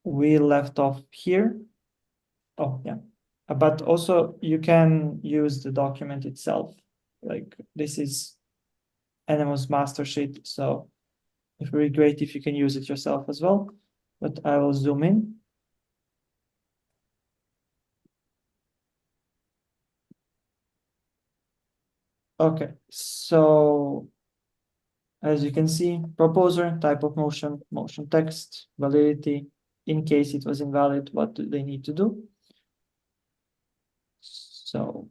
we left off here. Oh, yeah. But also you can use the document itself. Like this is NMO's master sheet, so it would be great if you can use it yourself as well. But I will zoom in. Okay, so as you can see, proposer, type of motion, motion text, validity. In case it was invalid, what do they need to do? So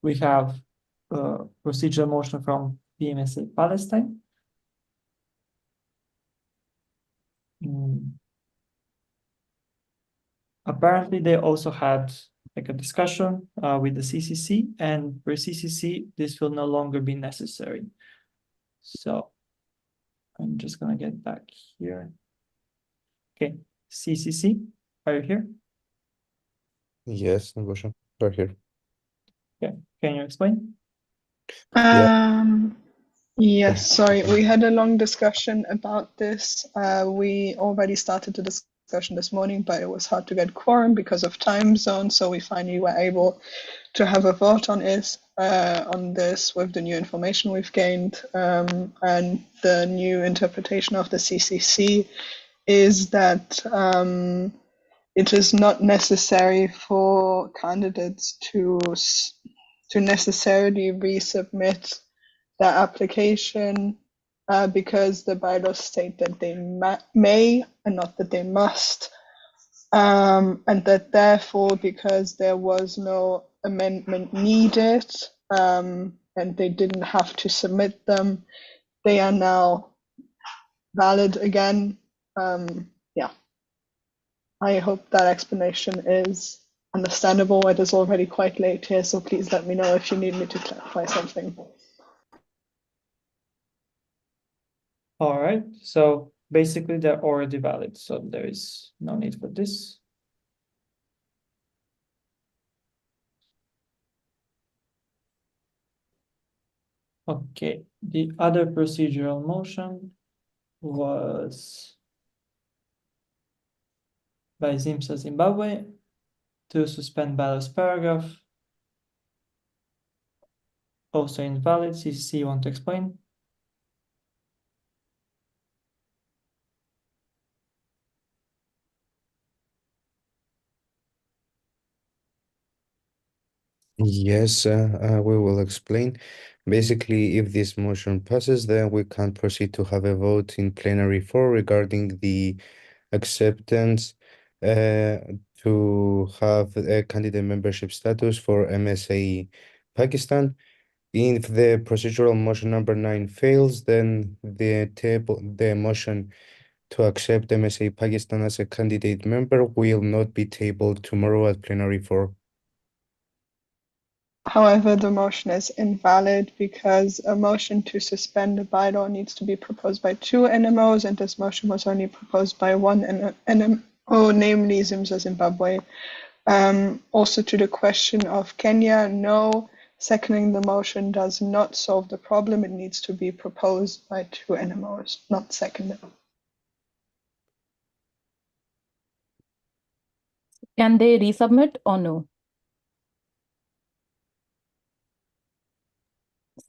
we have procedural motion from PMSA Palestine. Apparently, they also had like a discussion with the CCC, and for CCC, this will no longer be necessary. So I'm just gonna get back here. Okay, CCC, are you here? Yes, Gosha, right here. Okay, can you explain? Yes, sorry, we had a long discussion about this. We already started the discussion this morning, but it was hard to get quorum because of time zone. So we finally were able to have a vote on this with the new information we've gained, and the new interpretation of the CCC is that it is not necessary for candidates to necessarily resubmit their application because the bylaws state that they may and not that they must, and that therefore, because there was no amendment needed and they didn't have to submit them, they are now valid again. Yeah, I hope that explanation is understandable. It is already quite late here, so please let me know if you need me to clarify something. All right, so basically they're already valid, so there is no need for this. Okay, the other procedural motion was by Zimsa Zimbabwe to suspend Ballot's paragraph. Also invalid. CCC, you want to explain? Yes, we will explain. Basically, if this motion passes, then we can proceed to have a vote in plenary 4 regarding the acceptance to have a candidate membership status for MSA Pakistan. If the procedural motion number 9 fails, then the motion to accept MSA Pakistan as a candidate member will not be tabled tomorrow at plenary 4. However, the motion is invalid because a motion to suspend a bylaw needs to be proposed by 2 NMOs, and this motion was only proposed by 1 NMO, namely Zimsa Zimbabwe. Also to the question of Kenya, no, seconding the motion does not solve the problem. It needs to be proposed by 2 NMOs, not seconded. Can they resubmit or no?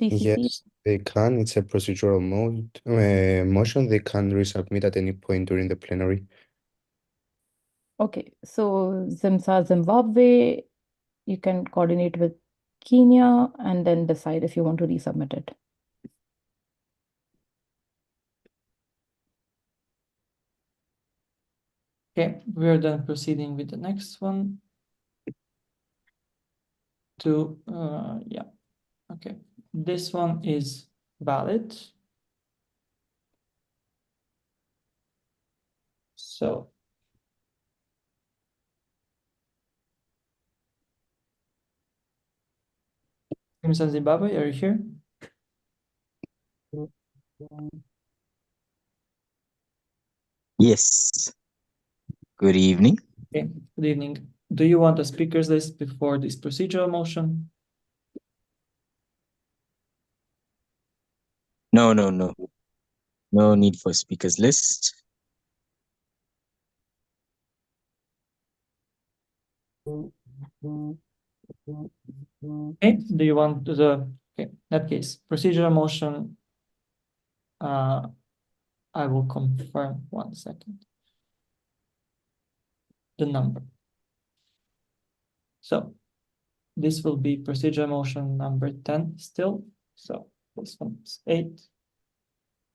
CCC? Yes, they can. It's a procedural motion. They can resubmit at any point during the plenary. Okay, so Zimsa Zimbabwe, you can coordinate with Kenya and then decide if you want to resubmit it. Okay, we're then proceeding with the next one. Yeah, okay. This one is valid. So Zimsa Zimbabwe, are you here? Yes. Good evening. Okay, good evening. Do you want a speakers list before this procedural motion? No. No need for speakers list. Okay, do you want the, okay, in that case, procedural motion, I will confirm 1 second. The number. So this will be procedural motion number 10 still. So this one is 8.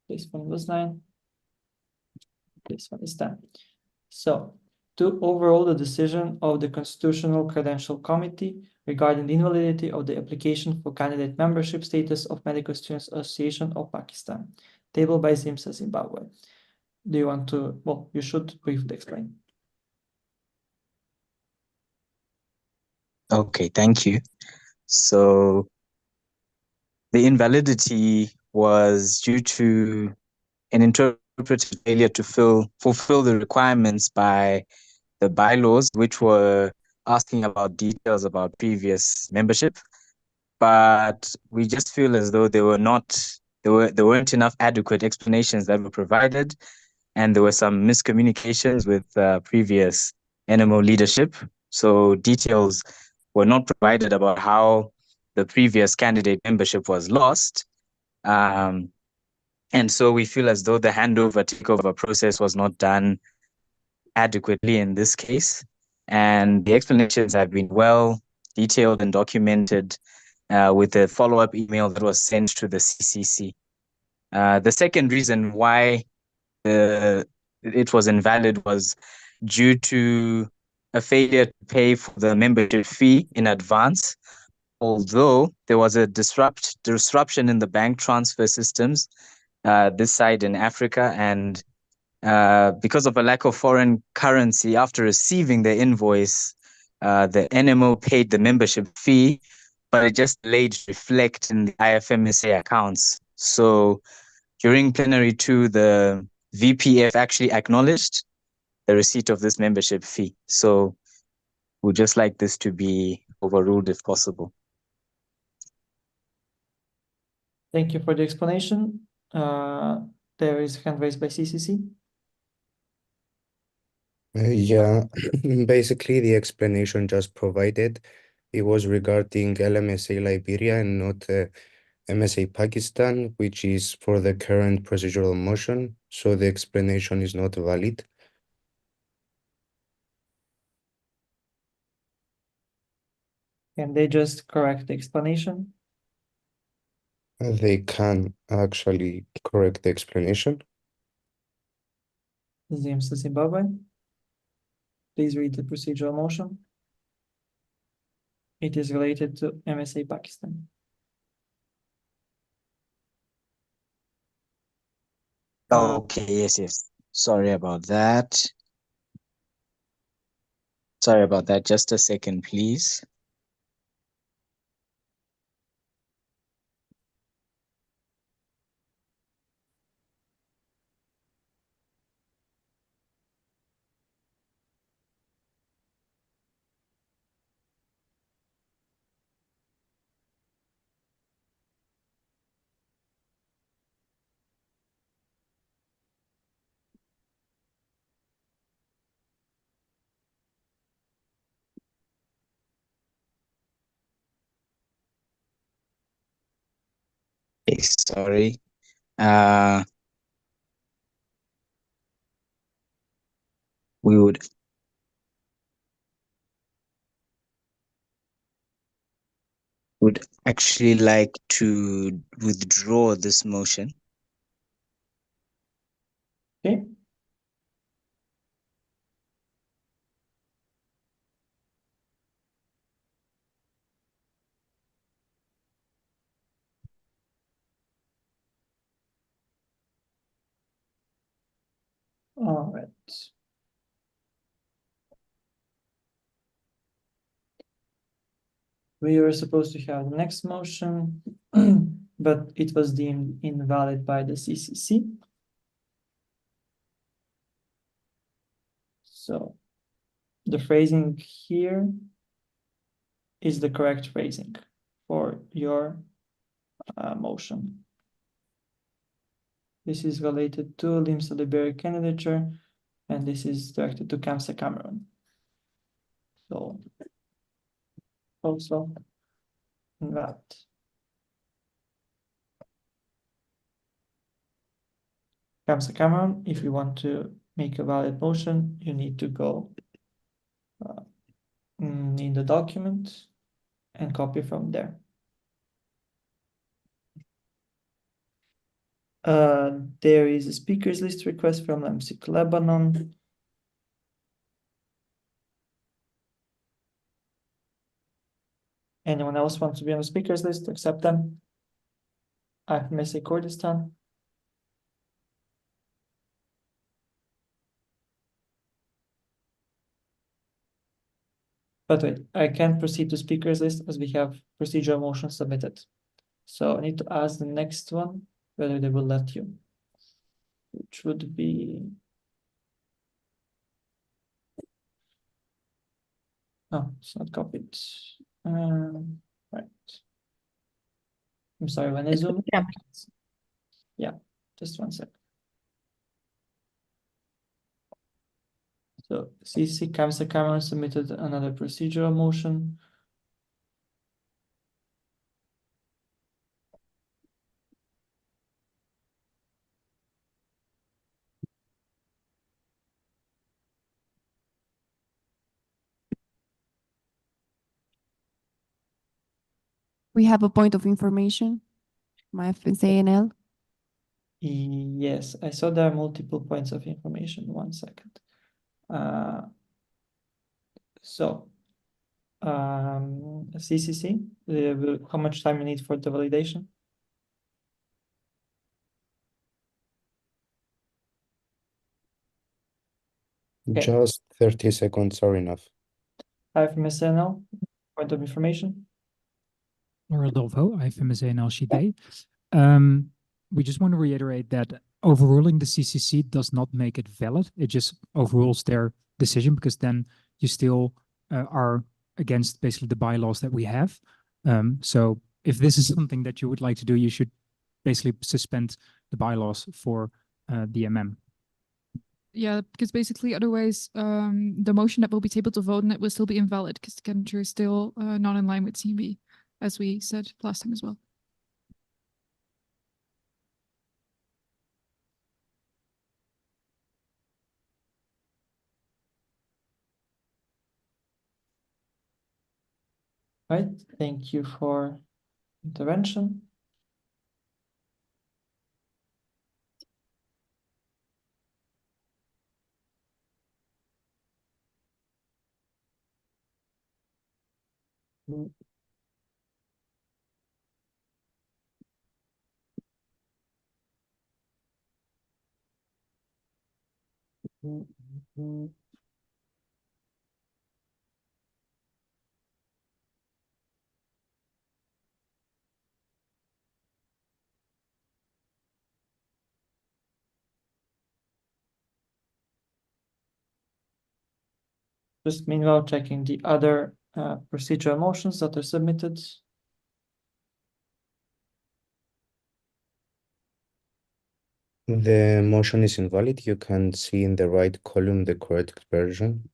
This one was 9. This one is 10. So to overrule the decision of the Constitutional Credential Committee regarding the invalidity of the application for candidate membership status of Medical Students Association of Pakistan, tabled by ZIMSA Zimbabwe. Do you want to, well, you should briefly explain. Okay, thank you. So the invalidity was due to an interpreted failure to fulfill the requirements by the bylaws, which were asking about details about previous membership. But we just feel as though there weren't enough adequate explanations that were provided, and there were some miscommunications with previous NMO leadership. So details were not provided about how the previous candidate membership was lost. And so we feel as though the takeover process was not done adequately in this case. And the explanations have been well detailed and documented with a follow-up email that was sent to the CCC. The second reason why it was invalid was due to a failure to pay for the membership fee in advance, although there was a disruption in the bank transfer systems this side in Africa, and because of a lack of foreign currency, after receiving the invoice, the NMO paid the membership fee, but it just delayed to reflect in the IFMSA accounts. So during plenary 2, the VPF actually acknowledged the receipt of this membership fee. So we'd just like this to be overruled if possible. Thank you for the explanation. There is hand raised by CCC. Yeah, basically the explanation just provided, it was regarding LMSA Liberia and not MSA Pakistan, which is for the current procedural motion. So the explanation is not valid. Can they just correct the explanation? They can actually correct the explanation. ZIMSA Zimbabwe. Please read the procedural motion. It is related to MSA Pakistan. Okay, yes. Sorry about that. Just a second, please. Okay, sorry. We would actually like to withdraw this motion. Okay. All right. We were supposed to have the next motion, but it was deemed invalid by the CCC. So the phrasing here is the correct phrasing for your motion. This is related to LIMSA Liberia candidature, and this is directed to Kamsa Cameron. So also that. Kamsa Cameron, if you want to make a valid motion, you need to go in the document and copy from there. There is a speakers list request from MSIC Lebanon. Anyone else want to be on the speakers list? Accept them. MSIC Kurdistan. But wait, I can't proceed to speakers list as we have procedural motion submitted. So I need to ask the next one whether they will let you, which would be. Oh, it's not copied. Right. I'm sorry, when I zoom. Yeah, just 1 sec. So CC Kamsa Cameron submitted another procedural motion. We have a point of information, my FSANL. Yes, I saw there are multiple points of information. 1 second. CCC, how much time you need for the validation? Okay. Just 30 seconds are enough. IFMSNL, point of information. Rodolfo, IFMSNL sheet A. We just want to reiterate that overruling the CCC does not make it valid. It just overrules their decision, because then you still are against basically the bylaws that we have. So if this is something that you would like to do, you should basically suspend the bylaws for the MM. Yeah, because basically otherwise the motion that will be tabled to vote on it will still be invalid because the candidature is still not in line with CMB, as we said last time as well. Right, thank you for intervention. Just meanwhile checking the other procedural motions that are submitted. The motion is invalid. You can see in the right column the correct version.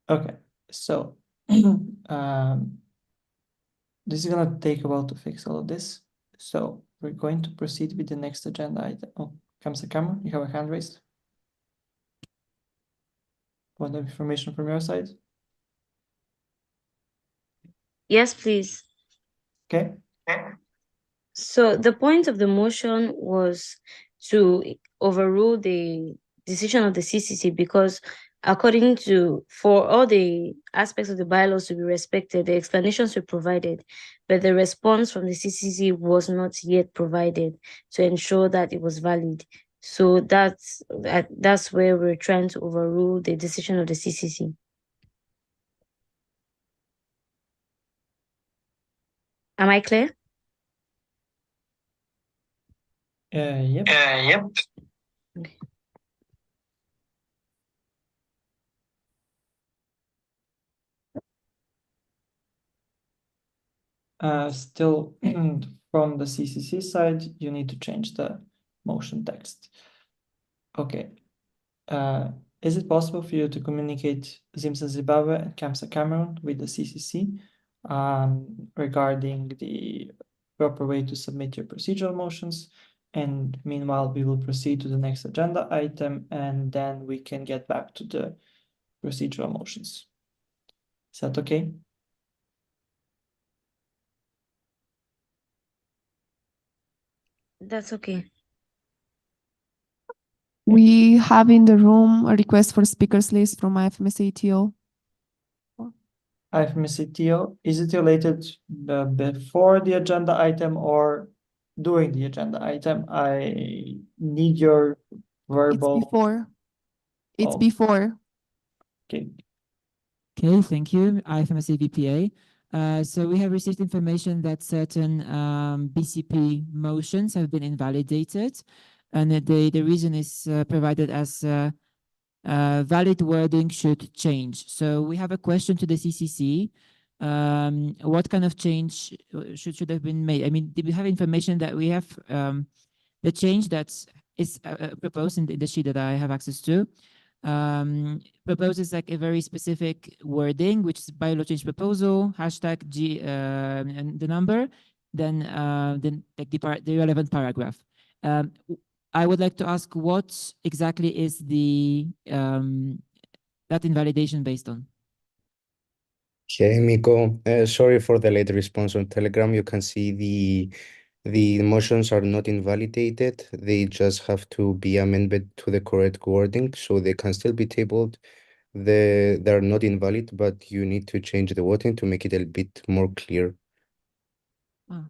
Okay, so this is gonna take a while to fix all of this. So we're going to proceed with the next agenda item. Oh, Kamsa Cameron, you have a hand raised. Point of information from your side. Yes, please. Okay. So the point of the motion was to overrule the decision of the CCC because according to, for all the aspects of the bylaws to be respected, the explanations were provided, but the response from the CCC was not yet provided to ensure that it was valid. So that's where we're trying to overrule the decision of the CCC. Am I clear? Yep. Yep. Okay. Still, from the CCC side, you need to change the motion text. Okay. Is it possible for you to communicate Zimsa Zimbabwe and Kamsa Cameroon with the CCC regarding the proper way to submit your procedural motions? And meanwhile, we will proceed to the next agenda item, and then we can get back to the procedural motions. Is that okay? That's okay. We have in the room a request for speakers list from IFMSATO. IFMSATO, is it related before the agenda item or during the agenda item? I need your verbal. It's before. It's Oh. before. Okay. Okay, thank you. IFMSA VPA. So we have received information that certain BCP motions have been invalidated, and the reason is provided as valid wording should change. So we have a question to the CCC. What kind of change should have been made? I mean, did we have information that we have the change that is proposed in the sheet that I have access to? Proposes like a very specific wording, which is bylaw change proposal, hashtag G and the number, then like the relevant paragraph. I would like to ask what exactly is the that invalidation based on? Okay, Miko, sorry for the late response on Telegram. You can see the motions are not invalidated. They just have to be amended to the correct wording, so they can still be tabled. They're not invalid, but you need to change the wording to make it a bit more clear. Ah.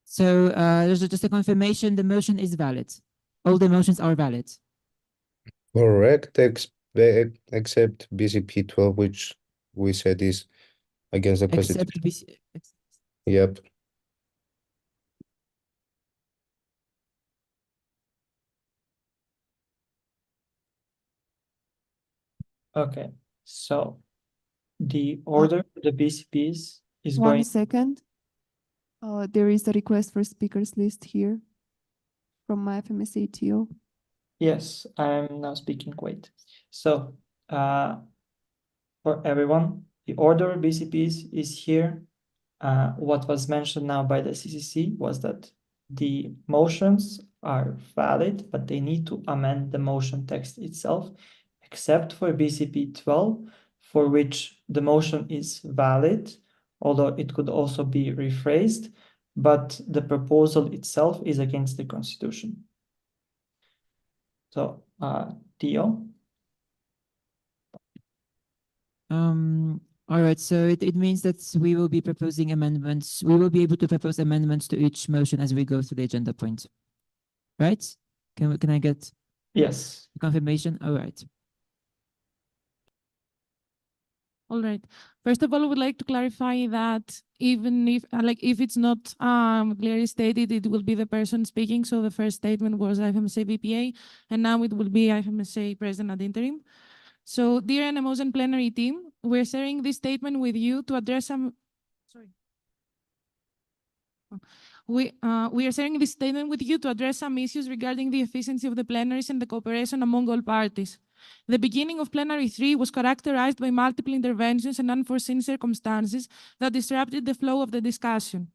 So there's just a confirmation the motion is valid. All the motions are valid. Correct, except BCP 12, which we said is against the Constitution. Yep. Okay, so the order for the BCPs is One going. second. There is a request for speakers list here from my FMSATO. Yes, I'm now speaking. Wait. So for everyone, the order of BCPs is here. What was mentioned now by the CCC was that the motions are valid, but they need to amend the motion text itself, except for BCP 12, for which the motion is valid, although it could also be rephrased, but the proposal itself is against the Constitution. So, Theo? All right, so it means that we will be proposing amendments. We will be able to propose amendments to each motion as we go through the agenda point. Right? Can I get Yes. confirmation? All right. All right. First of all, I would like to clarify that even if if it's not clearly stated, it will be the person speaking. So the first statement was IFMSA VPA, and now it will be IFMSA President ad interim. So dear NMOs and plenary team, we're sharing this statement with you to address some. Sorry. We are sharing this statement with you to address some issues regarding the efficiency of the plenaries and the cooperation among all parties. The beginning of plenary 3 was characterized by multiple interventions and unforeseen circumstances that disrupted the flow of the discussion.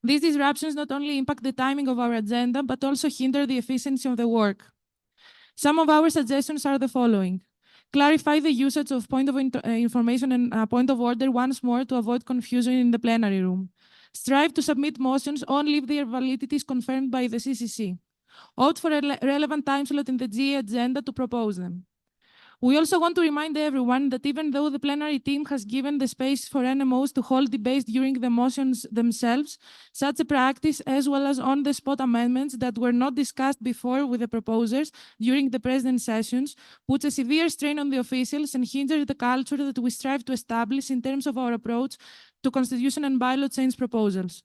These disruptions not only impact the timing of our agenda, but also hinder the efficiency of the work. Some of our suggestions are the following. Clarify the usage of point of information and point of order once more to avoid confusion in the plenary room. Strive to submit motions only if their validity is confirmed by the CCC. Opt for a relevant time slot in the GE agenda to propose them. We also want to remind everyone that even though the plenary team has given the space for NMOs to hold debates during the motions themselves, such a practice, as well as on-the-spot amendments that were not discussed before with the proposers during the president sessions, puts a severe strain on the officials and hinders the culture that we strive to establish in terms of our approach to constitution and bylaw change proposals.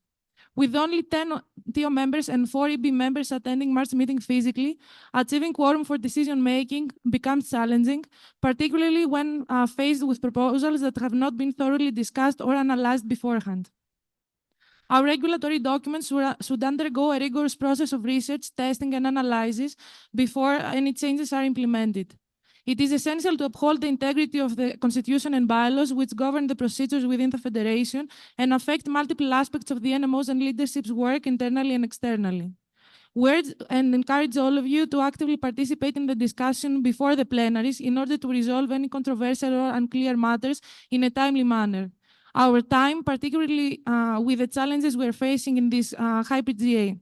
With only 10 TO members and 4 EB members attending March meeting physically, achieving quorum for decision-making becomes challenging, particularly when faced with proposals that have not been thoroughly discussed or analyzed beforehand. Our regulatory documents should undergo a rigorous process of research, testing, and analysis before any changes are implemented. It is essential to uphold the integrity of the Constitution and bylaws which govern the procedures within the Federation and affect multiple aspects of the NMOs and leadership's work internally and externally. We urge and encourage all of you to actively participate in the discussion before the plenaries in order to resolve any controversial or unclear matters in a timely manner. Our time, particularly with the challenges we're facing in this hybrid GA.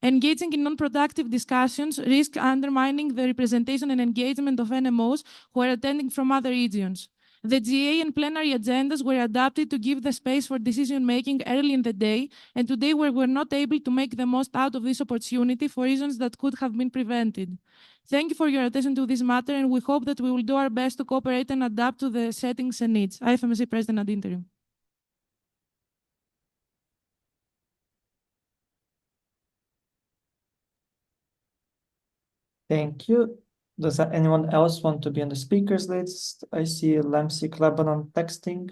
Engaging in non-productive discussions risks undermining the representation and engagement of NMOs who are attending from other regions. The GA and plenary agendas were adapted to give the space for decision-making early in the day, and today we were not able to make the most out of this opportunity for reasons that could have been prevented. Thank you for your attention to this matter, and we hope that we will do our best to cooperate and adapt to the settings and needs. IFMSA President ad interim. Thank you. Does anyone else want to be on the speakers list? I see Lemsik Lebanon texting.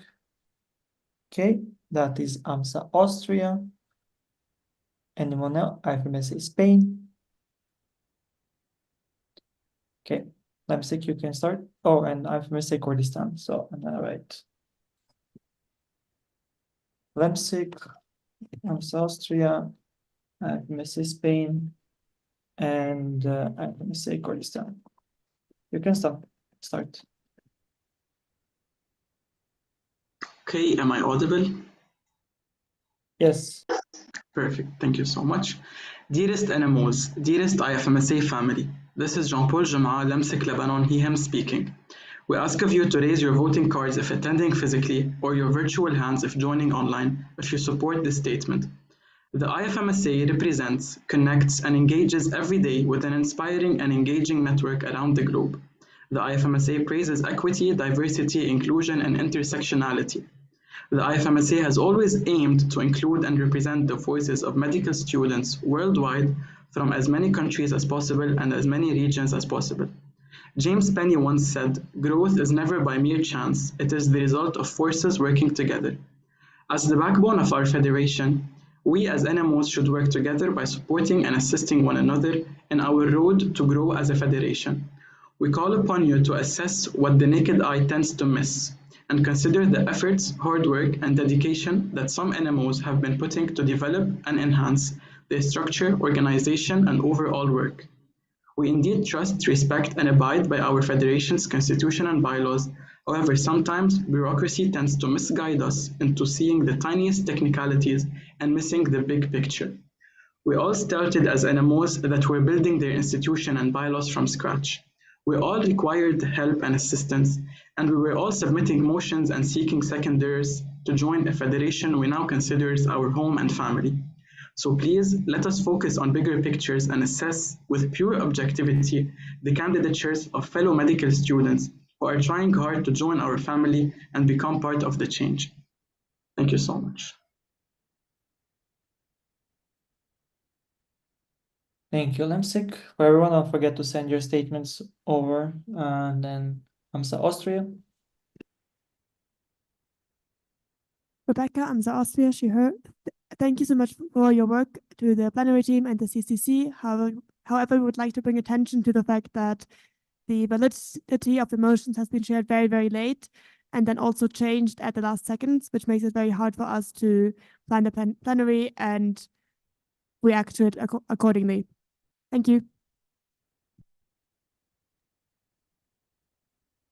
Okay, that is AMSA Austria. Anyone else? IFMSA Spain. Okay, Lemsik, you can start. Oh, and IFMSA Kurdistan. So, all right. Lemsik, AMSA Austria, IFMSA Spain, and IFMSA Kurdistan. You can start. Okay, am I audible? Yes. Perfect, thank you so much. Dearest NMOs, dearest IFMSA family, this is Jean-Paul Jama'a, Lemsik Lebanon, he, him speaking. We ask of you to raise your voting cards if attending physically or your virtual hands if joining online if you support this statement. The IFMSA represents, connects, and engages every day with an inspiring and engaging network around the globe. The IFMSA praises equity, diversity, inclusion, and intersectionality. The IFMSA has always aimed to include and represent the voices of medical students worldwide from as many countries as possible and as many regions as possible. James Penny once said, "Growth is never by mere chance, it is the result of forces working together." As the backbone of our federation, we as NMOs should work together by supporting and assisting one another in our road to grow as a federation. We call upon you to assess what the naked eye tends to miss and consider the efforts, hard work, and dedication that some NMOs have been putting to develop and enhance their structure, organization, and overall work. We indeed trust, respect, and abide by our federation's constitution and bylaws. However, sometimes bureaucracy tends to misguide us into seeing the tiniest technicalities and missing the big picture. We all started as NMOs that were building their institution and bylaws from scratch. We all required help and assistance, and we were all submitting motions and seeking seconders to join a federation we now consider our home and family. So please let us focus on bigger pictures and assess with pure objectivity the candidatures of fellow medical students who are trying hard to join our family and become part of the change. Thank you so much. Thank you, Lemsik. For everyone, don't forget to send your statements over, and then AMSA Austria. Rebecca, AMSA Austria, she heard. Thank you so much for your work to the plenary team and the CCC. However, we would like to bring attention to the fact that the validity of the motions has been shared very, very late and then also changed at the last seconds, which makes it very hard for us to plan the plenary and react to it accordingly. Thank you.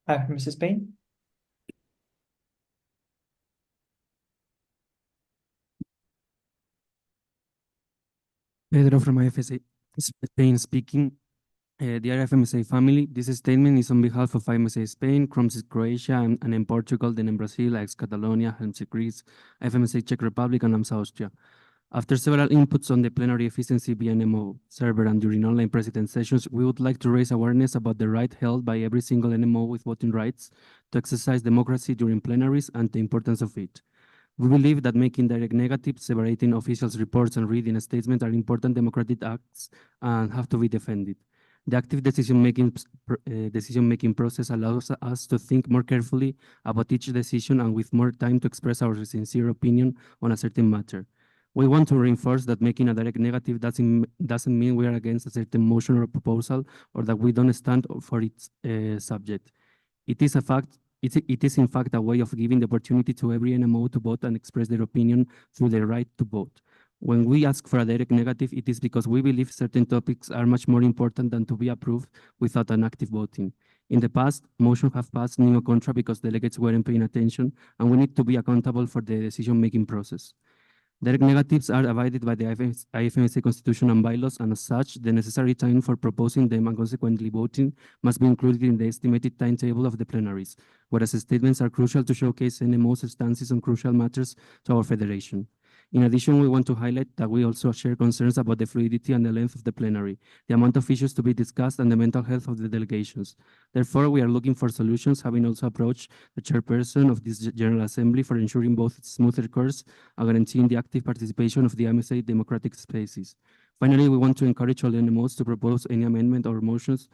Mrs. Payne. Pedro from IFSA Spain speaking. Dear FMSA family, this statement is on behalf of FMSA Spain, Crumbs Croatia, and in Portugal, then in Brazil, ex-Catalonia, HELMS Greece, FMSA Czech Republic, and AMSA Austria. After several inputs on the plenary efficiency via NMO server and during online president sessions, we would like to raise awareness about the right held by every single NMO with voting rights to exercise democracy during plenaries and the importance of it. We believe that making direct negatives, separating officials' reports, and reading statements are important democratic acts and have to be defended. The active decision-making process allows us to think more carefully about each decision and with more time to express our sincere opinion on a certain matter. We want to reinforce that making a direct negative doesn't mean we are against a certain motion or proposal or that we don't stand for its subject. It is in fact a way of giving the opportunity to every NMO to vote and express their opinion through their right to vote. When we ask for a direct negative, it is because we believe certain topics are much more important than to be approved without an active voting. In the past, motions have passed neo contra because delegates weren't paying attention, and we need to be accountable for the decision-making process. Direct negatives are abided by the IFMSA Constitution and bylaws, and as such, the necessary time for proposing them and consequently voting must be included in the estimated timetable of the plenaries, whereas statements are crucial to showcase NMO's stances on crucial matters to our federation. In addition, we want to highlight that we also share concerns about the fluidity and the length of the plenary, the amount of issues to be discussed, and the mental health of the delegations. Therefore, we are looking for solutions, having also approached the chairperson of this General Assembly for ensuring both its smoother course and guaranteeing the active participation of the MSA democratic spaces. Finally, we want to encourage all NMOs to propose any amendment or motions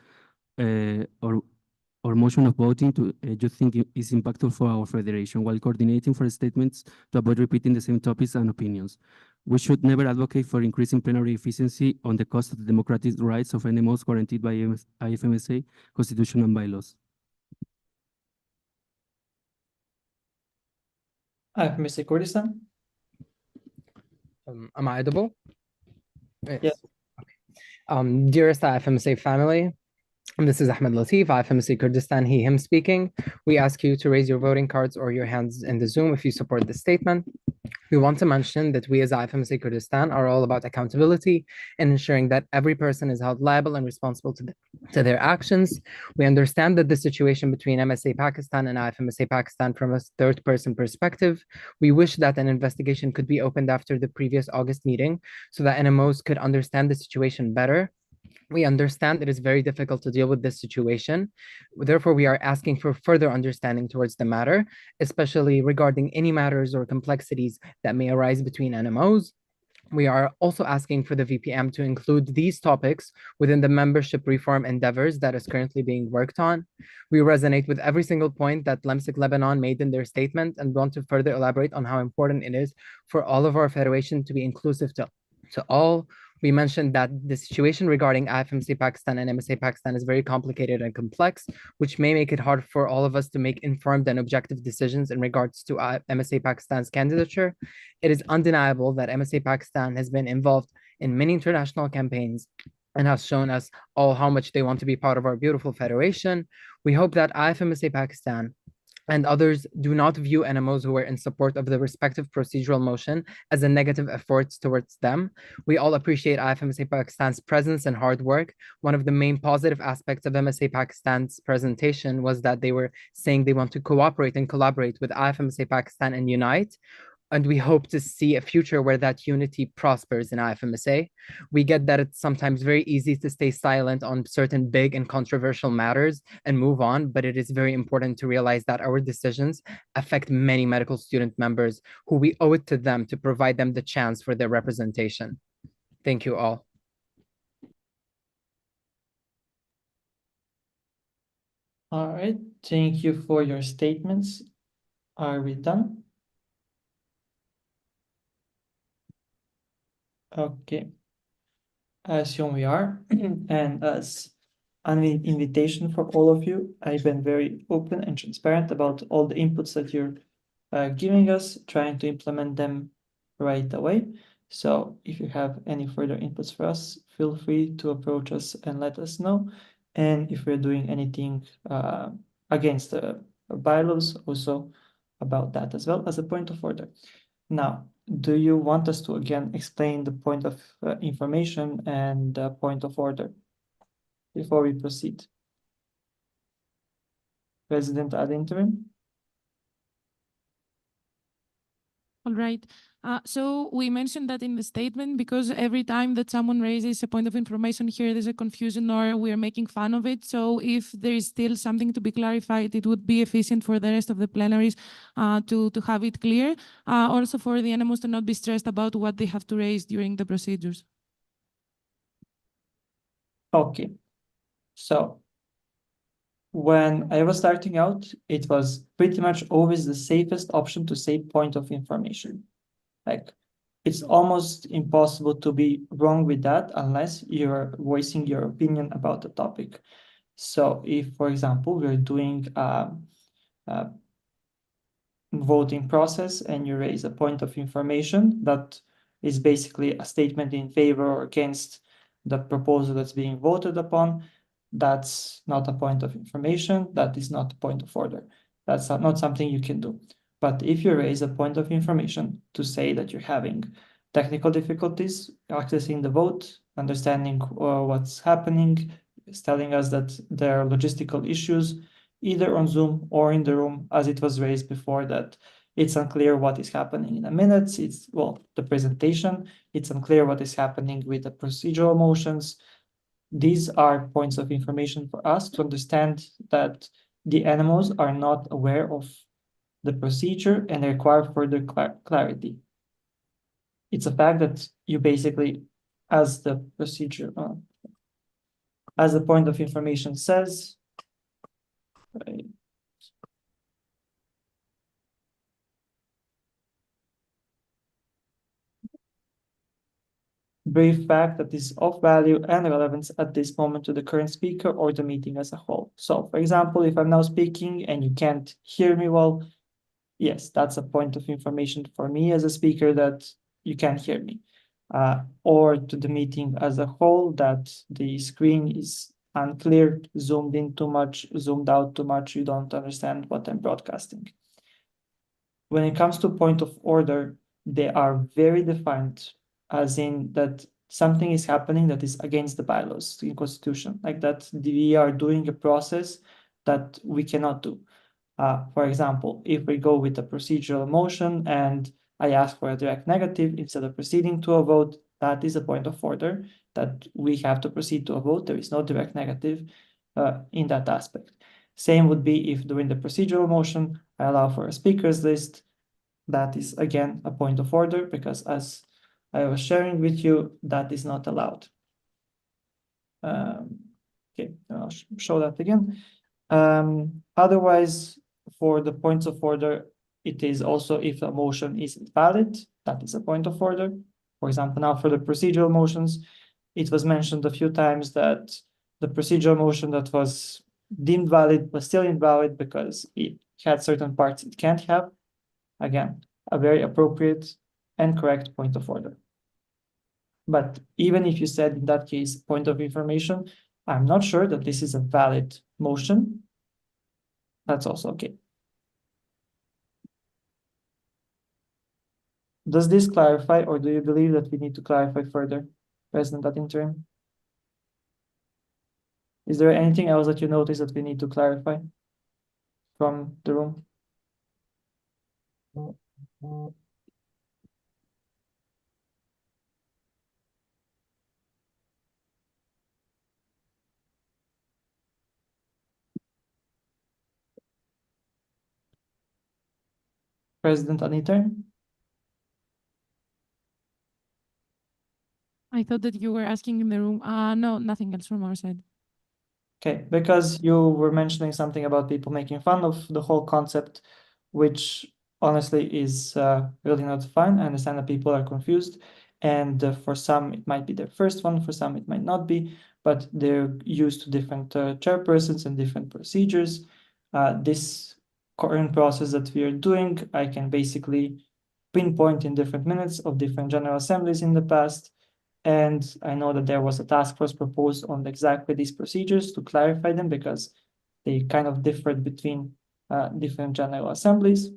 or motion of voting to you think is impactful for our federation while coordinating for statements to avoid repeating the same topics and opinions. We should never advocate for increasing plenary efficiency on the cost of the democratic rights of NMOs guaranteed by IFMSA, Constitution, and bylaws. Mr. Kurdistan? Am I audible? Yes. Okay. Dearest IFMSA family, this is Ahmed Latif, IFMSA Kurdistan, he, him speaking. We ask you to raise your voting cards or your hands in the Zoom if you support this statement. We want to mention that we as IFMSA Kurdistan are all about accountability and ensuring that every person is held liable and responsible to their actions. We understand that the situation between MSA Pakistan and IFMSA Pakistan from a third-person perspective. We wish that an investigation could be opened after the previous August meeting so that NMOs could understand the situation better. We understand it is very difficult to deal with this situation. Therefore, we are asking for further understanding towards the matter, especially regarding any matters or complexities that may arise between NMOs. We are also asking for the VPM to include these topics within the membership reform endeavors that is currently being worked on. We resonate with every single point that LEMSIC Lebanon made in their statement and want to further elaborate on how important it is for all of our federation to be inclusive to all. We mentioned that the situation regarding IFMC Pakistan and MSA Pakistan is very complicated and complex, which may make it hard for all of us to make informed and objective decisions in regards to MSA Pakistan's candidature. It is undeniable that MSA Pakistan has been involved in many international campaigns and has shown us all how much they want to be part of our beautiful federation. We hope that IFMSA Pakistan and others do not view NMOs who are in support of the respective procedural motion as a negative effort towards them. We all appreciate IFMSA Pakistan's presence and hard work. One of the main positive aspects of MSA Pakistan's presentation was that they were saying they want to cooperate and collaborate with IFMSA Pakistan and unite. And we hope to see a future where that unity prospers in IFMSA. We get that it's sometimes very easy to stay silent on certain big and controversial matters and move on, but it is very important to realize that our decisions affect many medical student members who we owe it to them to provide them the chance for their representation. Thank you all. All right, thank you for your statements. Are we done? Okay, I assume we are. And as an invitation for all of you, I've been very open and transparent about all the inputs that you're giving us, trying to implement them right away. So if you have any further inputs for us, feel free to approach us and let us know. And if we're doing anything against the bylaws, also about that as well as a point of order. Now, do you want us to again explain the point of information and point of order? before we proceed? President ad interim? All right. So we mentioned that in the statement because every time that someone raises a point of information here, there's a confusion or we're making fun of it. So if there is still something to be clarified, it would be efficient for the rest of the plenaries to have it clear. Also for the animals to not be stressed about what they have to raise during the procedures. Okay. So when I was starting out, it was pretty much always the safest option to say point of information. Like, it's almost impossible to be wrong with that unless you're voicing your opinion about the topic. So if, for example, we're doing a voting process and you raise a point of information that is basically a statement in favor or against the proposal that's being voted upon, that's not a point of information, that is not a point of order. That's not something you can do. But if you raise a point of information to say that you're having technical difficulties accessing the vote, understanding what's happening, is telling us that there are logistical issues, either on Zoom or in the room, as it was raised before, that it's unclear what is happening in the minutes, it's, well, the presentation, it's unclear what is happening with the procedural motions. These are points of information for us to understand that the animals are not aware of the procedure and require further clarity. It's a fact that you basically, as the procedure, as the point of information says, brief fact that is of value and relevance at this moment to the current speaker or the meeting as a whole. So, for example, if I'm now speaking and you can't hear me well, yes, that's a point of information for me as a speaker that you can't hear me. Or to the meeting as a whole, that the screen is unclear, zoomed in too much, zoomed out too much, you don't understand what I'm broadcasting. When it comes to point of order, they are very defined, as in that something is happening that is against the bylaws in Constitution, like that we are doing a process that we cannot do. For example, if we go with a procedural motion and I ask for a direct negative instead of proceeding to a vote, that is a point of order that we have to proceed to a vote. There is no direct negative in that aspect. Same would be if during the procedural motion, I allow for a speakers list. That is again a point of order because as I was sharing with you, that is not allowed. Okay, I'll show that again. Otherwise, for the points of order, it is also if a motion isn't valid, that is a point of order. For example, now for the procedural motions, it was mentioned a few times that the procedural motion that was deemed valid was still invalid because it had certain parts it can't have. Again, a very appropriate and correct point of order. But even if you said in that case, point of information, I'm not sure that this is a valid motion. That's also okay. Does this clarify, or do you believe that we need to clarify further, President ad interim? Is there anything else that you notice that we need to clarify from the room? President ad interim? I thought that you were asking in the room. No, nothing else from our side. Okay, because you were mentioning something about people making fun of the whole concept, which honestly is really not fun. I understand that people are confused, and for some it might be their first one, for some it might not be, but they're used to different chairpersons and different procedures. This current process that we are doing, I can basically pinpoint in different minutes of different general assemblies in the past. And I know that there was a task force proposed on exactly these procedures to clarify them because they kind of differed between different general assemblies,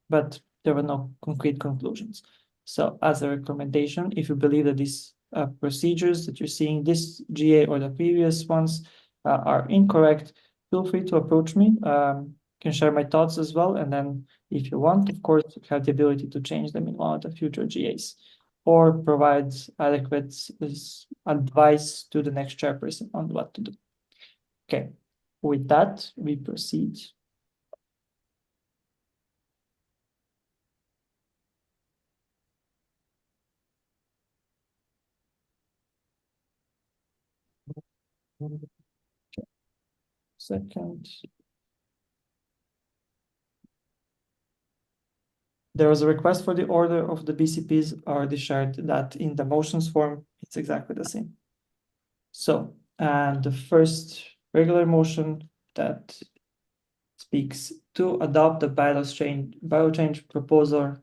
but there were no concrete conclusions. So as a recommendation, if you believe that this procedures that you're seeing, this GA or the previous ones are incorrect, feel free to approach me. Can share my thoughts as well. And then if you want, of course, you have the ability to change them in one of the future GAs or provide adequate advice to the next chairperson on what to do. Okay, with that, we proceed. Second. There was a request for the order of the BCPs. I already shared that in the motions form. It's exactly the same. So, and the first regular motion that speaks to adopt the bylaw change proposal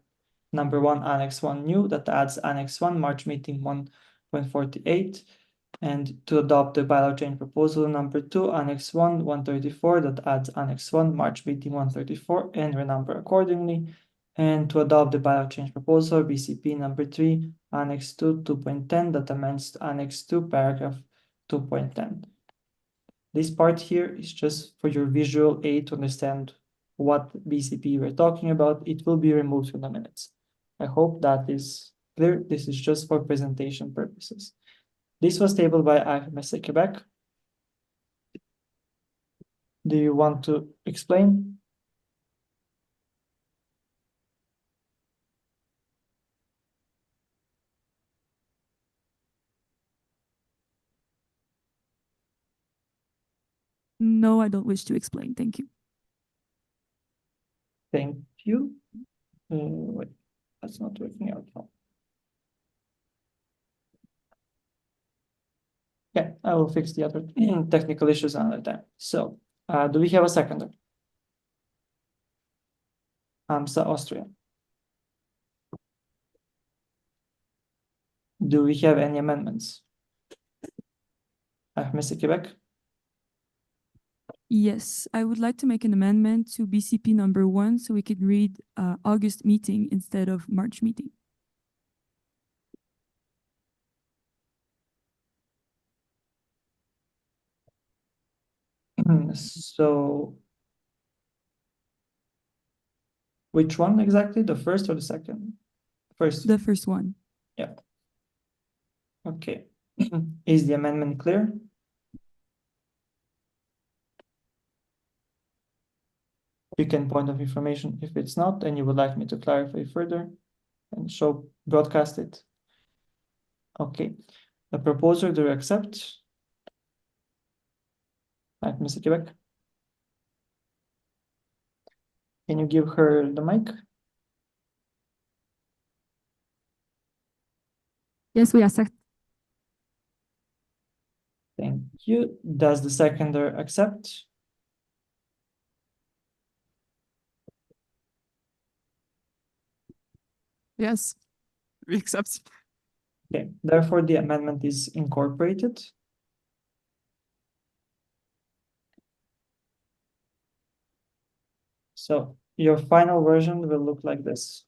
number 1, Annex 1 new, that adds Annex 1, March meeting 1.48, and to adopt the bylaw change proposal number 2, Annex 1, 134, that adds Annex 1, March meeting 134, and renumber accordingly, and to adopt the bylaw change proposal, BCP number 3, Annex 2, 2.10, that amends Annex 2, paragraph 2.10. This part here is just for your visual aid to understand what BCP we're talking about. It will be removed from the minutes. I hope that is clear. This is just for presentation purposes. This was tabled by IFMSA Quebec. Do you want to explain? No, I don't wish to explain. Thank you. Thank you. Wait, that's not working out now. Yeah, I will fix the other technical issues another time. So, do we have a seconder? AMSA Austria. Do we have any amendments? IFMSA Quebec. Yes, I would like to make an amendment to BCP number 1 so we could read August meeting instead of March meeting. So, which one exactly? The first or the second? First. The first one. Yeah. Okay. Is the amendment clear? You can point of information if it's not, and you would like me to clarify further and broadcast it. Okay. The proposer, do you accept? Right, Mr. Quebec. Can you give her the mic? Yes, we accept. Thank you. Does the seconder accept? Yes, we accept. Okay, therefore the amendment is incorporated. So your final version will look like this.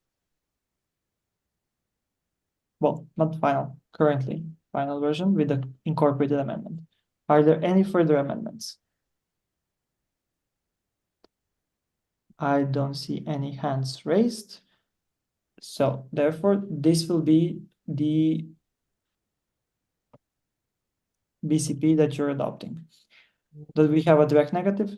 Well, not final, currently final version with the incorporated amendment. Are there any further amendments? I don't see any hands raised. So therefore, this will be the BCP that you're adopting. Do we have a direct negative?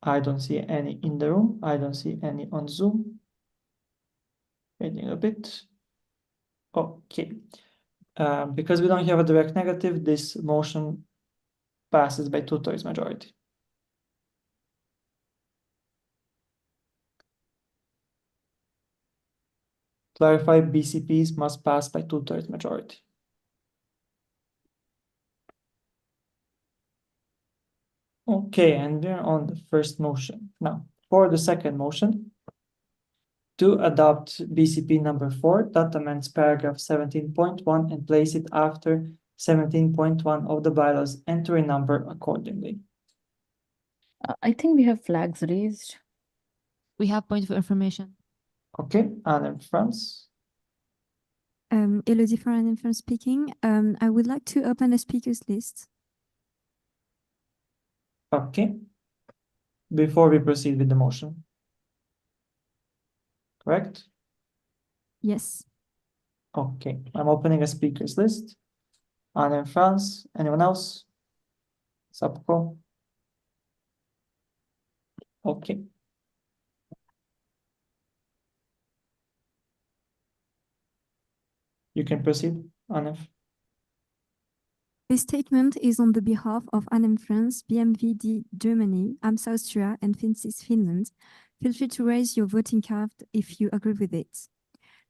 I don't see any in the room. I don't see any on Zoom. Waiting a bit. Okay. Because we don't have a direct negative, this motion passes by 2/3 majority. Clarify, BCPs must pass by 2/3 majority. Okay, and we're on the first motion. Now, for the second motion, to adopt BCP number 4, that amends paragraph 17.1 and place it after 17.1 of the bylaws and to renumber accordingly. I think we have flags raised. We have point of information. Okay, and in France. Elodie for Anne France speaking. I would like to open a speakers list. Okay. Before we proceed with the motion. Correct? Yes. Okay, I'm opening a speakers list. Anne in France. Anyone else? Sapko? Okay. You can proceed, Anne. This statement is on the behalf of Anne France, BMVD Germany, AMS Austria, and FinSys Finland. Feel free to raise your voting card if you agree with it.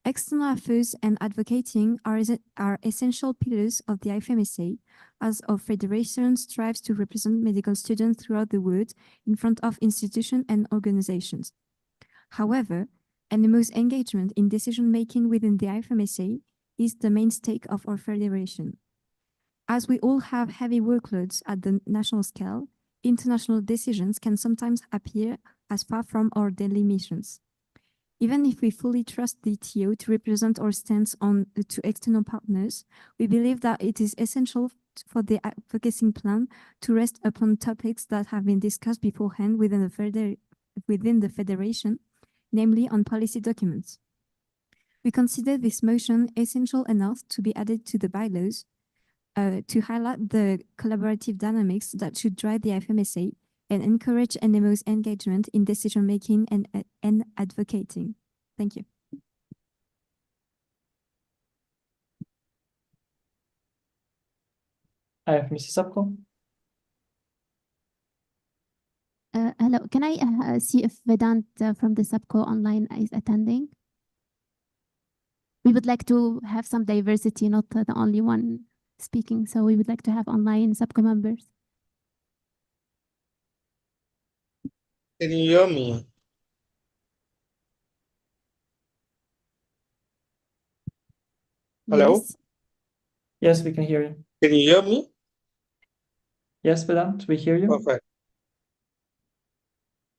External affairs and advocating are essential pillars of the IFMSA, as our federation strives to represent medical students throughout the world in front of institutions and organizations. However, NMO's engagement in decision-making within the IFMSA is the main stake of our federation. As we all have heavy workloads at the national scale, international decisions can sometimes appear as far from our daily missions. Even if we fully trust the TO to represent our stance on to external partners, we believe that it is essential for the advocacy plan to rest upon topics that have been discussed beforehand within the federation, namely on policy documents. We consider this motion essential enough to be added to the bylaws to highlight the collaborative dynamics that should drive the IFMSA and encourage NMO's engagement in decision-making and advocating. Thank you. I have Mrs. Sapko. Hello, can I see if Vedant from the SUBCO online is attending? We would like to have some diversity, not the only one speaking. So we would like to have online SUBCO members. Can you hear me? Hello? Yes. Yes, we can hear you. Can you hear me? Yes, Vedant, we hear you. Perfect.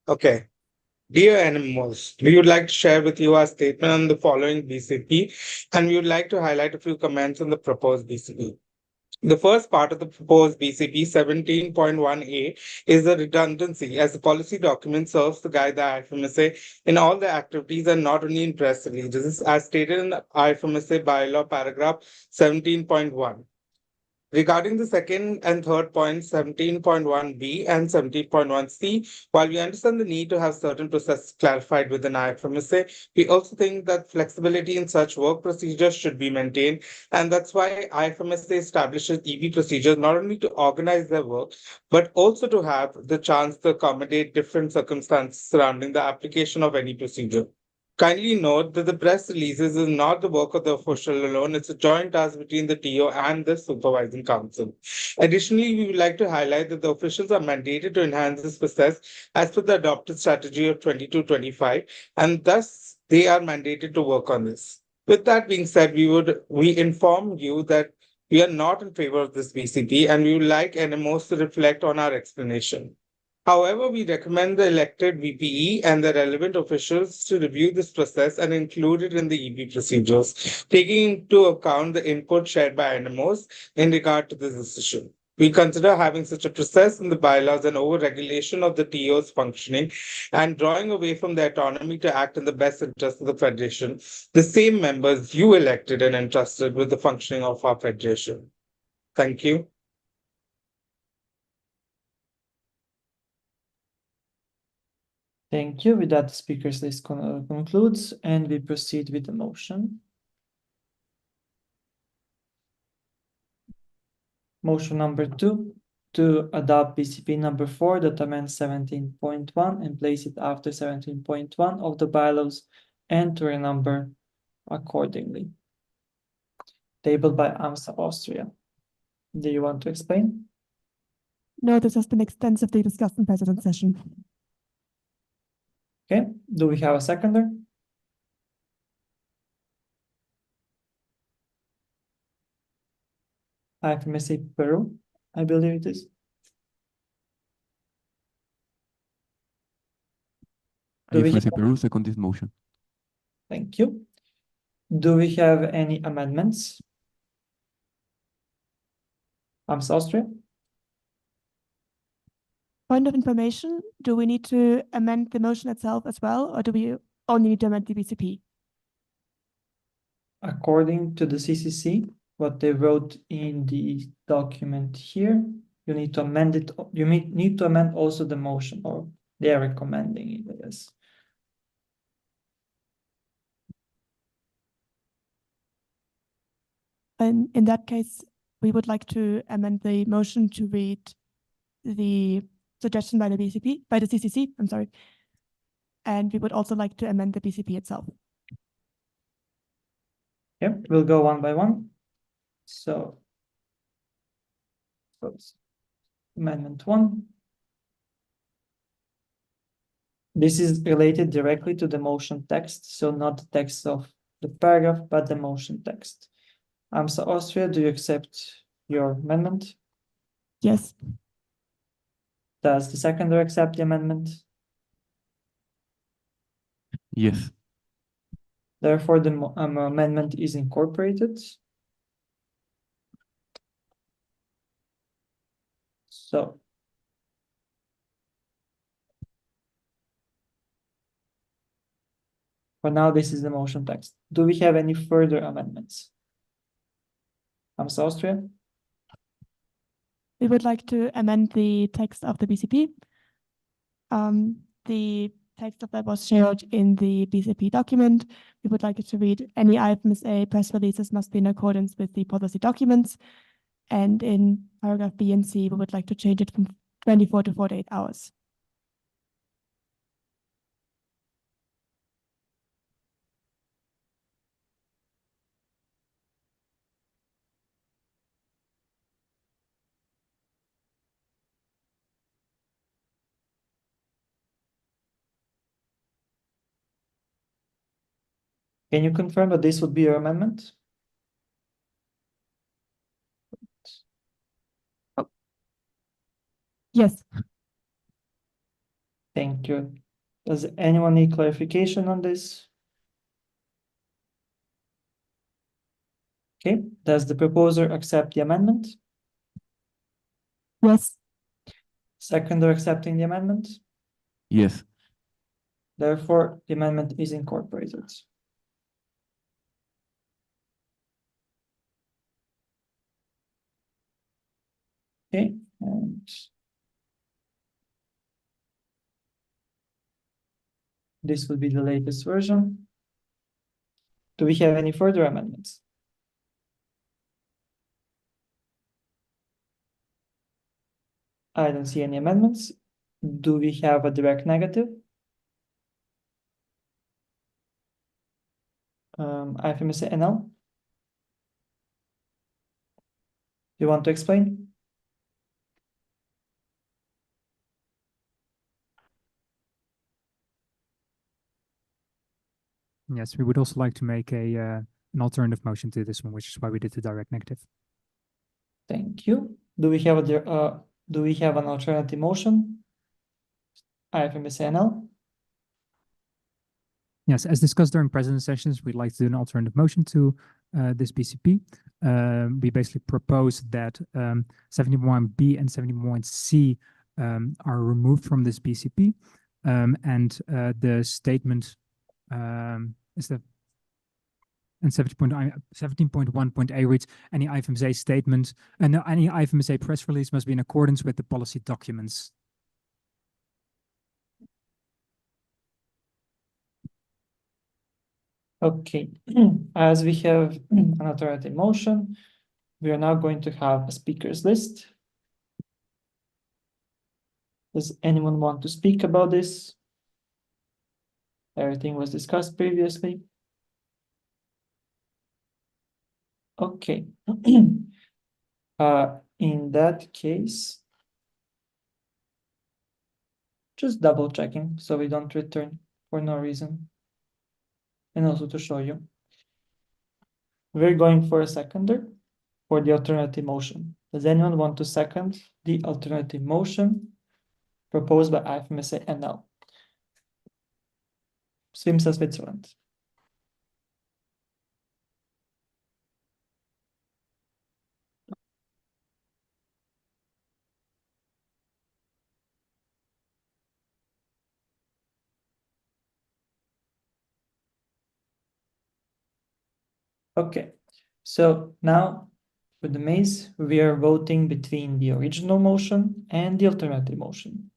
Okay. Dear animals, we would like to share with you our statement on the following BCP, and we would like to highlight a few comments on the proposed BCP. The first part of the proposed BCP 17.1a is the redundancy, as the policy document serves to guide the IFMSA in all the activities and not only in press releases, as stated in the IFMSA bylaw paragraph 17.1. Regarding the second and third points, 17.1b and 17.1c, while we understand the need to have certain processes clarified within IFMSA, we also think that flexibility in such work procedures should be maintained. And that's why IFMSA establishes EB procedures not only to organize their work, but also to have the chance to accommodate different circumstances surrounding the application of any procedure. Kindly note that the press releases is not the work of the official alone. It's a joint task between the TO and the supervising council. Additionally, we would like to highlight that the officials are mandated to enhance this process as per the adopted strategy of 22-25, and thus they are mandated to work on this. With that being said, we inform you that we are not in favor of this BCP, and we would like NMOs to reflect on our explanation. However, we recommend the elected VPE and the relevant officials to review this process and include it in the EB procedures, taking into account the input shared by NMOs in regard to this decision. We consider having such a process in the bylaws an over-regulation of the TO's functioning and drawing away from their autonomy to act in the best interest of the Federation, the same members you elected and entrusted with the functioning of our Federation. Thank you. Thank you. With that, the speakers list concludes, and we proceed with the motion. Motion number 2, to adopt BCP number 4 that amends 17.1 and place it after 17.1 of the bylaws and to renumber accordingly. Tabled by AMSA Austria. Do you want to explain? No, this has been extensively discussed in president session. Okay, do we have a seconder? IFMSA Peru, I believe it is. IFMSA Peru second this motion. Thank you. Do we have any amendments? Austria? Point of information, do we need to amend the motion itself as well, or do we only need to amend the BCP? According to the CCC, what they wrote in the document here, you need to amend it. You need to amend also the motion, or they are recommending it, I guess. And in that case, we would like to amend the motion to read the suggestion by the BCP, by the CCC, I'm sorry. And we would also like to amend the BCP itself. Yep, we'll go one by one. So, Amendment 1. This is related directly to the motion text, so not the text of the paragraph, but the motion text. AMSA Austria, do you accept your amendment? Yes. Does the seconder accept the amendment? Yes. Therefore, the amendment is incorporated. So, for now, this is the motion text. Do we have any further amendments? AMSA Austria? We would like to amend the text of the BCP. The text of that was shared in the BCP document. We would like it to read, any IFMSA press releases must be in accordance with the policy documents. And in paragraph B and C, we would like to change it from 24 to 48 hours. Can you confirm that this would be your amendment? Yes. Thank you. Does anyone need clarification on this? Okay, does the proposer accept the amendment? Yes. Seconder accepting the amendment? Yes. Therefore, the amendment is incorporated. Okay, and this will be the latest version. Do we have any further amendments? I don't see any amendments. Do we have a direct negative? IFMSA NL? You want to explain? Yes, we would also like to make an alternative motion to this one, which is why we did the direct negative. Thank you. Do we have an alternative motion? IFMSA NL? Yes, as discussed during president sessions, we'd like to do an alternative motion to this BCP. We basically propose that 71B and 71C are removed from this BCP, and the statement is that and 17.1.a reads, any IFMSA statement and any IFMSA press release must be in accordance with the policy documents. Okay, as we have an alternative motion, we are now going to have a speakers list. Does anyone want to speak about this? Everything was discussed previously. Okay. In that case, just double checking so we don't return for no reason. And also to show you, we're going for a seconder for the alternative motion. Does anyone want to second the alternative motion proposed by IFMSA NL? Swimsa Switzerland. Okay, so now with the maze, we are voting between the original motion and the alternative motion.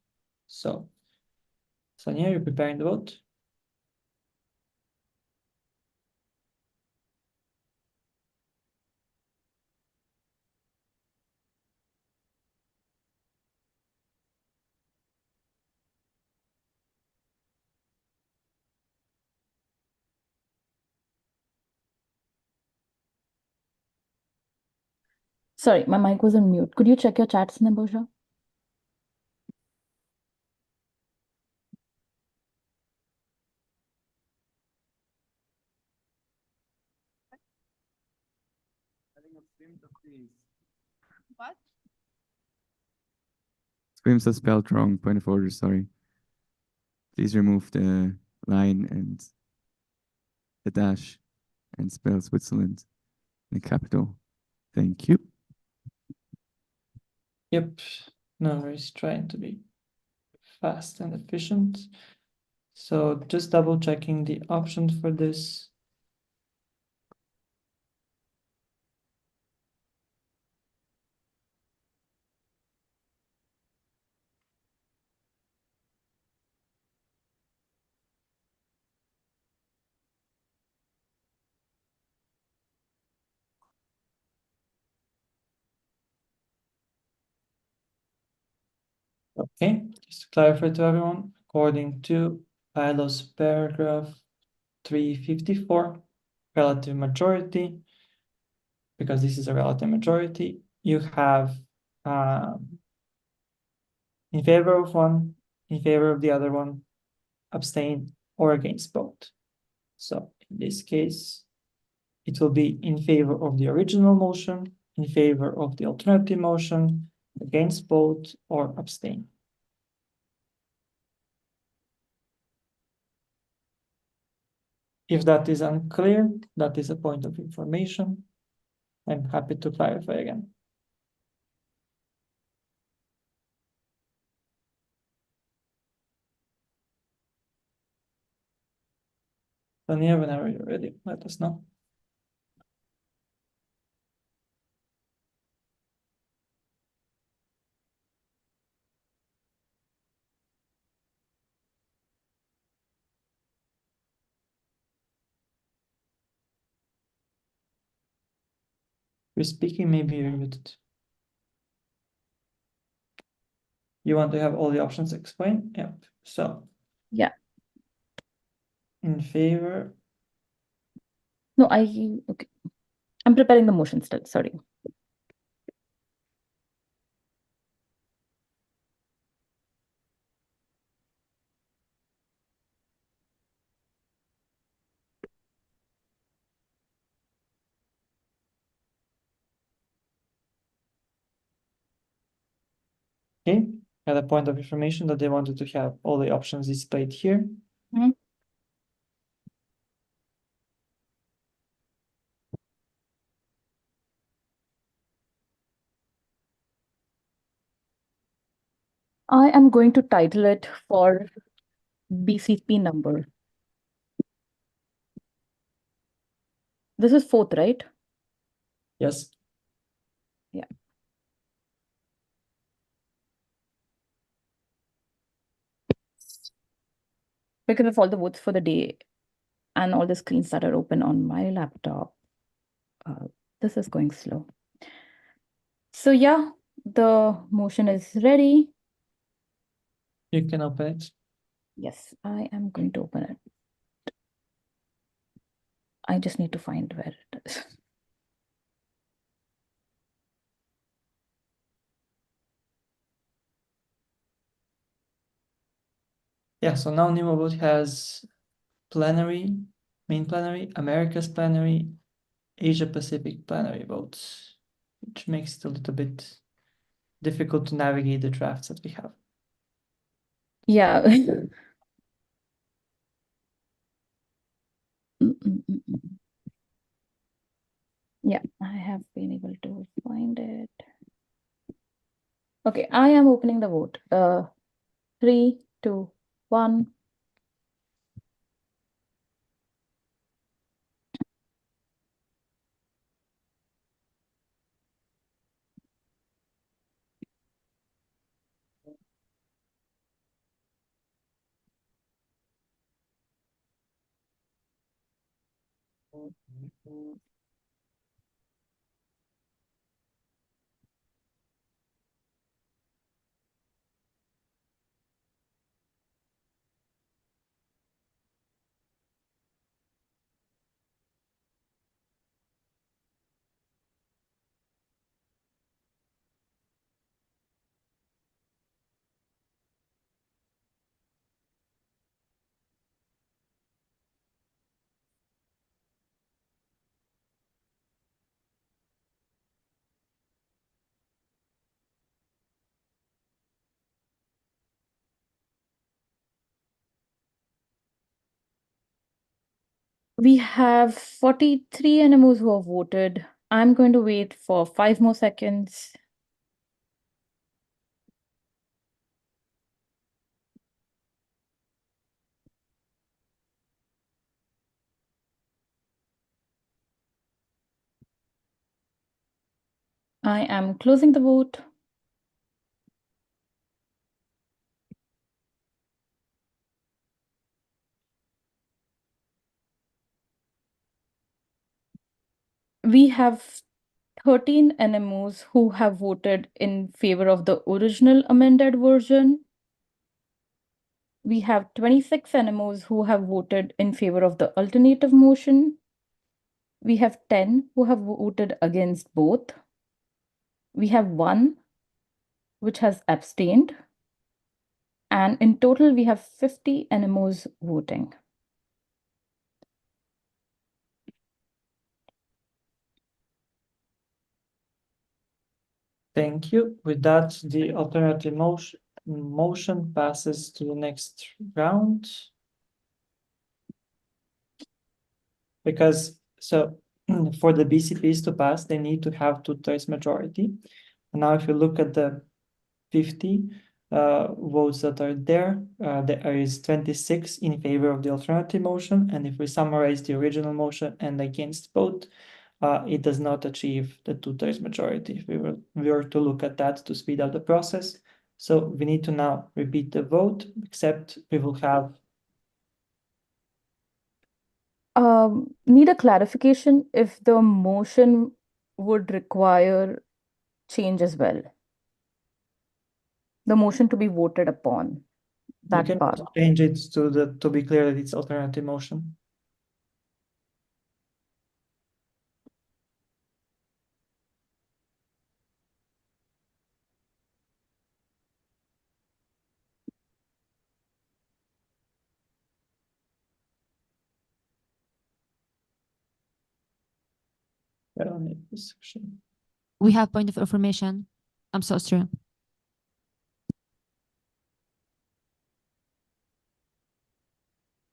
So, Sonia, you're preparing the vote? Sorry, my mic was on mute. Could you check your chats, Nambosha? What? Scrims are spelled wrong, point of order, sorry. Please remove the line and the dash and spell Switzerland in capital. Thank you. Yep, no worries, trying to be fast and efficient. So just double checking the options for this. Okay, just to clarify to everyone, according to bylaws paragraph 354, relative majority, because this is a relative majority, you have in favor of one, in favor of the other one, abstain, or against both. So in this case, it will be in favor of the original motion, in favor of the alternative motion, against both, or abstain. If that is unclear, that is a point of information. I'm happy to clarify again. Sonia, whenever you're ready, let us know. You're speaking, maybe you're muted. You want to have all the options explained? Yep. So, Yeah. in favor. No, okay. I'm preparing the motion still, sorry. Okay, at a point of information that they wanted to have all the options displayed here. Mm-hmm. I am going to title it for BCP number. This is 4th, right? Yes. Yeah. Because of all the votes for the day and all the screens that are open on my laptop, this is going slow. So yeah, the motion is ready. You can open it. Yes, I am going to open it. I just need to find where it is. Yeah, so now NemoVote has plenary, main plenary, America's plenary, Asia Pacific plenary votes, which makes it a little bit difficult to navigate the drafts that we have. Yeah. Yeah, I have been able to find it. Okay, I am opening the vote. 3, 2, 1. We have 43 NMOs who have voted. I'm going to wait for 5 more seconds. I am closing the vote. We have 13 NMOs who have voted in favor of the original amended version. We have 26 NMOs who have voted in favor of the alternative motion. We have 10 who have voted against both. We have 1 which has abstained. And in total, we have 50 NMOs voting. Thank you. With that, the alternative motion passes to the next round. Because for the BCPs to pass, they need to have 2/3 majority. And now if you look at the 50 votes that are there is 26 in favor of the alternative motion. And if we summarize the original motion and against both, it does not achieve the 2/3 majority if we were to look at that to speed up the process. So we need to now repeat the vote, except we will have Need a clarification if the motion would require change as well. The motion to be voted upon, you that can part. change it to be clear that it's alternative motion. I don't need this section. We have point of information. I'm so sorry.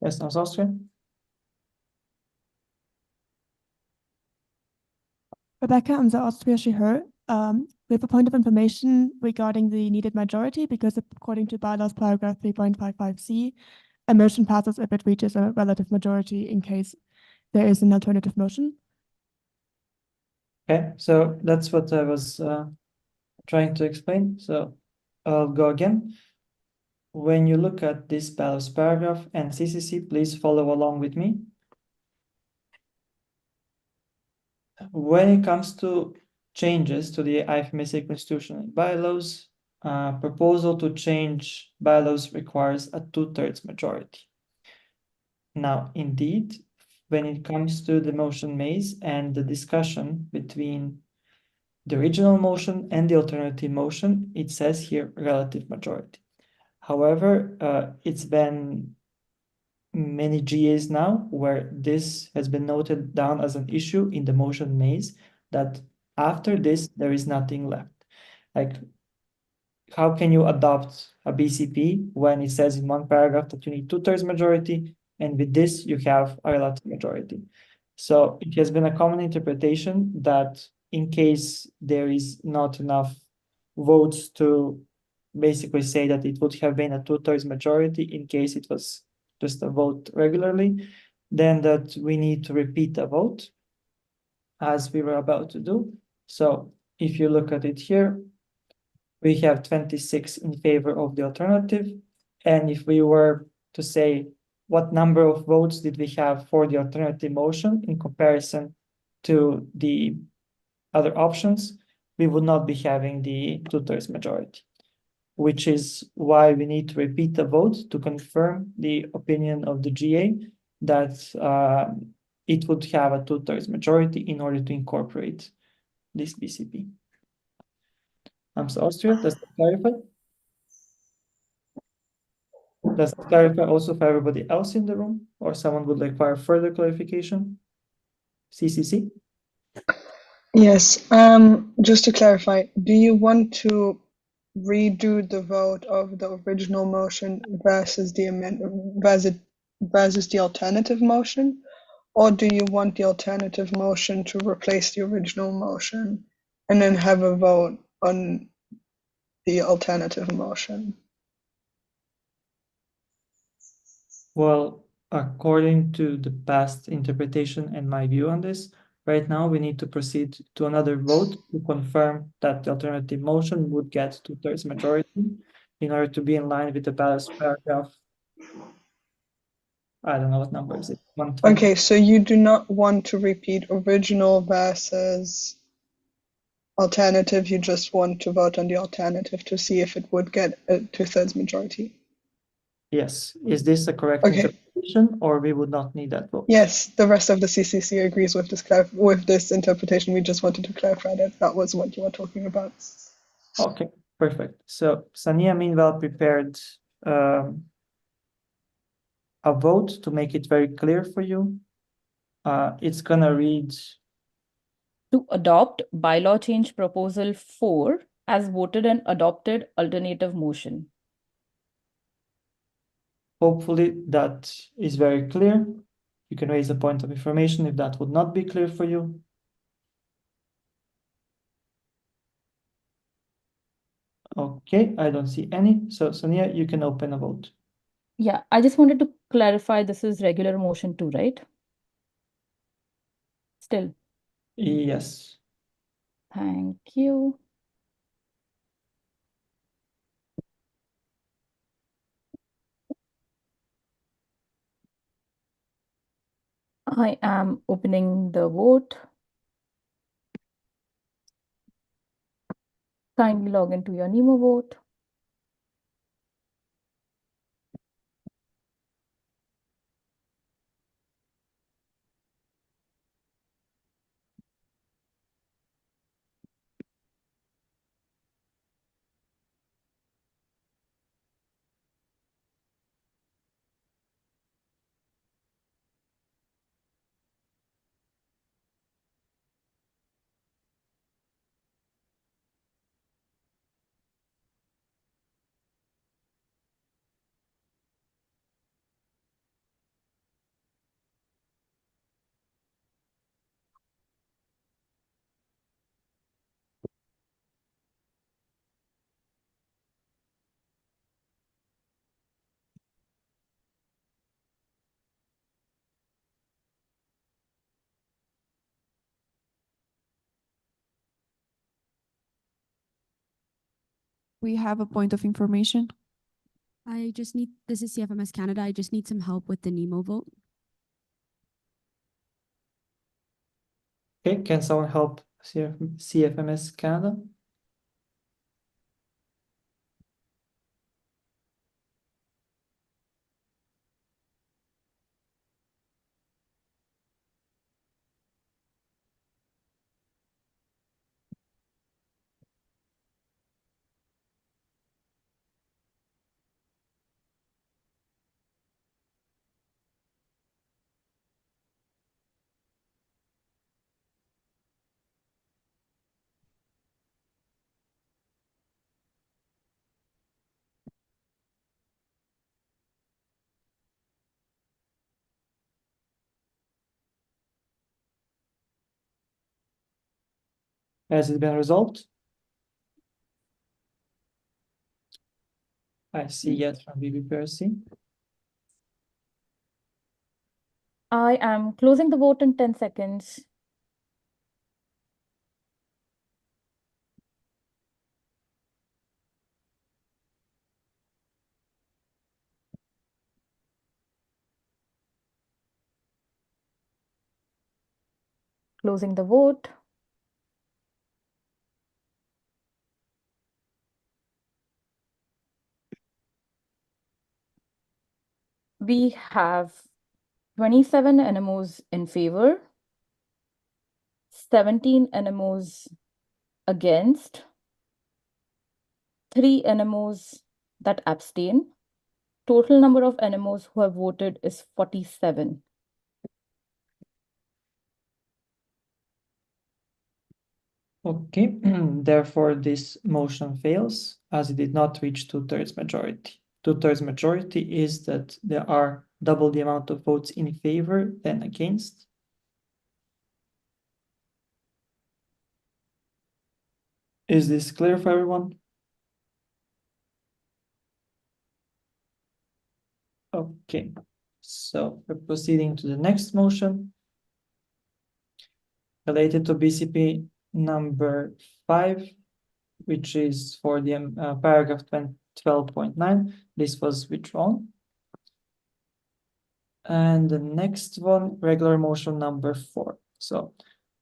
Yes, now Austria. Rebecca, I'm the Austria she heard. We have a point of information regarding the needed majority because according to bylaws paragraph 3.55c, a motion passes if it reaches a relative majority in case there is an alternative motion. Okay, so that's what I was trying to explain. So I'll go again. When you look at this bylaws paragraph and CCC, please follow along with me. When it comes to changes to the IFMSA constitutional bylaws, proposal to change bylaws requires a 2/3 majority. Now, indeed, when it comes to the motion maze and the discussion between the original motion and the alternative motion, it says here relative majority. However, it's been many GAs now where this has been noted down as an issue in the motion maze, that after this, there is nothing left. Like, how can you adopt a BCP when it says in one paragraph that you need 2/3 majority, and with this, you have a relative majority? So it has been a common interpretation that in case there is not enough votes to basically say that it would have been a 2/3 majority in case it was just a vote regularly, then that we need to repeat the vote as we were about to do. So if you look at it here, we have 26 in favor of the alternative. And if we were to say what number of votes did we have for the alternative motion in comparison to the other options, we would not be having the 2/3 majority, which is why we need to repeat the vote to confirm the opinion of the GA that it would have a 2/3 majority in order to incorporate this BCP. Austria, does that clarify? Does it clarify also for everybody else in the room, or someone would require further clarification? CCC? Yes, just to clarify, do you want to redo the vote of the original motion versus the versus the alternative motion? Or do you want the alternative motion to replace the original motion and then have a vote on the alternative motion? Well, according to the past interpretation and my view on this, right now we need to proceed to another vote to confirm that the alternative motion would get 2/3 majority in order to be in line with the ballot paragraph. I don't know what number is it. 120. Okay, so you do not want to repeat original versus alternative, you just want to vote on the alternative to see if it would get a 2/3 majority. Yes, is this a correct Okay. interpretation, or we would not need that vote? Yes, the rest of the CCC agrees with this interpretation. We just wanted to clarify that that was what you were talking about. Okay, perfect. So Sania meanwhile prepared a vote to make it very clear for you. It's gonna read To adopt bylaw change proposal 4 as voted and adopted alternative motion. Hopefully that is very clear. You can raise a point of information if that would not be clear for you. Okay, I don't see any. So Sonia, you can open a vote. Yeah, I just wanted to clarify this is regular motion too, right? Still. Yes. Thank you. I am opening the vote. Kindly log into your Nemo vote. We have a point of information. This is CFMS Canada. I just need some help with the Nemo vote. Okay, can someone help CFMS Canada? Has it been resolved? I see yes from BBPRC. I am closing the vote in 10 seconds. Closing the vote. We have 27 NMOs in favor, 17 NMOs against, 3 NMOs that abstain. Total number of NMOs who have voted is 47. Okay, therefore this motion fails as it did not reach 2/3 majority. 2/3 majority is that there are double the amount of votes in favor than against. Is this clear for everyone? Okay, so we're proceeding to the next motion related to BCP number 5, which is for the paragraph 12.9. This was withdrawn. And the next one, regular motion number 4. So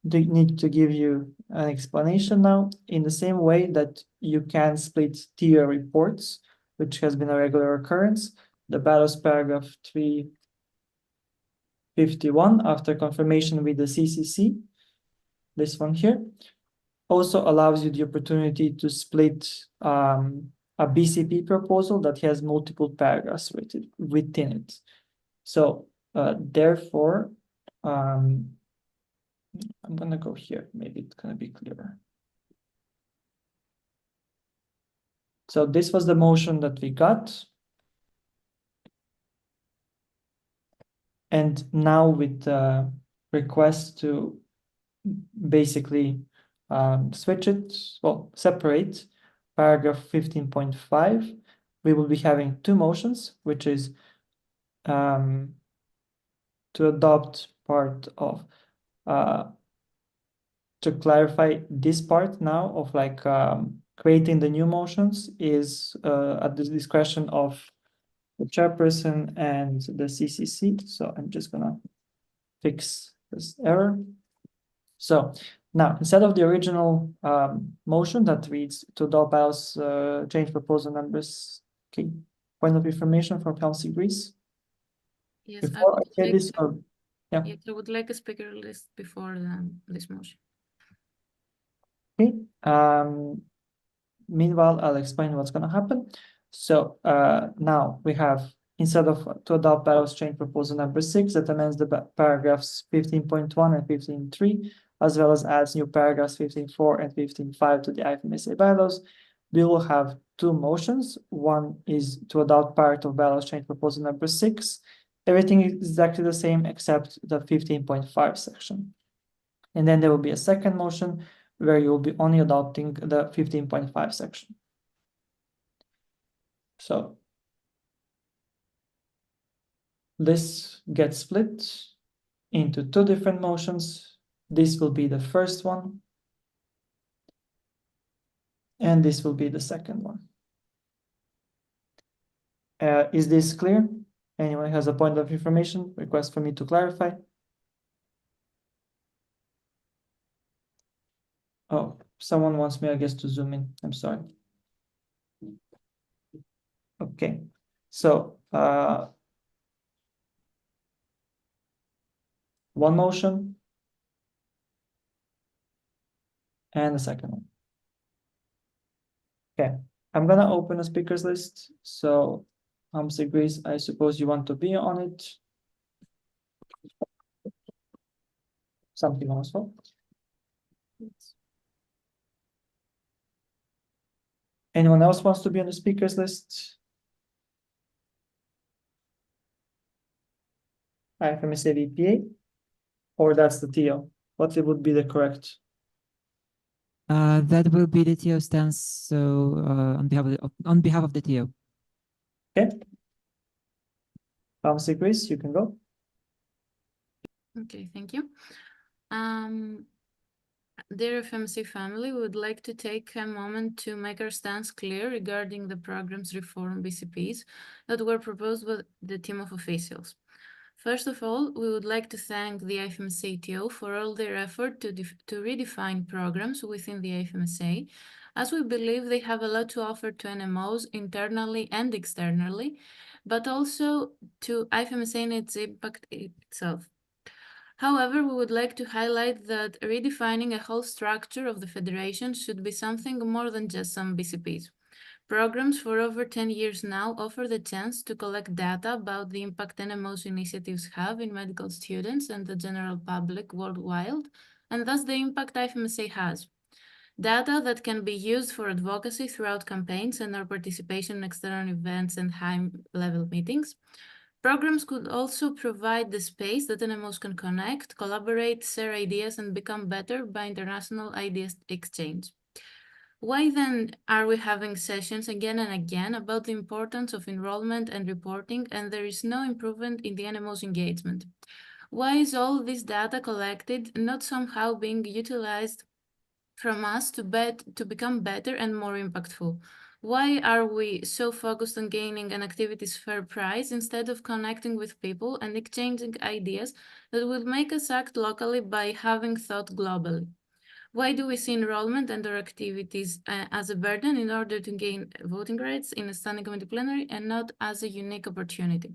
they need to give you an explanation now in the same way that you can split tier reports, which has been a regular occurrence. The BALOS paragraph 351 after confirmation with the CCC, this one here, also allows you the opportunity to split a BCP proposal that has multiple paragraphs within it. So therefore, I'm gonna go here. Maybe it's gonna be clearer. So this was the motion that we got. And now with the request to basically switch it, well, separate paragraph 15.5, we will be having two motions, which is to adopt part of to clarify this part now of like creating the new motions is at the discretion of the chairperson and the CCC. So I'm just gonna fix this error. So now instead of the original motion that reads to adopt BIOS change proposal numbers, okay, point of information from Council Greece. Yes, Before I say this, yeah. Yes, I would like a speaker list before this motion. Okay. Meanwhile, I'll explain what's going to happen. So now we have, instead of to adopt BIOS change proposal number 6, that amends the paragraphs 15.1 and 15.3, as well as adds new paragraphs 15.4 and 15.5 to the IFMSA bylaws. We will have two motions. One is to adopt part of BIOS change proposal number 6. Everything is exactly the same except the 15.5 section. And then there will be a second motion where you'll be only adopting the 15.5 section. So this gets split into two different motions. This will be the first one, and this will be the second one. Is this clear? Anyone has a point of information? Request for me to clarify? Oh, someone wants me, I guess, to zoom in. I'm sorry. Okay, so one motion and the second one. Okay, I'm gonna open a speakers list. So Grace, I suppose you want to be on it. Something also. Anyone else wants to be on the speakers list? IFMSA VPA, or that's the TO? What would be the correct? That will be the TO stance. So on behalf of the TO. Okay. Grace, you can go. Okay, thank you. Dear FMC family, we would like to take a moment to make our stance clear regarding the program's reform BCPs that were proposed by the team of officials. First of all, we would like to thank the IFMSA TO for all their effort to redefine programs within the IFMSA, as we believe they have a lot to offer to NMOs internally and externally, but also to IFMSA and its impact itself. However, we would like to highlight that redefining a whole structure of the Federation should be something more than just some BCPs. Programs for over 10 years now offer the chance to collect data about the impact NMO's initiatives have in medical students and the general public worldwide, and thus the impact IFMSA has. Data that can be used for advocacy throughout campaigns and our participation in external events and high-level meetings. Programs could also provide the space that NMOs can connect, collaborate, share ideas, and become better by international ideas exchange. Why then are we having sessions again and again about the importance of enrollment and reporting, and there is no improvement in the NMO's engagement? Why is all this data collected not somehow being utilized from us to become better and more impactful? Why are we so focused on gaining an activity's fair price instead of connecting with people and exchanging ideas that will make us act locally by having thought globally? Why do we see enrollment and our activities as a burden in order to gain voting rights in a standing committee plenary and not as a unique opportunity?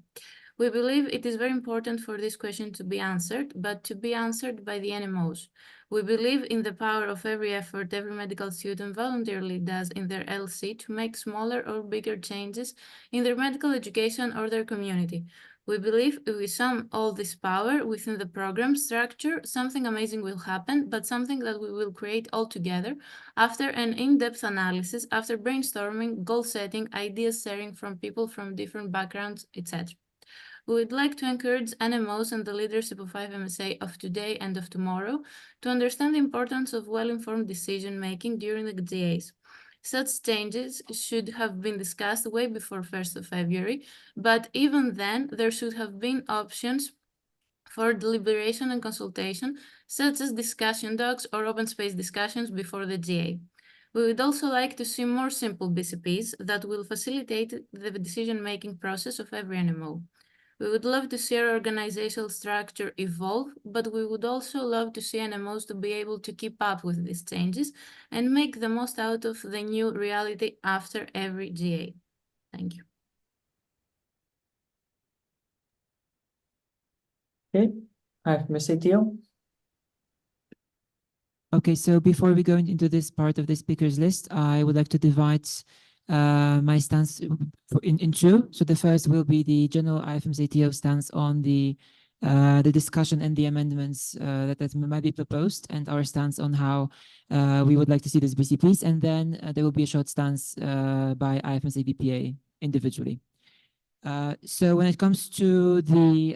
We believe it is very important for this question to be answered, but to be answered by the NMOs. We believe in the power of every effort every medical student voluntarily does in their LC to make smaller or bigger changes in their medical education or their community. We believe if we sum all this power within the program structure, something amazing will happen, but something that we will create all together after an in-depth analysis, after brainstorming, goal setting, ideas sharing from people from different backgrounds, etc. We would like to encourage NMOs and the leadership of IFMSA of today and of tomorrow to understand the importance of well-informed decision-making during the GAs. Such changes should have been discussed way before 1st of February, but even then, there should have been options for deliberation and consultation, such as discussion docs or open space discussions before the GA. We would also like to see more simple BCPs that will facilitate the decision-making process of every NMO. We would love to see our organizational structure evolve, but we would also love to see NMOs to be able to keep up with these changes and make the most out of the new reality after every GA. Thank you. Okay, IFMSA TO. Okay, so before we go into this part of the speakers list, I would like to divide my stance in two. So the first will be the general IFMSA TO stance on the discussion and the amendments that might be proposed, and our stance on how we would like to see these BCPs, and then there will be a short stance by IFMSA VPA individually. So when it comes to the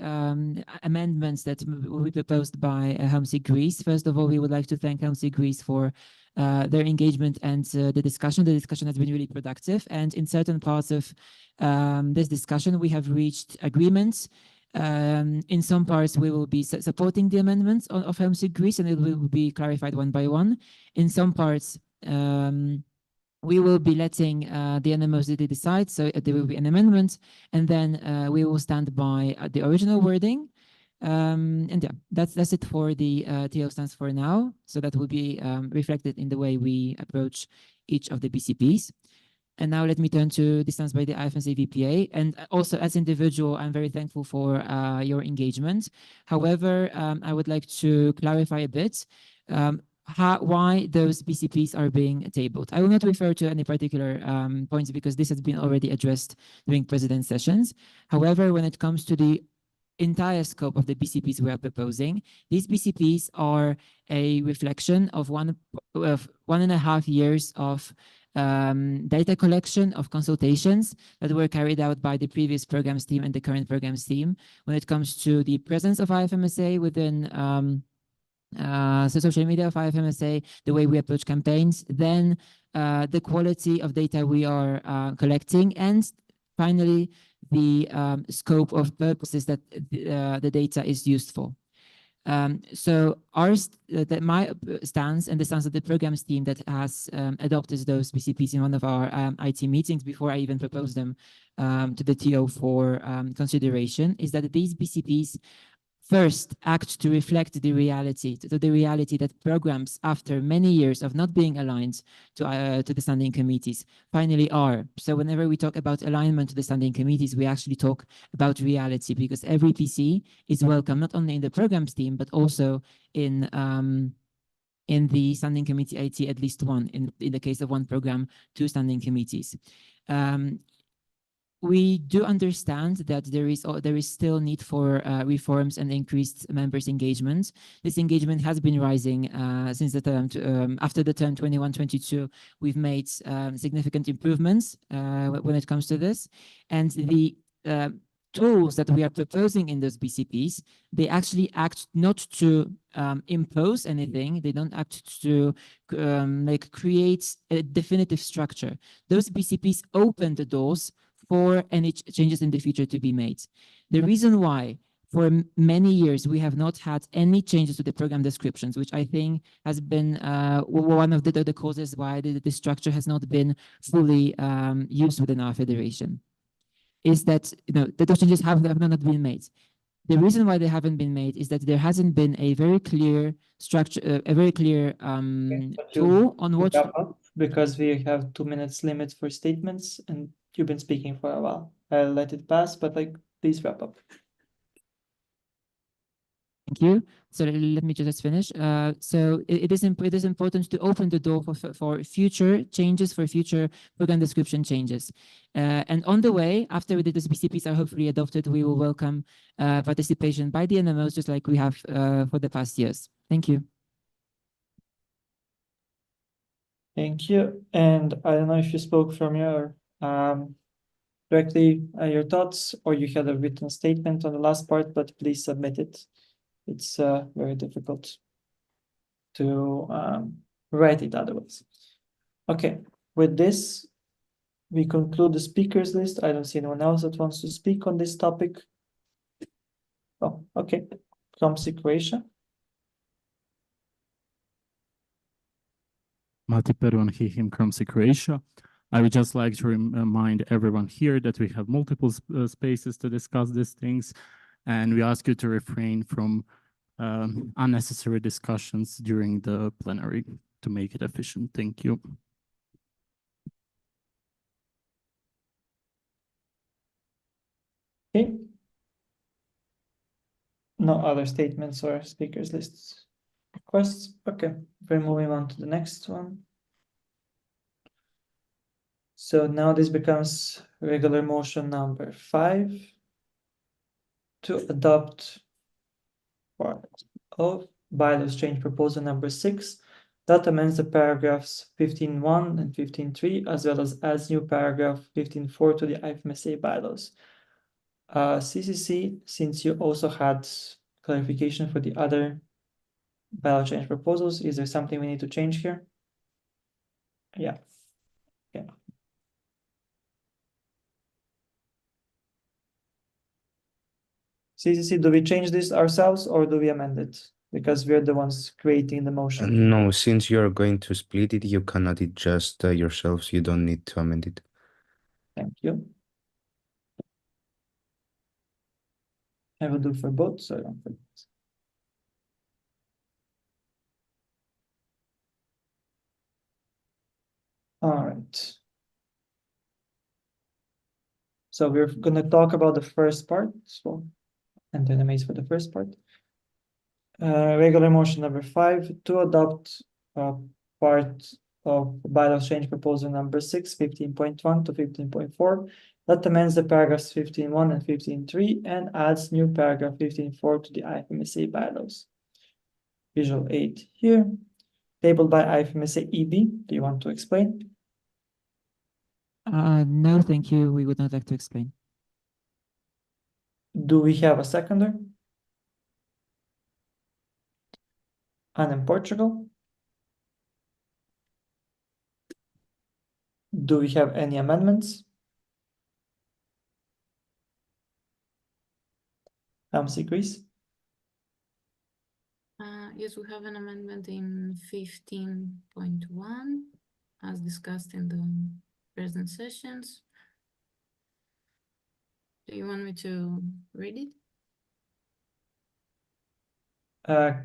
amendments that will be proposed by HelmSig Greece, first of all, we would like to thank HelmSig Greece for their engagement and the discussion. The discussion has been really productive, and in certain parts of this discussion, we have reached agreements. In some parts, we will be supporting the amendments of HelmSig Greece, and it will be clarified one by one. In some parts, we will be letting the NMOs decide, so there will be an amendment, and then we will stand by the original wording. And yeah, that's it for the TO stance for now. So that will be reflected in the way we approach each of the BCPs. And now let me turn to the stance by the IFMSA VPA. And also as individual, I'm very thankful for your engagement. However, I would like to clarify a bit why those BCPs are being tabled. I will not refer to any particular points because this has been already addressed during president sessions. However, when it comes to the entire scope of the BCPs we are proposing, these BCPs are a reflection of 1.5 years of data collection, of consultations that were carried out by the previous programs team and the current programs team when it comes to the presence of IFMSA within social media of IFMSA, the way we approach campaigns, then the quality of data we are collecting, and finally, the scope of purposes that the data is used for. So my stance and the stance of the programs team that has adopted those BCPs in one of our IT meetings before I even proposed them to the TO for consideration is that these BCPs first act to reflect the reality, the reality that programs, after many years of not being aligned to the standing committees, finally are. So whenever we talk about alignment to the standing committees, we actually talk about reality, because every PC is welcome, not only in the programs team, but also in the standing committee IT, at least one, in the case of one program, 2 standing committees. We do understand that there is still need for reforms and increased members' engagement. This engagement has been rising since the term after the term 21-22. We've made significant improvements when it comes to this, and the tools that we are proposing in those BCPs, they actually act not to impose anything. They don't act to create a definitive structure. Those BCPs open the doors for any changes in the future to be made. The reason why for many years we have not had any changes to the program descriptions, which I think has been one of the causes why the structure has not been fully used within our federation, is that that those changes have not been made. The reason why they haven't been made is that there hasn't been a very clear structure, a very clear tool on what. Because we have 2 minutes limit for statements, and you've been speaking for a while. I'll let it pass, but please wrap up. Thank you. So let me just finish. So it is important to open the door for future changes, for future program description changes. And on the way, after these BCPs are hopefully adopted, we will welcome participation by the NMOs, just like we have for the past years. Thank you. Thank you. And I don't know if you spoke from your directly your thoughts, or you had a written statement on the last part, but please submit it. It's very difficult to write it otherwise. Okay, with this, we conclude the speakers list. I don't see anyone else that wants to speak on this topic. Oh, okay. COMSI Croatia. Mati Pervan, him COMSI Croatia. I would just like to remind everyone here that we have multiple spaces to discuss these things, and we ask you to refrain from unnecessary discussions during the plenary to make it efficient. Thank you. Okay. No other statements or speakers lists requests. Okay, we're moving on to the next one. So now this becomes regular motion number 5 to adopt part of bylaws change proposal number 6 that amends the paragraphs 15.1 and 15.3, as well as adds new paragraph 15.4 to the IFMSA bylaws. CCC, since you also had clarification for the other bylaw change proposals, is there something we need to change here? Yeah. CCC, do we change this ourselves or do we amend it? Because we're the ones creating the motion. No, since you're going to split it, you cannot adjust yourselves. You don't need to amend it. Thank you. I will do for both, so I don't forget. All right. So we're going to talk about the first part. So enter the maze for the first part. Regular motion number 5 to adopt part of bylaws change proposal number 6, 15.1 to 15.4, that amends the paragraphs 15.1 and 15.3 and adds new paragraph 15.4 to the IFMSA bylaws. Visual 8 here, tabled by IFMSA EB. Do you want to explain? No, thank you. We would not like to explain. Do we have a seconder? And in Portugal? Do we have any amendments? COMSI Greece? Yes, we have an amendment in 15.1 as discussed in the present sessions. Do you want me to read it?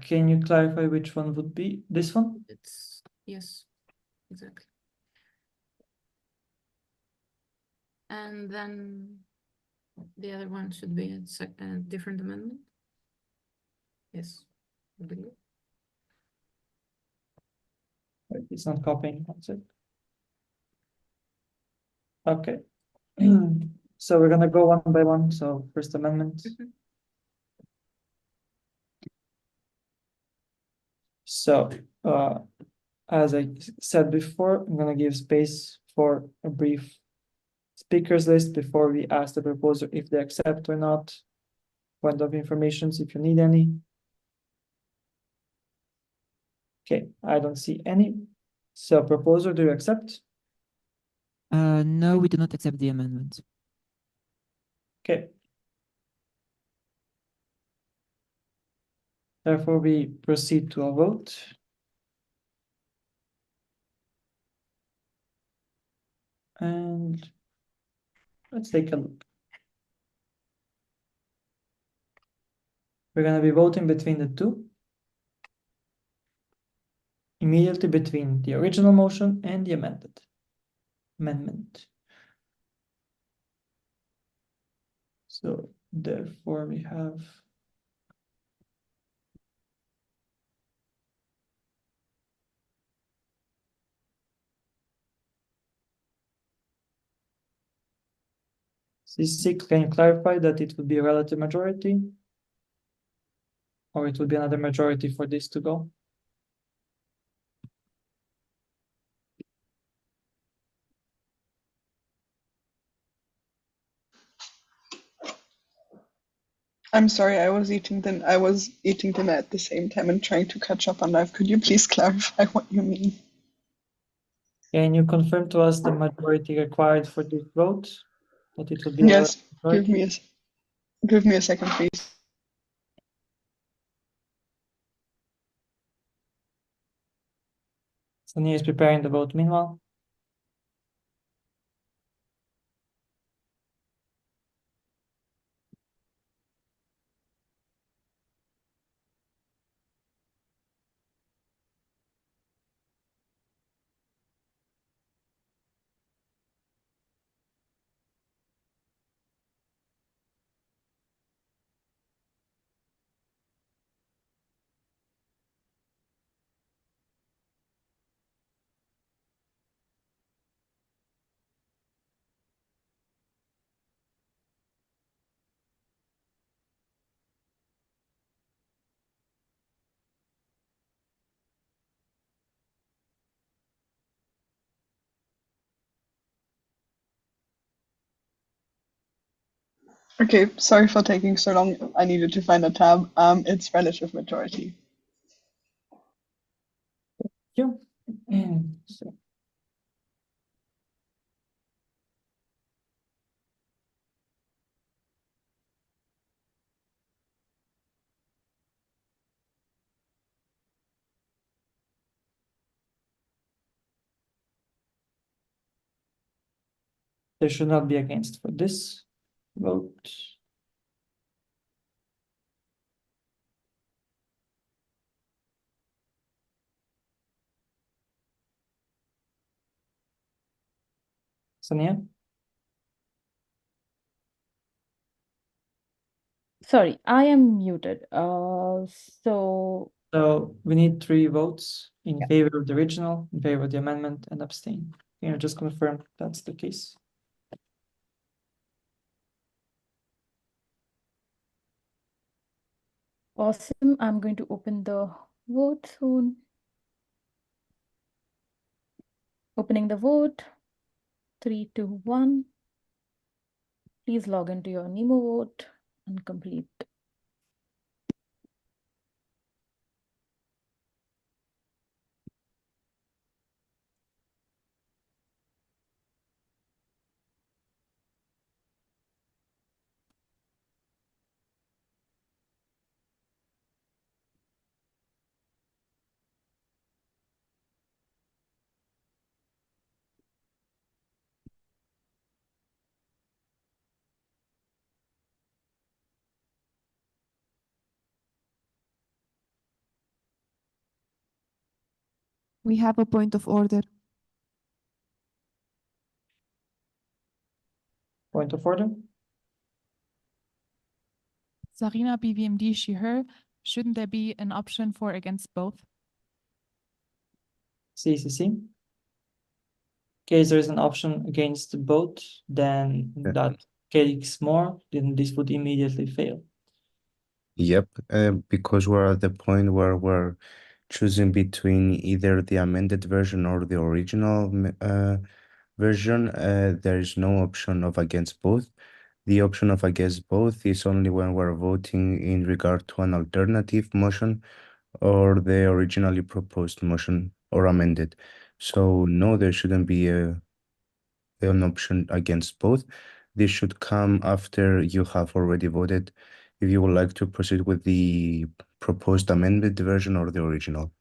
Can you clarify which one would be this one? Yes, exactly. And then the other one should be a different amendment. Yes, I believe. It's not copying, that's it. Okay. So we're gonna go one by one. So First Amendment. So as I said before, I'm gonna give space for a brief speakers list before we ask the proposer if they accept or not. Point of informations if you need any. Okay, I don't see any. So proposer, do you accept? No, we do not accept the amendment. Okay. Therefore, we proceed to a vote. And let's take a look. We're going to be voting between the two. Immediately between the original motion and the amendment. So therefore we have C6. Can you clarify that it would be a relative majority? Or it would be another majority for this to go? I'm sorry, I was eating dinner at the same time and trying to catch up on life. Could you please clarify what you mean? Can you confirm to us the majority required for this vote? That it would be Yes, a give me a second, please. Sonia is preparing the vote meanwhile. Okay, sorry for taking so long. I needed to find a tab. It's relative majority. Yeah. So there should not be against for this vote. Sonia? Sorry, I am muted. So So we need 3 votes in favor of the original, in favor of the amendment, and abstain. Can you just confirm that's the case? awesome. I'm going to open the vote soon. Opening the vote. 3, 2, 1. Please log into your Nemo vote and complete. We have a point of order. Point of order? Sarina BVMD, she, her. Shouldn't there be an option for against both? CCC. In case there is an option against both, then that takes more, then this would immediately fail. Yep, because we're at the point where we're choosing between either the amended version or the original version. There is no option of against both. The option of against both is only when we're voting in regard to an alternative motion or the originally proposed motion or amended. So no, there shouldn't be an option against both. This should come after you have already voted if you would like to proceed with the proposed amended version or the original.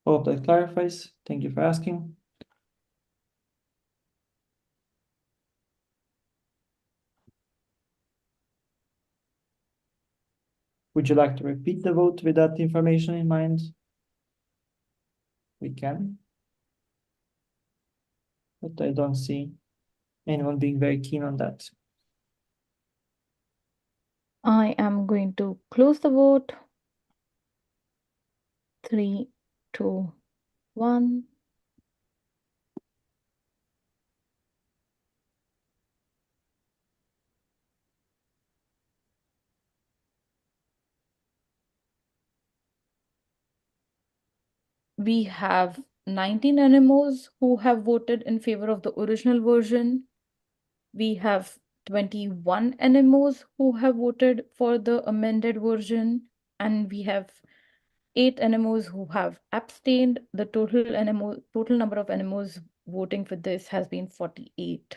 Hope that clarifies. Thank you for asking. Would you like to repeat the vote with that information in mind? We can. But I don't see anyone being very keen on that. I am going to close the vote. 3, 2, 1. We have 19 NMOs who have voted in favor of the original version. We have 21 NMOs who have voted for the amended version, and we have 8 NMOs who have abstained. The total number of NMOs voting for this has been 48.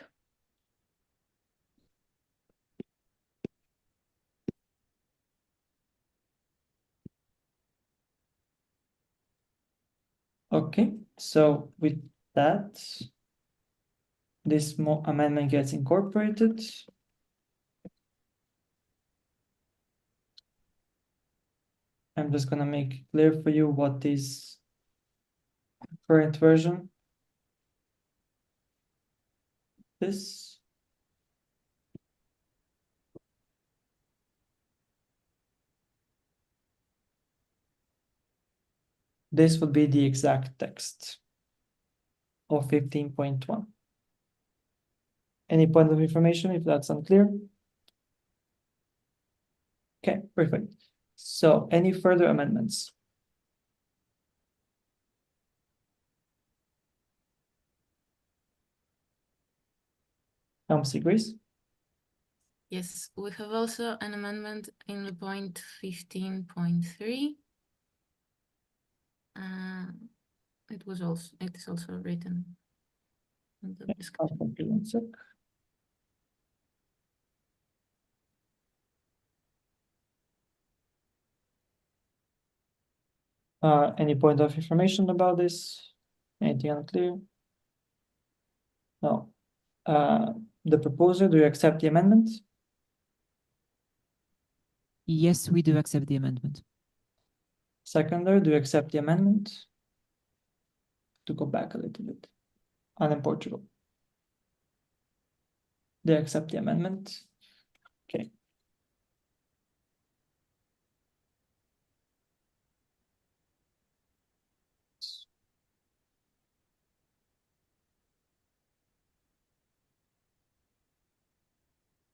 Okay, so with that, this amendment gets incorporated. I'm just gonna make clear for you what is current version. This. This would be the exact text of 15.1. Any point of information if that's unclear? Okay, perfect. So any further amendments? Grace? Yes, we have also an amendment in the point 15.3. It is also written in the description. Any point of information about this? Anything unclear? No. The proposer, do you accept the amendment? Yes, we do accept the amendment. Seconder, do you accept the amendment? To go back a little bit. And in Portugal. They accept the amendment. Okay.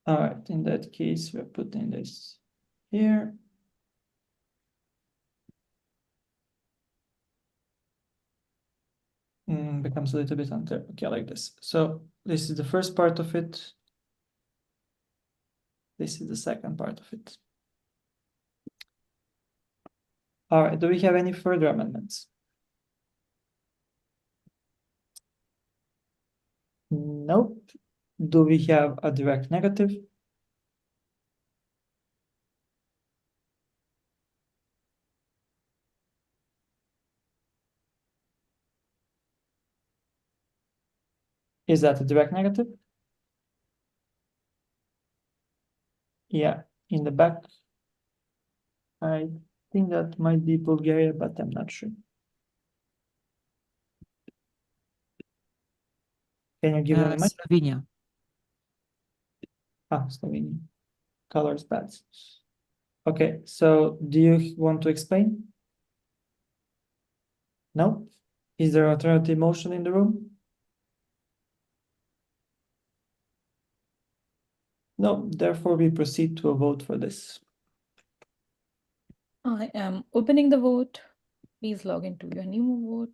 All right, in that case, we're putting this here. Becomes a little bit unclear. Okay, like this. So this is the first part of it. This is the second part of it. All right, do we have any further amendments? Nope. Do we have a direct negative? Is that a direct negative? Yeah, in the back. I think that might be Bulgaria, but I'm not sure. Can you give them a mic? Slovenia. Ah, Slovenia. Colors bad. Okay, so do you want to explain? No? Is there alternative motion in the room? No, therefore we proceed to a vote for this. I am opening the vote. Please log into your new vote.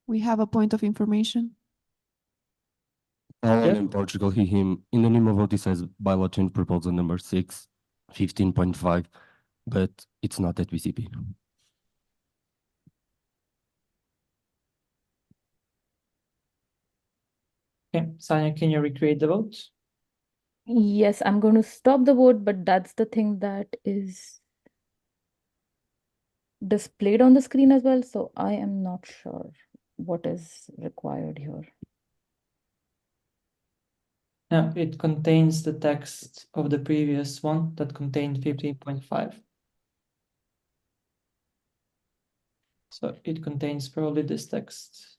We have a point of information. Alan in Portugal, he, him. In the name of vote, it says bylaw change proposal number 6, 15.5, but it's not at BCP. Okay, Sanya, can you recreate the vote? Yes, I'm going to stop the vote, but that's the thing that is displayed on the screen as well. So I am not sure what is required here. No, it contains the text of the previous one that contained 15.5. So it contains probably this text.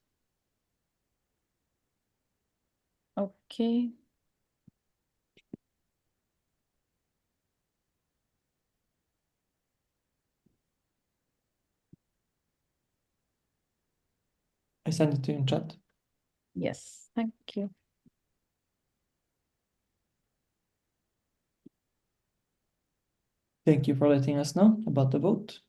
Okay. I sent it to you in chat. Yes, thank you. Thank you for letting us know about the vote.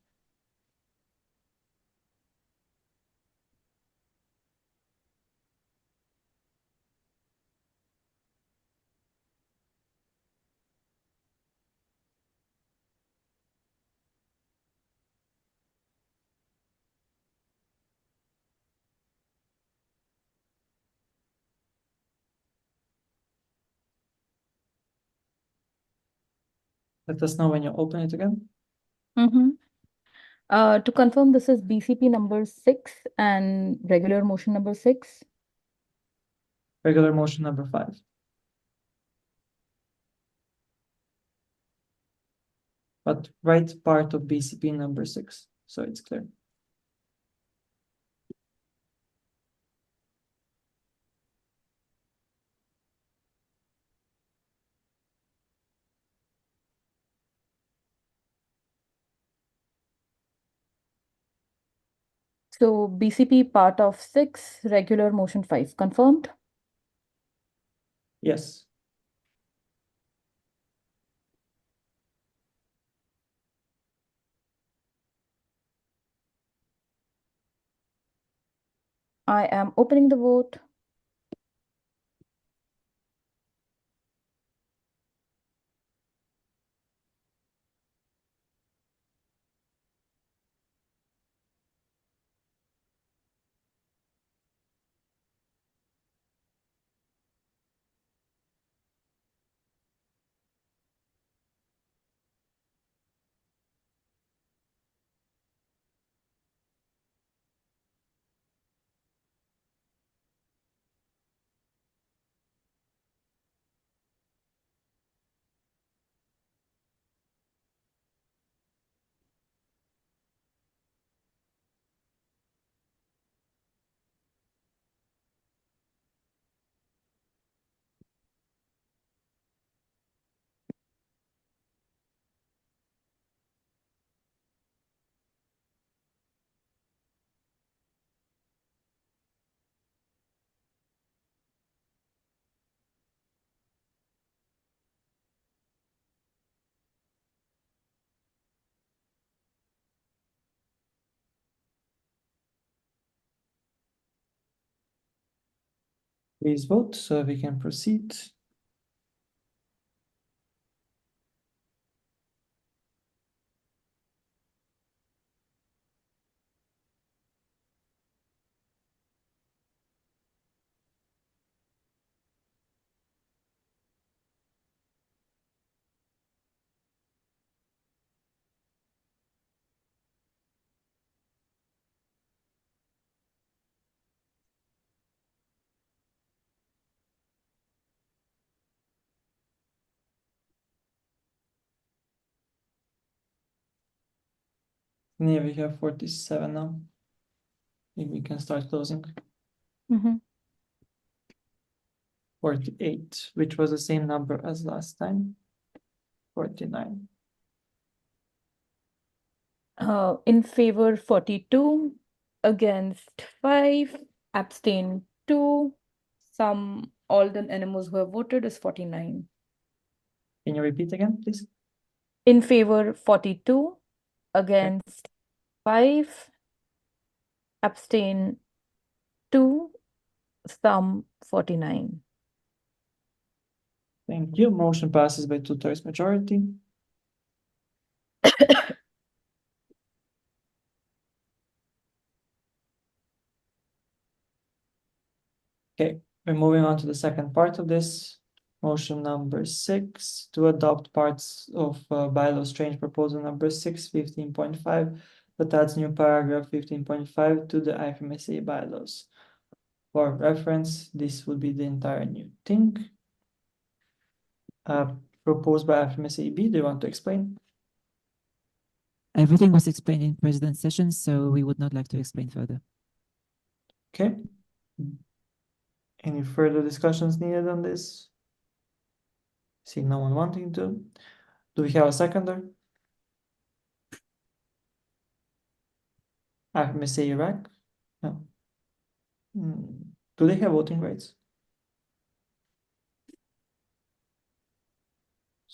Let us know when you open it again. To confirm, this is BCP number 6 and regular motion number 6. Regular motion number 5. But right part of BCP number 6, so it's clear. So BCP part of 6, regular motion 5, confirmed? Yes. I am opening the vote. Please vote so we can proceed. Yeah, we have 47 now. Maybe we can start closing. 48, which was the same number as last time. 49. In favor 42, against 5, abstain 2. All the animals who have voted is 49. Can you repeat again, please? In favor 42, against 5, abstain 2, 49. Thank you. Motion passes by 2/3 majority. Okay, we're moving on to the second part of this. Motion number 6 to adopt parts of bylaws change proposal number 6, 15.5, that adds new paragraph 15.5 to the IFMSA bylaws. For reference, this would be the entire new thing. Proposed by IFMSA B. Do you want to explain? Everything was explained in president session, so we would not like to explain further. Okay. Any further discussions needed on this? See no one wanting to. Do we have a seconder? IFMSA Iraq? No. Do they have voting rights?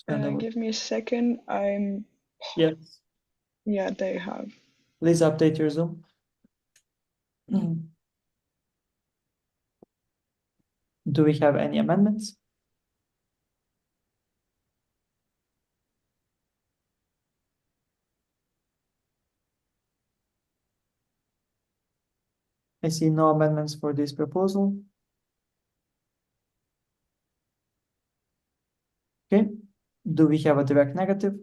Give me a second. Yes. Yeah, they have. Please update your Zoom. Do we have any amendments? I see no amendments for this proposal. Okay. Do we have a direct negative?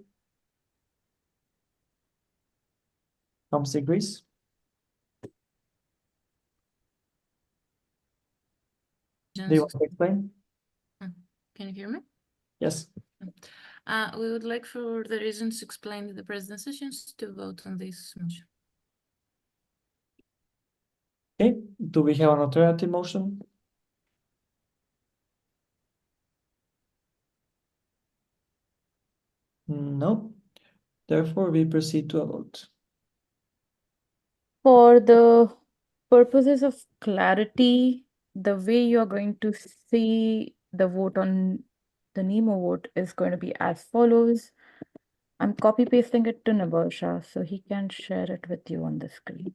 Thomas agrees. Do you want to explain? Can you hear me? Yes. We would like for the reasons explained in the president sessions to vote on this motion. Okay. Do we have an alternative motion? No. Therefore, we proceed to a vote. For the purposes of clarity, the way you're going to see the vote on the Nemo vote is going to be as follows. I'm copy pasting it to Nabarsha so he can share it with you on the screen.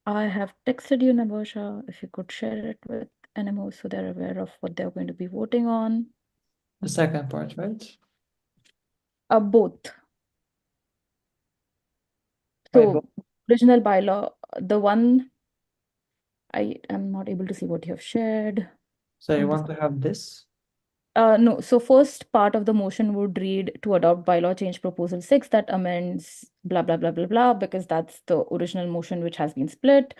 I have texted you, Nabarsha, if you could share it with NMO so they're aware of what they're going to be voting on. The second part, right? Both. So original bylaw, the one I am not able to see what you have shared. So you want to have this? No, so first part of the motion would read to adopt bylaw change proposal 6 that amends blah, blah, blah, blah, blah, because that's the original motion which has been split.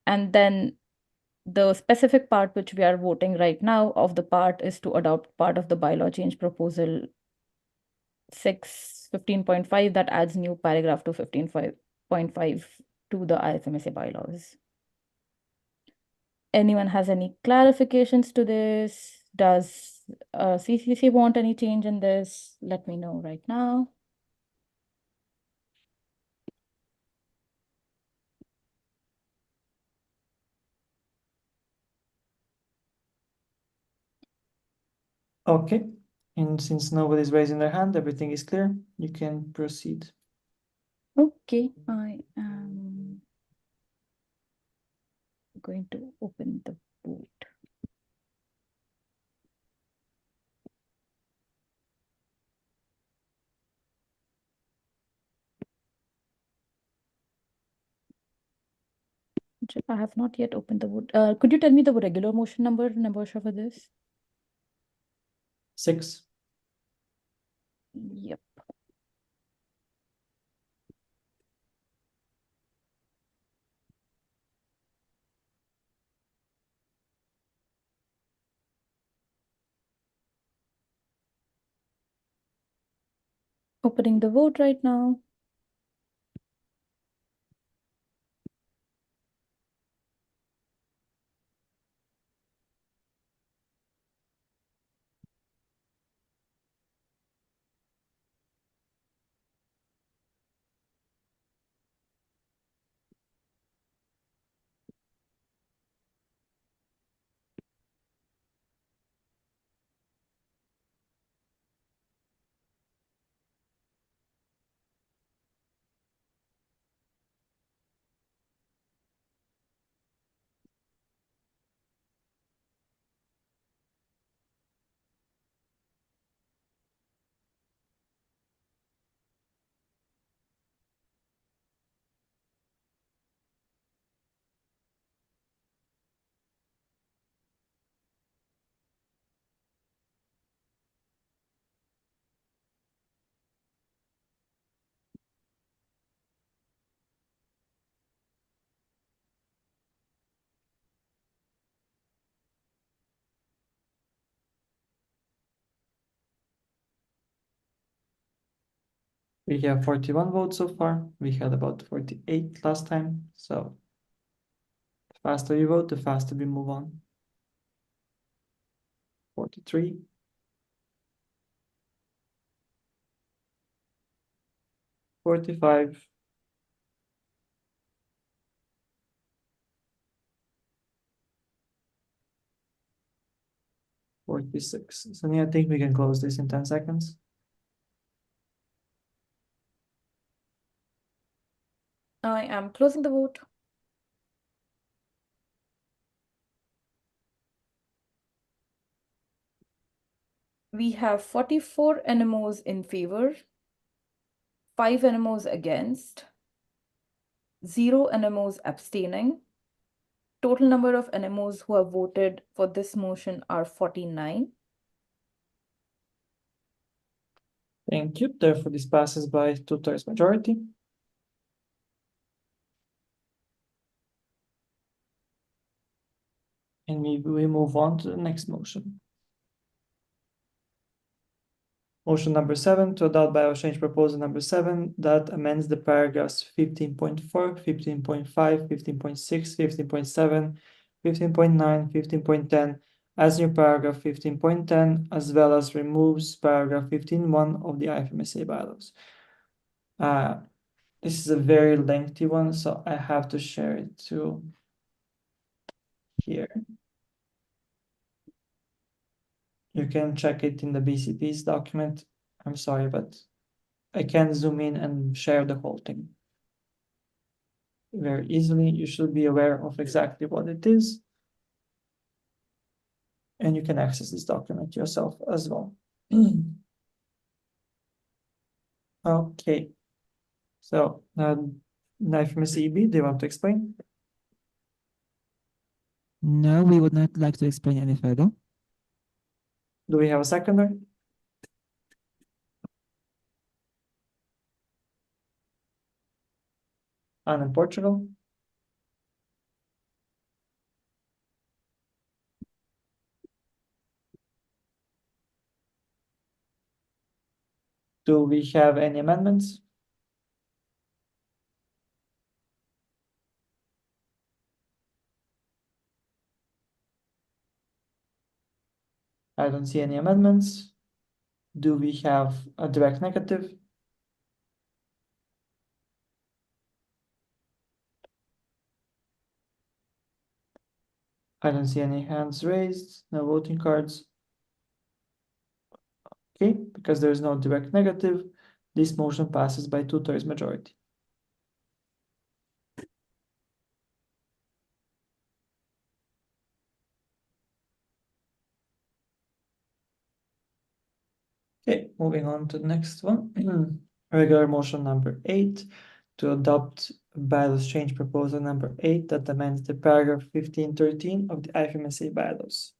And then the specific part which we are voting right now of the part is to adopt part of the bylaw change proposal 6, 15.5 that adds new paragraph to 15.5 to the IFMSA bylaws. Anyone has any clarifications to this? Does CCC want any change in this? Let me know right now. Okay. And since nobody's raising their hand, everything is clear. You can proceed. Okay, I am going to open the vote. I have not yet opened the vote. Could you tell me the regular motion number, Nabosha, for this? 6. Yep. Opening the vote right now. We have 41 votes so far. We had about 48 last time. So the faster you vote, the faster we move on. 43. 45. 46. So I think we can close this in 10 seconds. I am closing the vote. We have 44 NMOs in favor, 5 NMOs against, 0 NMOs abstaining. Total number of NMOs who have voted for this motion are 49. Thank you. Therefore, this passes by 2/3 majority. And we move on to the next motion. Motion number 7 to adopt bylaw change proposal number 7 that amends the paragraphs 15.4, 15.5, 15.6, 15.7, 15.9, 15.10 as new paragraph 15.10, as well as removes paragraph 15.1 of the IFMSA bylaws. This is a very lengthy one, so I have to share it to here. You can check it in the BCP's document. I'm sorry, but I can't zoom in and share the whole thing very easily. You should be aware of exactly what it is. And you can access this document yourself as well. Okay. So, Ms. EB, do you want to explain? No, we would not like to explain any further. Do we have a seconder? And in Portugal? Do we have any amendments? I don't see any amendments. Do we have a direct negative? I don't see any hands raised, no voting cards. Okay, because there is no direct negative, this motion passes by 2/3 majority. Okay, moving on to the next one. Regular motion number 8 to adopt bylaws change proposal number 8 that amends the paragraph 1513 of the IFMSA bylaws.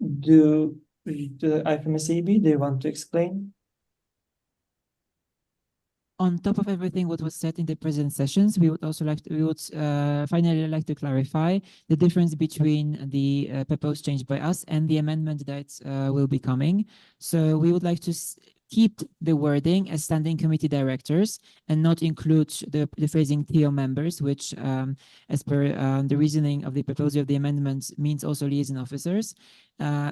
Do the IFMSAB, do you want to explain? On top of everything what was said in the present sessions, we would also finally like to clarify the difference between the proposed change by us and the amendment that will be coming. So we would like to keep the wording as standing committee directors and not include the phrasing TO members, which as per the reasoning of the proposal of the amendment means also liaison officers,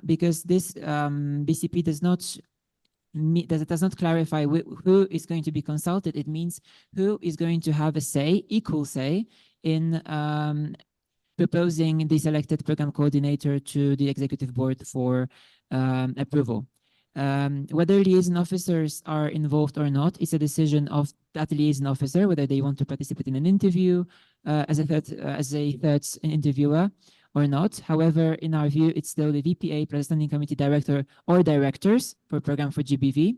because this BCP does not clarify who is going to be consulted. It means who is going to have a say, equal say, in proposing the selected program coordinator to the executive board for approval. Whether liaison officers are involved or not is a decision of that liaison officer, whether they want to participate in an interview as a third interviewer or not. However, in our view, it's still the VPA plus standing committee director or directors for program for GBV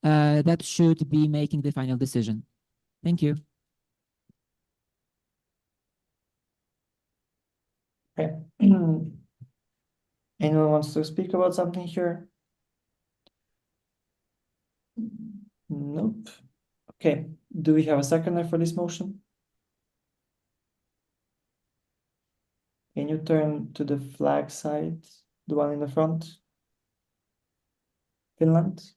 that should be making the final decision. Thank you. Okay. Anyone wants to speak about something here? Nope. Okay. Do we have a seconder for this motion? Can you turn to the flag side, the one in the front? Finland?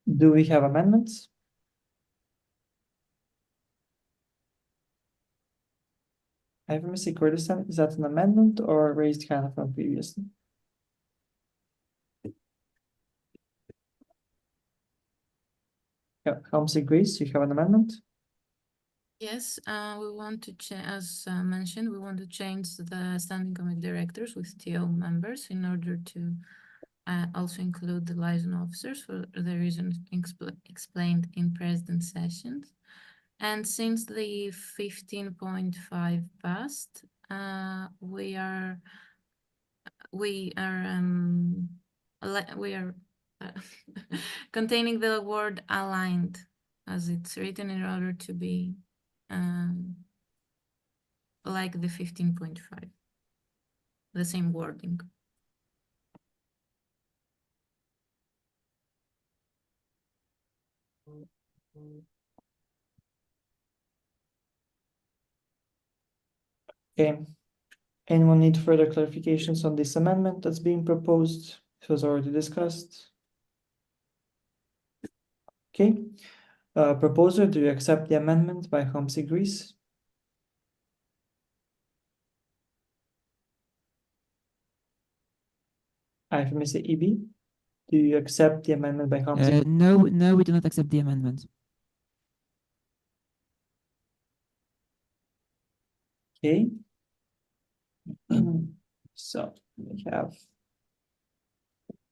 Do we have amendments? IFMSA Kurdistan, is that an amendment or a raised hand from previously? Yeah, Hamsi Greece, you have an amendment? Yes, we want to as mentioned, we want to change the standing committee directors with TO members in order to also include the liaison officers for the reasons explained in president sessions. And since the 15.5 passed, we are containing the word aligned as it's written in order to be like the 15.5, the same wording. Okay. Anyone need further clarifications on this amendment that's being proposed? It was already discussed. Okay. Proposer, do you accept the amendment by Hamsi Greece? IFMSA EB, do you accept the amendment by Hamsi? No, we do not accept the amendment. Okay. So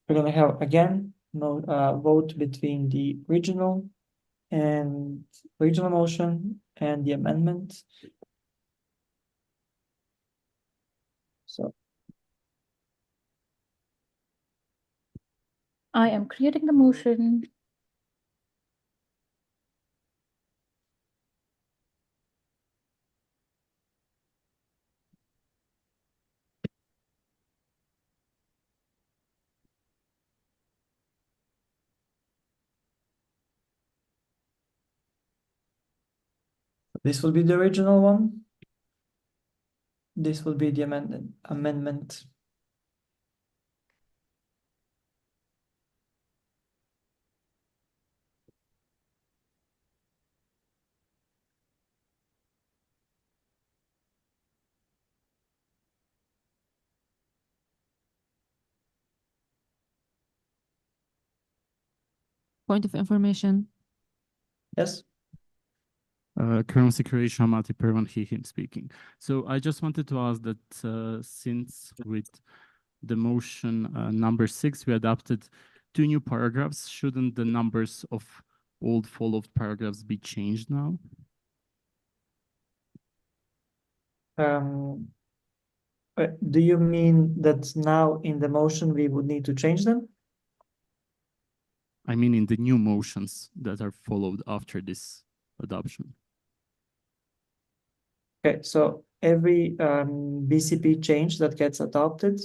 we're gonna have again no vote between the original motion and the amendment. So I am creating the motion. this will be the original one. This will be the amendment. Point of information. Yes. Currency Croatia, Mati Pervan, him speaking. So I just wanted to ask that since with the motion number 6, we adopted 2 new paragraphs, shouldn't the numbers of old followed paragraphs be changed now? Do you mean that now in the motion we would need to change them? I mean, in the new motions that are followed after this adoption. Okay, so every BCP change that gets adopted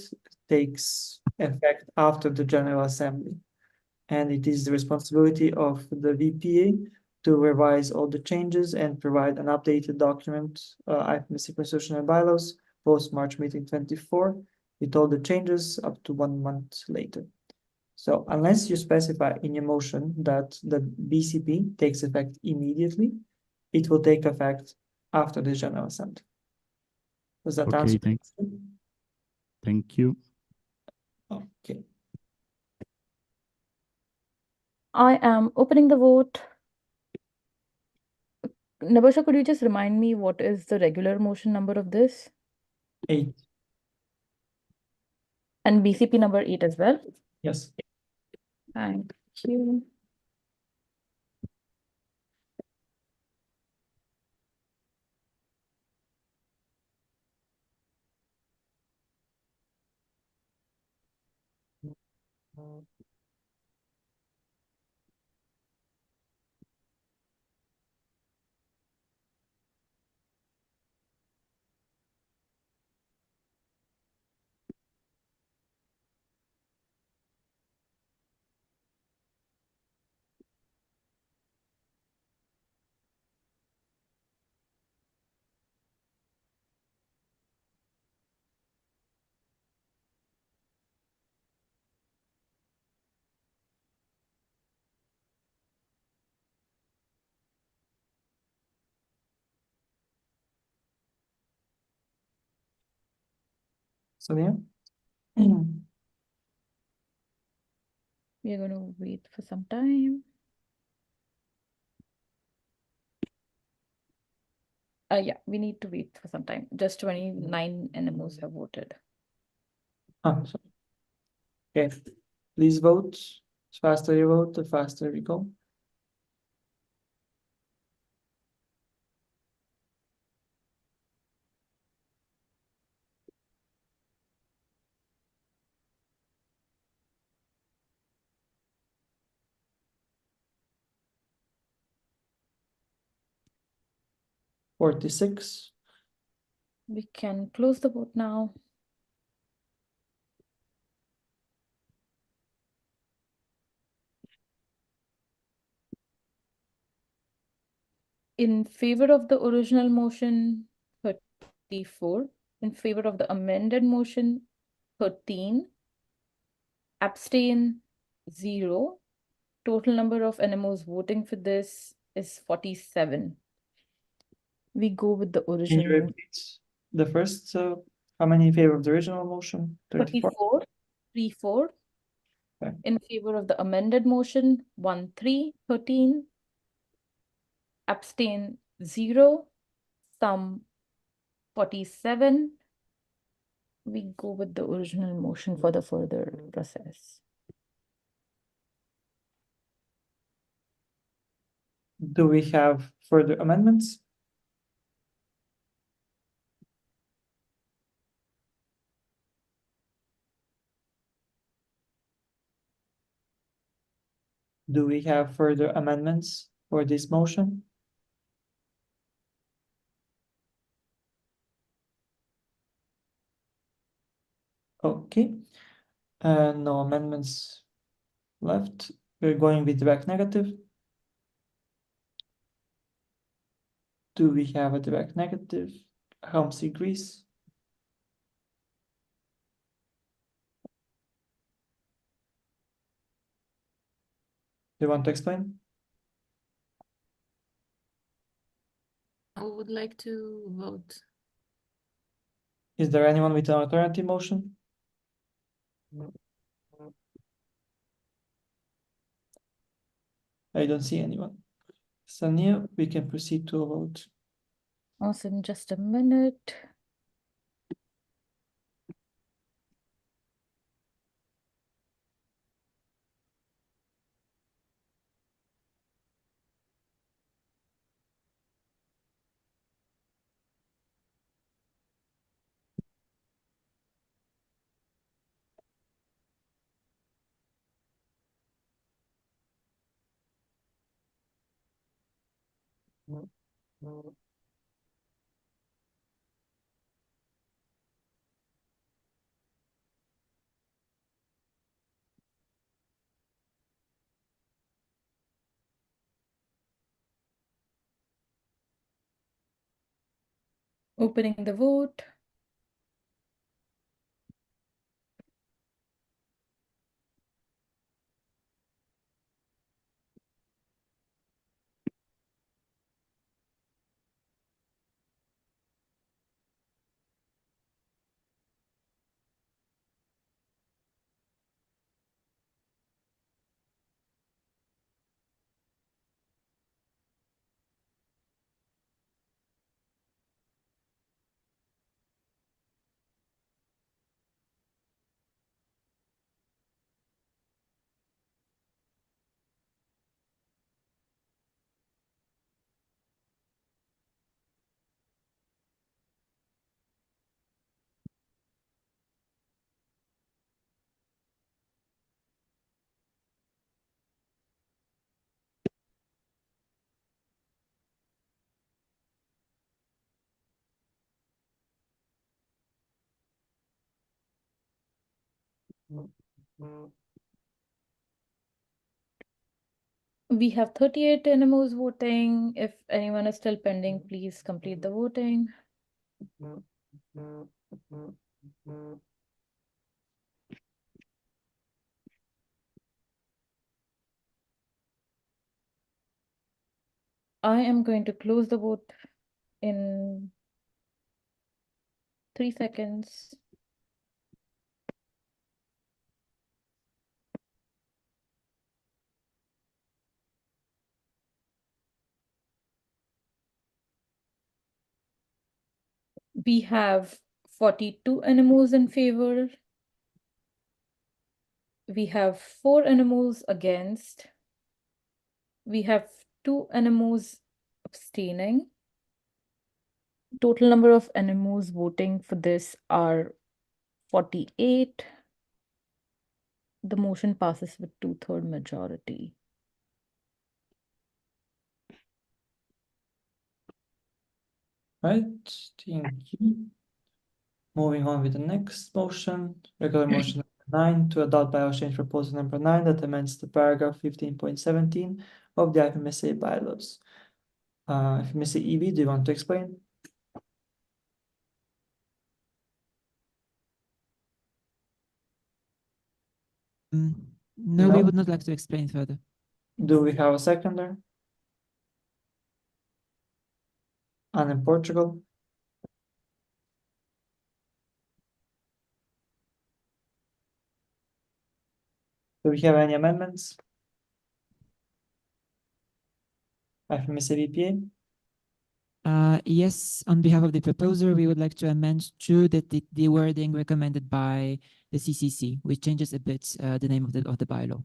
takes effect after the General Assembly. And it is the responsibility of the VPA to revise all the changes and provide an updated document, IFMC constitutional bylaws, post March meeting 24, with all the changes up to 1 month later. So unless you specify in your motion that the BCP takes effect immediately, it will take effect after the General Assembly. Does that answer? Thanks. Thank you. Okay. I am opening the vote. Nabasha, could you just remind me what is the regular motion number of this? 8. And BCP number 8 as well? Yes. Thank you. Sonia? We are going to wait for some time. Yeah, we need to wait for some time. Just 29 NMOs have voted. Sorry. Okay, please vote. The faster you vote, the faster we go. $46. We can close the vote now. In favor of the original motion, 34. In favor of the amended motion, 13. Abstain, 0. Total number of NMOs voting for this is 47. We go with the Can you original motion. repeat the first, how many in favor of the original motion? 34, 3-4. Okay. In favor of the amended motion, 1-3, 13. Abstain, 0. Sum, 47. We go with the original motion for the further process. Do we have further amendments? Do we have further amendments for this motion? Okay, no amendments left. We're going with direct negative. Do we have a direct negative? Helms agrees. Do you want to explain? I would like to vote. Is there anyone with an alternative motion? I don't see anyone. Sonia, we can proceed to a vote. Awesome, just a minute. Opening the vote. We have 38 NMOs voting. If anyone is still pending, please complete the voting. I am going to close the vote in 3 seconds. We have 42 NMOs in favor. We have 4 NMOs against. We have 2 NMOs abstaining. Total number of NMOs voting for this are 48. The motion passes with 2/3 majority. Right, thank you. Moving on with the next motion, regular motion number 9 to adopt bylaw change proposal number 9 that amends the paragraph 15.17 of the IFMSA bylaws. IFMSA EB, do you want to explain? No, we would not like to explain further. Do we have a seconder? And in Portugal? Do we have any amendments? IFMSA VPA? Yes, on behalf of the proposer, we would like to amend to the wording recommended by the CCC, which changes a bit the name of the bylaw.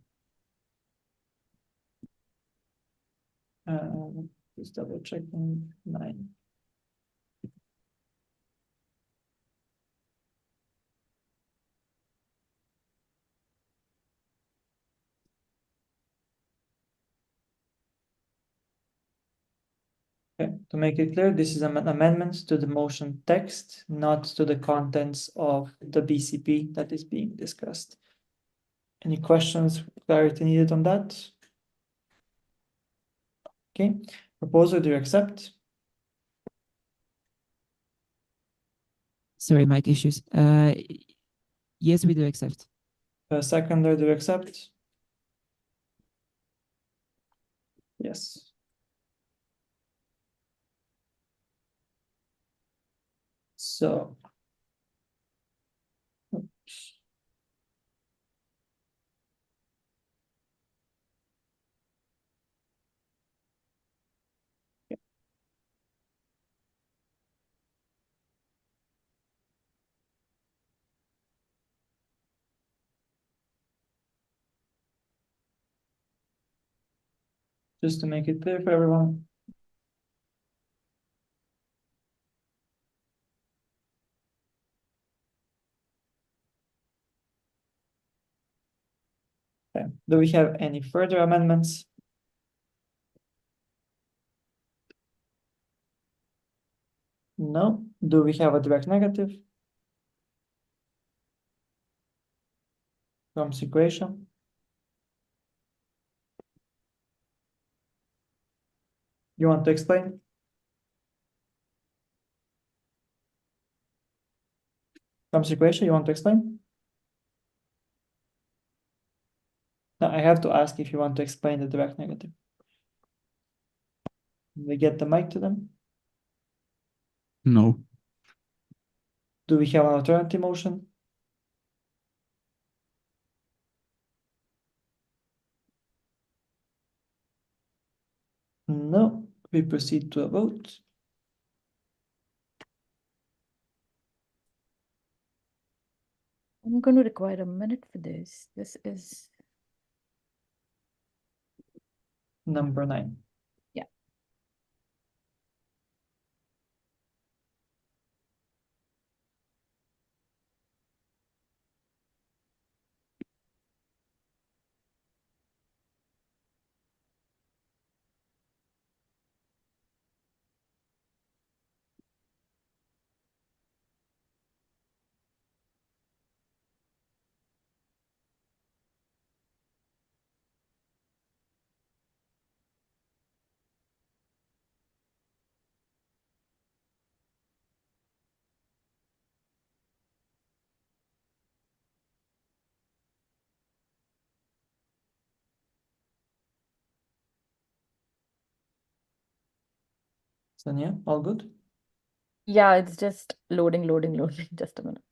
Just double checking 9. Okay, to make it clear, this is an amendment to the motion text, not to the contents of the BCP that is being discussed. Any questions, clarity needed on that? Okay, proposal, do you accept? Sorry, mic issues. Yes, we do accept. Seconder, do you accept? Yes. So. Oops. Just to make it clear for everyone. Okay. Do we have any further amendments? No. Do we have a direct negative? From Croatia? You want to explain? From Croatia, you want to explain? No, I have to ask if you want to explain the direct negative. We get the mic to them. No. Do we have an alternative motion? No. We proceed to a vote. I'm going to require a minute for this. This is Number 9. Yeah. Sonia, all good? Yeah, it's just loading. Just a minute.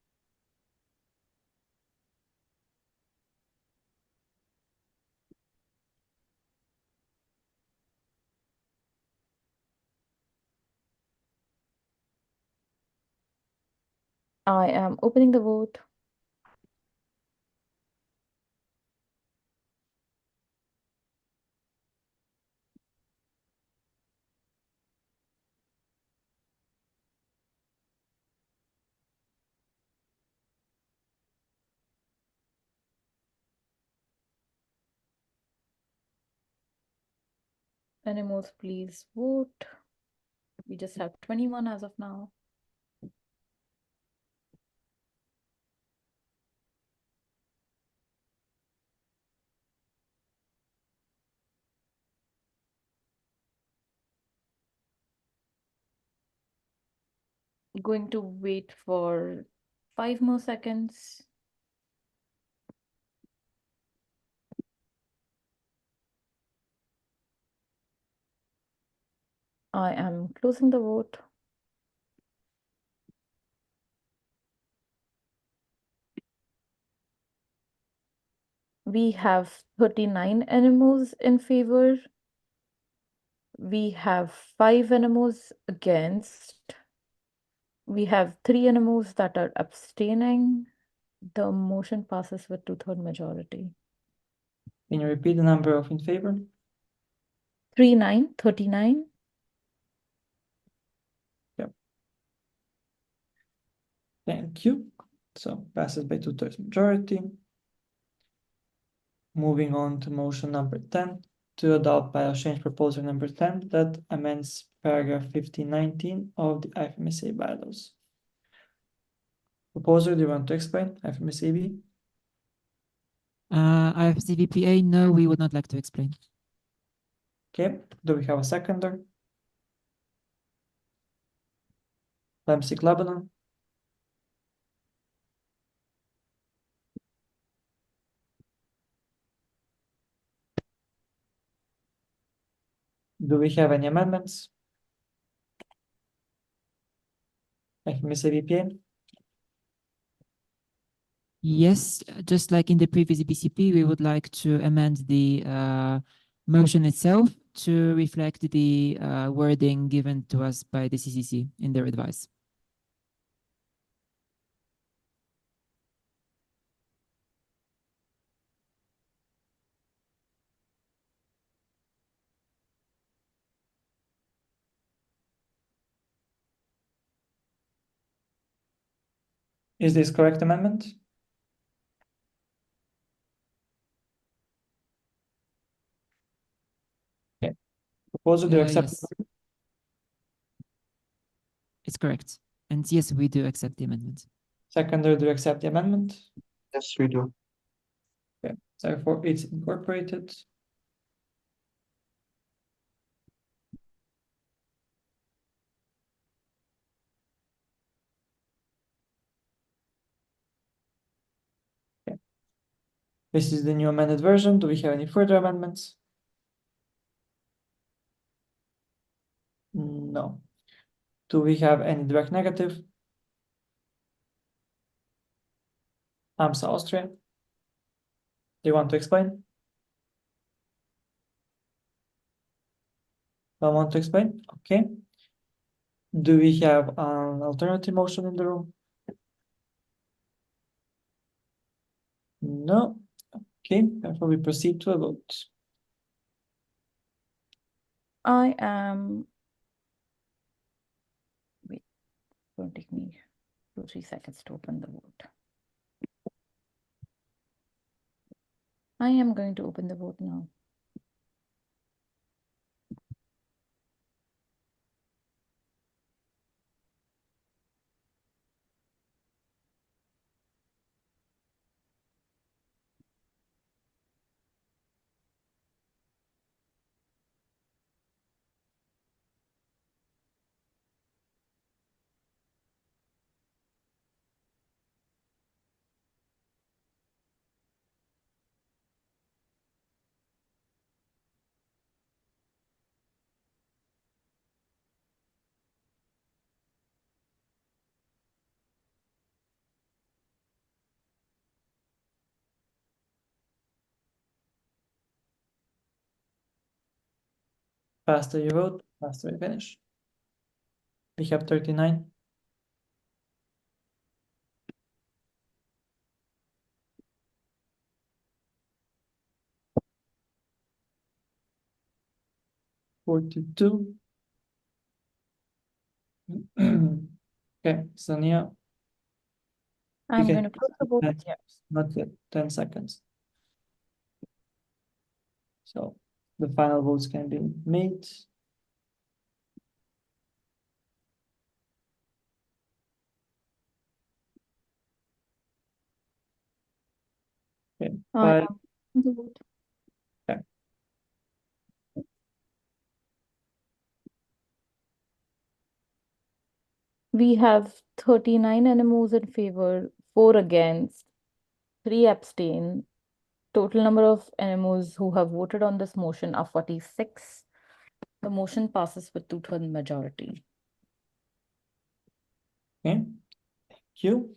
I am opening the vote. Animals, please vote. We just have 21 as of now. Going to wait for 5 more seconds. I am closing the vote. We have 39 animals in favor. We have 5 animals against. We have 3 animals that are abstaining. The motion passes with 2/3 majority. Can you repeat the number of in favor? 39. Yep. Thank you. So passes by 2/3 majority. Moving on to motion number 10, to adopt bylaw change proposal number 10 that amends paragraph 1519 of the IFMSA bylaws. Proposer, do you want to explain IFMSAB? IFCVPA, no, we would not like to explain. Okay, do we have a seconder? Lemsik Lebanon? Do we have any amendments? IFMSABPA? Yes, just like in the previous BCP, we would like to amend the motion itself to reflect the wording given to us by the CCC in their advice. Is this correct amendment? Okay. Proposer, do you accept? Yes. It's correct. And yes, we do accept the amendment. Seconder, do you accept the amendment? Yes, we do. Okay, therefore it's incorporated. Okay. This is the new amended version. Do we have any further amendments? No. Do we have any direct negative? AMSA Austria. Do you want to explain? Don't want to explain? Okay. Do we have an alternative motion in the room? No. Okay, therefore we proceed to a vote. I am. Wait, it's going to take me 2-3 seconds to open the vote. I am going to open the vote now. Faster you vote, faster you finish. We have 39. Forty-two. Okay, Sonia. I'm going to close the vote. Yes. Not yet, 10 seconds. So the final votes can be made. Okay, I five. am in the vote. Okay. We have 39 NMOs in favor, 4 against, 3 abstain. Total number of NMOs who have voted on this motion are 46. The motion passes with 2/3 majority. Okay, thank you.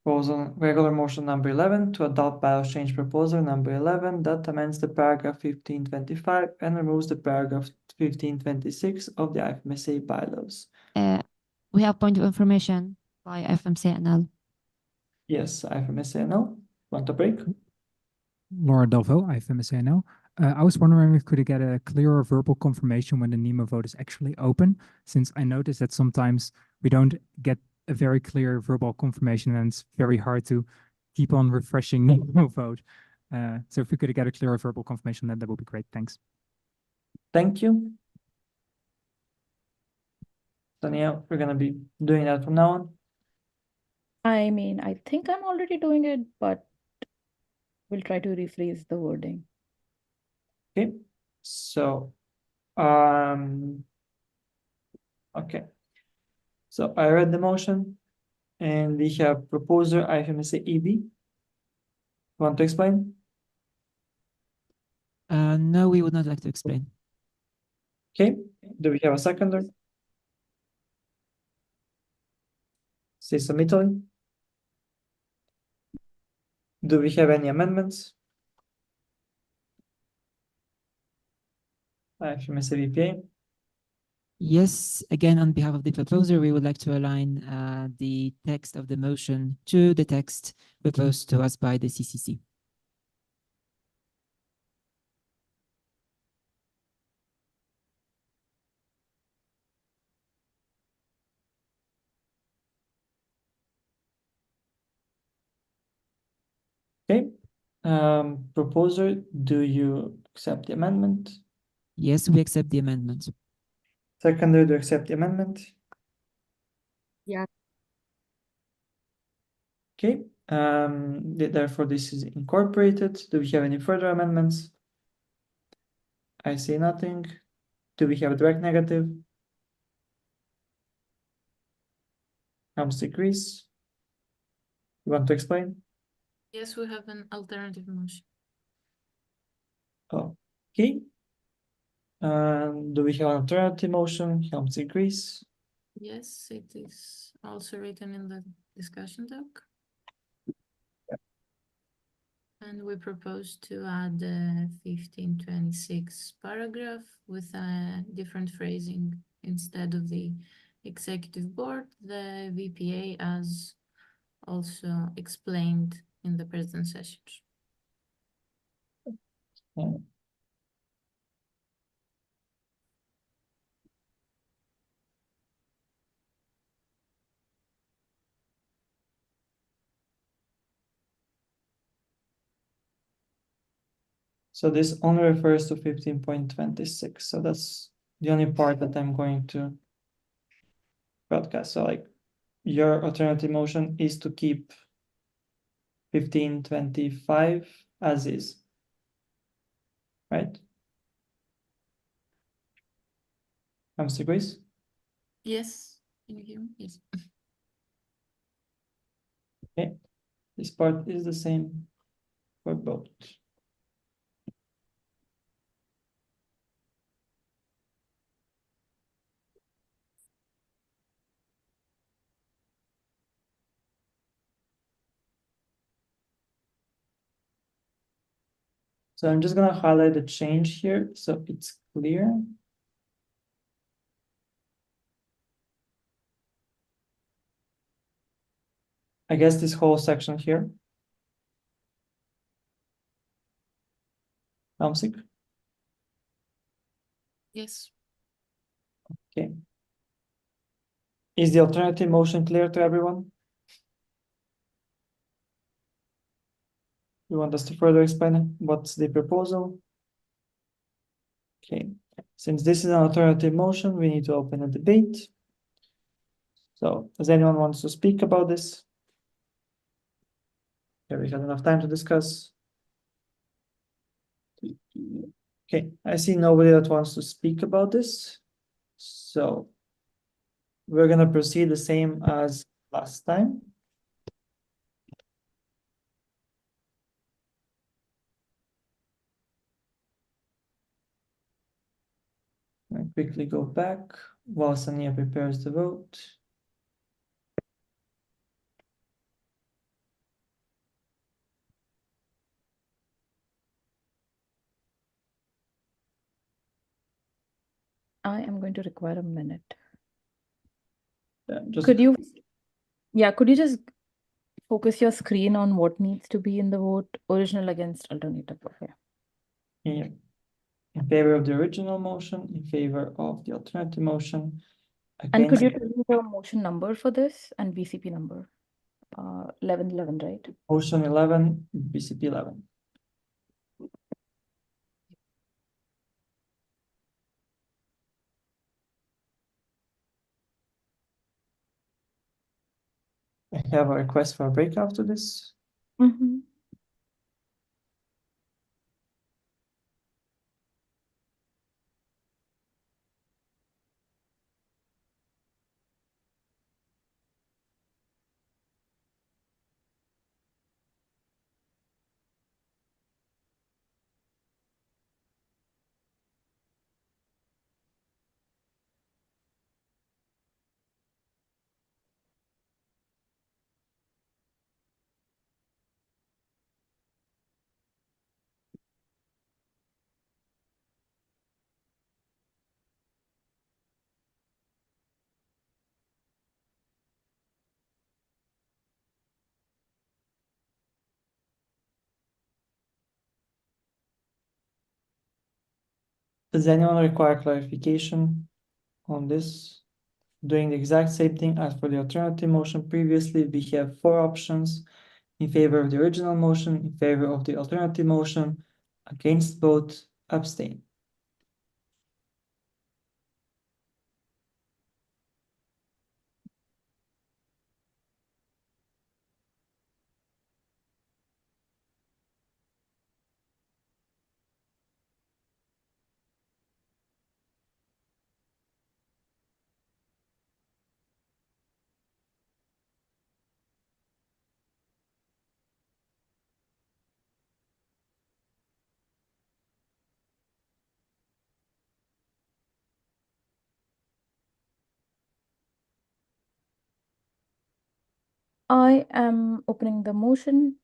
Proposal, regular motion number 11 to adopt bylaws change proposal number 11 that amends the paragraph 1525 and removes the paragraph 1526 of the IFMSA bylaws. We have point of information by FMC NL. Yes, IFMSA no. Want to break? Laura Delvaux, IFMSA. I was wondering if we could get a clearer verbal confirmation when the NEMO vote is actually open, since I noticed that sometimes we don't get a very clear verbal confirmation and it's very hard to keep on refreshing NEMO vote. So if we could get a clearer verbal confirmation, then that would be great. Thanks. Thank you. Sonia, we're gonna be doing that from now on. I mean, I think I'm already doing it, but we'll try to rephrase the wording. Okay, so okay. So I read the motion and we have proposer IFMSA EB. Want to explain? No, we would not like to explain. Okay, do we have a seconder? System Italy. Do we have any amendments? IFMSA VPA. Yes, again, on behalf of the proposer, we would like to align the text of the motion to the text proposed to us by the CCC. Okay, proposer, do you accept the amendment? Yes, we accept the amendment. Seconder, do you accept the amendment? Yeah. Okay, therefore this is incorporated. Do we have any further amendments? I see nothing. Do we have a direct negative? Helms agrees. You want to explain? Yes, we have an alternative motion. Okay. Do we have an alternative motion? Helms agrees. Yes, it is also written in the discussion doc. And we propose to add the 1526 paragraph with a different phrasing. Instead of the executive board, the VPA, as also explained in the present sessions. So this only refers to 15.26. So that's the only part that I'm going to broadcast. So like your alternative motion is to keep 1525 as is, right? Mr. Grace? Yes, can you hear me? Yes. Okay, this part is the same for both. So I'm just gonna highlight the change here so it's clear. I guess this whole section here. Hamsik? Yes. Okay. Is the alternative motion clear to everyone? You want us to further explain what's the proposal? Okay, since this is an alternative motion, we need to open a debate. So does anyone wants to speak about this? Have we had enough time to discuss? Okay, I see nobody that wants to speak about this. So we're gonna proceed the same as last time. I'll quickly go back while Sania prepares the vote. I am going to require a minute. Just Could you just focus your screen on what needs to be in the vote, original against alternative? Okay. yeah. In favor of the original motion, in favor of the alternative motion. And could you Against tell me the motion number for this and BCP number? 1111, right? motion 11, BCP 11. I have a request for a break after this. Mm-hmm. Does anyone require clarification on this? Doing the exact same thing as for the alternative motion previously, we have 4 options: in favor of the original motion, in favor of the alternative motion, against both, abstain. I am opening the motion.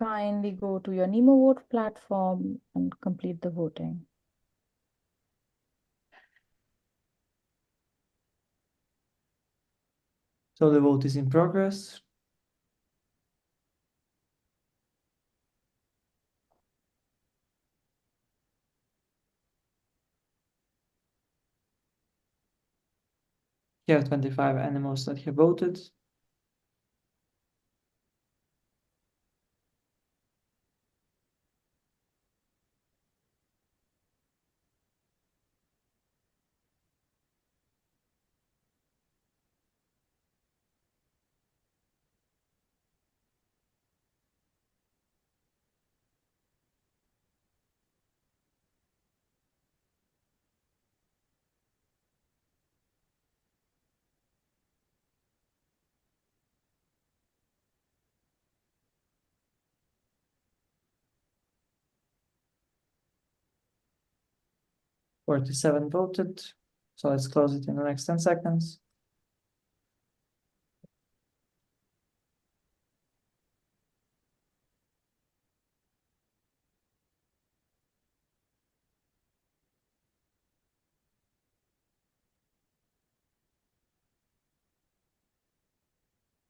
Kindly go to your Nemo Vote platform and complete the voting. So the vote is in progress. You have 25 animals that have voted. Forty-seven voted. So let's close it in the next 10 seconds.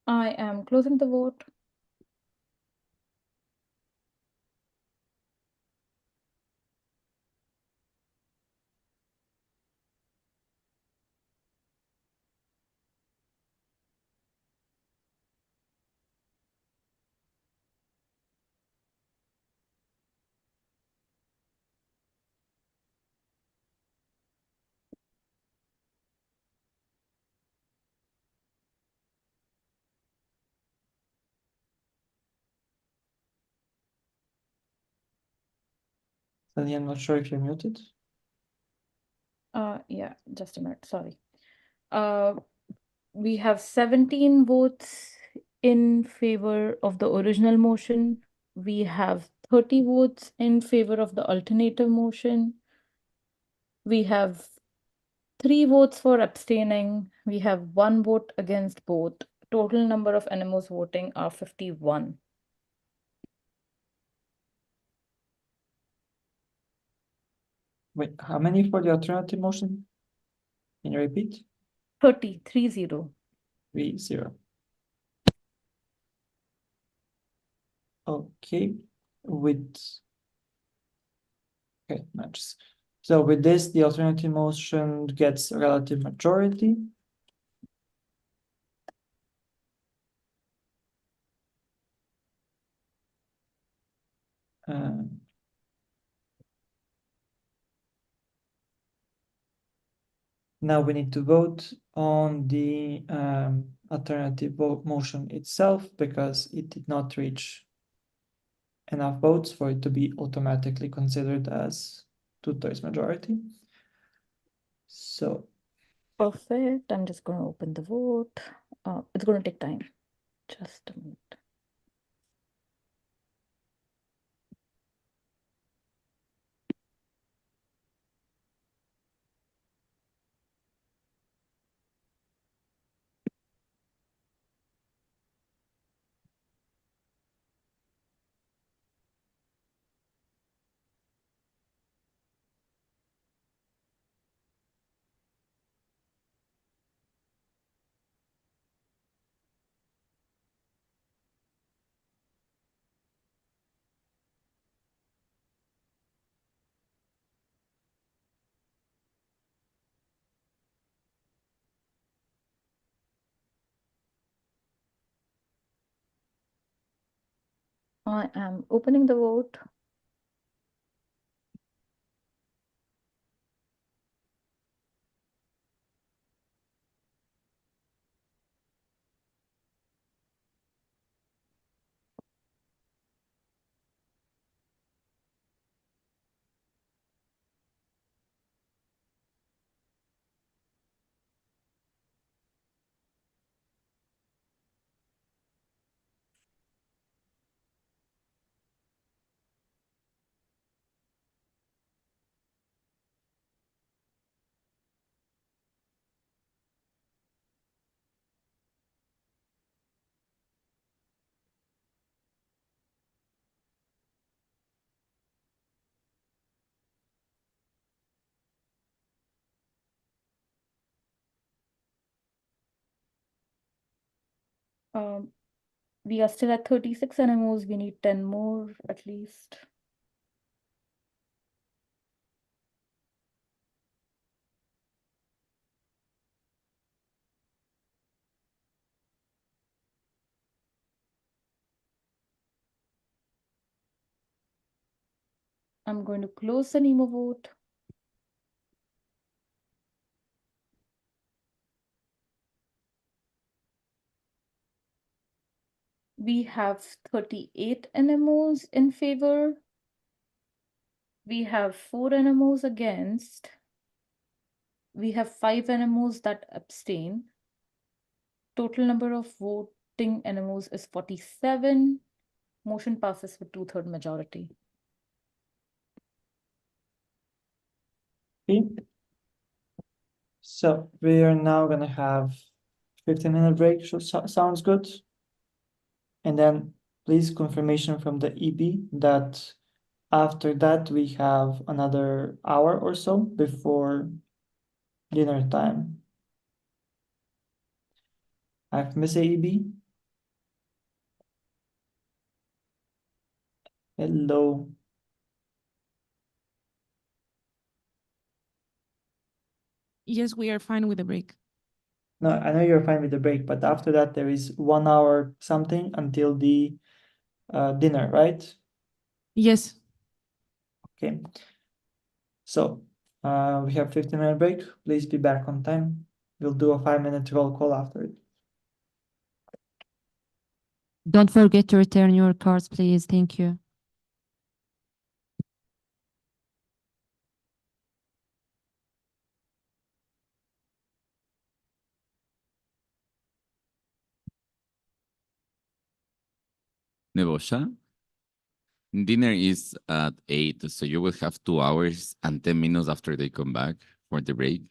I am closing the vote. Sally, I'm not sure if you're muted. Yeah, just a minute, sorry. We have 17 votes in favor of the original motion. We have 30 votes in favor of the alternative motion. We have 3 votes for abstaining. We have 1 vote against both. Total number of animals voting are 51. Wait, how many for the alternative motion? Can you repeat? 30, 30. 30. Okay, okay, matches. So with this, the alternative motion gets a relative majority. Now we need to vote on the alternative motion itself because it did not reach enough votes for it to be automatically considered as 2/3 majority. So Perfect. I'm just going to open the vote. It's going to take time. Just a minute. I am opening the vote. We are still at 36 NMOs. We need 10 more at least. I'm going to close the NEMO vote. We have 38 NMOs in favor. We have 4 NMOs against. We have 5 NMOs that abstain. Total number of voting NMOs is 47. Motion passes with 2/3 majority. Okay. So we are now gonna have 15-minute break. Sounds good. And then please confirmation from the EB that after that we have another hour or so before dinner time. I've missed EB. Hello. Yes, we are fine with the break. No, I know you're fine with the break, but after that there is 1 hour something until the dinner, right? Yes. Okay. So we have 15-minute break. Please be back on time. We'll do a 5-minute roll call after it. Don't forget to return your cards, please. Thank you. Nebosha, dinner is at 8, so you will have 2 hours and 10 minutes after they come back for the break.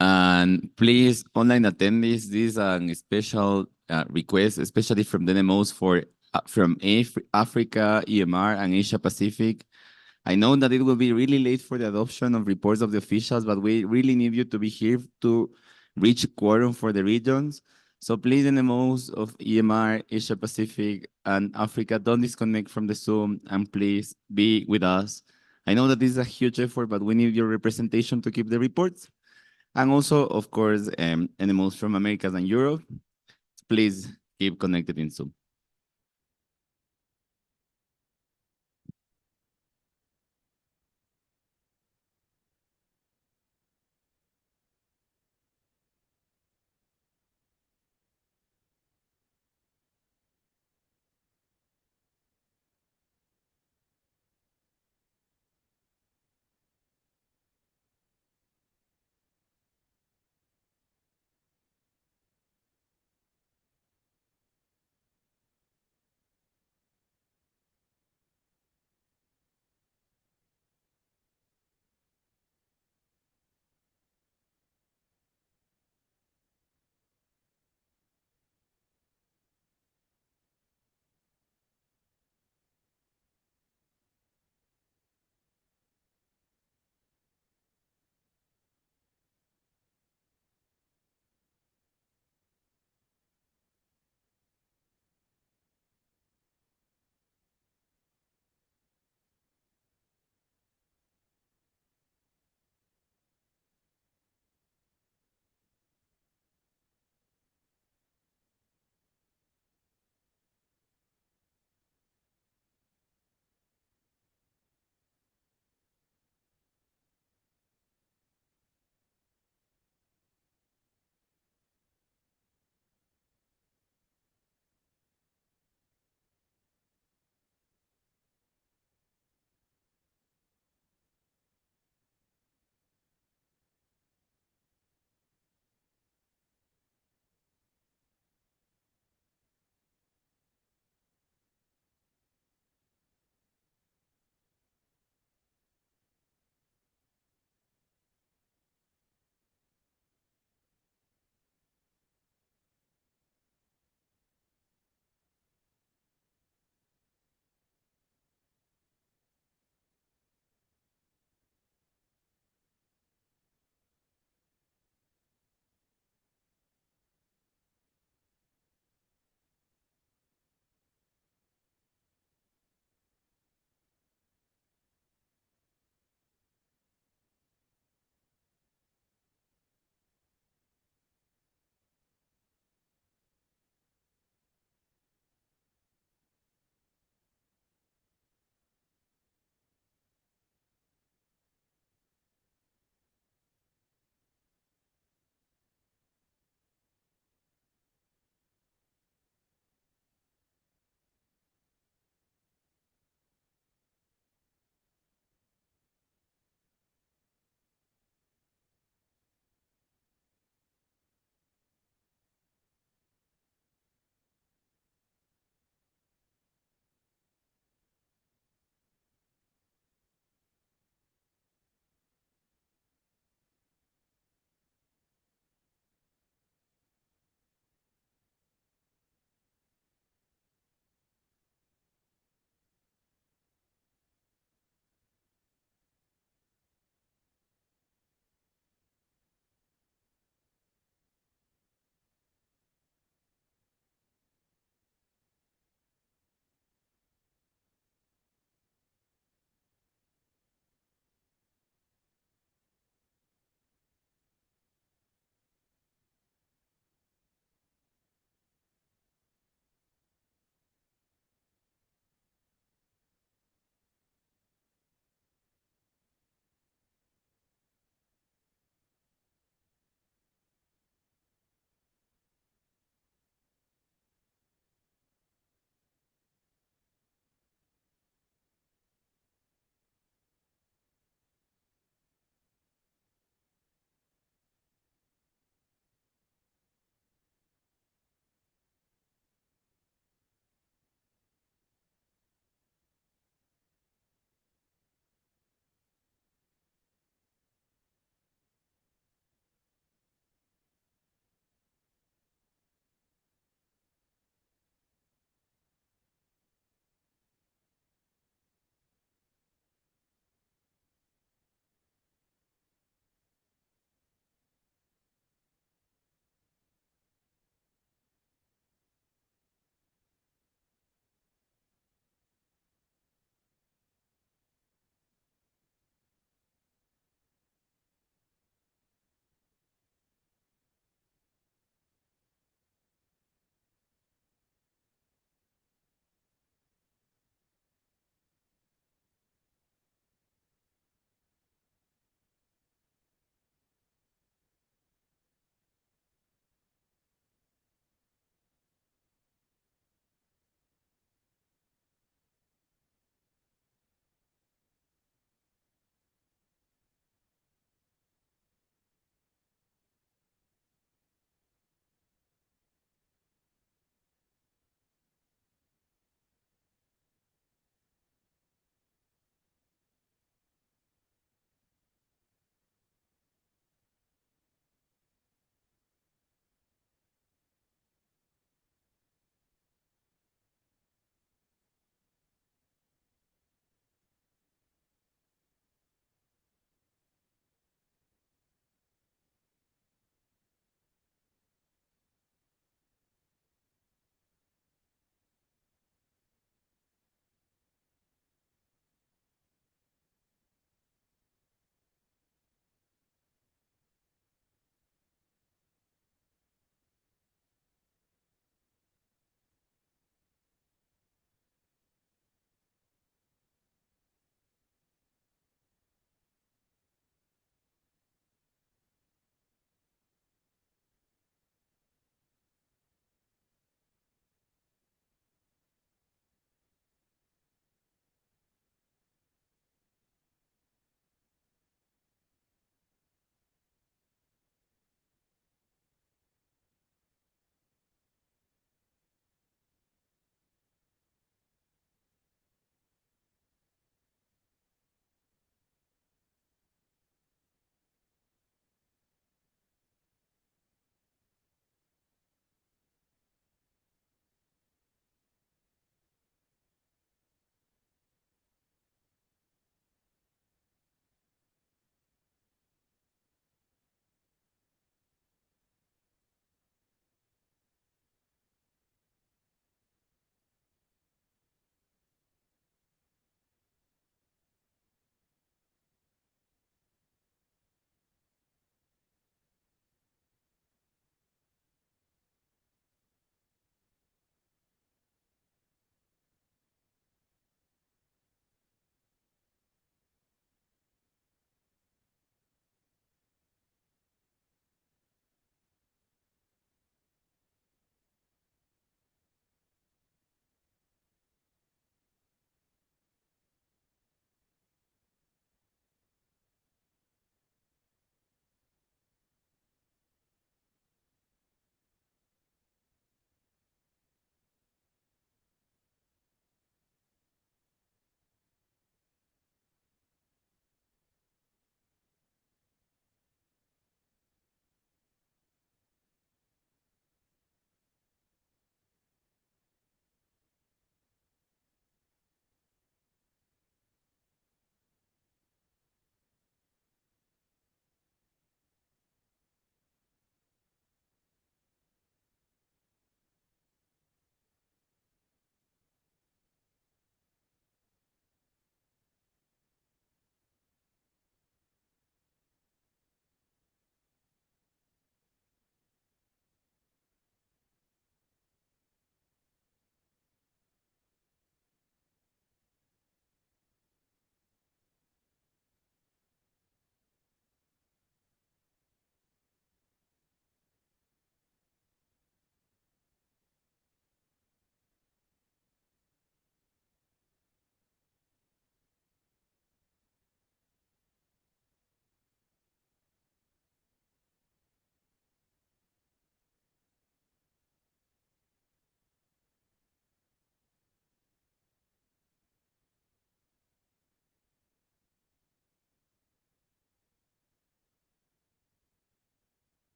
And please, online attendees, this is a special request, especially from the NMOs from Africa, EMR, and Asia Pacific. I know that it will be really late for the adoption of reports of the officials, but we really need you to be here to reach quorum for the regions. So please, NMOs of EMR, Asia Pacific, and Africa, don't disconnect from the Zoom, and please be with us. I know that this is a huge effort, but we need your representation to keep the reports. And also, of course, NMOs from Americas and Europe, please keep connected in Zoom.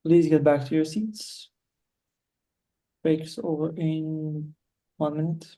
Please get back to your seats. Breaks over in 1 minute.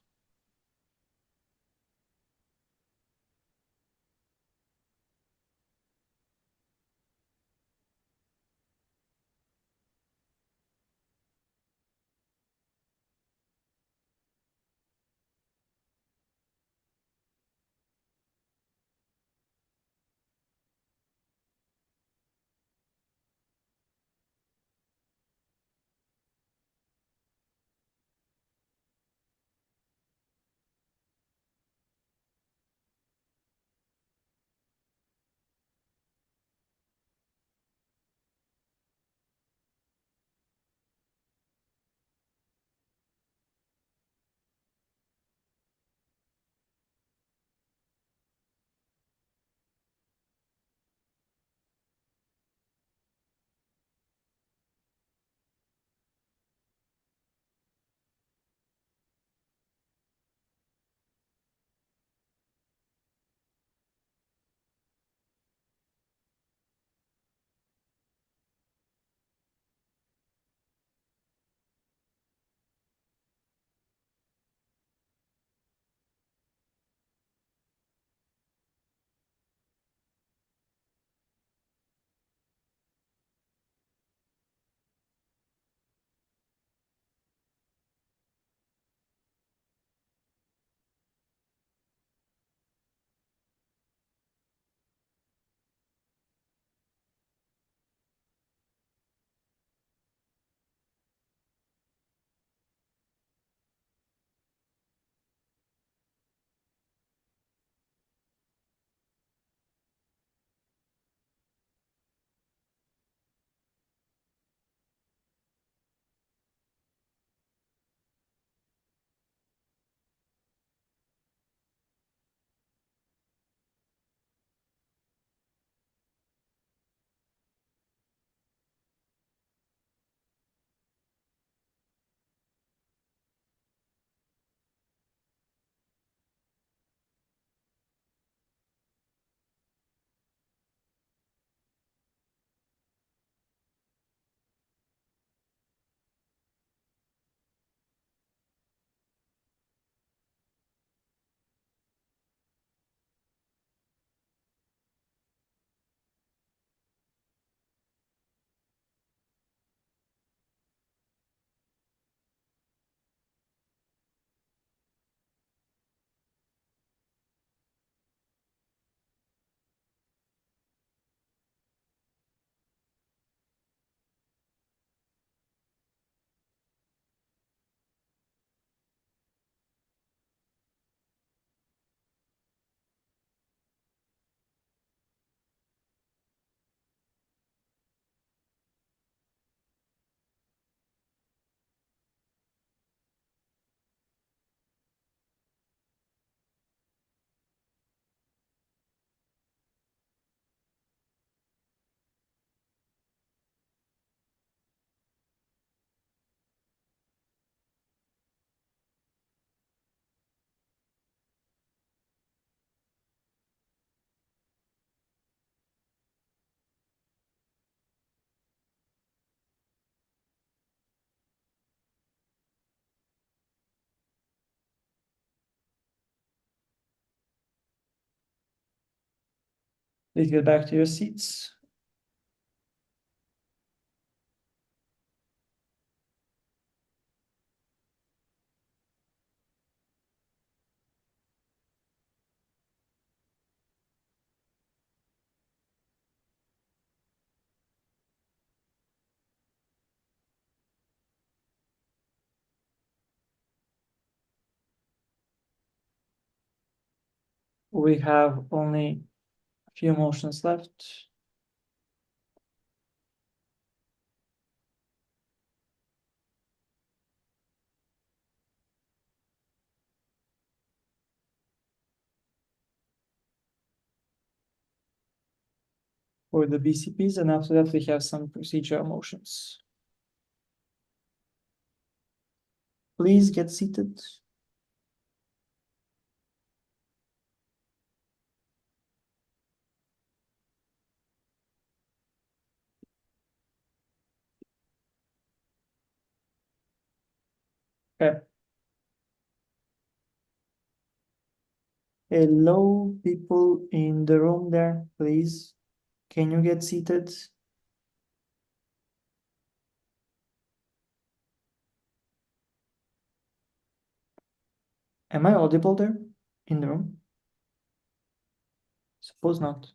Please get back to your seats. We have only a few motions left. For the BCPs, and after that we have some procedural motions. Please get seated. Okay. Hello, people in the room there, please. Can you get seated? Am I audible there in the room? Suppose not.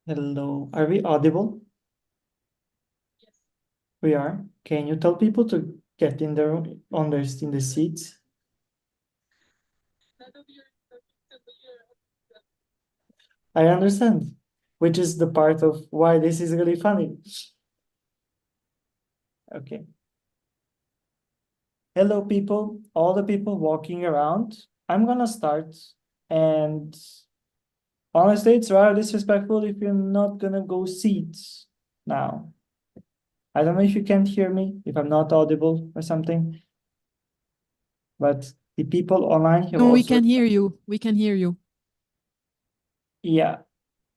Hello, are we audible? Yes. We are. Can you tell people to get in the room, in the seats? I understand, which is the part of why this is really funny. Okay. Hello, people, all the people walking around. I'm gonna start, and honestly, it's rather disrespectful if you're not gonna go seats now. I don't know if you can't hear me, if I'm not audible or something, but the people online have No, we also. can hear you. We can hear you. Yeah.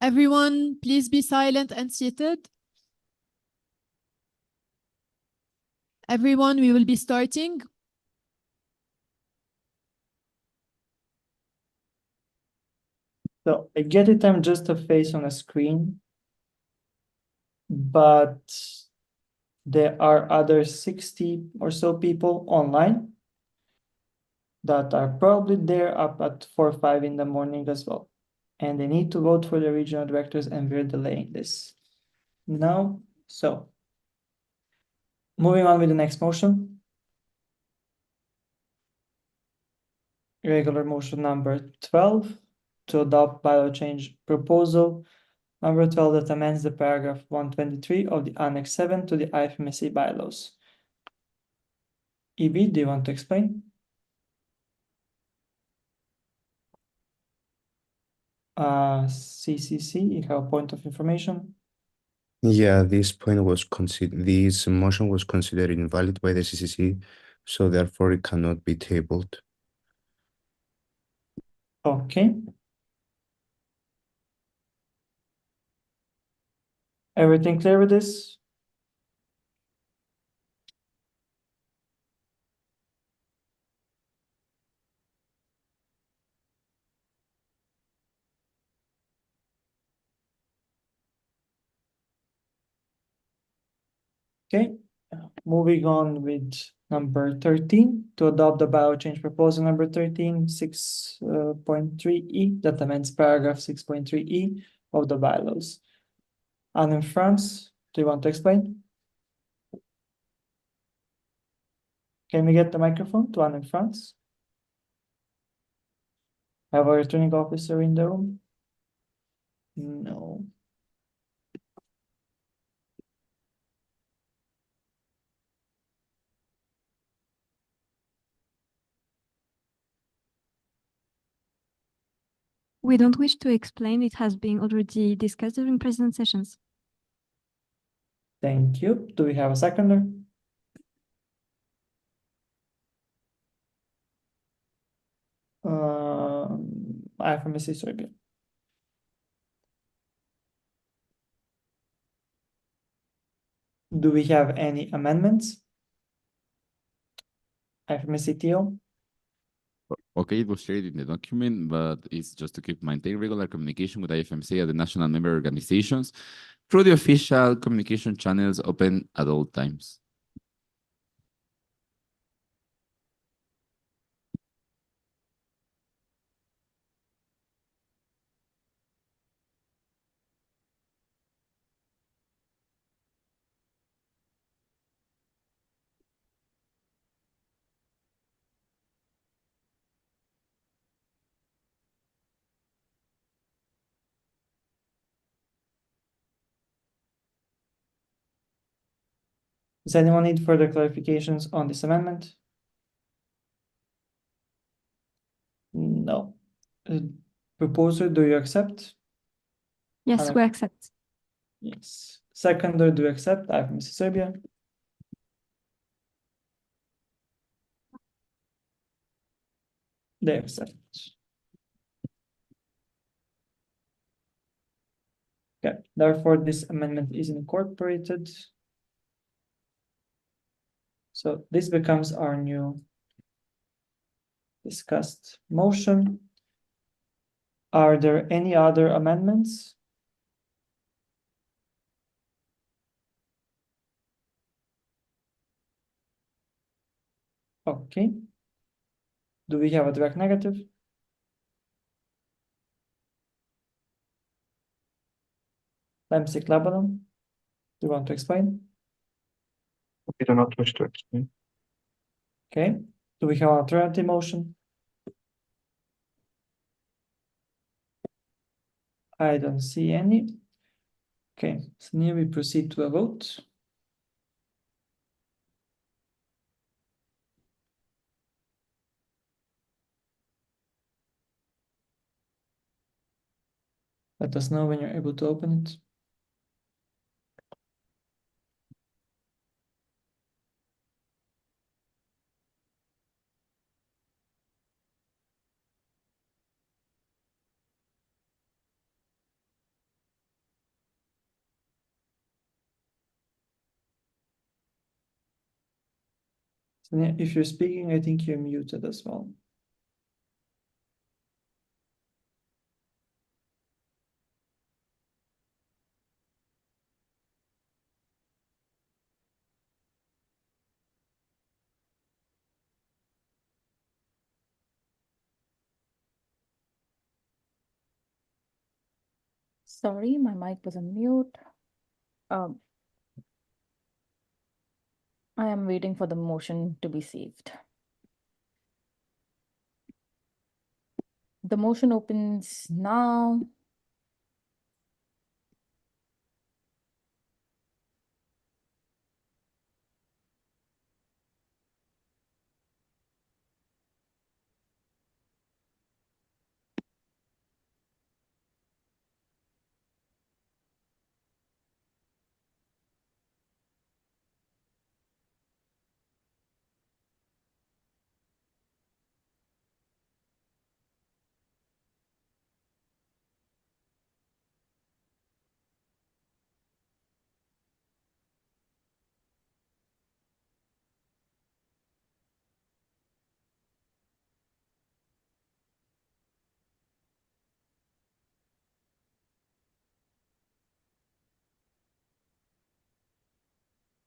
Everyone, please be silent and seated. Everyone, we will be starting. So I get it, I'm just a face on a screen, but there are other 60 or so people online that are probably there up at 4 or 5 in the morning as well. And they need to vote for the regional directors, and we're delaying this now. So moving on with the next motion. Regular motion number 12 to adopt bylaw change proposal number 12 that amends the paragraph 123 of the Annex 7 to the IFMSA bylaws. EB, do you want to explain? CCC, you have a point of information? Yeah, this motion was considered invalid by the CCC, so therefore it cannot be tabled. Okay. Everything clear with this? Okay, moving on with number 13 to adopt the bylaw change proposal number 13, 6.3E that amends paragraph 6.3E of the bylaws. Anne in France, do you want to explain? Can we get the microphone to Anne in France? Have a returning officer in the room? No. We don't wish to explain. It has been already discussed during president sessions. Thank you. Do we have a seconder? I from Mrs. Serbia. Do we have any amendments? I from CTO. Okay, it was shared in the document, but it's just to keep maintain regular communication with IFMC and the national member organizations through the official communication channels open at all times. Does anyone need further clarifications on this amendment? No. Proposer, do you accept? Yes, we accept. Yes. Seconder, do you accept? I from Mrs. Serbia. they accept. Okay, therefore this amendment is incorporated. So this becomes our new discussed motion. Are there any other amendments? Okay. Do we have a direct negative? Leipzig Lebanon, do you want to explain? I do not wish to explain. Okay. Do we have an alternative motion? I don't see any. Okay, so now we proceed to a vote. Let us know when you're able to open it. So if you're speaking, I think you're muted as well. Sorry, my mic was on mute. I am waiting for the motion to be saved. The motion opens now.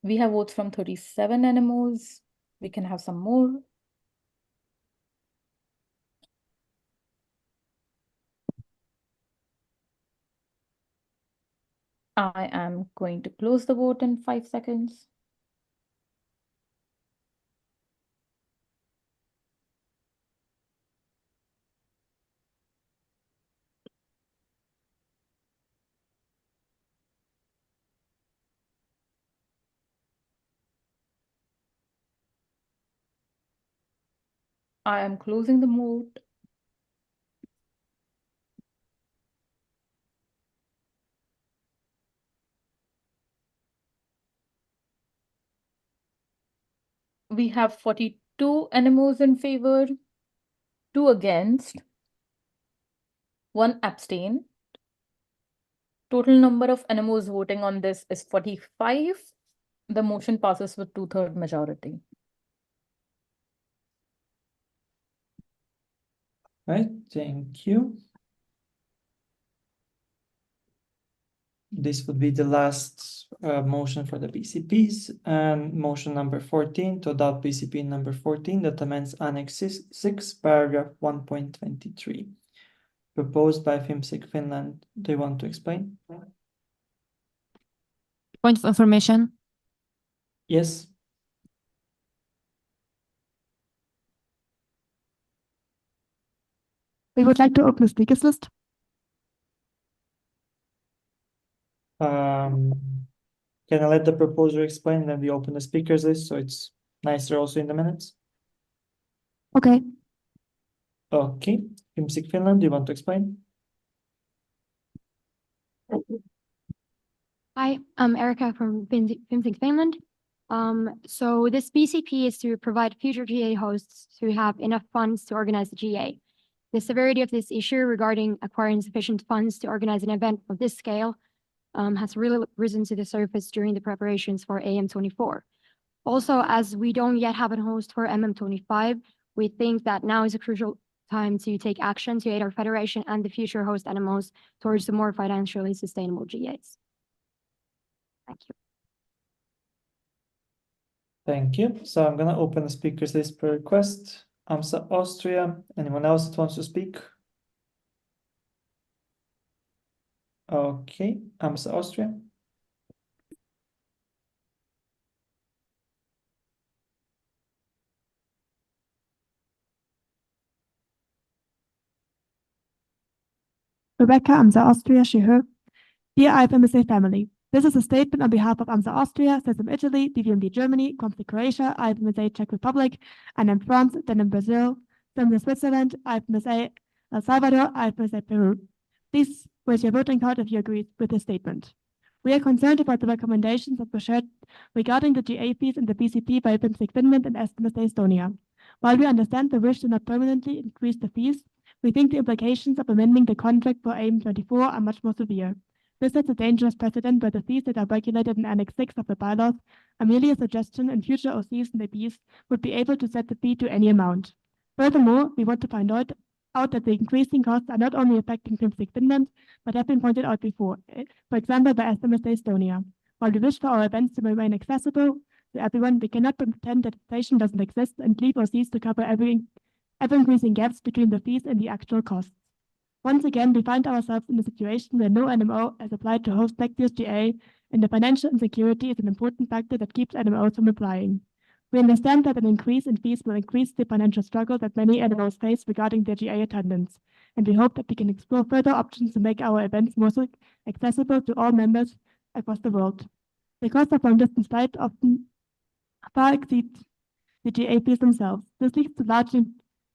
We have votes from 37 NMOs. We can have some more. I am going to close the vote in 5 seconds. I am closing the vote. We have 42 NMOs in favor, 2 against, 1 abstain. Total number of NMOs voting on this is 45. The motion passes with 2/3 majority. Right, thank you. This would be the last motion for the BCPs, and motion number 14 to adopt BCP number 14 that amends Annex 6, paragraph 1.23. Proposed by FIMSIC Finland. Do you want to explain? Point of information. Yes. We would like to open the speakers list. Can I let the proposer explain, then we open the speakers list, so it's nicer also in the minutes? Okay. Okay, FIMSIC Finland, do you want to explain? Hi, I'm Erica from FIMSIC Finland. So this BCP is to provide future GA hosts to have enough funds to organize the GA. The severity of this issue regarding acquiring sufficient funds to organize an event of this scale has really risen to the surface during the preparations for AM24. Also, as we don't yet have a host for MM25, we think that now is a crucial time to take action to aid our federation and the future host NMOs towards the more financially sustainable GAs. Thank you. Thank you. So I'm gonna open the speakers list per request. AMSA Austria. Anyone else that wants to speak? Okay, AMSA Austria. Rebecca, AMSA Austria, she, her. Dear IFMSA family, this is a statement on behalf of AMSA Austria, CESM Italy, DVMD Germany, COMSI Croatia, IFMSA Czech Republic, and in France, then in Brazil, then in Switzerland, IFMSA El Salvador, IFMSA Peru. Please raise your voting card if you agree with this statement. We are concerned about the recommendations that were shared regarding the GA fees in the BCP by IFMSA Finland and IFMSA Estonia. While we understand the wish to not permanently increase the fees, we think the implications of amending the contract for AM24 are much more severe. This sets a dangerous precedent where the fees that are regulated in Annex 6 of the bylaws are merely a suggestion, and future OCs and ABs would be able to set the fee to any amount. Furthermore, we want to find out that the increasing costs are not only affecting FIMSIC Finland, but have been pointed out before, for example, by IFMSA Estonia. While we wish for our events to remain accessible to everyone, we cannot pretend that inflation doesn't exist and leave OCs to cover ever-increasing gaps between the fees and the actual costs. Once again, we find ourselves in a situation where no NMO has applied to host next year's GA, and the financial insecurity is an important factor that keeps NMOs from applying. We understand that an increase in fees will increase the financial struggle that many NMOs face regarding their GA attendance, and we hope that we can explore further options to make our events more accessible to all members across the world. The cost of long-distance flights often far exceed the GA fees themselves. This leads to large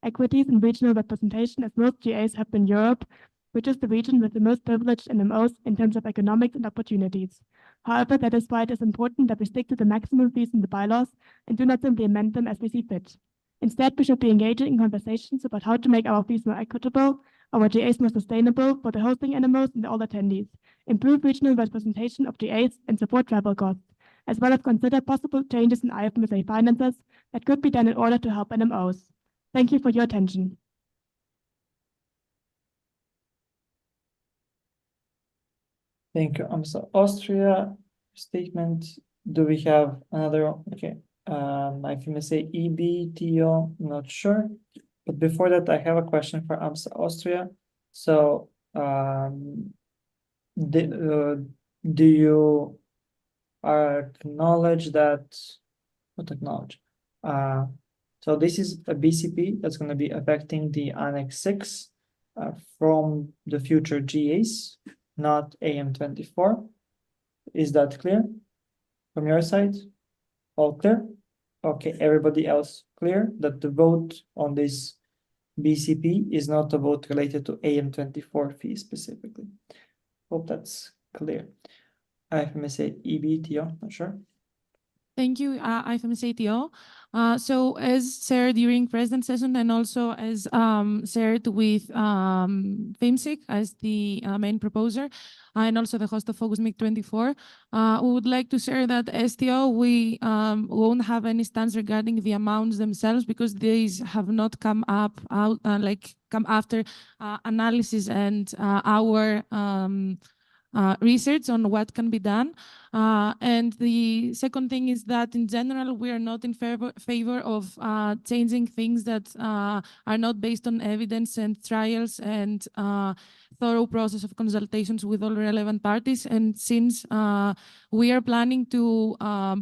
equities in regional representation, as most GAs have in Europe, which is the region with the most privileged NMOs in terms of economics and opportunities. However, that is why it is important that we stick to the maximum fees in the bylaws and do not simply amend them as we see fit. Instead, we should be engaging in conversations about how to make our fees more equitable, our GAs more sustainable for the hosting NMOs and all attendees, improve regional representation of GAs, and support travel costs, as well as consider possible changes in IFMSA finances that could be done in order to help NMOs. Thank you for your attention. Thank you, AMSA Austria statement. Do we have another? Okay, IFMSA EB, not sure. But before that, I have a question for AMSA Austria. So, do you acknowledge that, not acknowledge, so this is a BCP that's going to be affecting the Annex 6 from the future GAs, not AM24. Is that clear from your side? All clear? Okay, everybody else clear that the vote on this BCP is not a vote related to AM24 fee specifically. Hope that's clear. IFMSA EB, not sure. Thank you, IFMSA TO. So as shared during president session and also as shared with FIMSIC as the main proposer and also the host of Focus MIG 24, we would like to share that STO, we won't have any stance regarding the amounts themselves because these have not come after analysis and our research on what can be done. And the second thing is that in general, we are not in favor of changing things that are not based on evidence and trials and thorough process of consultations with all relevant parties. And since we are planning to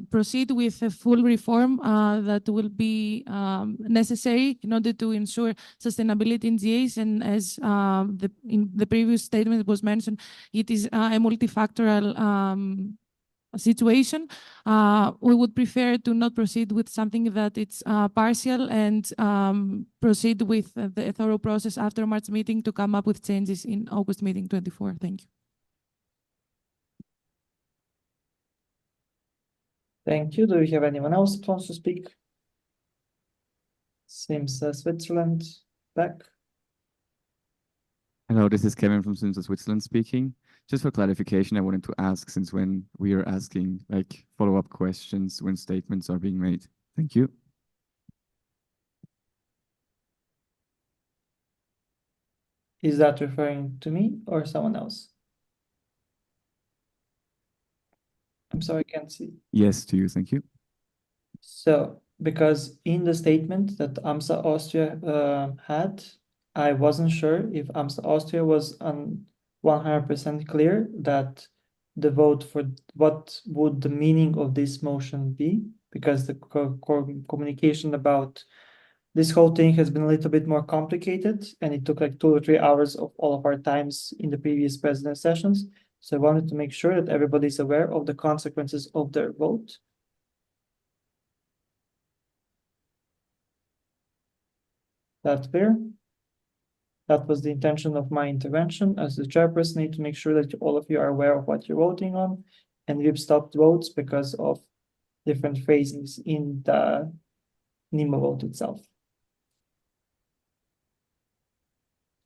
proceed with a full reform that will be necessary in order to ensure sustainability in GAs, and as in the previous statement was mentioned, it is a multifactorial situation, we would prefer to not proceed with something that it's partial and proceed with the thorough process after March meeting to come up with changes in August meeting 24. Thank you. Thank you. Do we have anyone else that wants to speak? Seems Switzerland back. Hello, this is Kevin from Simsa Switzerland speaking. Just for clarification, I wanted to ask, since when we are asking like follow-up questions when statements are being made. Thank you. Is that referring to me or someone else? I'm sorry, I can't see. Yes, to you. Thank you. So, because in the statement that AMSA Austria had, I wasn't sure if AMSA Austria was 100% clear that the vote for what would the meaning of this motion be, because the communication about this whole thing has been a little bit more complicated, and it took like 2 or 3 hours of all of our times in the previous president sessions. So I wanted to make sure that everybody's aware of the consequences of their vote. That's clear? That was the intention of my intervention. As the chairperson, need to make sure that all of you are aware of what you're voting on, and we've stopped votes because of different phrasings in the NEMA vote itself.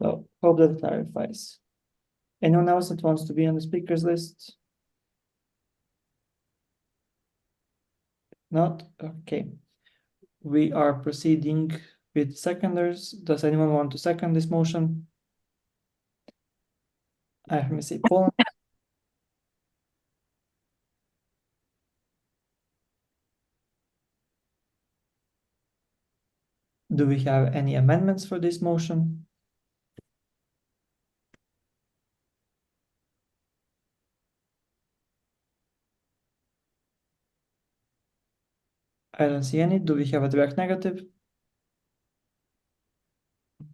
So hope that clarifies. Anyone else that wants to be on the speakers list? Not? Okay. We are proceeding with seconders. Does anyone want to second this motion? Let me see. Poland. Do we have any amendments for this motion? I don't see any. Do we have a direct negative? I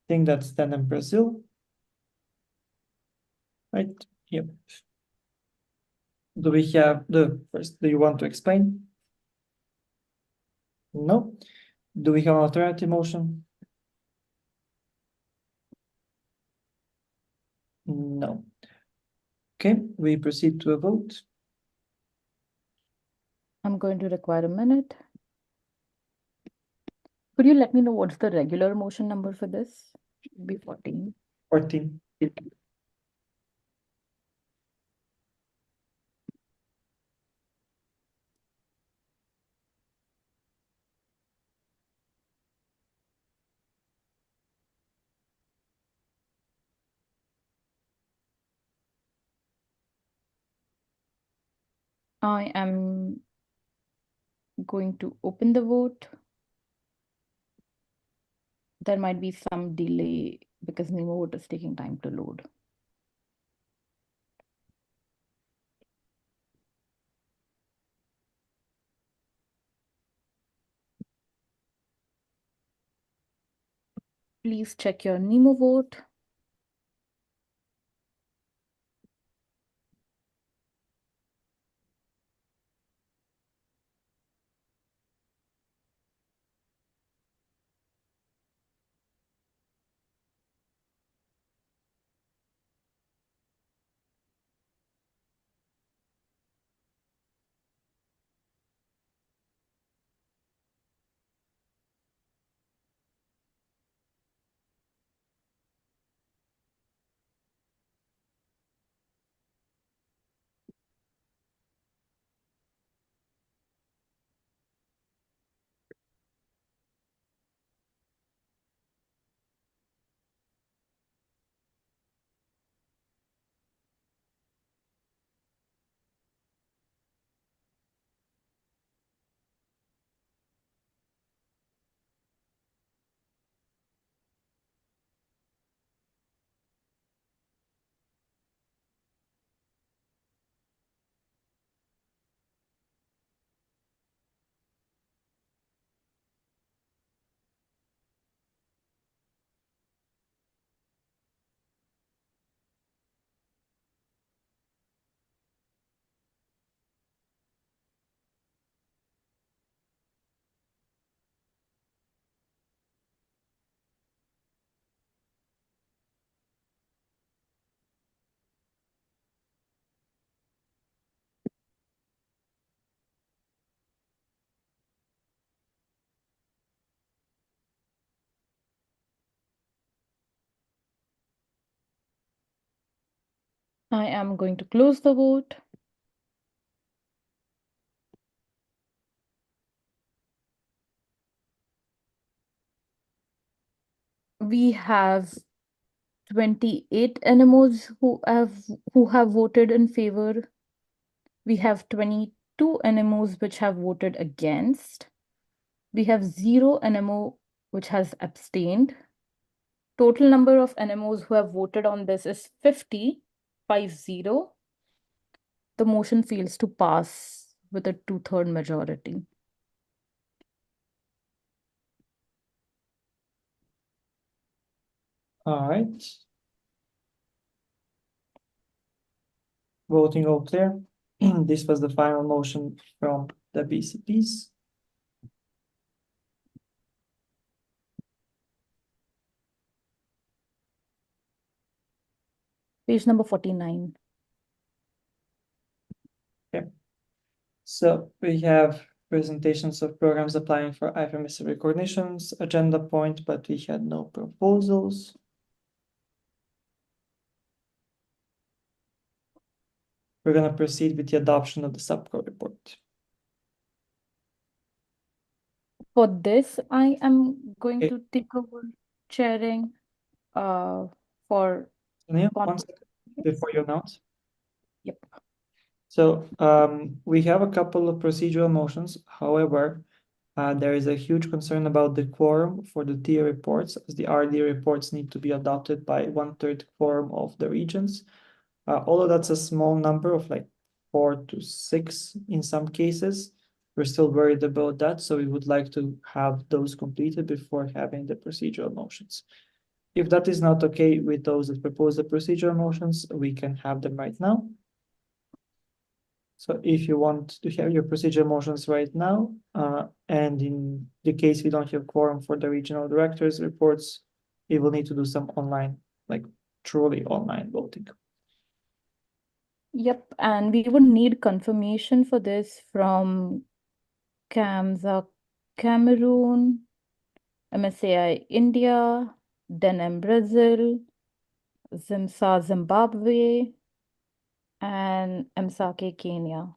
think that's then in Brazil. Right? Yep. Do we have the first? Do you want to explain? No. Do we have an alternative motion? No. Okay, we proceed to a vote. I'm going to require a minute. Could you let me know what's the regular motion number for this? Should be 14. 14. I am going to open the vote. There might be some delay because NEMA vote is taking time to load. Please check your NEMA vote. I am going to close the vote. We have 28 NMOs who have voted in favor. We have 22 NMOs which have voted against. We have 0 NMO which has abstained. Total number of NMOs who have voted on this is 50. The motion fails to pass with a 2/3 majority. All right. Voting all clear. This was the final motion from the BCPs. Page number 49. Okay. So we have presentations of programs applying for IFMS recognitions, agenda point, but we had no proposals. We're going to proceed with the adoption of the subco report. For this, I am going to take over chairing for Sonia, one second before you announce. Yep. So we have a couple of procedural motions. However, there is a huge concern about the quorum for the tier reports, as the RD reports need to be adopted by 1/3 quorum of the regions. Although that's a small number of like 4 to 6 in some cases, we're still worried about that. So we would like to have those completed before having the procedural motions. If that is not okay with those that propose the procedural motions, we can have them right now. So if you want to have your procedural motions right now, and in the case we don't have quorum for the regional directors reports, we will need to do some online, like truly online voting. Yep, and we would need confirmation for this from CAMSA Cameroon, MSAI India, DENM Brazil, ZIMSA Zimbabwe, and MSAK Kenya.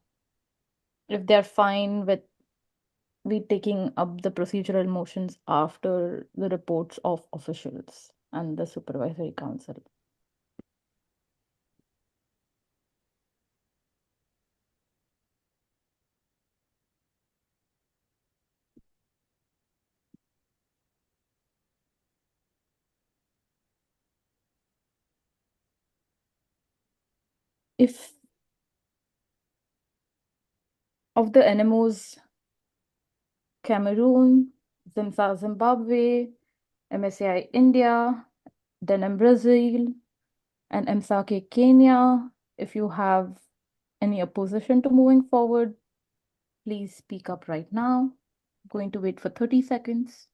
If they're fine with we taking up the procedural motions after the reports of officials and the supervisory council. If of the NMOs, Cameroon, ZIMSA Zimbabwe, MSAI India, DENM Brazil, and MSAK Kenya, if you have any opposition to moving forward, please speak up right now. I'm going to wait for 30 seconds.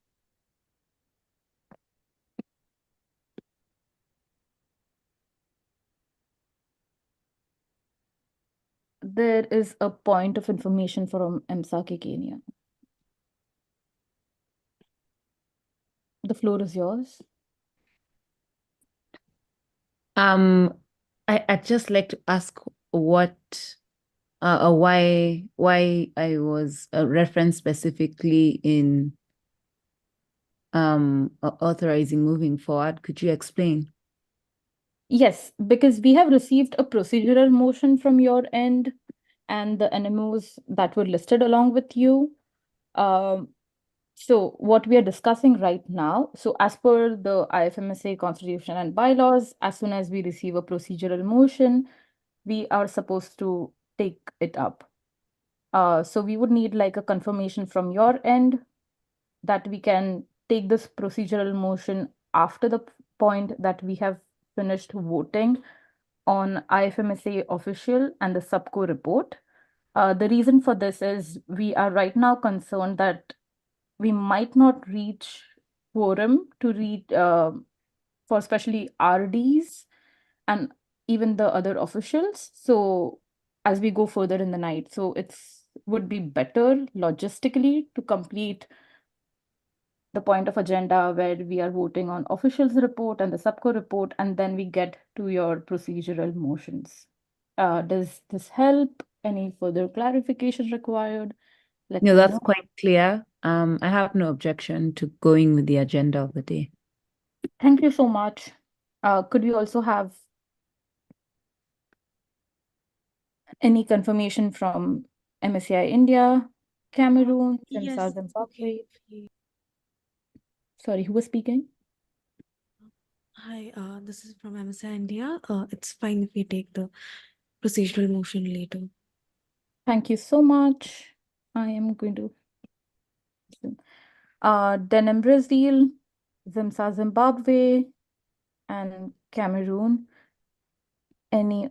There is a point of information from MSAK Kenya. The floor is yours. I'd just like to ask what why I was referenced specifically in authorizing moving forward. Could you explain? Yes, because we have received a procedural motion from your end and the NMOs that were listed along with you. So what we are discussing right now, so as per the IFMSA constitution and bylaws, as soon as we receive a procedural motion, we are supposed to take it up. So we would need like a confirmation from your end that we can take this procedural motion after the point that we have finished voting on IFMSA official and the subco report. The reason for this is we are right now concerned that we might not reach quorum to read for especially RDs and even the other officials. So as we go further in the night, so it's would be better logistically to complete the point of agenda where we are voting on officials report and the subco report, and then we get to your procedural motions. Does this help? Any further clarification required? Let No, me that's know. quite clear. I have no objection to going with the agenda of the day. Thank you so much. Could we also have any confirmation from MSCI India, Cameroon, Yes, Zimbabwe? okay. Sorry, who was speaking? Hi, this is from MSCI India. It's fine if we take the procedural motion later. Thank you so much. I am going to Denim Brazil, Zimsa Zimbabwe, and Cameroon. Any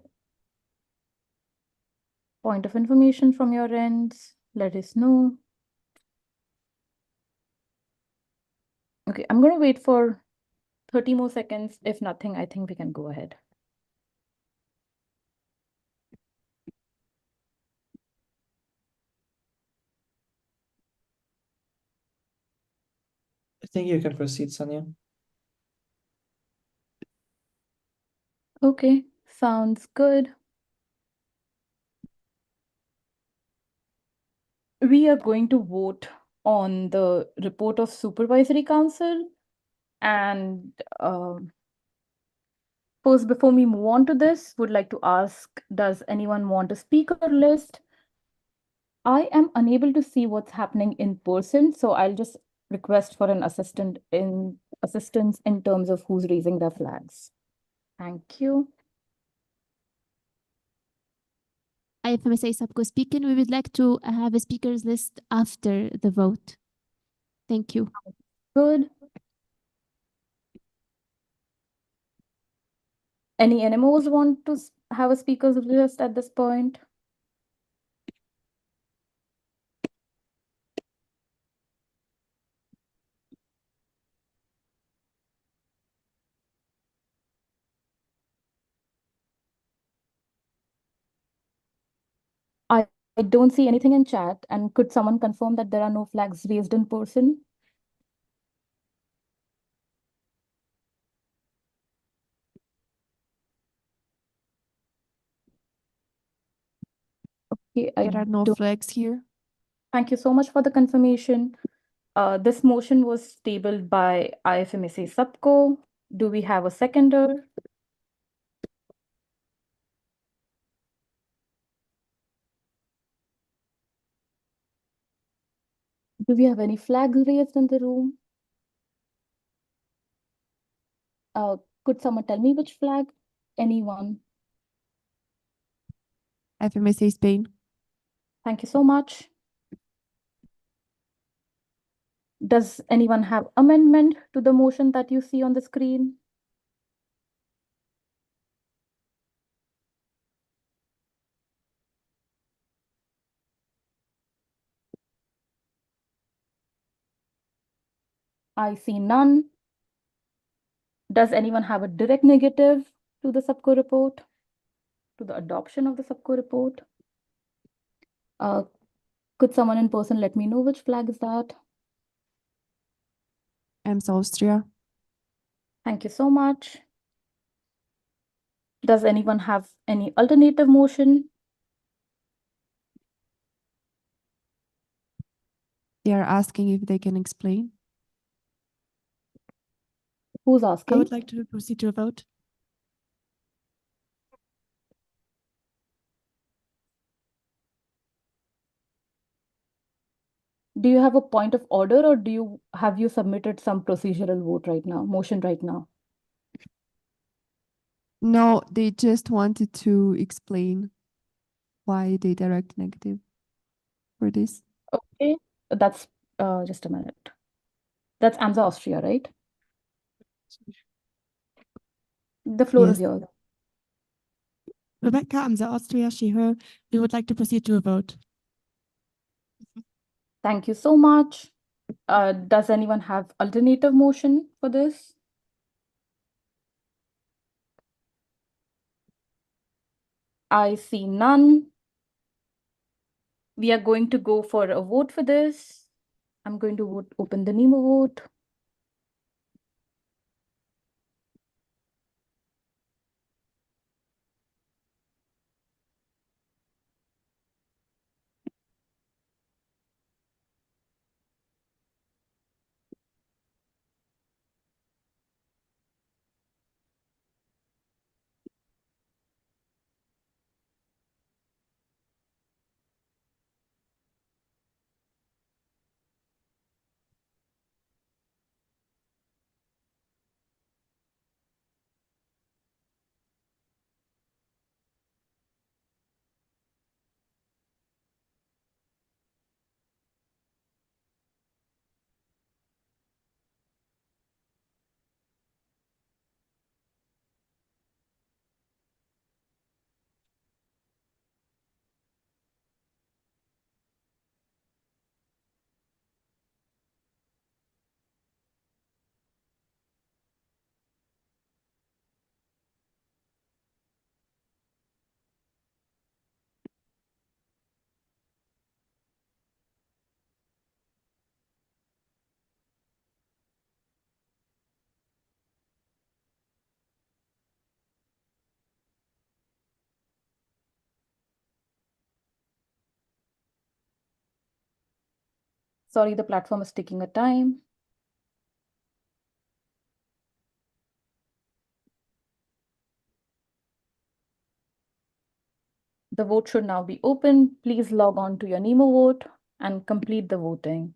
point of information from your ends? Let us know. Okay, I'm going to wait for 30 more seconds. If nothing, I think we can go ahead. I think you can proceed, Sonia. Okay, sounds good. We are going to vote on the report of Supervisory Council. And first, before we move on to this, would like to ask, does anyone want a speaker list? I am unable to see what's happening in person, so I'll just request for an assistance in terms of who's raising their flags. Thank you. IFMSA Subco speaking. We would like to have a speakers list after the vote. Thank you. Good. Any NMOs want to have a speakers list at this point? I don't see anything in chat. And could someone confirm that there are no flags raised in person? Okay, There are no flags here. Thank you so much for the confirmation. This motion was tabled by IFMSA Subco. Do we have a seconder? Do we have any flags raised in the room? Could someone tell me which flag? Anyone? IFMSA Spain. Thank you so much. Does anyone have amendment to the motion that you see on the screen? I see none. Does anyone have a direct negative to the subco report? To the adoption of the subco report? Could someone in person let me know which flag is that? EMS Austria. Thank you so much. Does anyone have any alternative motion? They are asking if they can explain. Who's asking? I would like to proceed to a vote. Do you have a point of order, or have you submitted some procedural vote right now, motion right now? No, they just wanted to explain why they direct negative for this. Okay, that's just a minute. That's AMSA Austria, right? The floor is Yes. yours. Rebecca, AMSA Austria, she, her. We would like to proceed to a vote. Thank you so much. Does anyone have alternative motion for this? I see none. We are going to go for a vote for this. I'm going to open the NEMO vote. Sorry, the platform is taking a time. The vote should now be open. Please log on to your NEMO vote and complete the voting.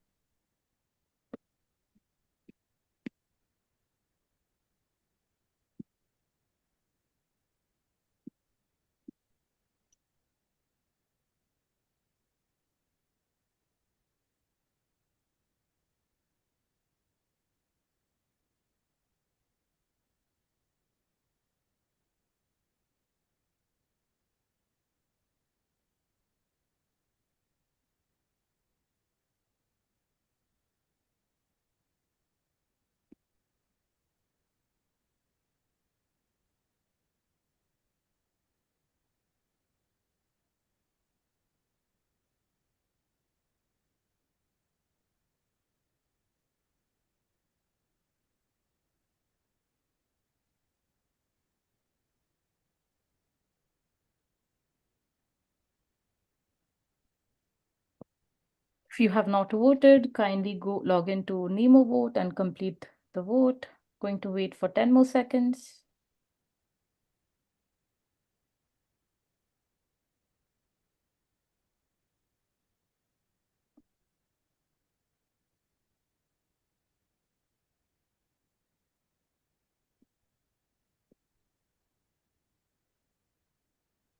If you have not voted, kindly go log into NEMO vote and complete the vote. Going to wait for 10 more seconds.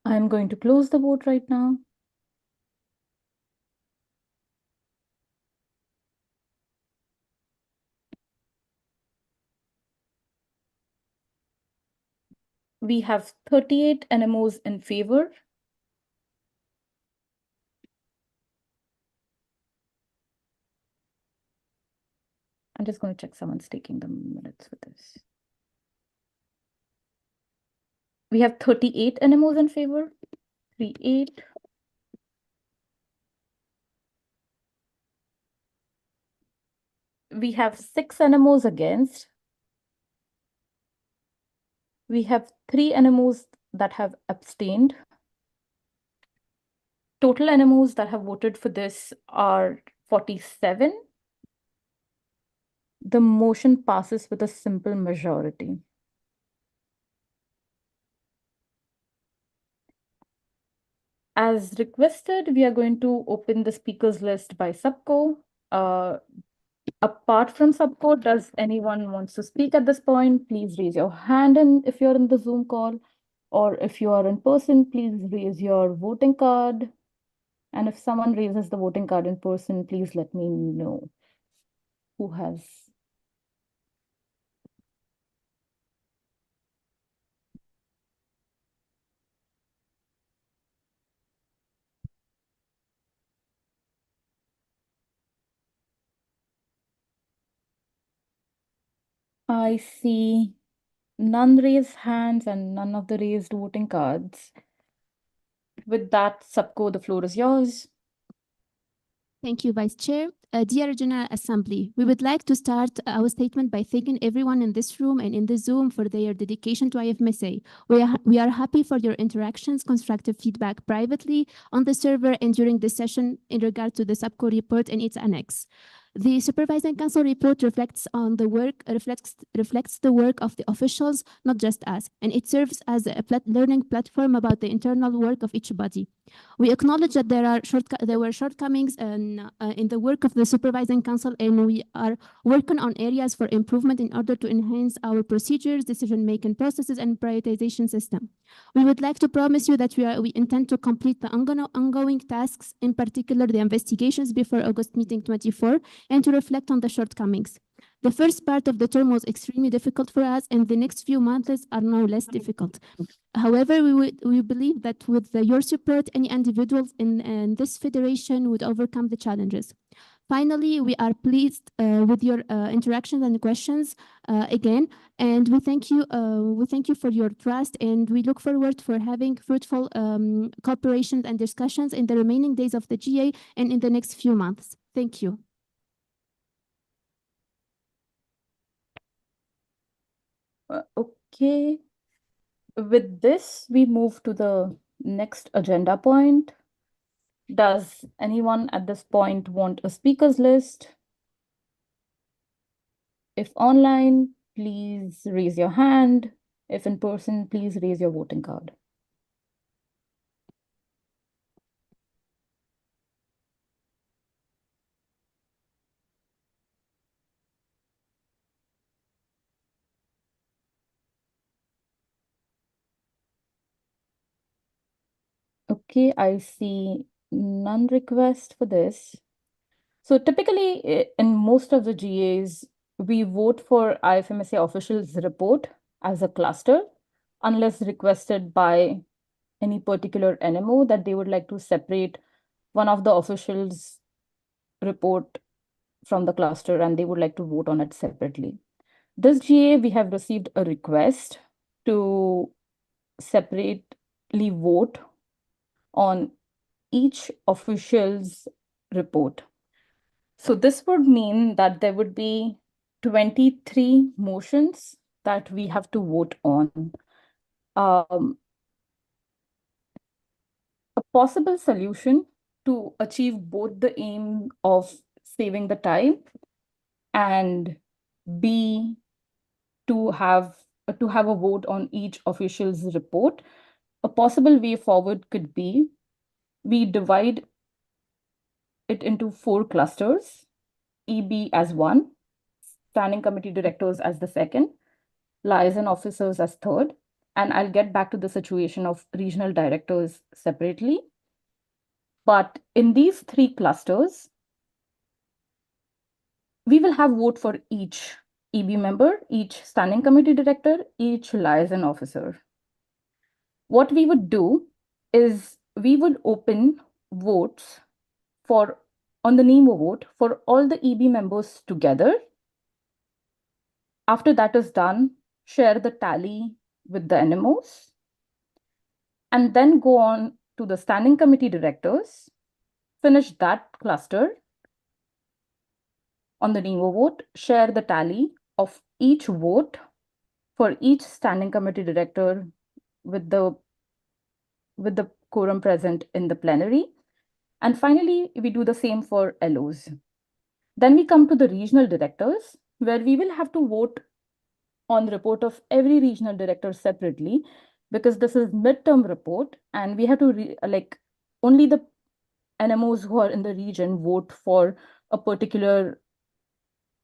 I'm going to close the vote right now. We have 38 NMOs in favor. I'm just going to check someone's taking the minutes for this. We have 38 NMOs in favor. 38. We have 6 NMOs against. We have 3 NMOs that have abstained. Total NMOs that have voted for this are 47. The motion passes with a simple majority. As requested, we are going to open the speakers list by subco. Apart from subco, does anyone wants to speak at this point? Please raise your hand if you're in the Zoom call, or if you are in person, please raise your voting card. And if someone raises the voting card in person, please let me know who has. I see none raised hands and none of the raised voting cards. With that, subco, the floor is yours. Thank you, Vice Chair. Dear General Assembly, we would like to start our statement by thanking everyone in this room and in the Zoom for their dedication to IFMSA. We are happy for your interactions, constructive feedback privately on the server and during the session in regard to the subco report and its annex. The Supervising Council report reflects the work of the officials, not just us, and it serves as a learning platform about the internal work of each body. We acknowledge that there were shortcomings in the work of the Supervising Council, and we are working on areas for improvement in order to enhance our procedures, decision-making processes, and prioritization system. We would like to promise you that we intend to complete the ongoing tasks, in particular the investigations before August meeting 24, and to reflect on the shortcomings. The first part of the term was extremely difficult for us, and the next few months are now less difficult. However, we believe that with your support, any individuals in this federation would overcome the challenges. Finally, we are pleased with your interactions and questions again, and we thank you for your trust, and we look forward for having fruitful cooperation and discussions in the remaining days of the GA and in the next few months. Thank you. Okay. With this, we move to the next agenda point. Does anyone at this point want a speakers list? If online, please raise your hand. If in person, please raise your voting card. Okay, I see none request for this. So typically in most of the GAs, we vote for IFMSA officials report as a cluster, unless requested by any particular NMO that they would like to separate one of the officials report from the cluster and they would like to vote on it separately. This GA, we have received a request to separately vote on each official's report. So this would mean that there would be 23 motions that we have to vote on. A possible solution to achieve both the aim of saving the time and B, to have a vote on each official's report. A possible way forward could be we divide it into 4 clusters, EB as 1, standing committee directors as the 2nd, liaison officers as 3rd, and I'll get back to the situation of regional directors separately. But in these 3 clusters, we will have vote for each EB member, each standing committee director, each liaison officer. What we would do is we would open votes on the NEMO vote for all the EB members together. After that is done, share the tally with the NMOs, and then go on to the standing committee directors, finish that cluster on the NEMO vote, share the tally of each vote for each standing committee director with the quorum present in the plenary. And finally, we do the same for LOs. Then we come to the regional directors, where we will have to vote on the report of every regional director separately, because this is midterm report and we have to only the NMOs who are in the region vote for a particular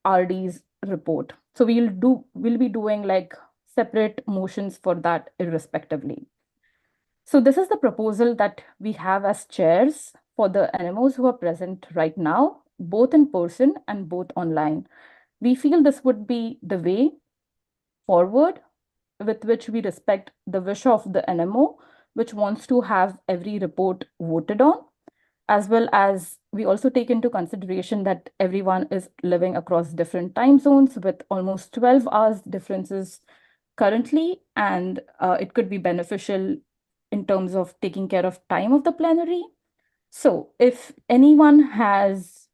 RD's report. So we'll be doing like separate motions for that irrespectively. So this is the proposal that we have as chairs for the NMOs who are present right now, both in person and both online. We feel this would be the way forward with which we respect the wish of the NMO, which wants to have every report voted on, as well as we also take into consideration that everyone is living across different time zones with almost 12 hours differences currently, and it could be beneficial in terms of taking care of time of the plenary. So if anyone has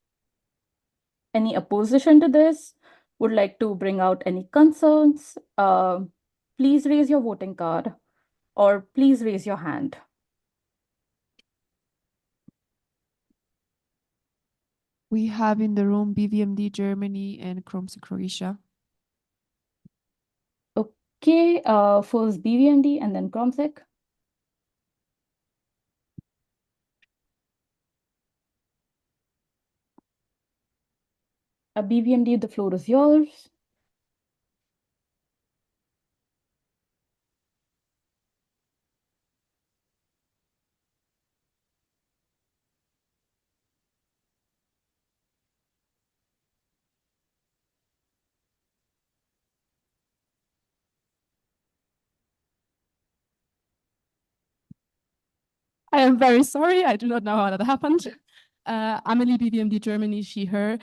any opposition to this, would like to bring out any concerns, please raise your voting card or please raise your hand. We have in the room BVMD Germany and Kromsy Croatia. Okay, first BVMD and then Kromsek. BVMD, the floor is yours. I am very sorry. I do not know how that happened. Amelie, BVMD Germany, she, her.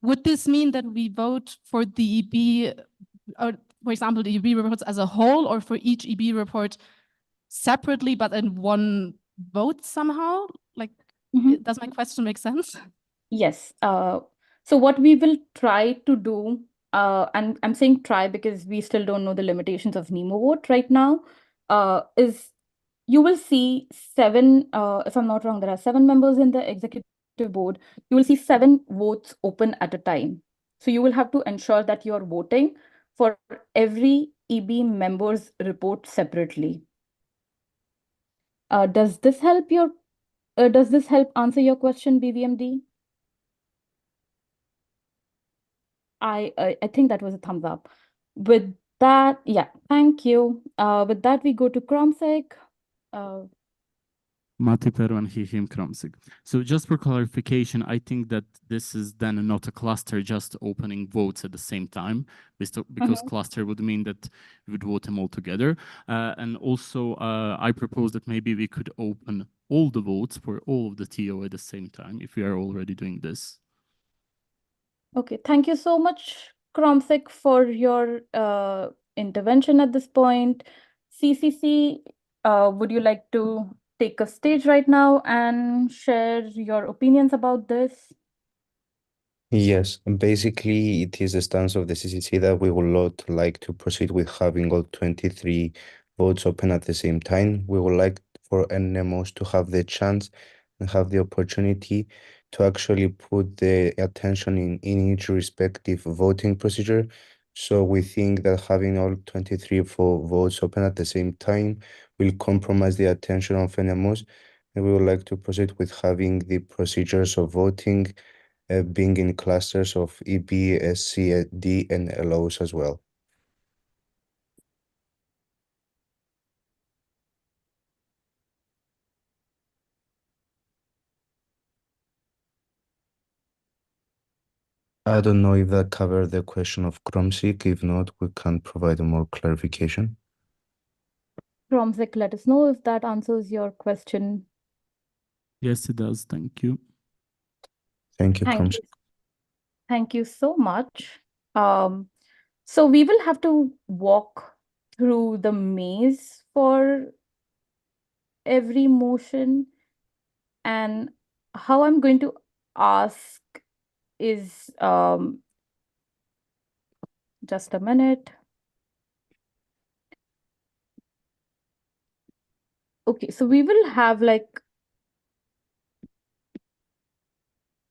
Would this mean that we vote for the EB, or for example, the EB reports as a whole, or for each EB report separately, but in one vote somehow? Like, does my question make sense? Yes. So what we will try to do, and I'm saying try because we still don't know the limitations of Nemo vote right now, is you will see 7, if I'm not wrong, there are 7 members in the executive board. You will see 7 votes open at a time. So you will have to ensure that you're voting for every EB member's report separately. Does this help answer your question, BVMD? I think that was a thumbs up. With that, yeah, thank you. With that, we go to Kromsek. Mati Perwan Hihim Kramsik. So just for clarification, I think that this is then not a cluster just opening votes at the same time, because cluster would mean that we would vote them all together. And also, I propose that maybe we could open all the votes for all of the TO at the same time, if we are already doing this. Okay, thank you so much, Kromsek, for your intervention at this point. CCC, would you like to take a stage right now and share your opinions about this? Yes, basically it is the stance of the CCC that we would not like to proceed with having all 23 votes open at the same time. We would like for NMOs to have the chance and have the opportunity to actually put the attention in each respective voting procedure. So we think that having all 23 votes open at the same time will compromise the attention of NMOs. And we would like to proceed with having the procedures of voting being in clusters of EB, SC, D, and LOs as well. I don't know if that covered the question of Kromsik. If not, we can provide more clarification. Kromsek, let us know if that answers your question. Yes, it does. Thank you. Thank you, Kromsik. Thank you so much. So we will have to walk through the maze for every motion. And how I'm going to ask is just a minute. Okay, so we will have like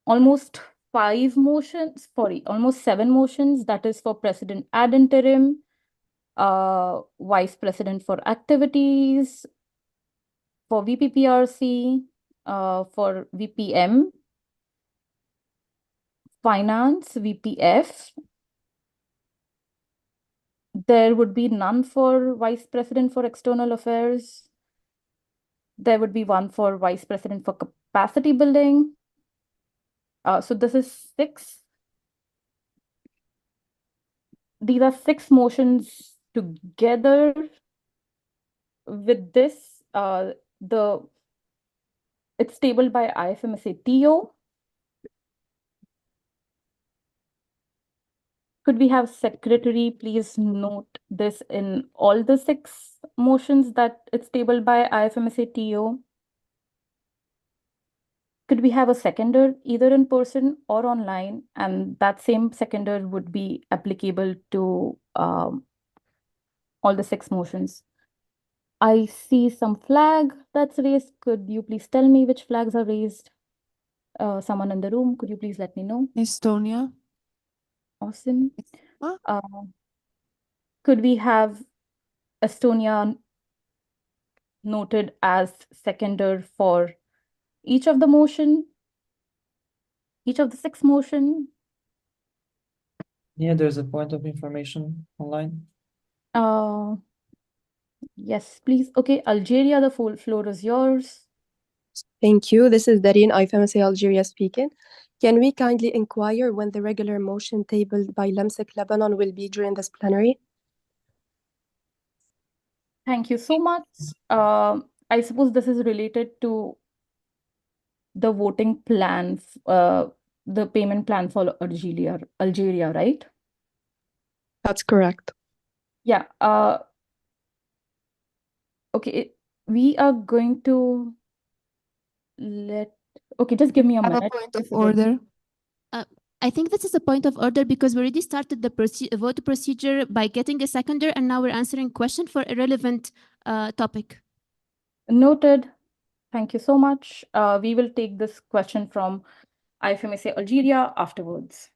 almost 5 motions, almost 7 motions. That is for president ad interim, vice president for activities, for VPPRC, for VPM, finance, VPF. There would be none for vice president for external affairs. There would be one for vice president for capacity building. So this is 6. These are 6 motions together. With this, it's tabled by IFMSA TO. Could we have secretary please note this in all the 6 motions that it's tabled by IFMSA TO? could we have a seconder either in person or online, and that same seconder would be applicable to all the 6 motions? I see some flag that's raised. Could you please tell me which flags are raised? Someone in the room, could you please let me know? Estonia. Awesome. Could we have Estonia noted as seconder for each of the motion, each of the 6 motion? Yeah, there's a point of information online. Yes, please. Okay, Algeria, the full floor is yours. Thank you. This is Darine, IFMSA Algeria speaking. Can we kindly inquire when the regular motion tabled by LMSIC Lebanon will be during this plenary? Thank you so much. I suppose this is related to the voting plan, the payment plan for Algeria, right? That's correct. Yeah. Okay, we are going to okay, just give me a I have a minute. point of order. I think this is a point of order because we already started the vote procedure by getting a seconder, and now we're answering question for a relevant topic. Noted. Thank you so much. We will take this question from IFMSA Algeria afterwards.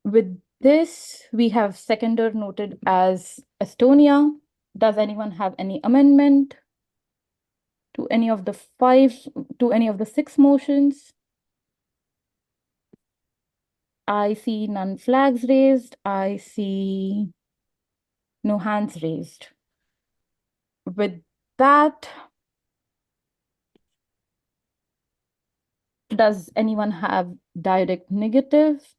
With this, we have seconder noted as Estonia. Does anyone have any amendment to any of the 6 motions? I see none flags raised. I see no hands raised. With that, does anyone have direct negative?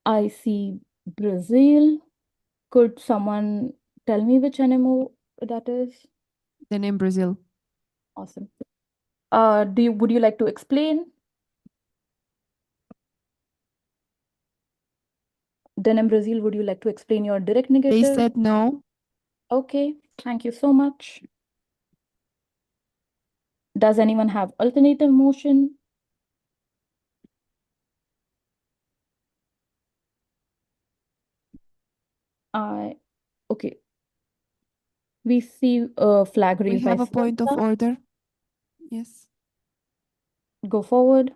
I see Brazil. Could someone tell me which NMO that is? The name Brazil. Awesome. Would you like to explain? Denim Brazil, would you like to explain your direct negative? They said no. Okay, thank you so much. Does anyone have alternative motion? Okay. We see a flag We raised have by a point of Sweta. order. Yes. Go forward.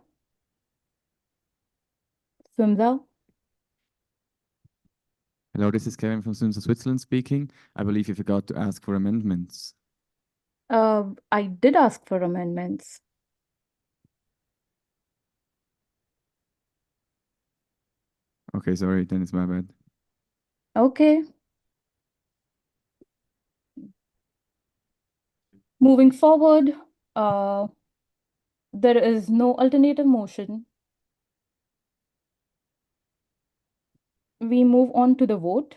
Swimza. Hello, this is Kevin from Sunsa Switzerland speaking. I believe you forgot to ask for amendments. I did ask for amendments. Okay, sorry, then it's my bad. Okay. Moving forward, there is no alternative motion. We move on to the vote.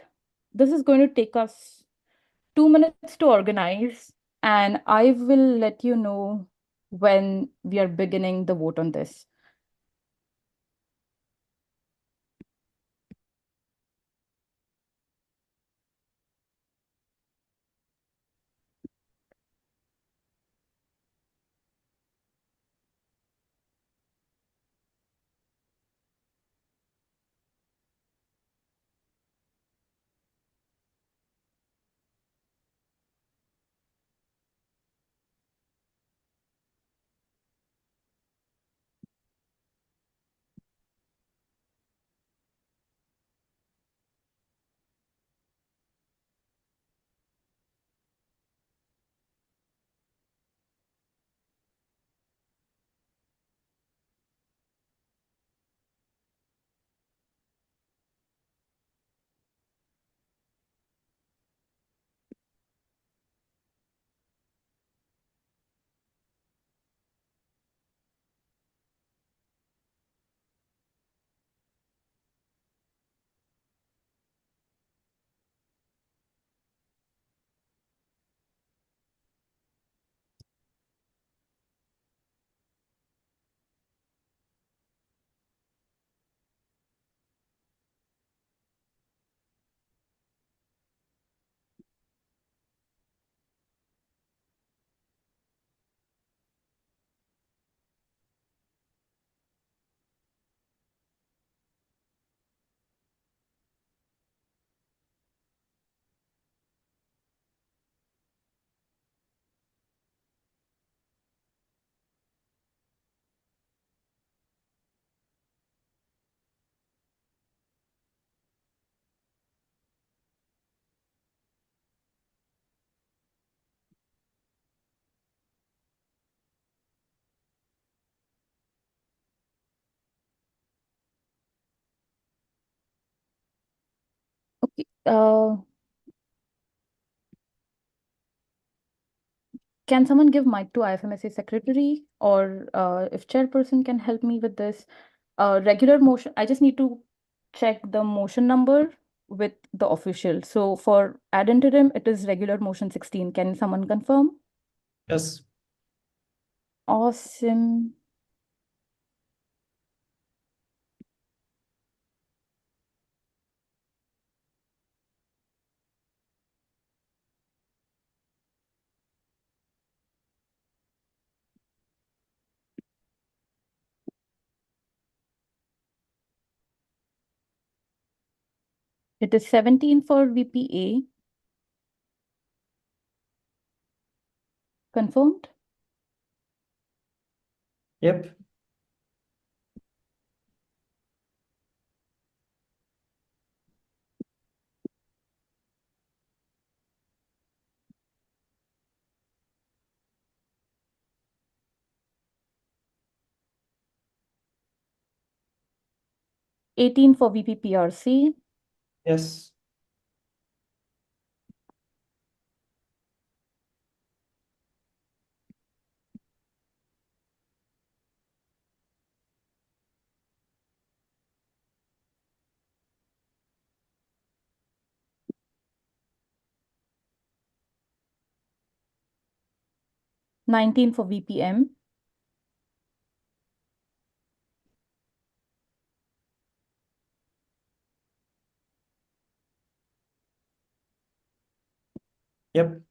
This is going to take us 2 minutes to organize, and I will let you know when we are beginning the vote on this. Okay. Can someone give mic to IFMSA secretary, or if chairperson can help me with this? Regular motion, I just need to check the motion number with the official. So for ad interim, it is regular motion 16. Can someone confirm? Yes. Awesome. It is 17 for VPA. Confirmed? Yep. $18 for VPPRC. Yes. $19 for VPM. Yep.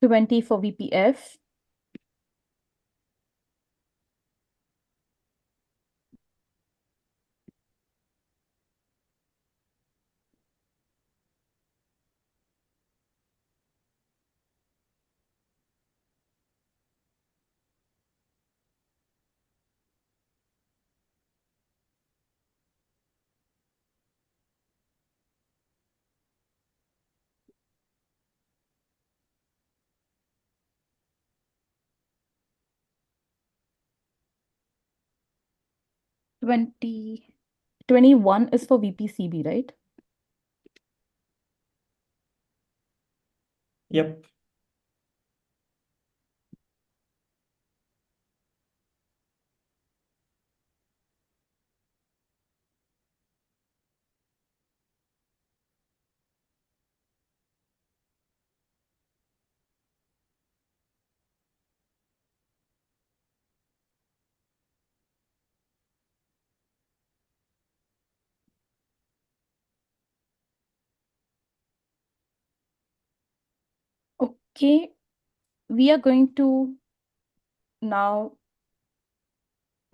$20 for VPF. $20. 21 is for VPCB, right? Yep. Okay, we are going to now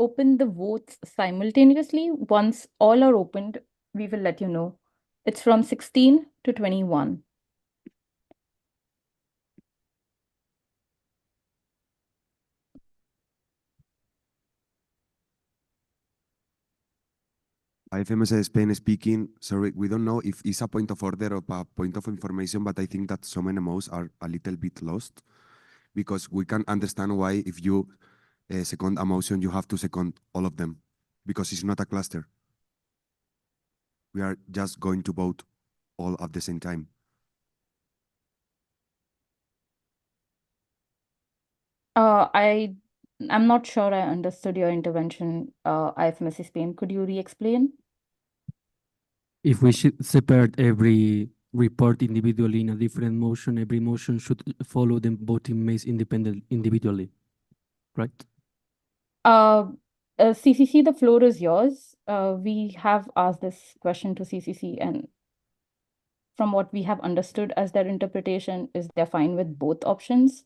open the votes simultaneously. Once all are opened, we will let you know. It's from 16 to 21. IFMSA Spain speaking. Sorry, we don't know if it's a point of order or a point of information, but I think that some NMOs are a little bit lost because we can understand why if you second a motion, you have to second all of them because it's not a cluster. We are just going to vote all at the same time. I'm not sure I understood your intervention, IFMSC Spain. Could you re-explain? If we should separate every report individually in a different motion, every motion should follow the voting maze independent individually, right? CCC, the floor is yours. We have asked this question to CCC, and from what we have understood as their interpretation is they're fine with both options.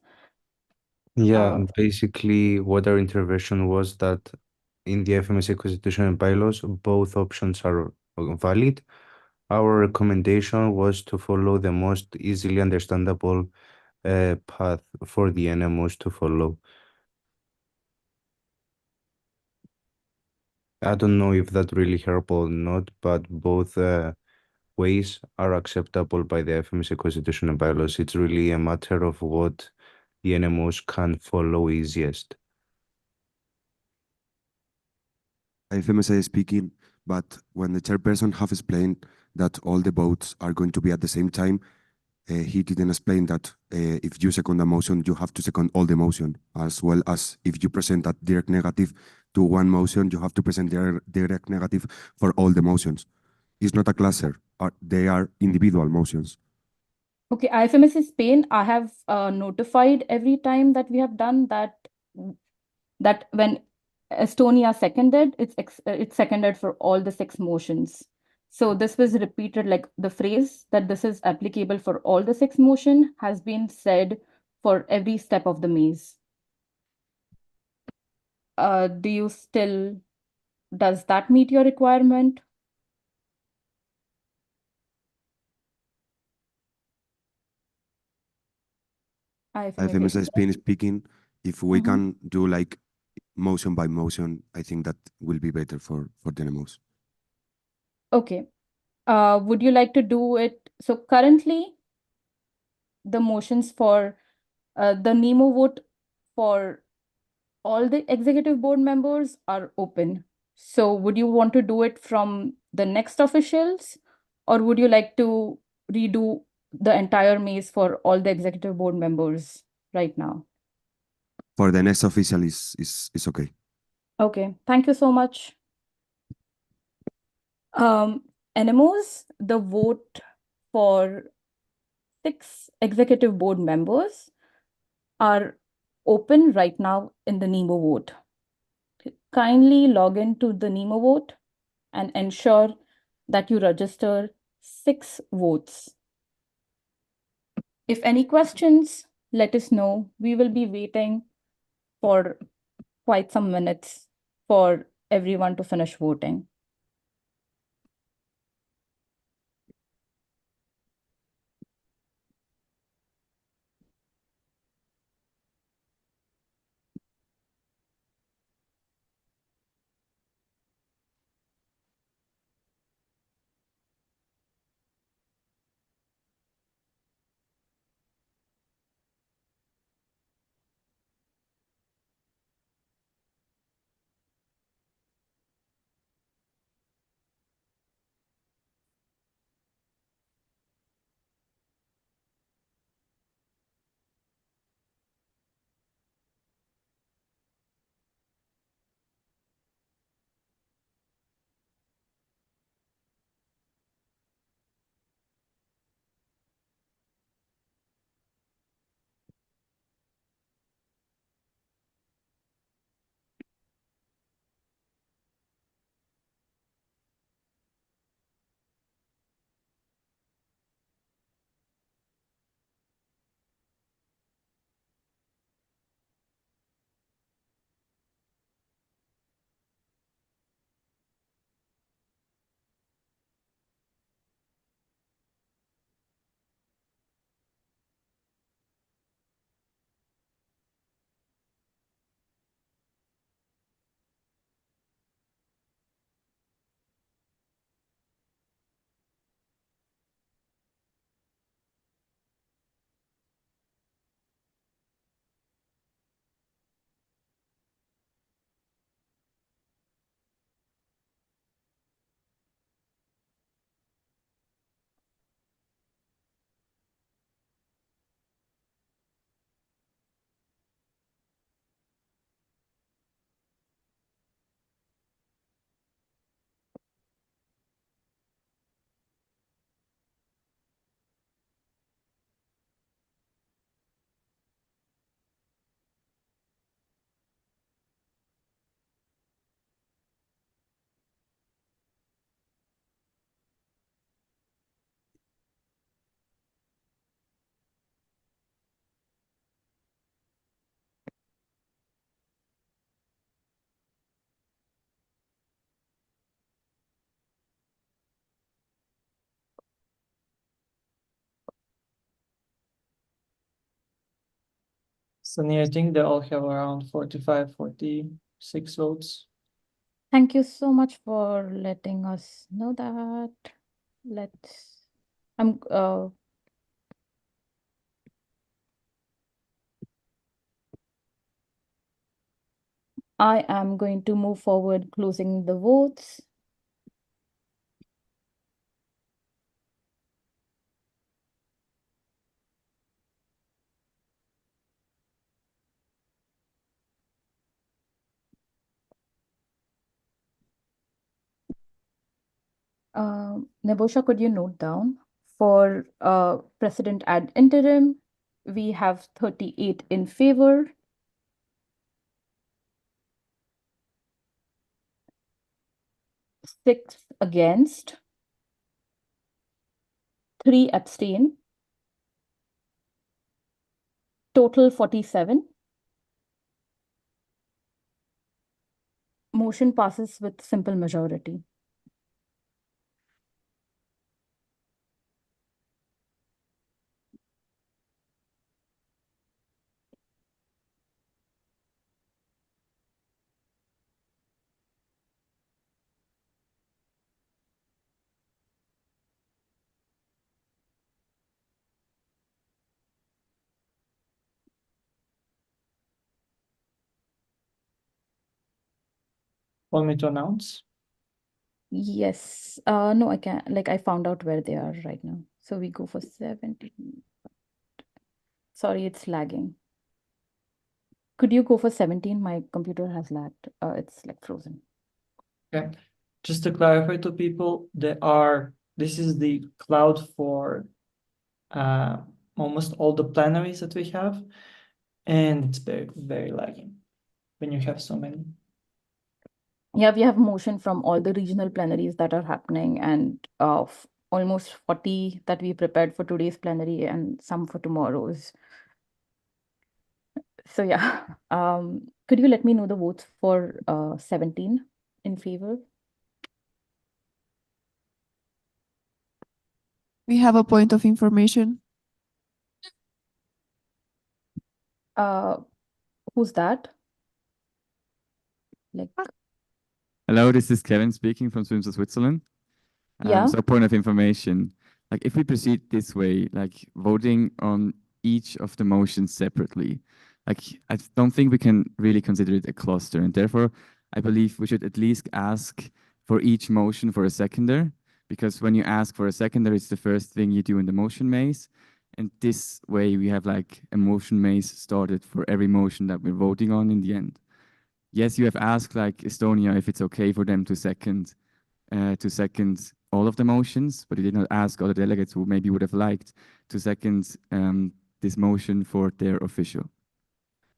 Yeah, basically what our intervention was that in the FMSA constitution and bylaws, both options are valid. Our recommendation was to follow the most easily understandable path for the NMOs to follow. I don't know if that really helped or not, but both ways are acceptable by the FMSA Constitution and bylaws. It's really a matter of what the NMOs can follow easiest. FMSA is speaking, but when the chairperson have explained that all the votes are going to be at the same time, he didn't explain that if you second a motion, you have to second all the motion, as well as if you present a direct negative to one motion, you have to present direct negative for all the motions. It's not a cluster, they are individual motions. Okay, IFMS Spain, I have notified every time that we have done that, that when Estonia seconded, it's seconded for all the 6 motions. So this was repeated, like the phrase that this is applicable for all the 6 motion has been said for every step of the maze. Does that meet your requirement? FMSA Spain is speaking. If we can do like motion by motion, I think that will be better for the NMOs. Okay. Would you like to do it? So currently, the motions for the NEMO vote for all the executive board members are open. So would you want to do it from the next officials, or would you like to redo the entire maze for all the executive board members right now? For the next official is okay. Okay, thank you so much. NMOs, the vote for 6 executive board members are open right now in the NEMO vote. Kindly log into the NEMO vote and ensure that you register 6 votes. If any questions, let us know. We will be waiting for quite some minutes for everyone to finish voting. So I think they all have around 45, 46 votes. Thank you so much for letting us know that. I'm I am going to move forward, closing the votes. Nebosha, could you note down for president ad interim, we have 38 in favor, 6 against, 3 abstain, total 47. Motion passes with simple majority. Want me to announce? Yes. No, I can't. Like, I found out where they are right now. So we go for 17. Sorry, it's lagging. Could you go for 17? My computer has lagged. It's like frozen. Okay. Just to clarify to people, this is the cloud for almost all the plenaries that we have, and it's very, very lagging when you have so many. Yeah, we have motion from all the regional plenaries that are happening, and almost 40 that we prepared for today's plenary and some for tomorrow's. So yeah, could you let me know the votes for 17 in favor? We have a point of information. Who's that? Like, Hello, this is Kevin speaking from Swims of Switzerland. Yeah. So point of information, like if we proceed this way, like voting on each of the motions separately, like I don't think we can really consider it a cluster, and therefore I believe we should at least ask for each motion for a seconder, because when you ask for a seconder, it's the first thing you do in the motion maze. And this way we have like a motion maze started for every motion that we're voting on in the end. Yes, you have asked like Estonia if it's okay for them to second all of the motions, but you did not ask other delegates who maybe would have liked to second this motion for their official.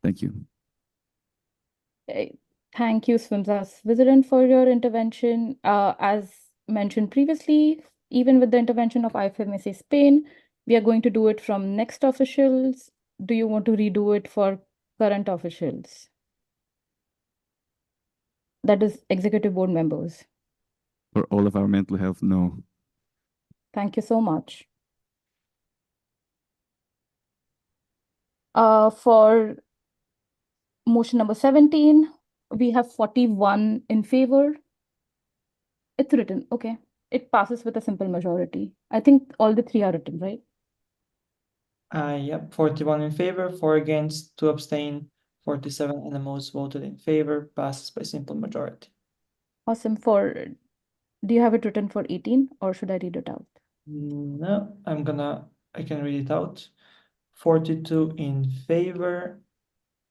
Thank you. Thank you, Swimsas Vigilant, for your intervention. As mentioned previously, even with the intervention of IFMSA Spain, we are going to do it from next officials. Do you want to redo it for current officials? That is executive board members. For all of our mental health, no. Thank you so much. For motion number 17, we have 41 in favor. It's written, okay. It passes with a simple majority. I think all the 3 are written, right? Yep, 41 in favor, 4 against, 2 abstain, 47 NMOs voted in favor, passes by simple majority. Awesome. Do you have it written for 18 or should I read it out? No, I can read it out. 42 in favor,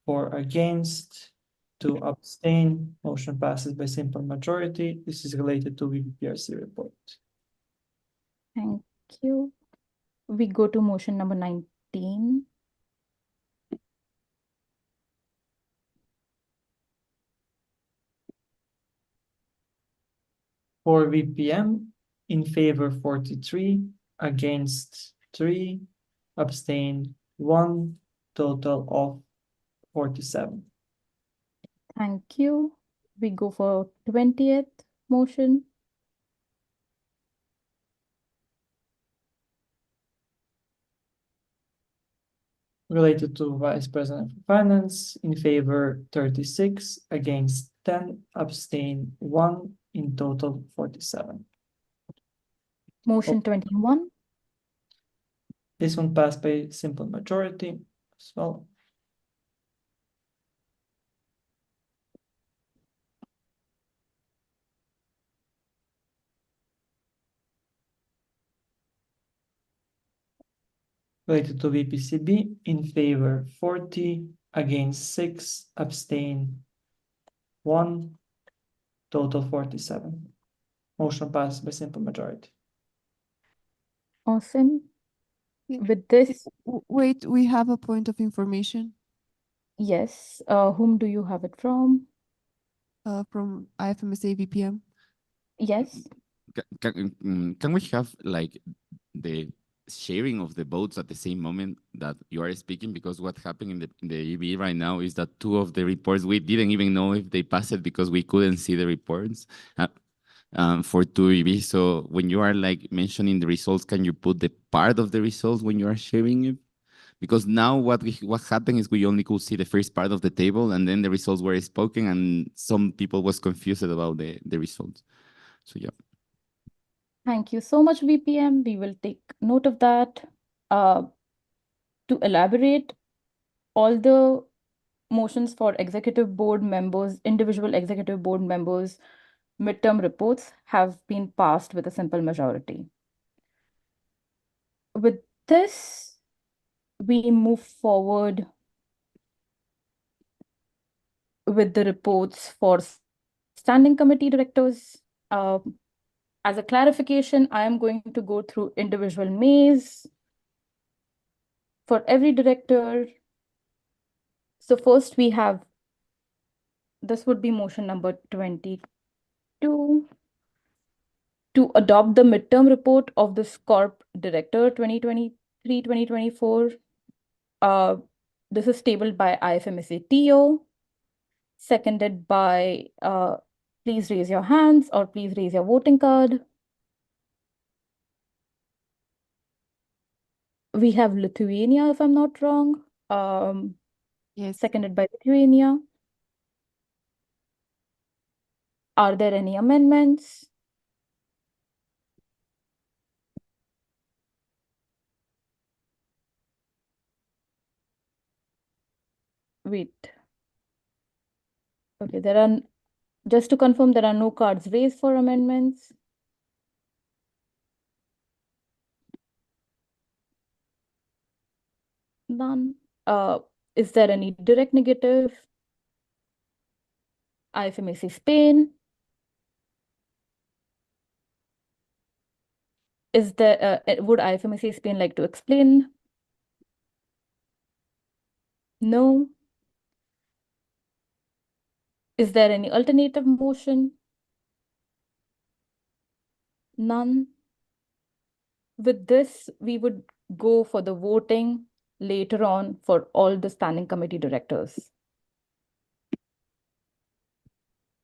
4 against, 2 abstain, motion passes by simple majority. This is related to VPPRC report. Thank you. We go to motion number 19. For VPM, in favor 43, against 3, abstain 1, total of 47. Thank you. We go for 20th motion. Related to Vice President of Finance, in favor 36, against 10, abstain 1, in total 47. Motion 21. This one passed by simple majority as well. Related to VPCB, in favor 40, against 6, abstain 1, total 47. Motion passed by simple majority. Awesome. With this, Wait, we have a point of information yes. Whom do you have it from? from IFMSA VPM. Yes. Can we have like the sharing of the votes at the same moment that you are speaking? Because what happened in the EB right now is that two of the reports, we didn't even know if they passed it because we couldn't see the reports for two EB. So when you are like mentioning the results, can you put the part of the results when you are sharing it? Because now what happened is we only could see the first part of the table, and then the results were spoken, and some people was confused about the results. So yeah. Thank you so much, VPM. We will take note of that. To elaborate, all the motions for executive board members, individual executive board members, midterm reports have been passed with a simple majority. With this, we move forward with the reports for standing committee directors. As a clarification, I am going to go through individual mails for every director. So first we have, this would be motion number 22, to adopt the midterm report of the SCORP director 2023-2024. This is tabled by IFMSA TO, seconded by, please raise your hands or please raise your voting card. We have Lithuania, if I'm not wrong. Yes. Seconded by Lithuania. Are there any amendments? Wait. Okay, there are, just to confirm, there are no cards raised for amendments. None. Is there any direct negative? IFMAC Spain. Is there, would IFMAC Spain like to explain? No. Is there any alternative motion? None. With this, we would go for the voting later on for all the standing committee directors.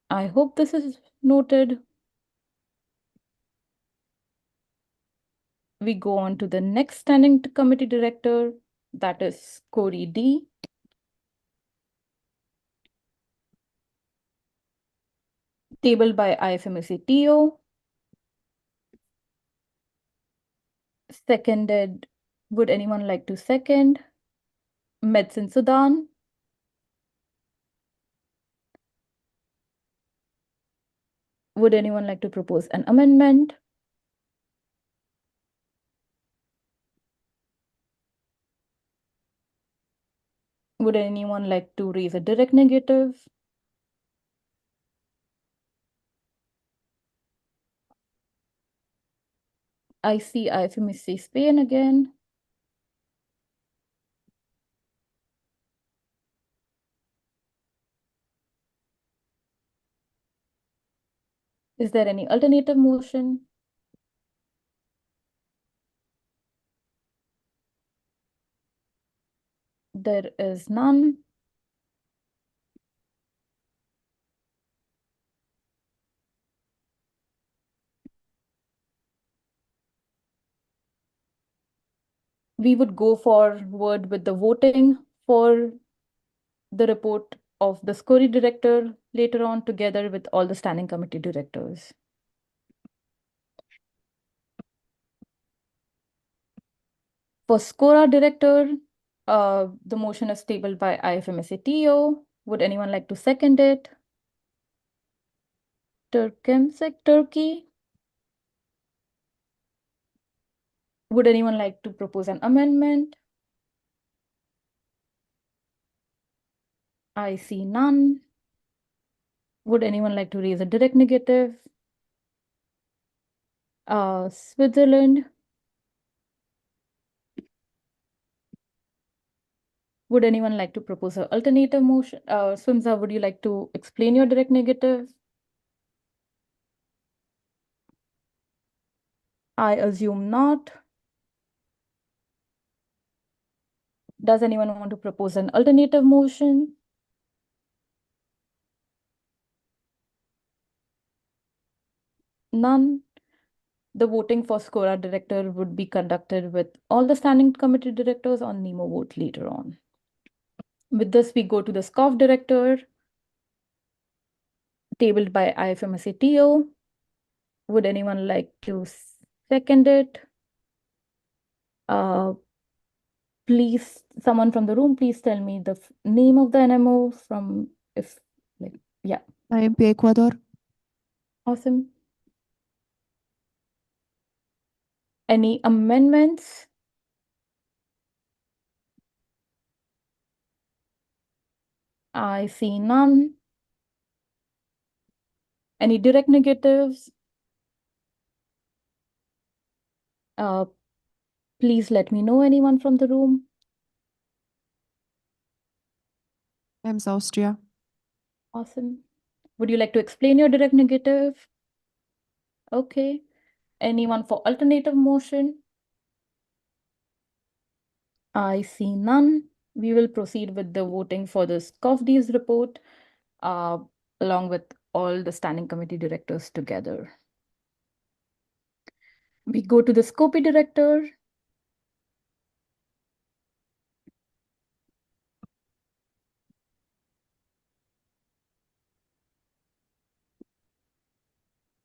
I hope this is noted. We go on to the next standing committee director, that is Corey D. Tabled by IFMSA TO. Seconded, would anyone like to second? Medicine Sudan. Would anyone like to propose an amendment? Would anyone like to raise a direct negative? I see IFMSA Spain again. Is there any alternative motion? There is none. We would go forward with the voting for the report of the SCORI director later on, together with all the standing committee directors. For SCORA director, the motion is tabled by IFMSA TO. Would anyone like to second it? Turkemsek Turkey. Would anyone like to propose an amendment? I see none. Would anyone like to raise a direct negative? Switzerland. Would anyone like to propose an alternative motion? Swimza, would you like to explain your direct negative? I assume not. Does anyone want to propose an alternative motion? None. The voting for SCORA director would be conducted with all the standing committee directors on NEMO vote later on. With this, we go to the SCOF director, tabled by IFMSA TO. Would anyone like to second it? Please, someone from the room, please tell me the name of the NMO from, if, like, yeah. IMP Ecuador. Awesome. Any amendments? I see none. Any direct negatives? Please let me know, anyone from the room. EMS Austria. Awesome. Would you like to explain your direct negative? Okay. Anyone for alternative motion? I see none. We will proceed with the voting for the SCOFD's report, along with all the standing committee directors together. We go to the SCOPY director.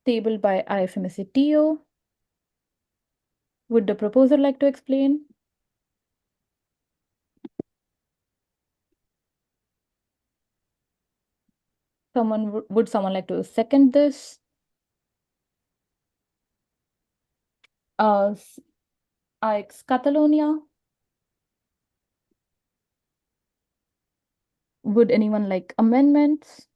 Tabled by IFMSA TO. Would the proposer like to explain? Would someone like to second this? Ix Catalonia. Would anyone like amendments?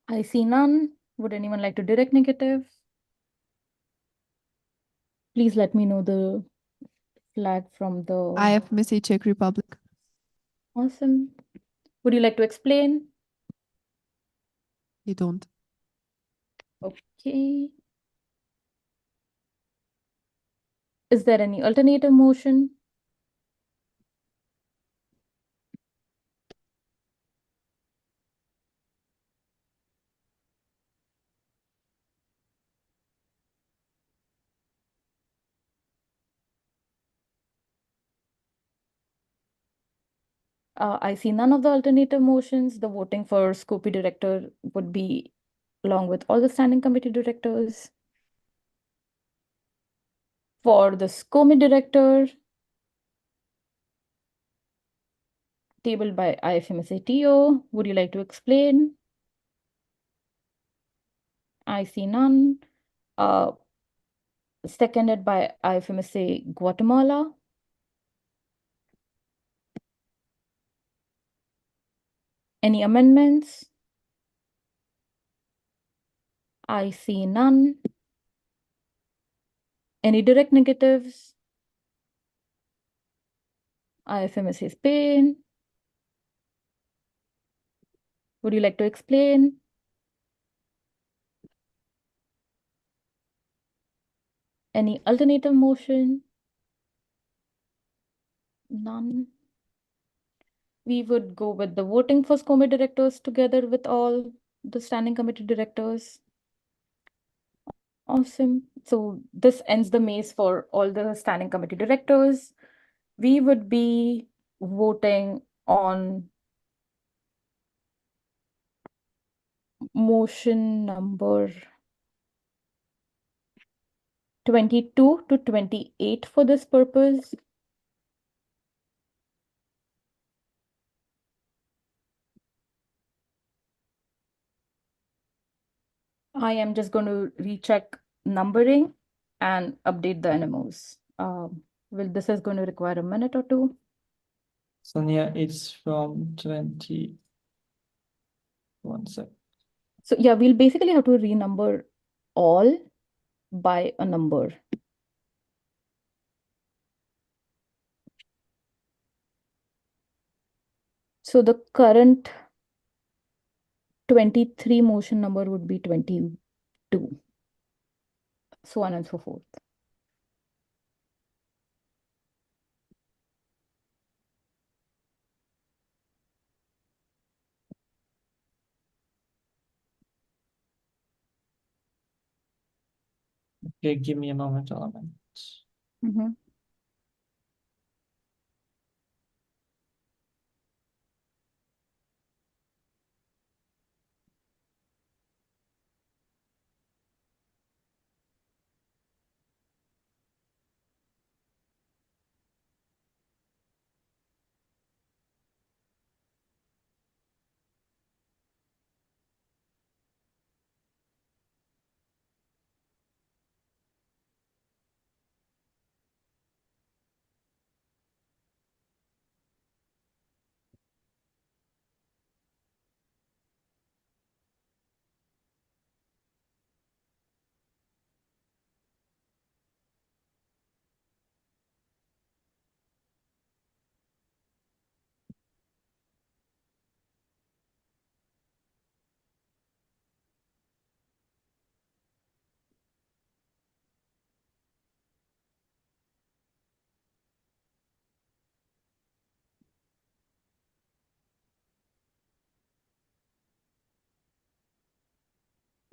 I see none. Would anyone like to direct negative? Please let me know the flag from the... IFMSA Czech Republic. Awesome. Would you like to explain? You don't. Okay. Is there any alternative motion? I see none of the alternative motions. The voting for SCOPY director would be along with all the standing committee directors. For the SCOMI director, tabled by IFMSA TO, would you like to explain? I see none. Seconded by IFMSA Guatemala. Any amendments? I see none. Any direct negatives? IFMSA Spain. Would you like to explain? Any alternative motion? None. We would go with the voting for SCOMI directors together with all the standing committee directors. Awesome. So this ends the maze for all the standing committee directors. We would be voting on motion number 22 to 28 for this purpose. I am just going to recheck numbering and update the NMOs. This is going to require a minute or two. Sonia, it's from 20. One sec. So yeah, we'll basically have to renumber all by a number. So the current 23 motion number would be 22, so on and so forth. Okay, give me a moment, element. Mm-hmm.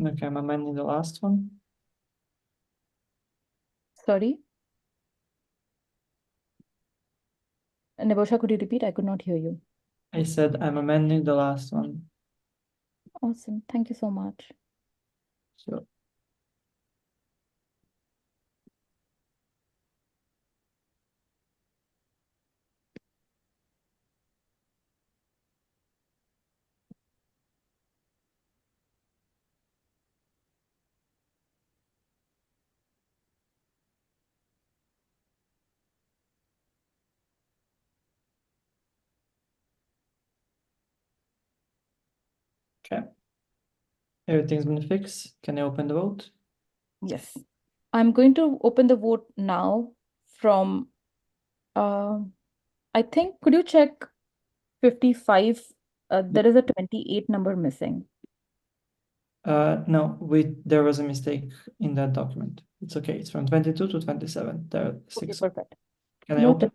Okay, I'm amending the last one. Sorry. Nebosha, could you repeat? I could not hear you. I said I'm amending the last one. Awesome. Thank you so much. Sure. Okay. Everything's been fixed. Can I open the vote? Yes. I'm going to open the vote now from, I think, could you check 55? There is a 28 number missing. No, there was a mistake in that document. It's okay. It's from 22 to 27. There are Okay, 6. perfect. Can I Noted.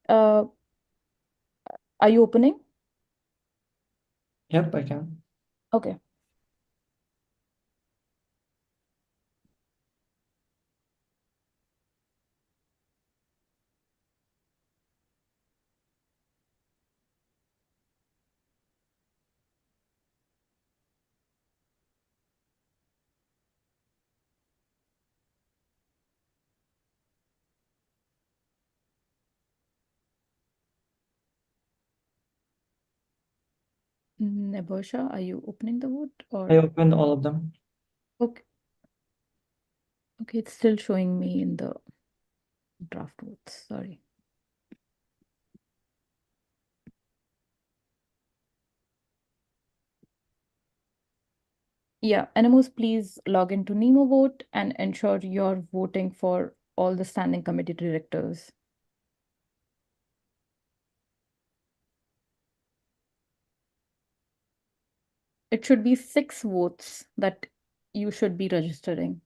open? Are you opening? Yep, I can. Okay. Nebosha, are you opening the vote I or? opened all of them. Okay. Okay, it's still showing me in the draft votes. Sorry. Yeah, animals, please log into Nemo Vote and ensure you're voting for all the standing committee directors. It should be 6 votes that you should be registering.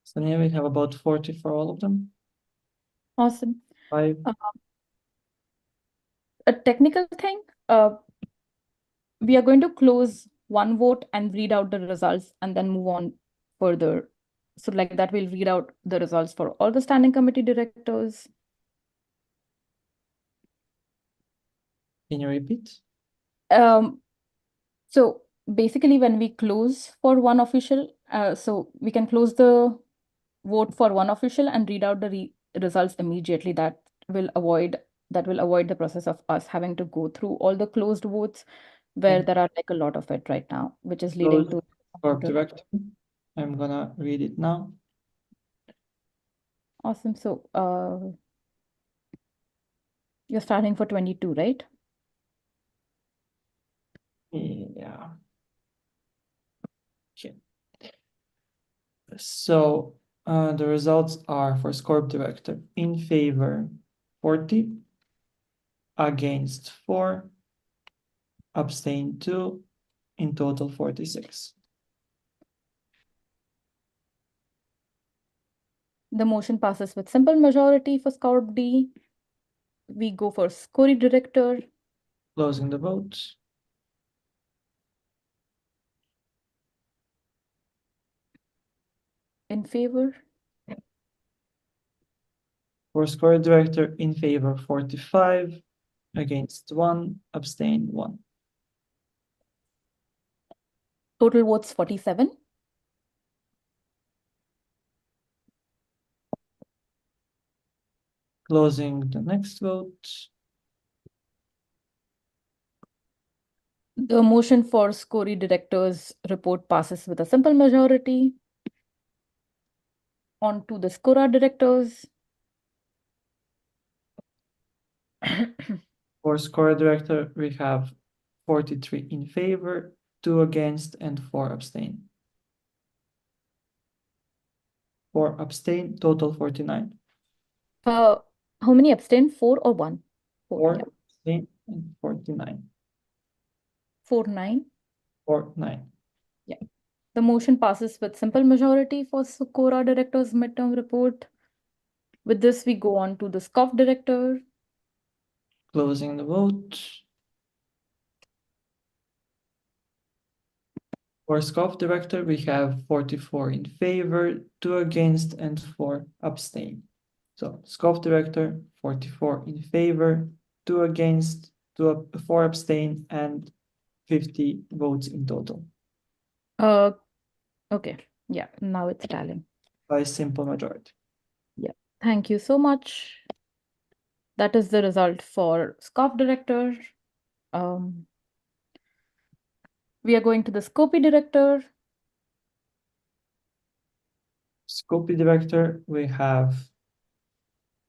So now we have about 40 for all of them. Awesome. 5. A technical thing, we are going to close one vote and read out the results and then move on further. So like that, we'll read out the results for all the standing committee directors. Can you repeat? So basically when we close for one official, so we can close the vote for one official and read out the results immediately. That will avoid the process of us having to go through all the closed votes where there are like a lot of it right now, which is leading Close to Corp director. I'm gonna read it now. Awesome. So you're starting for 22, right? Yeah. Okay. So the results are for Scorp director in favor 40, against 4, abstain 2, in total 46. The motion passes with simple majority for Scorp D. We go for Scori director. Closing the vote. In favor. For Score director in favor 45, against 1, abstain 1. Total votes 47. Closing the next vote. The motion for Scori director's report passes with a simple majority. On to the Scora directors. For Score director, we have 43 in favor, 2 against, and 4 abstain. 4 abstain, total 49. How many abstain? 4 or 1? 4 yeah. abstain and 49. 4-9. 4-9. Yeah. The motion passes with simple majority for Scora director's midterm report. With this, we go on to the SCOF director. Closing the vote. For SCOF director, we have 44 in favor, 2 against, and 4 abstain. So SCOF director, 44 in favor, 2 against, 4 abstain, and 50 votes in total. Okay. Yeah, now it's tallying. By simple majority. Yeah. Thank you so much. That is the result for SCOF director. We are going to the Scopy director. Scopy director, we have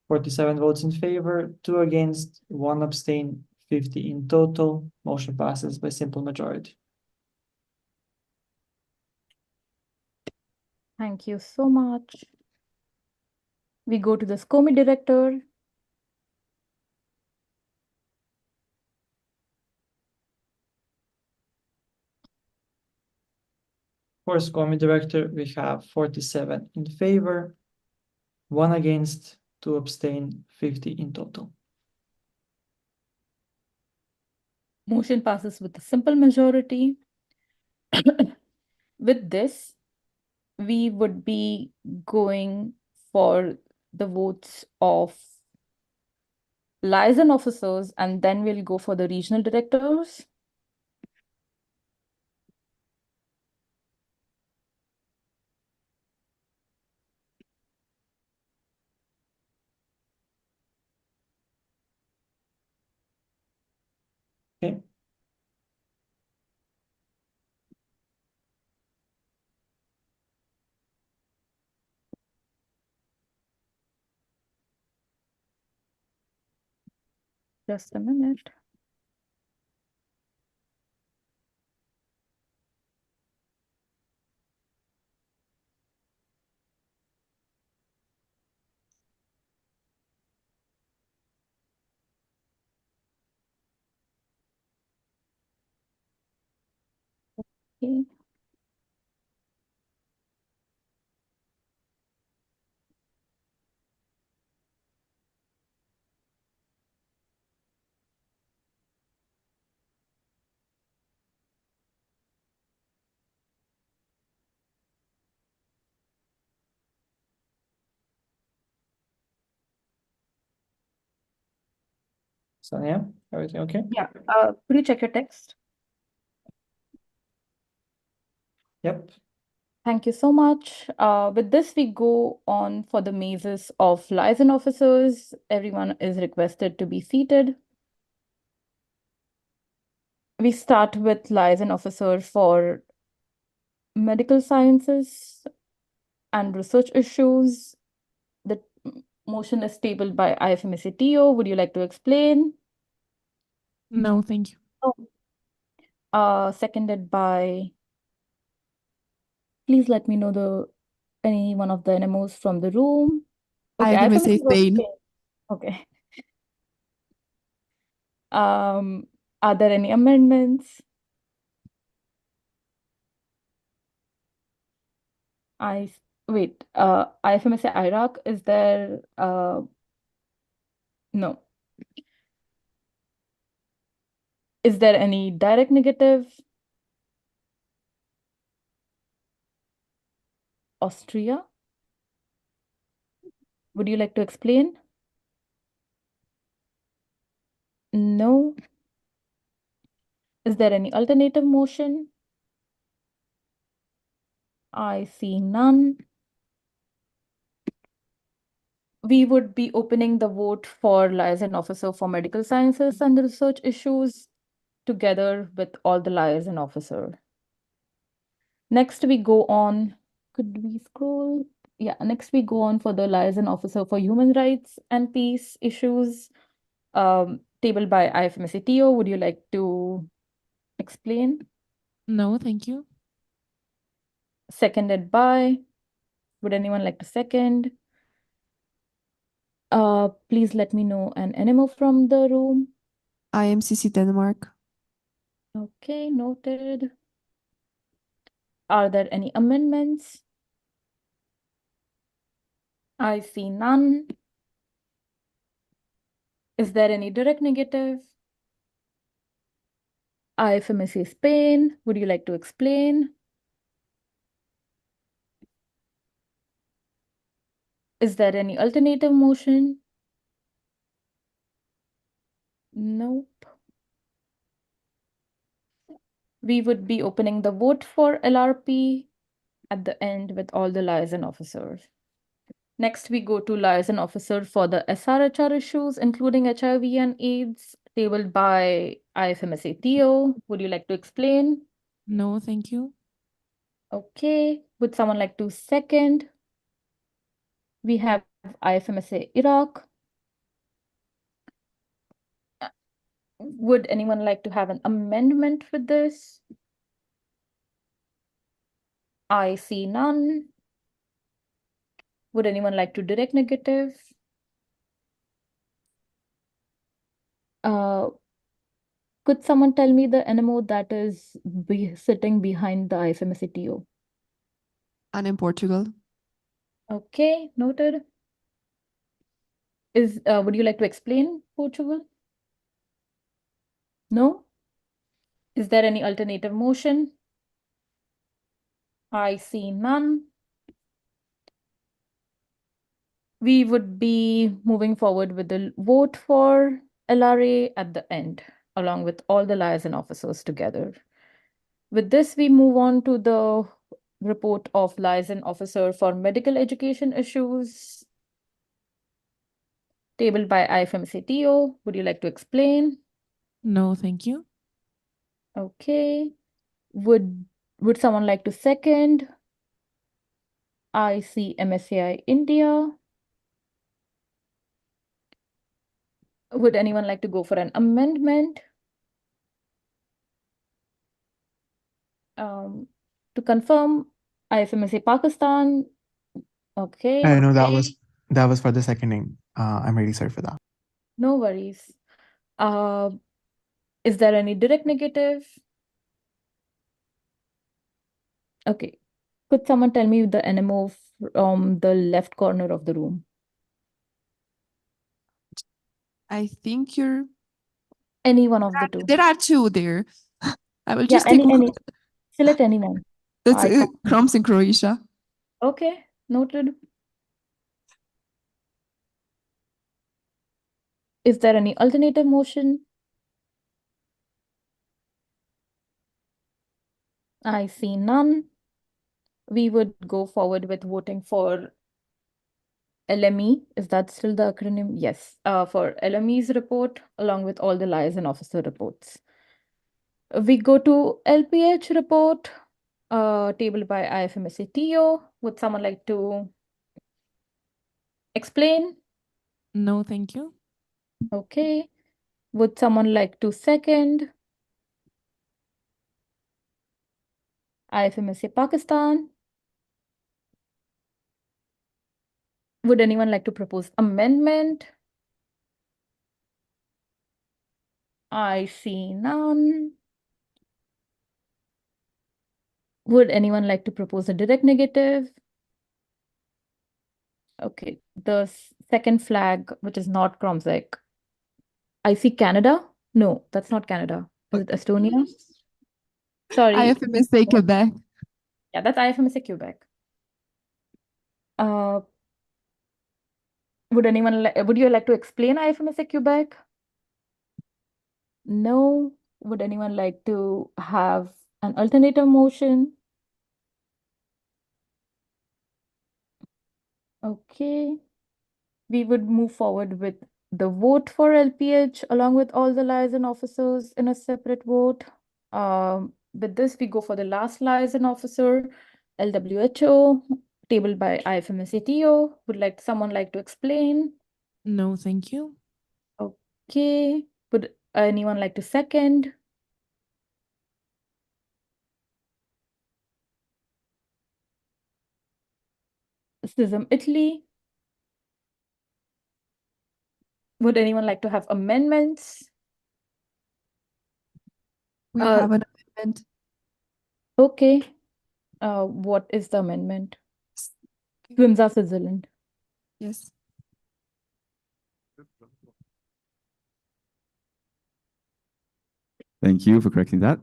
47 votes in favor, 2 against, 1 abstain, 50 in total. Motion passes by simple majority. Thank you so much. We go to the SCOMI director. For SCOMI director, we have 47 in favor, 1 against, 2 abstain, 50 in total. Motion passes with a simple majority. With this, we would be going for the votes of liaison officers, and then we'll go for the regional directors. Okay. Just a minute. Okay. So yeah, everything okay? Yeah, could you check your text? Yep. Thank you so much. With this, we go on for the mazes of liaison officers. Everyone is requested to be seated. We start with liaison officer for medical sciences and research issues. The motion is tabled by IFMSA TO. Would you like to explain? No, thank you. Seconded by, please let me know any one of the NMOs from the room. Okay, IFMSA IFMSA wrote Spain. Spain. Okay. Are there any amendments? Wait, IFMSA Iraq, is there no. Is there any direct negative? Austria? Would you like to explain? No. Is there any alternative motion? I see none. We would be opening the vote for liaison officer for medical sciences and research issues together with all the liaison officer. Next, we go on. Could we scroll? Yeah, next we go on for the liaison officer for human rights and peace issues, tabled by IFMSA TO. Would you like to explain? No, thank you. Seconded by, would anyone like to second? Please let me know an NMO from the room. IMCC Denmark. Okay, noted. Are there any amendments? I see none. Is there any direct negative? IFMSA Spain, would you like to explain? Is there any alternative motion? Nope. We would be opening the vote for LRP at the end with all the liaison officers. Next, we go to liaison officer for the SRHR issues, including HIV and AIDS, tabled by IFMSA TO. Would you like to explain? No, thank you. Okay. Would someone like to second? We have IFMSA Iraq. Would anyone like to have an amendment with this? I see none. Would anyone like to direct negative? Could someone tell me the NMO that is sitting behind the IFMSA TO? And in Portugal. Okay, noted. Would you like to explain Portugal? No? Is there any alternative motion? I see none. We would be moving forward with the vote for LRA at the end, along with all the liaison officers together. With this, we move on to the report of liaison officer for medical education issues, tabled by IFMSA TO. Would you like to explain? No, thank you. Okay. Would someone like to second? I see MSCI India. Would anyone like to go for an amendment? To confirm, IFMSA Pakistan. Okay. No, that was for the seconding. I'm really sorry for that. No worries. Is there any direct negative? Okay. Could someone tell me the NMO from the left corner of the room? I think you're Any one of the two. there are two there. I will Yeah, just take one. select anyone. That's Crumbs in Croatia. Okay, noted. Is there any alternative motion? I see none. We would go forward with voting for LME. Is that still the acronym? Yes. For LME's report, along with all the liaison officer reports. We go to LPH report, tabled by IFMSA TO. Would someone like to explain? No, thank you. Okay. Would someone like to second? IFMSA Pakistan. Would anyone like to propose amendment? I see none. Would anyone like to propose a direct negative? Okay, the second flag, which is not Kromzek. I see Canada. No, that's not Canada. Is it Estonia? Sorry. IFMSA Quebec. Yeah, that's IFMSA Quebec. Would you like to explain IFMSA Quebec? No. Would anyone like to have an alternative motion? Okay. We would move forward with the vote for LPH along with all the liaison officers in a separate vote. With this, we go for the last liaison officer, LWHO, tabled by IFMSA TO. Would someone like to explain? No, thank you. Okay. Would anyone like to second? CISM Italy. Would anyone like to have amendments? We have an amendment. Okay. What is the amendment? Swimza, Switzerland. Yes. Thank you for correcting that.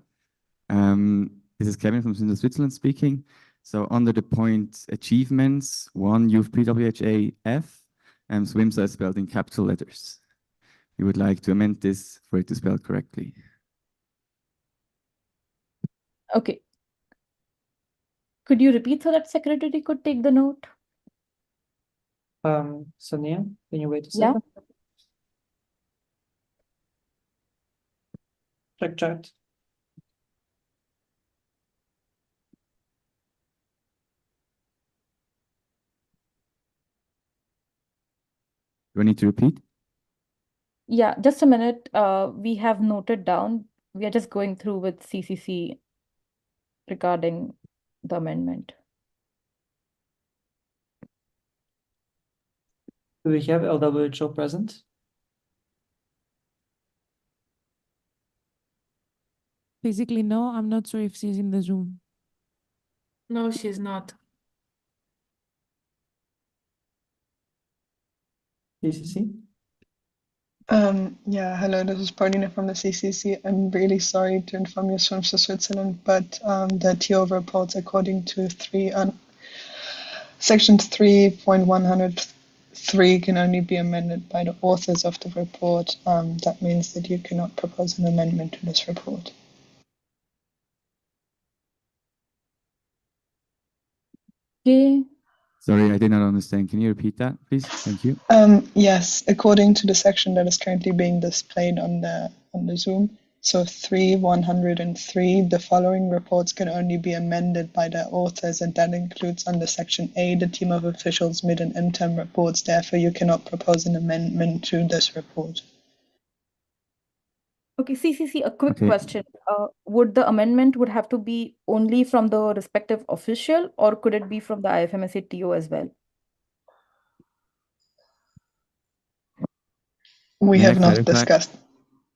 This is Kevin from Switzerland speaking. So under the point achievements, one youth PWHA F, and Swimza is spelled in capital letters. We would like to amend this for it to spell correctly. Okay. Could you repeat so that secretary could take the note? Sonia, can you wait a Yeah. second? Check chat. Do I need to repeat? Yeah, just a minute. We have noted down. We are just going through with CCC regarding the amendment. Do we have LWHO present? Physically, no. I'm not sure if she's in the Zoom. No, she's not. CCC? Yeah, hello, this is Paulina from the CCC. I'm really sorry to inform you from Switzerland, but the TO reports according to section 3.103 can only be amended by the authors of the report. That means that you cannot propose an amendment to this report. Okay. Sorry, I did not understand. Can you repeat that, please? Thank you. Yes, according to the section that is currently being displayed on the Zoom, so 3.103, the following reports can only be amended by their authors, and that includes under section A, the team of officials mid and interim reports. Therefore, you cannot propose an amendment to this report. Okay, CCC, a quick Okay. question. Would the amendment would have to be only from the respective official, or could it be from the IFMSA TO as well? We May I have not clarify? discussed.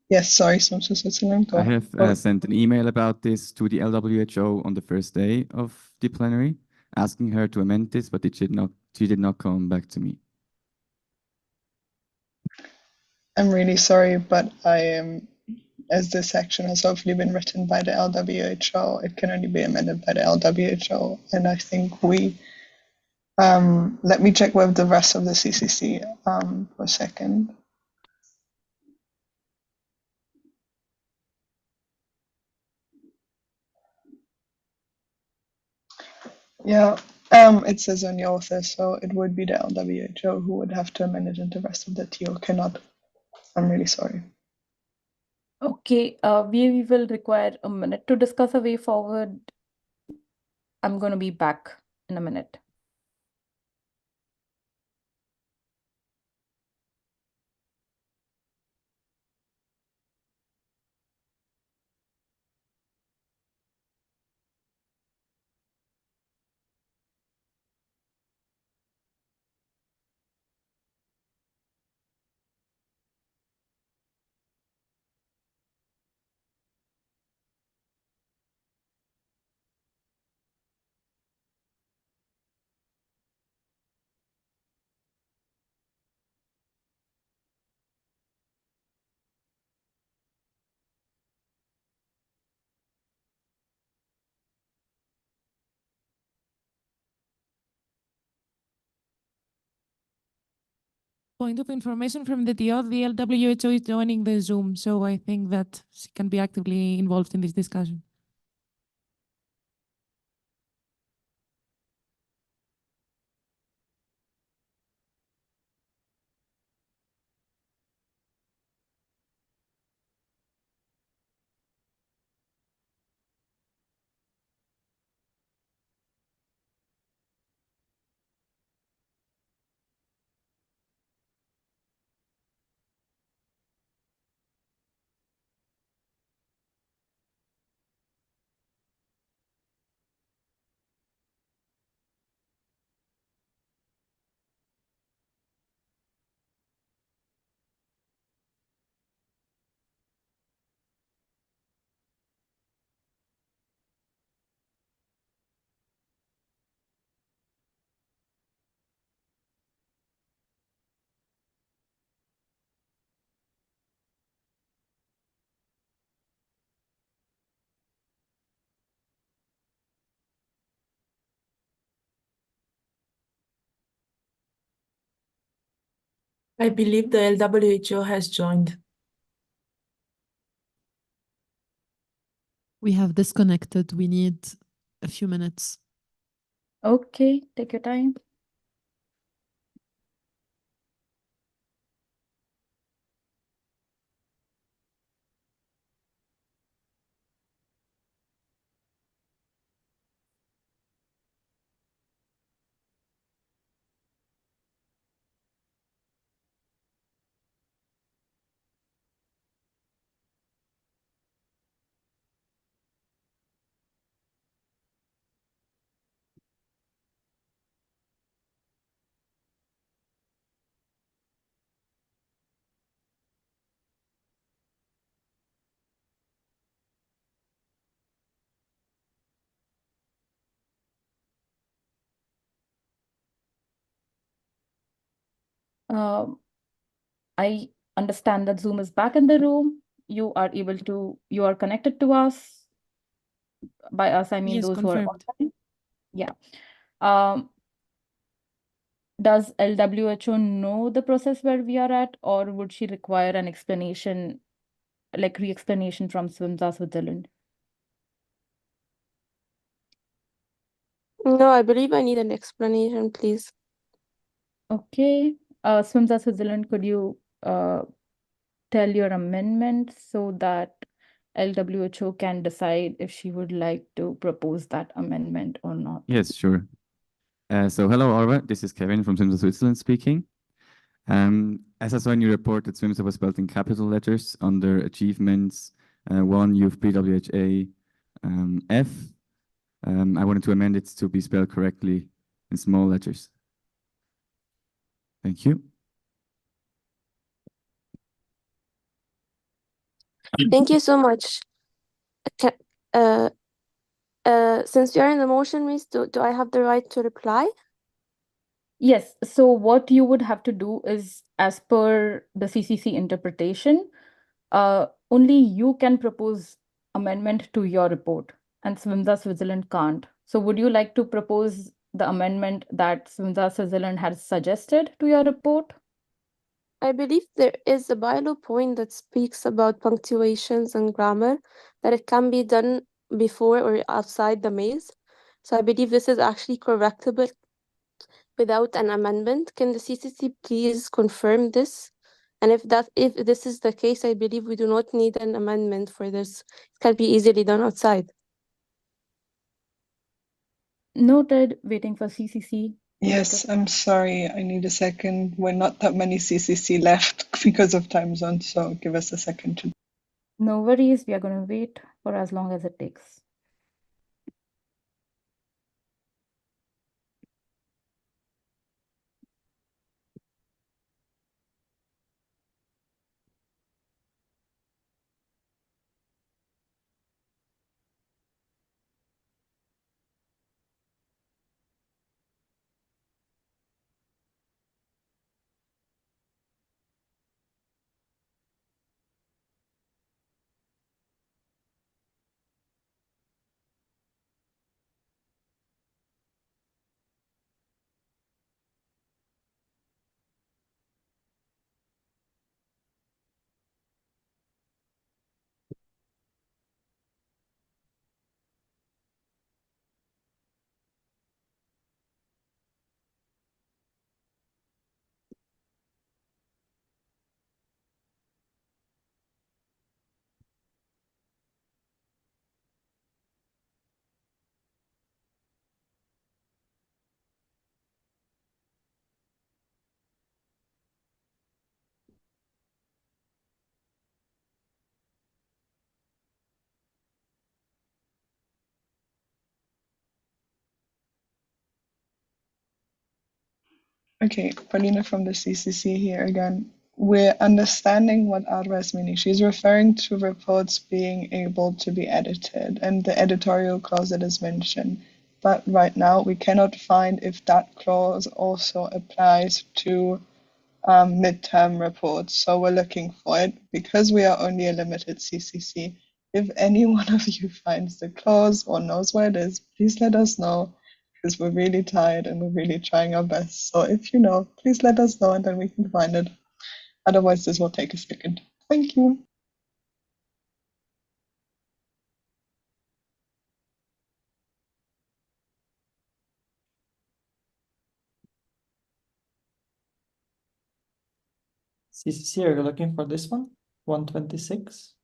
Yes, sorry, Switzerland. Go I ahead. have sent an email about this to the LWHO on the first day of the plenary, asking her to amend this, but she did not come back to me. I'm really sorry, but as this section has hopefully been written by the LWHO, it can only be amended by the LWHO, and I think let me check with the rest of the CCC for a second. Yeah, it says on the author, so it would be the LWHO who would have to amend it, and the rest of the TO cannot. I'm really sorry. Okay, we will require a minute to discuss a way forward. I'm going to be back in a minute. Point of information from the TO, the LWHO is joining the Zoom, so I think that she can be actively involved in this discussion. I believe the LWHO has joined. We have disconnected. We need a few minutes. Okay, take your time. I understand that Zoom is back in the room. You are connected to us. By us, I mean Yes, those who are confirmed. online. Yeah. Does LWHO know the process where we are at, or would she require an explanation, like re-explanation from Swimza Switzerland? No, I believe I need an explanation, please. Okay. Swimza Switzerland, could you tell your amendment so that LWHO can decide if she would like to propose that amendment or not? Yes, sure. So hello, Arva. This is Kevin from Swimza Switzerland speaking. As I saw in your report, that Swimza was spelled in capital letters under achievements 1 youth PWHA F. I wanted to amend it to be spelled correctly in small letters. Thank you. Thank you so much. Since you are in the motion, Miss, do I have the right to reply? Yes, so what you would have to do is, as per the CCC interpretation, only you can propose amendment to your report, and Swimza Switzerland can't. So would you like to propose the amendment that Swimza Switzerland has suggested to your report? I believe there is a bylaw point that speaks about punctuations and grammar, that it can be done before or outside the maze. So I believe this is actually correctable without an amendment. Can the CCC please confirm this? And if this is the case, I believe we do not need an amendment for this. It can be easily done outside. Noted, waiting for CCC. Yes, I'm sorry. I need a second. We're not that many CCC left because of time zone, so give us a second to. No worries, we are going to wait for as long as it takes. Okay, Paulina from the CCC here again. We're understanding what Adra is meaning. She's referring to reports being able to be edited and the editorial clause that is mentioned. But right now, we cannot find if that clause also applies to midterm reports. So we're looking for it because we are only a limited CCC. If any one of you finds the clause or knows where it is, please let us know because we're really tired and we're really trying our best. So if you know, please let us know and then we can find it. Otherwise, this will take a second. Thank you. CCC, are you looking for this one? 126?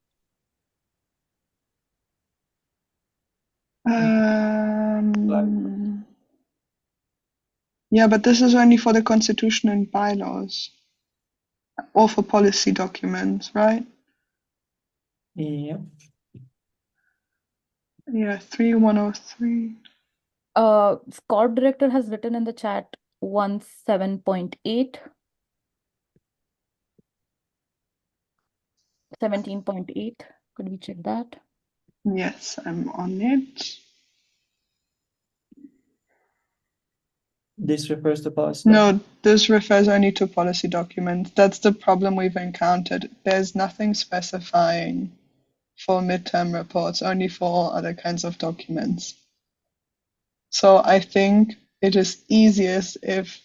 Yeah, but this is only for the constitution and bylaws or for policy documents, right? Yeah. Yeah, 3103. Scott Director has written in the chat 17.8. 17.8. Could we check that? Yes, I'm on it. This refers to policy. No, this refers only to policy documents. That's the problem we've encountered. There's nothing specifying for midterm reports, only for all other kinds of documents. So I think it is easiest if,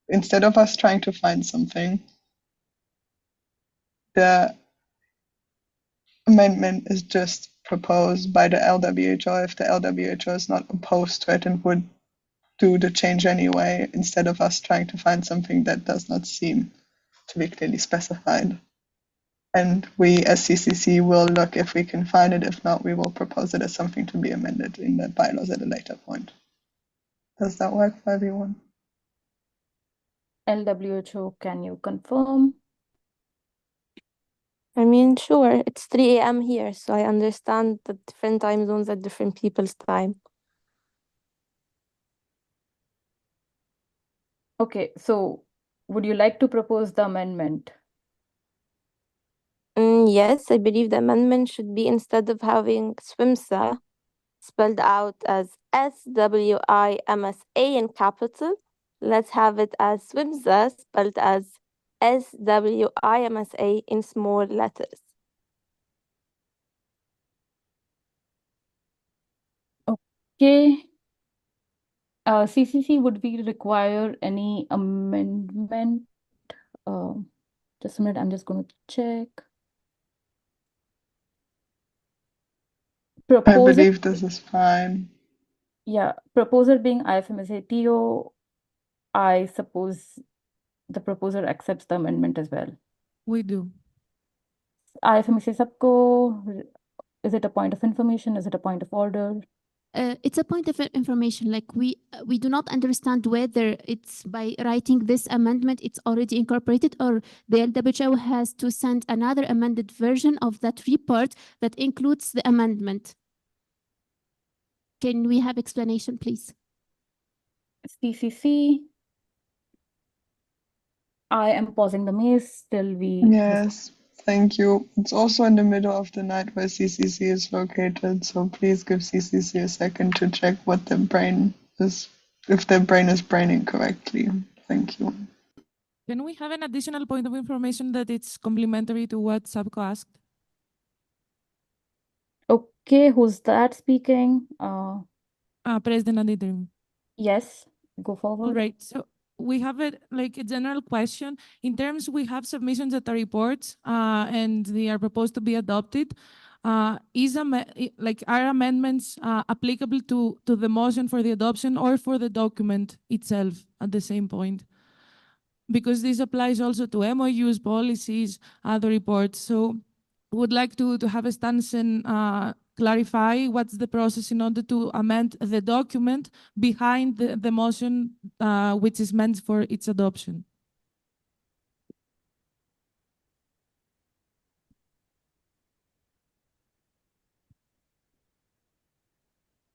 instead of us trying to find something, the amendment is just proposed by the LWHO if the LWHO is not opposed to it and would do the change anyway, instead of us trying to find something that does not seem to be clearly specified. And we as CCC will look if we can find it. If not, we will propose it as something to be amended in the bylaws at a later point. Does that work for everyone? LWHO, can you confirm? I mean, sure, it's 3 a.m. here, so I understand the different time zones at different people's time. Okay, so would you like to propose the amendment? Yes, I believe the amendment should be, instead of having SWIMSA spelled out as SWIMSA in capital, let's have it as SWIMSA spelled as SWIMSA in small letters. Okay. CCC, would we require any amendment? Just a minute, I'm just going to check. I believe this is fine. Yeah, proposer being IFMSA TO, I suppose the proposer accepts the amendment as well. We do. IFMSA Sabco, is it a point of information? Is it a point of order? It's a point of information. Like we do not understand whether it's by writing this amendment it's already incorporated, or the LWO has to send another amended version of that report that includes the amendment. Can we have explanation, please? CCC. I am pausing the maze till we. Yes, thank you. It's also in the middle of the night where CCC is located, so please give CCC a second to check what their brain is, if their brain is braining correctly. Thank you. Can we have an additional point of information that it's complementary to what Sabco asked? Okay, who's that speaking? President and interim. Yes, go forward. All right. So we have a general question. In terms, we have submissions that are reports, and they are proposed to be adopted. Are amendments applicable to the motion for the adoption or for the document itself at the same point? Because this applies also to MOUs, policies, other reports. So would like to have a stance and clarify what's the process in order to amend the document behind the motion which is meant for its adoption.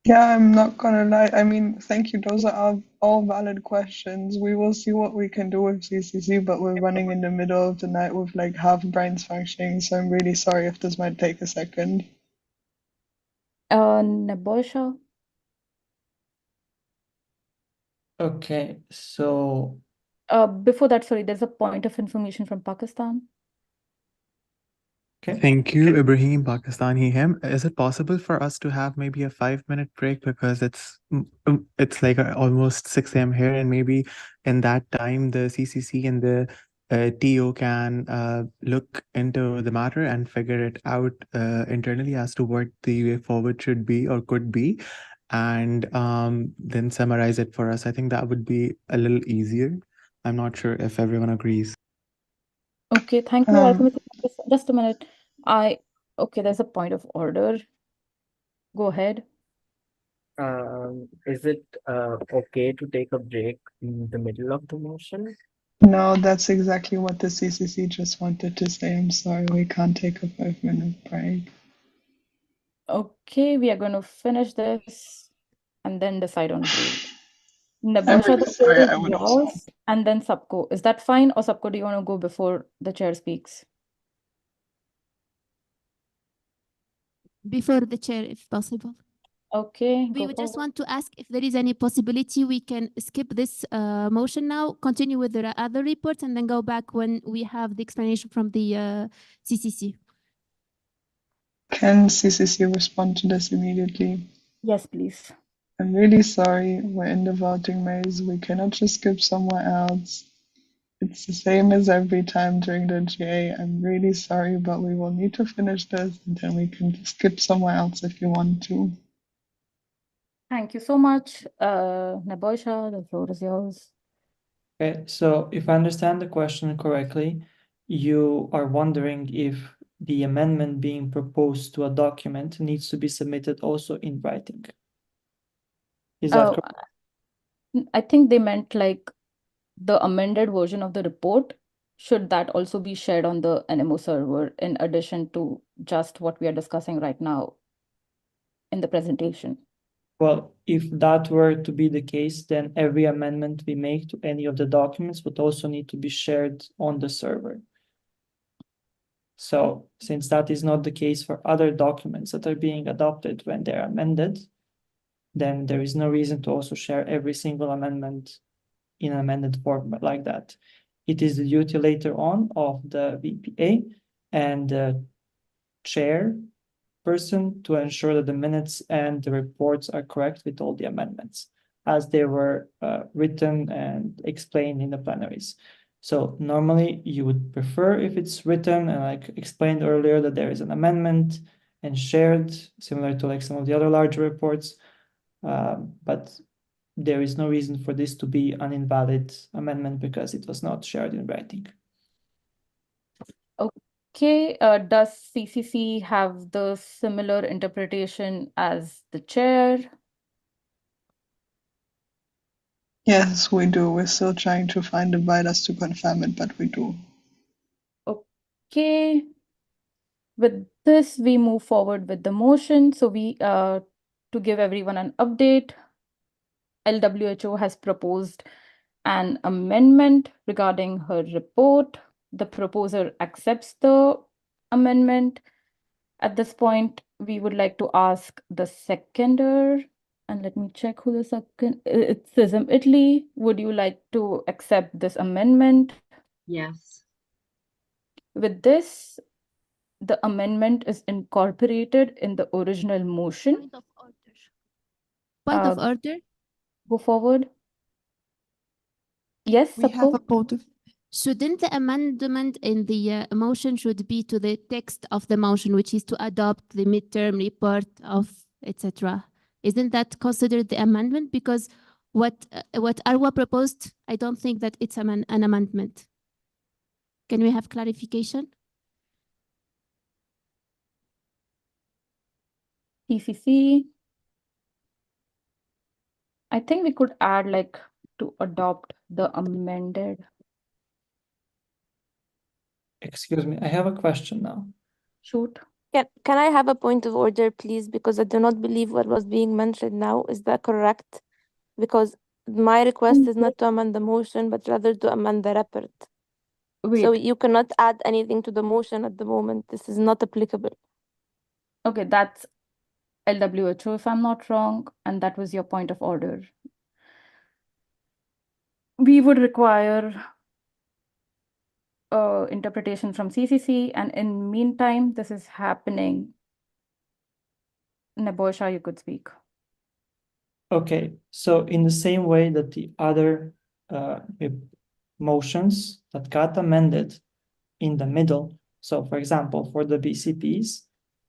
Yeah, I'm not gonna lie. I mean, thank you. Those are all valid questions. We will see what we can do with CCC, but we're running in the middle of the night with like half brains functioning, so I'm really sorry if this might take a second. Nebosha. Okay, so Before that, sorry, there's a point of information from Pakistan. Thank you, Ibrahim, Pakistani him. Is it possible for us to have maybe a 5-minute break, because it's like almost 6 a.m. here, and maybe in that time the CCC and the TO can look into the matter and figure it out internally as to what the way forward should be or could be, and then summarize it for us. I think that would be a little easier. I'm not sure if everyone agrees. Okay, thank you. Just a minute. Okay, there's a point of order. Go ahead. Is it okay to take a break in the middle of the motion? No, that's exactly what the CCC just wanted to say. I'm sorry, we can't take a 5-minute break. Okay, we are going to finish this and then decide on break. I'm Nebosha, really the sorry, floor I is would also. yours, and then Sabco. Is that fine, or Sabco, do you want to go before the chair speaks? Before the chair, if possible. Okay, We would just want to ask if there is any possibility we can skip this motion now, continue with the other reports, and then go back when we have the explanation from the CCC. Can CCC respond to this immediately? Yes, please. I'm really sorry, we're in the voting maze. We cannot just skip somewhere else. It's the same as every time during the GA. I'm really sorry, but we will need to finish this, and then we can skip somewhere else if you want to. Thank you so much. Nebosha, the floor is yours. Okay, so if I understand the question correctly, you are wondering if the amendment being proposed to a document needs to be submitted also in writing. Is that correct? I think they meant like the amended version of the report. Should that also be shared on the NMO server in addition to just what we are discussing right now in the presentation? Well, if that were to be the case, then every amendment we make to any of the documents would also need to be shared on the server. So since that is not the case for other documents that are being adopted when they're amended, then there is no reason to also share every single amendment in an amended format like that. It is the duty later on of the VPA and the chairperson to ensure that the minutes and the reports are correct with all the amendments as they were written and explained in the plenaries. So normally you would prefer if it's written and like explained earlier that there is an amendment and shared, similar to like some of the other larger reports. but there is no reason for this to be an invalid amendment because it was not shared in writing. Okay, does CCC have the similar interpretation as the chair? Yes, we do. We're still trying to find the bylaws to confirm it, but we do. Okay. With this, we move forward with the motion. So to give everyone an update, LWHO has proposed an amendment regarding her report. The proposer accepts the amendment. At this point, we would like to ask the seconder, and let me check who the second, it's CISM Italy. Would you like to accept this amendment? Yes. With this, the amendment is incorporated in the original motion. Point of order. Go forward. Yes, We have a Sabko? point of. Shouldn't the amendment in the motion should be to the text of the motion, which is to adopt the midterm report of etc. Isn't that considered the amendment? Because what Arwa proposed, I don't think that it's an amendment. Can we have clarification? CCC. I think we could add like to adopt the amended. Excuse me, I have a question now. Shoot. Can I have a point of order, please? Because I do not believe what was being mentioned now. Is that correct? Because my request is not to amend the motion, but rather to amend the report. So Wait. you cannot add anything to the motion at the moment. This is not applicable. Okay, that's LWHO if I'm not wrong, and that was your point of order. We would require interpretation from CCC, and in meantime, this is happening. Nebosha, you could speak. Okay, so in the same way that the other motions that got amended in the middle, so for example, for the BCPs,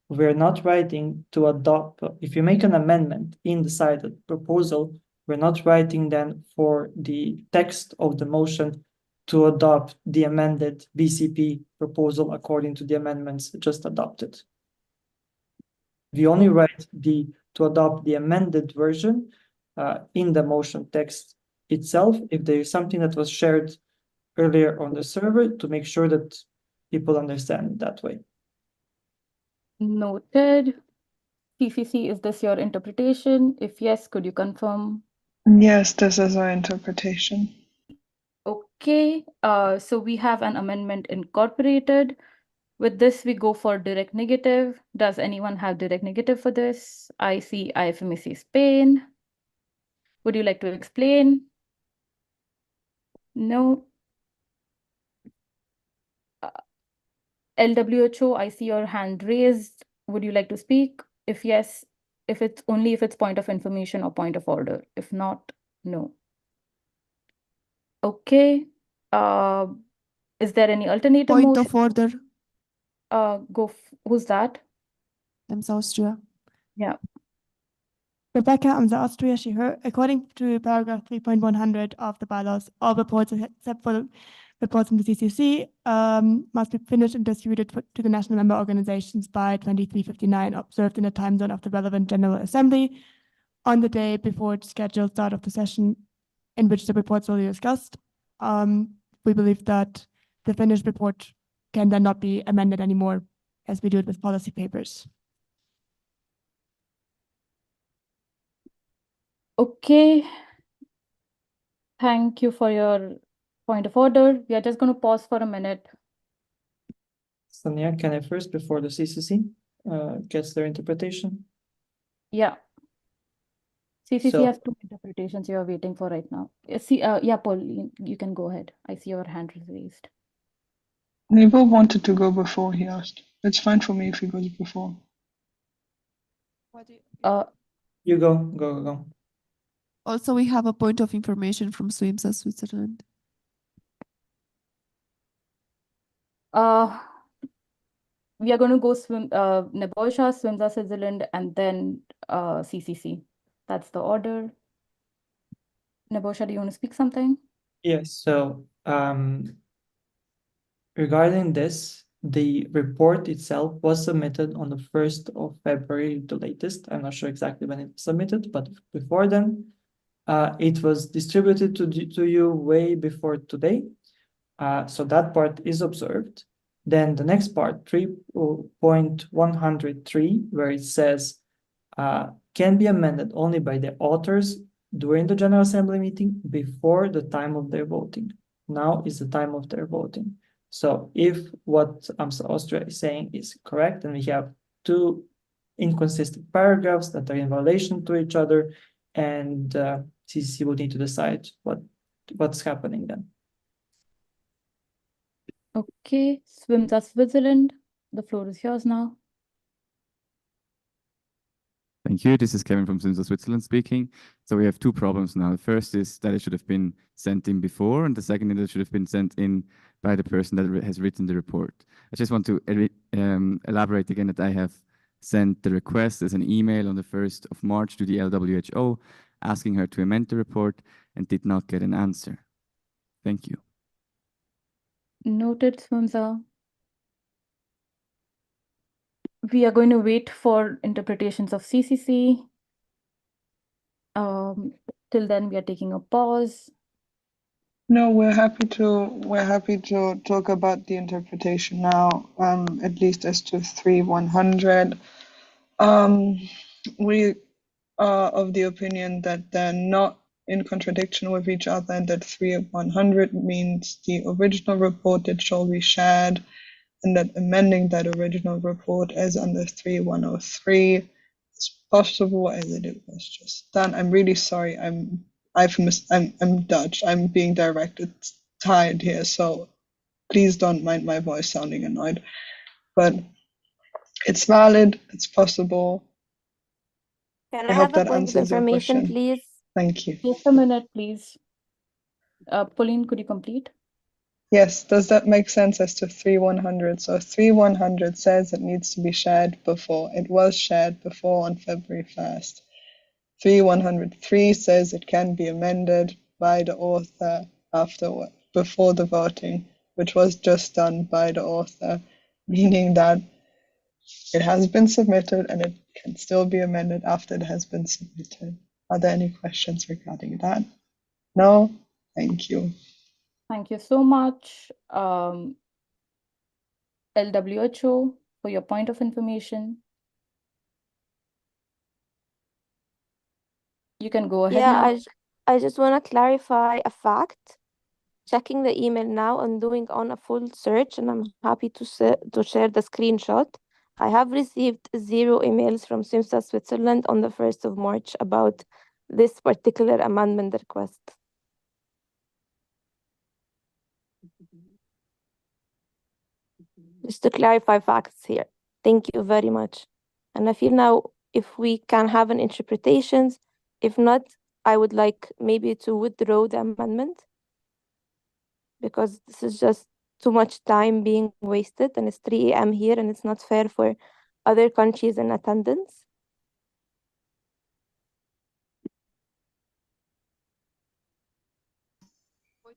we're not writing to adopt, if you make an amendment in the cited proposal, we're not writing then for the text of the motion to adopt the amended BCP proposal according to the amendments just adopted. We only write to adopt the amended version in the motion text itself if there is something that was shared earlier on the server to make sure that people understand it that way. Noted. CCC, is this your interpretation? If yes, could you confirm? Yes, this is our interpretation. Okay, so we have an amendment incorporated. With this, we go for direct negative. Does anyone have direct negative for this? I see IFMEC Spain. Would you like to explain? No. LWHO, I see your hand raised. Would you like to speak? If yes, if it's point of information or point of order. If not, no. Okay. Is there any alternative Point motion? of order. Who's that? Emsa Austria. Yeah. Rebecca Emsa Austria, she, her. According to paragraph 3.100 of the bylaws, all reports except for the reports from the CCC must be finished and distributed to the national member organizations by 2359, observed in the time zone of the relevant General Assembly on the day before the scheduled start of the session in which the reports will be discussed. We believe that the finished report can then not be amended anymore as we do it with policy papers. Okay. Thank you for your point of order. We are just going to pause for a minute. Sonia, can I first, before the CCC gets their interpretation? Yeah. CCC So- has two interpretations you are waiting for right now. Yeah, Paul, you can go ahead. I see your hand is raised. Nebo wanted to go before, he asked. It's fine for me if he goes before. You go. Also, we have a point of information from SWIMSA Switzerland. We are going to go Nebojsa, SWIMSA Switzerland, and then CCC. That's the order. Nebosha, do you want to speak something? Yes, so regarding this, the report itself was submitted on the 1st of February, the latest. I'm not sure exactly when it was submitted, but before then, it was distributed to you way before today. So that part is observed. Then the next part, 3.103, where it says can be amended only by the authors during the General Assembly meeting before the time of their voting. Now is the time of their voting. So if what AMSA Austria is saying is correct, and we have two inconsistent paragraphs that are in violation to each other, and CCC will need to decide what's happening then. Okay, Swimza Switzerland, the floor is yours now. Thank you. This is Kevin from Simsa Switzerland speaking. So we have two problems now. The first is that it should have been sent in before, and the second is that it should have been sent in by the person that has written the report. I just want to elaborate again that I have sent the request as an email on the 1st of March to the LWHO, asking her to amend the report, and did not get an answer. Thank you. Noted, Swimza. We are going to wait for interpretations of CCC. Till then, we are taking a pause. No, we're happy to talk about the interpretation now, at least as to 3.100. We are of the opinion that they're not in contradiction with each other, and that 3.100 means the original report that shall be shared, and that amending that original report as under 3.103 is possible as it was just done. I'm really sorry. I'm Dutch. I'm being directed tired here, so please don't mind my voice sounding annoyed. But it's valid. It's possible. Can I I hope have a that point of answers your information, question. please? Thank you. Just a minute, please. Pauline, could you complete? Yes, does that make sense as to 3.100? So 3.100 says it needs to be shared before. It was shared before on February 1st. 3.103 says it can be amended by the author afterward, before the voting, which was just done by the author, meaning that it has been submitted and it can still be amended after it has been submitted. Are there any questions regarding that? No? Thank you. Thank you so much, LWHO, for your point of information. You can go ahead now. I just want to clarify a fact. Checking the email now and doing on a full search, and I'm happy to share the screenshot. I have received 0 emails from Simsa Switzerland on the 1st of March about this particular amendment request. Just to clarify facts here. Thank you very much. And I feel now if we can have an interpretations, if not, I would like maybe to withdraw the amendment, because this is just too much time being wasted, and it's 3 a.m. here, and it's not fair for other countries in attendance.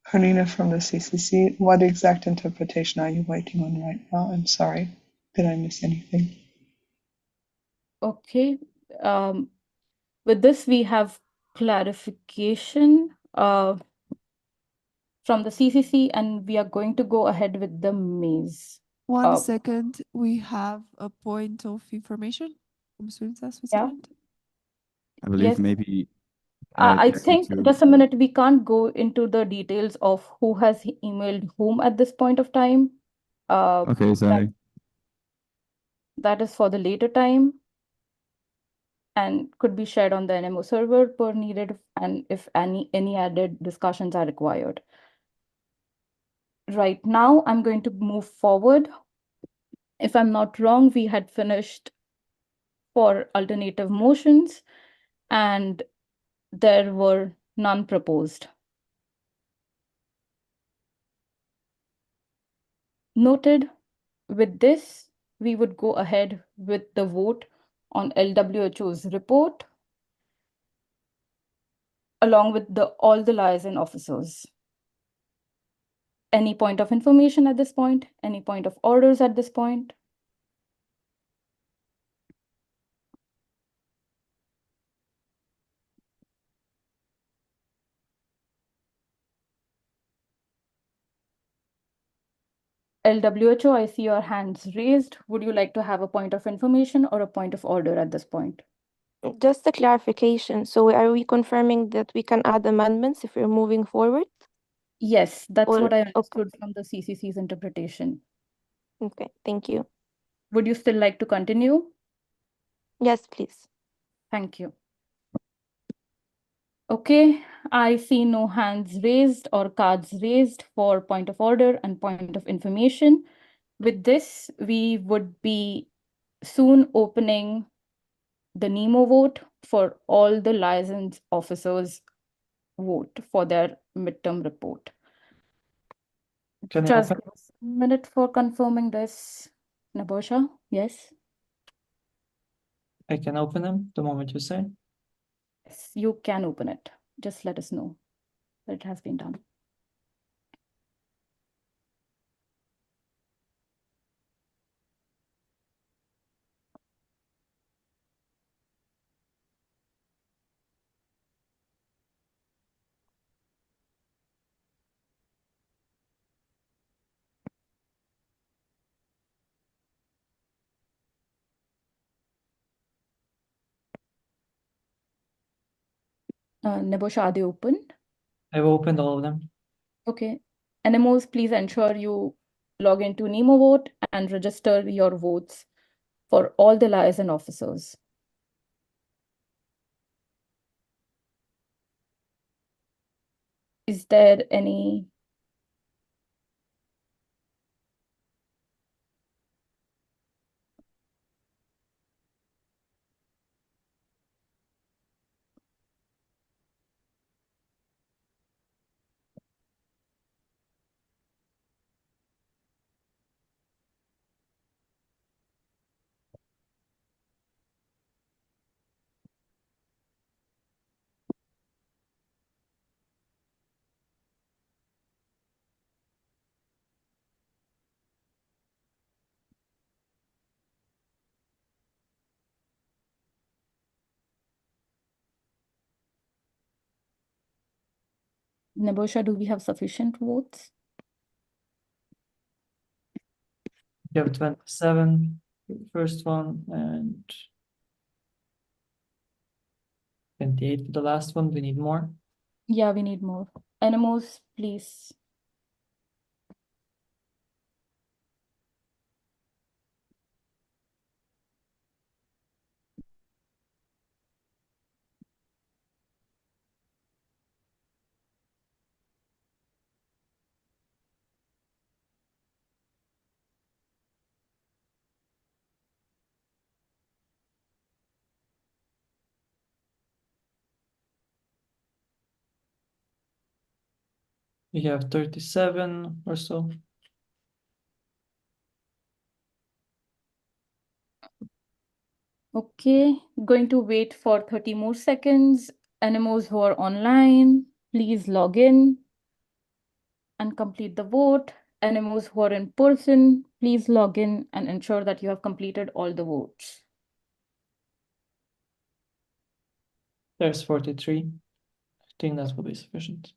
Karina from the CCC, what exact interpretation are you waiting on right now? I'm sorry. Did I miss anything? Okay. With this, we have clarification from the CCC, and we are going to go ahead with the maze. One second, we have a point of information from Swimsa, Switzerland. I believe Yes. maybe I just think need to- just a minute, we can't go into the details of who has emailed whom at this point of time. Okay, sorry. That is for the later time and could be shared on the NMO server per needed, and if any added discussions are required. Right now, I'm going to move forward. If I'm not wrong, we had finished for alternative motions and there were none proposed. Noted. With this, we would go ahead with the vote on LWHO's report. along with all the liaison officers. Any point of information at this point? Any point of orders at this point? LWHO, I see your hands raised. Would you like to have a point of information or a point of order at this point? Just a clarification. So are we confirming that we can add amendments if we're moving forward? Yes, that's Or what I okay. understood from the CCC's interpretation. Okay, thank you. Would you still like to continue? Yes, please. Thank you. Okay, I see no hands raised or cards raised for point of order and point of information. With this, we would be soon opening the NEMO vote for all the liaison officers vote for their midterm report. Can I Just open? give us a minute for confirming this. Nabosha, yes? I can open them the moment you say. Yes, you can open it. Just let us know that it has been done. Nabosha, are they open? I've opened all of them. Okay. NMOs, please ensure you log into NEMO vote and register your votes for all the liaison officers. Is there any? Nabosha, do we have sufficient votes? You have 27, the first one, and 28 for the last one. We need more. Yeah, we need more. NMOs, please. You have 37 or so. Okay, going to wait for 30 more seconds. NMOs who are online, please log in and complete the vote. NMOs who are in person, please log in and ensure that you have completed all the votes. There's 43. I think that will be sufficient.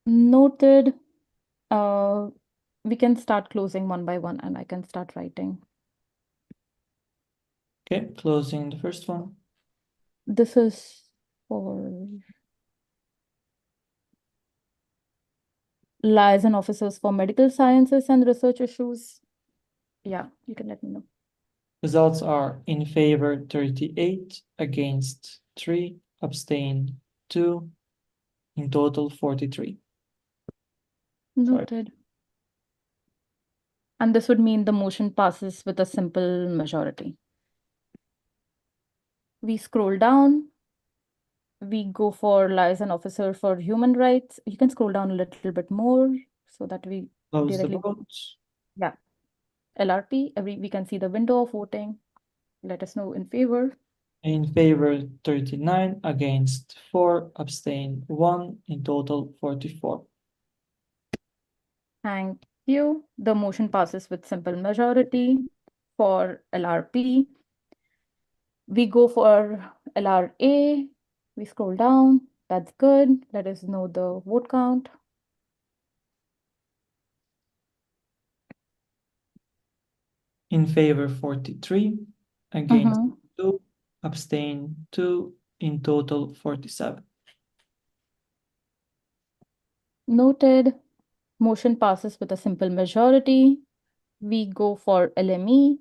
Noted. We can start closing one by one and I can start writing. Okay, closing the first one. This is for liaison officers for medical sciences and research issues. Yeah, you can let me know. Results are in favor 38, against 3, abstain 2, in total 43. Noted. And this would mean the motion passes with a simple majority. We scroll down. We go for liaison officer for human rights. You can scroll down a little bit more so that we Close the directly. vote. Yeah. LRP, we can see the window of voting. Let us know in favor. In favor 39, against 4, abstain 1, in total 44. Thank you. The motion passes with simple majority for LRP. We go for LRA. We scroll down. That's good. Let us know the vote count. In favor 43, against 2, abstain 2, in total 47. Noted. Motion passes with a simple majority. We go for LME.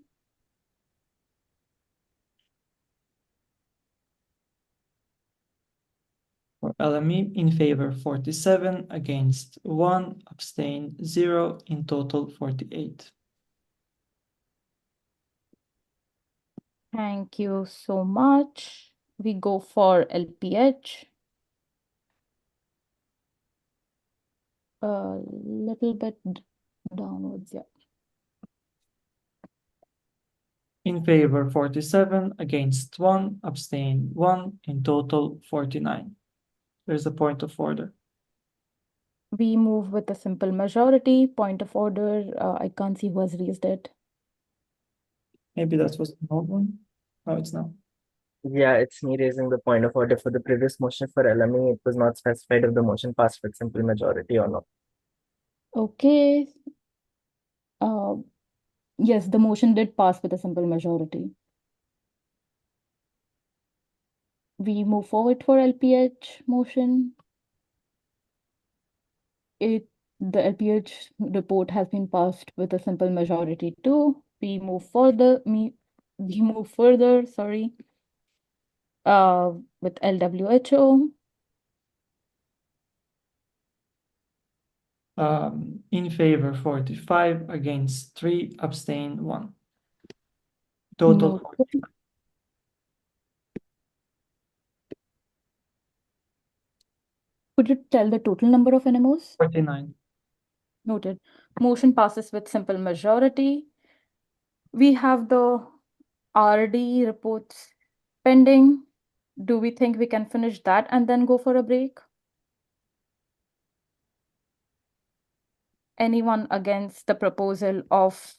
For LME, in favor 47, against 1, abstain 0, in total 48. Thank you so much. We go for LPH. A little bit downwards, yeah. In favor 47, against 1, abstain 1, in total 49. There's a point of order. We move with a simple majority. Point of order, I can't see who has raised it. Maybe that was an old one. No, it's not. Yeah, it's me raising the point of order for the previous motion for LME. It was not specified if the motion passed with simple majority or not. Okay. Yes, the motion did pass with a simple majority. We move forward for LPH motion. The LPH report has been passed with a simple majority too. We move further, sorry, with LWHO. In favor 45, against 3, abstain 1. Total. Could you tell the total number of NMOs? 49. Noted. Motion passes with simple majority. We have the RD reports pending. Do we think we can finish that and then go for a break? Anyone against the proposal of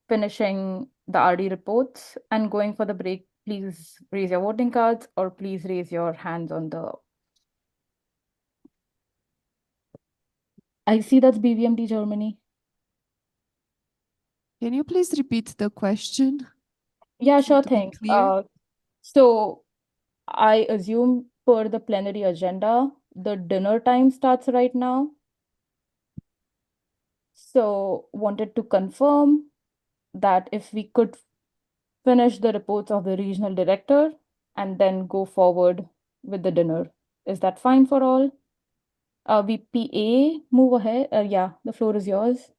finishing the RD reports and going for the break, please raise your voting cards or please raise your hands on the... I see that's BVMD Germany. Can you please repeat the question? Yeah, sure To be thing. clear. So I assume per the plenary agenda, the dinner time starts right now. So wanted to confirm that if we could finish the reports of the regional director and then go forward with the dinner. Is that fine for all? VPA, move ahead. Yeah, the floor is yours.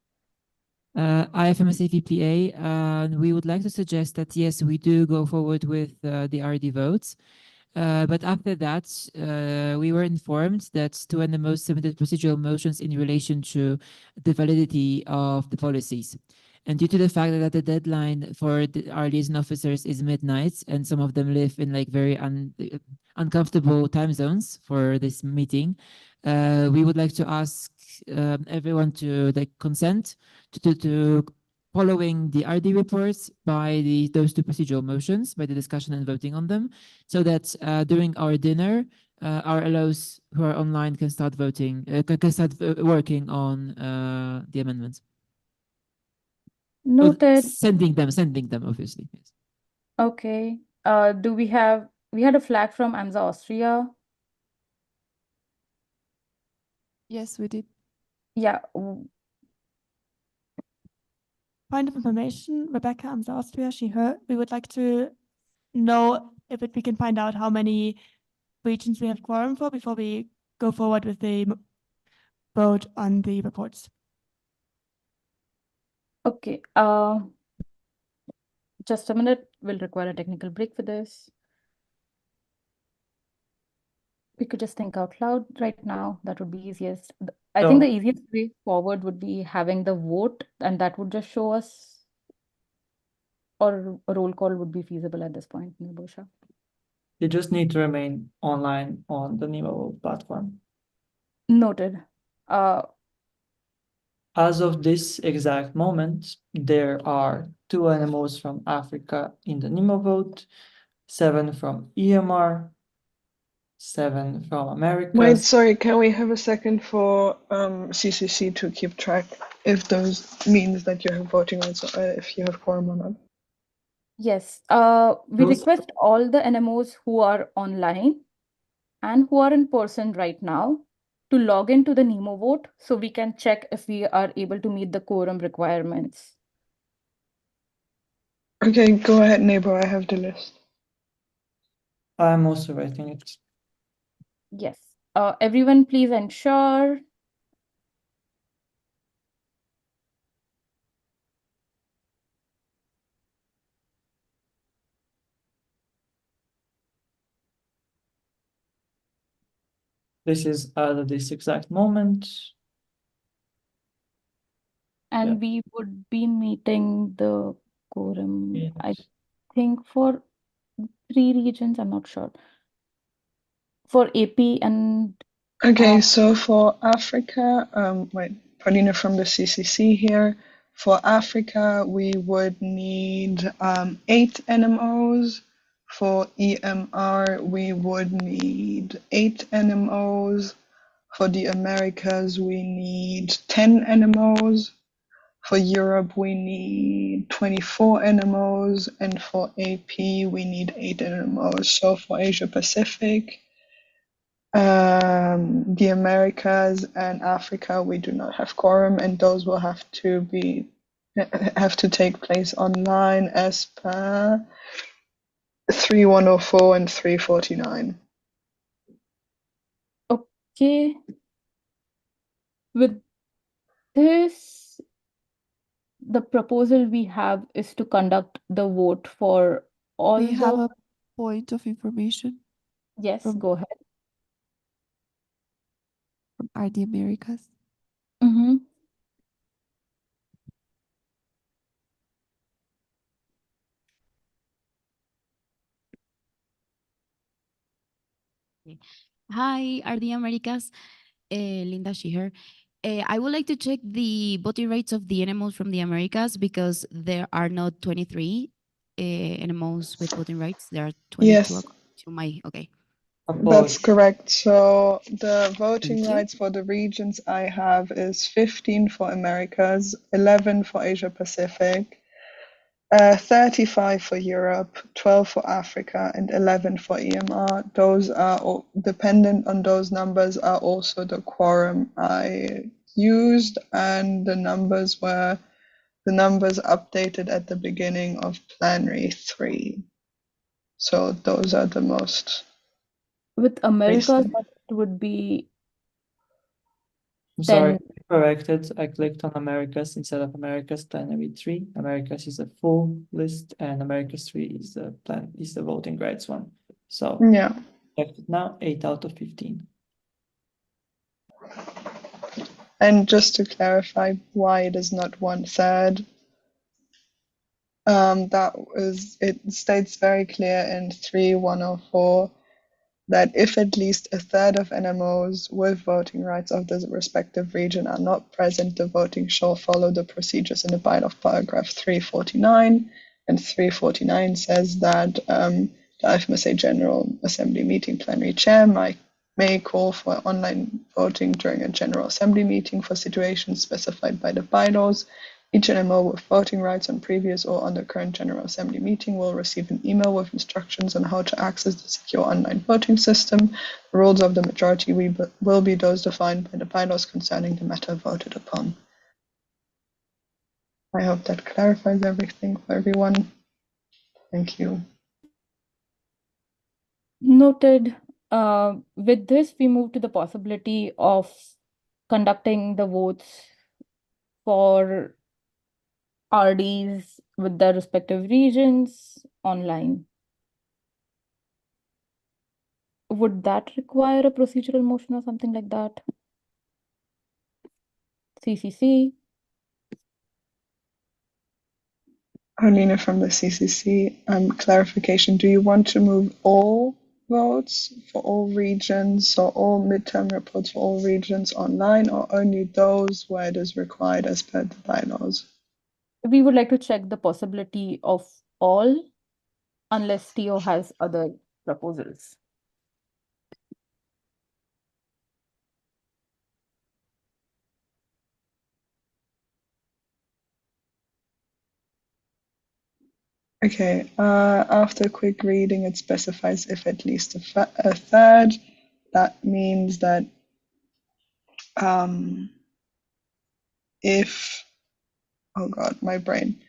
IFMSA VPA, we would like to suggest that yes, we do go forward with the RD votes. But after that, we were informed that two NMOs submitted procedural motions in relation to the validity of the policies. And due to the fact that the deadline for our liaison officers is midnight, and some of them live in like very uncomfortable time zones for this meeting, we would like to ask everyone to like consent to following the RD reports by those two procedural motions, by the discussion and voting on them, so that during our dinner, our LOs who are online can start voting, can start working on the amendments. Noted. Sending them, obviously. Yes. Okay. We had a flag from AMSA Austria. Yes, we did. Yeah. Point of information, Rebecca AMSA Austria, we would like to know if we can find out how many regions we have quorum for before we go forward with the vote on the reports. Okay. Just a minute. We'll require a technical break for this. We could just think out loud right now. That would be easiest. I think the easiest way forward would be having the vote, and that would just show us, or a roll call would be feasible at this point, Nibosha. They just need to remain online on the Nemo platform. Noted. As of this exact moment, there are 2 NMOs from Africa in the Nemo vote, 7 from EMR, 7 from Americas. Wait, sorry, can we have a second for CCC to keep track if those means that you have voting rights, if you have quorum or not? Yes. We request all the NMOs who are online and who are in person right now to log into the Nemo vote so we can check if we are able to meet the quorum requirements. Okay, go ahead, neighbor. I have the list. I'm also writing it. Yes. Everyone, please ensure. This is at this exact moment. And we would be meeting the quorum, I think, for 3 regions. I'm not sure. For AP and Okay, so for Africa, wait, Paulina from the CCC here. For Africa, we would need 8 NMOs. For EMR, we would need 8 NMOs. For the Americas, we need 10 NMOs. For Europe, we need 24 NMOs. And for AP, we need 8 NMOs. So for Asia Pacific, the Americas and Africa, we do not have quorum, and those will have to take place online as per 3104 and 349. Okay. With this, the proposal we have is to conduct the vote for all We have the... a point of information. Yes, go ahead. From RD Americas. Mm-hmm. Hi, RD Americas. Linda Sheher. I would like to check the voting rates of the NMOs from the Americas because there are not 23 NMOs with voting rights. There are 22 Yes. according to my, okay. That's correct. So the voting Thank you. rights for the regions I have is 15 for Americas, 11 for Asia Pacific, 35 for Europe, 12 for Africa, and 11 for EMR. Those are all, dependent on those numbers are also the quorum I used, and the numbers were the numbers updated at the beginning of Plenary 3. So those are the most With Americas, recent. that would be I'm sorry, 10. corrected. I clicked on Americas instead of Americas Plenary 3. Americas is a full list, and Americas 3 is the voting rights one. So yeah, checked it now, 8 out of 15. And just to clarify why it is not 1/3, it states very clear in 3104 that if at least a third of NMOs with voting rights of the respective region are not present, the voting shall follow the procedures in the bylaw paragraph 349. And 349 says that the IFMSA General Assembly meeting plenary chair may call for online voting during a General Assembly meeting for situations specified by the bylaws. Each NMO with voting rights on previous or on the current General Assembly meeting will receive an email with instructions on how to access the secure online voting system. The rules of the majority will be those defined by the bylaws concerning the matter voted upon. I hope that clarifies everything for everyone. Thank you. Noted. With this, we move to the possibility of conducting the votes for RDs with their respective regions online. Would that require a procedural motion or something like that? CCC? Arlena from the CCC, clarification, do you want to move all votes for all regions, so all midterm reports for all regions online, or only those where it is required as per the bylaws? We would like to check the possibility of all, unless Theo has other proposals. Okay, after quick reading, it specifies if at least a third. That means that if, oh God, my brain.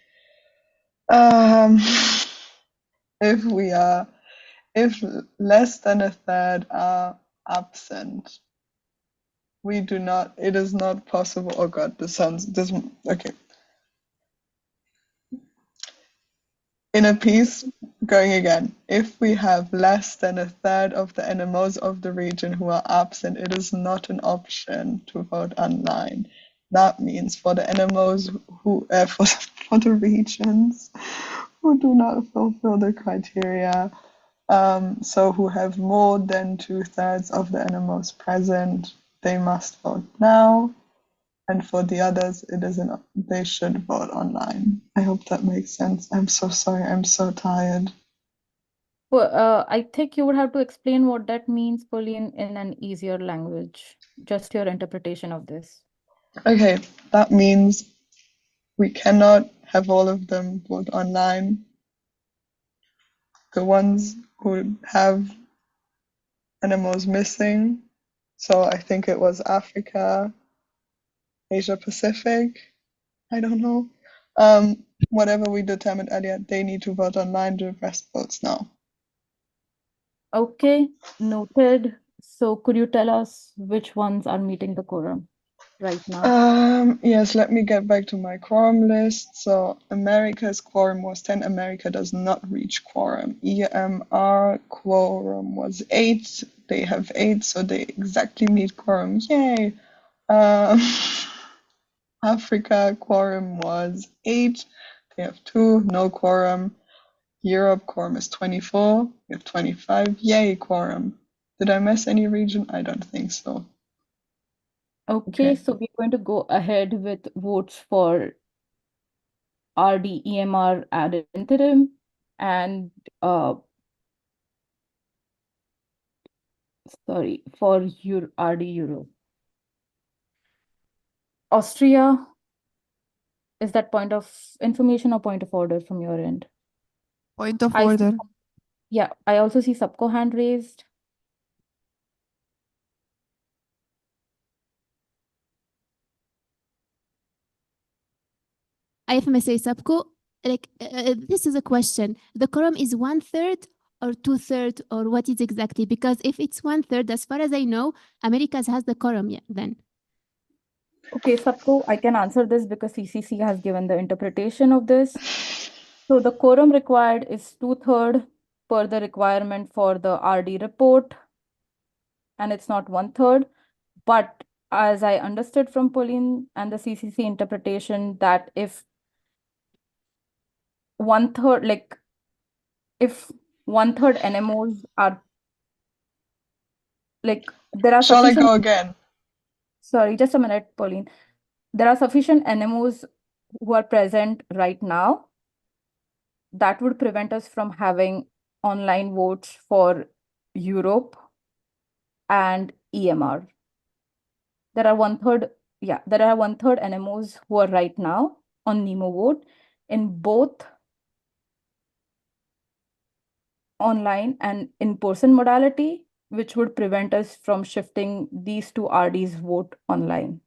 If less than a third are absent, it is not possible. Oh God, okay. In a piece, going again, if we have less than a third of the NMOs of the region who are absent, it is not an option to vote online. That means for the NMOs who, for the regions who do not fulfill the criteria, so who have more than 2/3 of the NMOs present, they must vote now. And for the others, they should vote online. I hope that makes sense. I'm so sorry. I'm so tired. Well, I think you would have to explain what that means, Pauline, in an easier language. Just your interpretation of this. Okay, that means we cannot have all of them vote online. The ones who have NMOs missing, so I think it was Africa, Asia Pacific, I don't know. Whatever we determined earlier, they need to vote online. The rest votes now. Okay, noted. So could you tell us which ones are meeting the quorum right now? Yes, let me get back to my quorum list. So America's quorum was 10. America does not reach quorum. EMR quorum was 8. They have 8, so they exactly meet quorum. Yay! Africa quorum was 8. They have 2, no quorum. Europe quorum is 24. We have 25. Yay, quorum. Did I miss any region? I don't think so. Okay, so we're going to go ahead with votes for RD, EMR ad interim and for RD Euro. Austria, is that point of information or point of order from your end? Point of order. Yeah, I also see Subco hand raised. IFMSA Subco, this is a question. The quorum is 1/3 or 2/3 or what is exactly? Because if it's 1/3, as far as I know, Americas has the quorum then. Okay, Subco, I can answer this because CCC has given the interpretation of this. So the quorum required is 2/3 per the requirement for the RD report, and it's not 1/3. But as I understood from Pauline and the CCC interpretation, that if 1/3, like if 1/3 NMOs are like there are Shall I sufficient. go again? Sorry, just a minute, Pauline. There are sufficient NMOs who are present right now. That would prevent us from having online votes for Europe and EMR. There are 1/3, there are 1/3 NMOs who are right now on NEMO vote in both online and in-person modality, which would prevent us from shifting these two RDs vote online.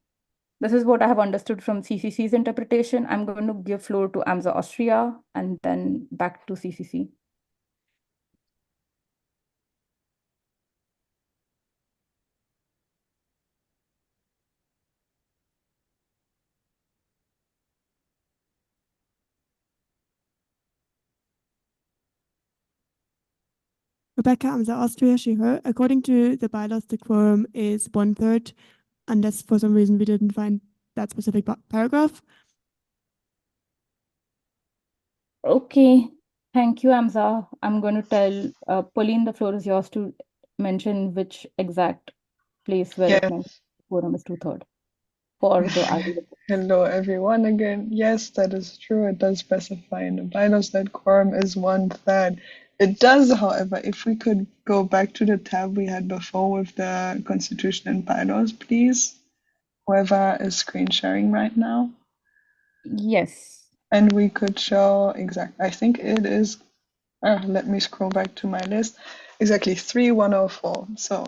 This is what I have understood from CCC's interpretation. I'm going to give floor to AMSA Austria and then back to CCC. Rebecca Amza Austria, she, her. According to the bylaws, the quorum is 1/3, unless for some reason we didn't find that specific paragraph. Okay, Thank you, Amza. I'm going to tell Pauline, the floor is yours to mention which exact place where it Yes. mentions quorum is 2/3 for the RD. Hello, everyone again. Yes, that is true. It does specify in the bylaws that quorum is 1/3. It does, however, if we could go back to the tab we had before with the Constitution and bylaws, please. Whoever is screen sharing right now. Yes. And we could show I think it is, let me scroll back to my list. Exactly 3104. So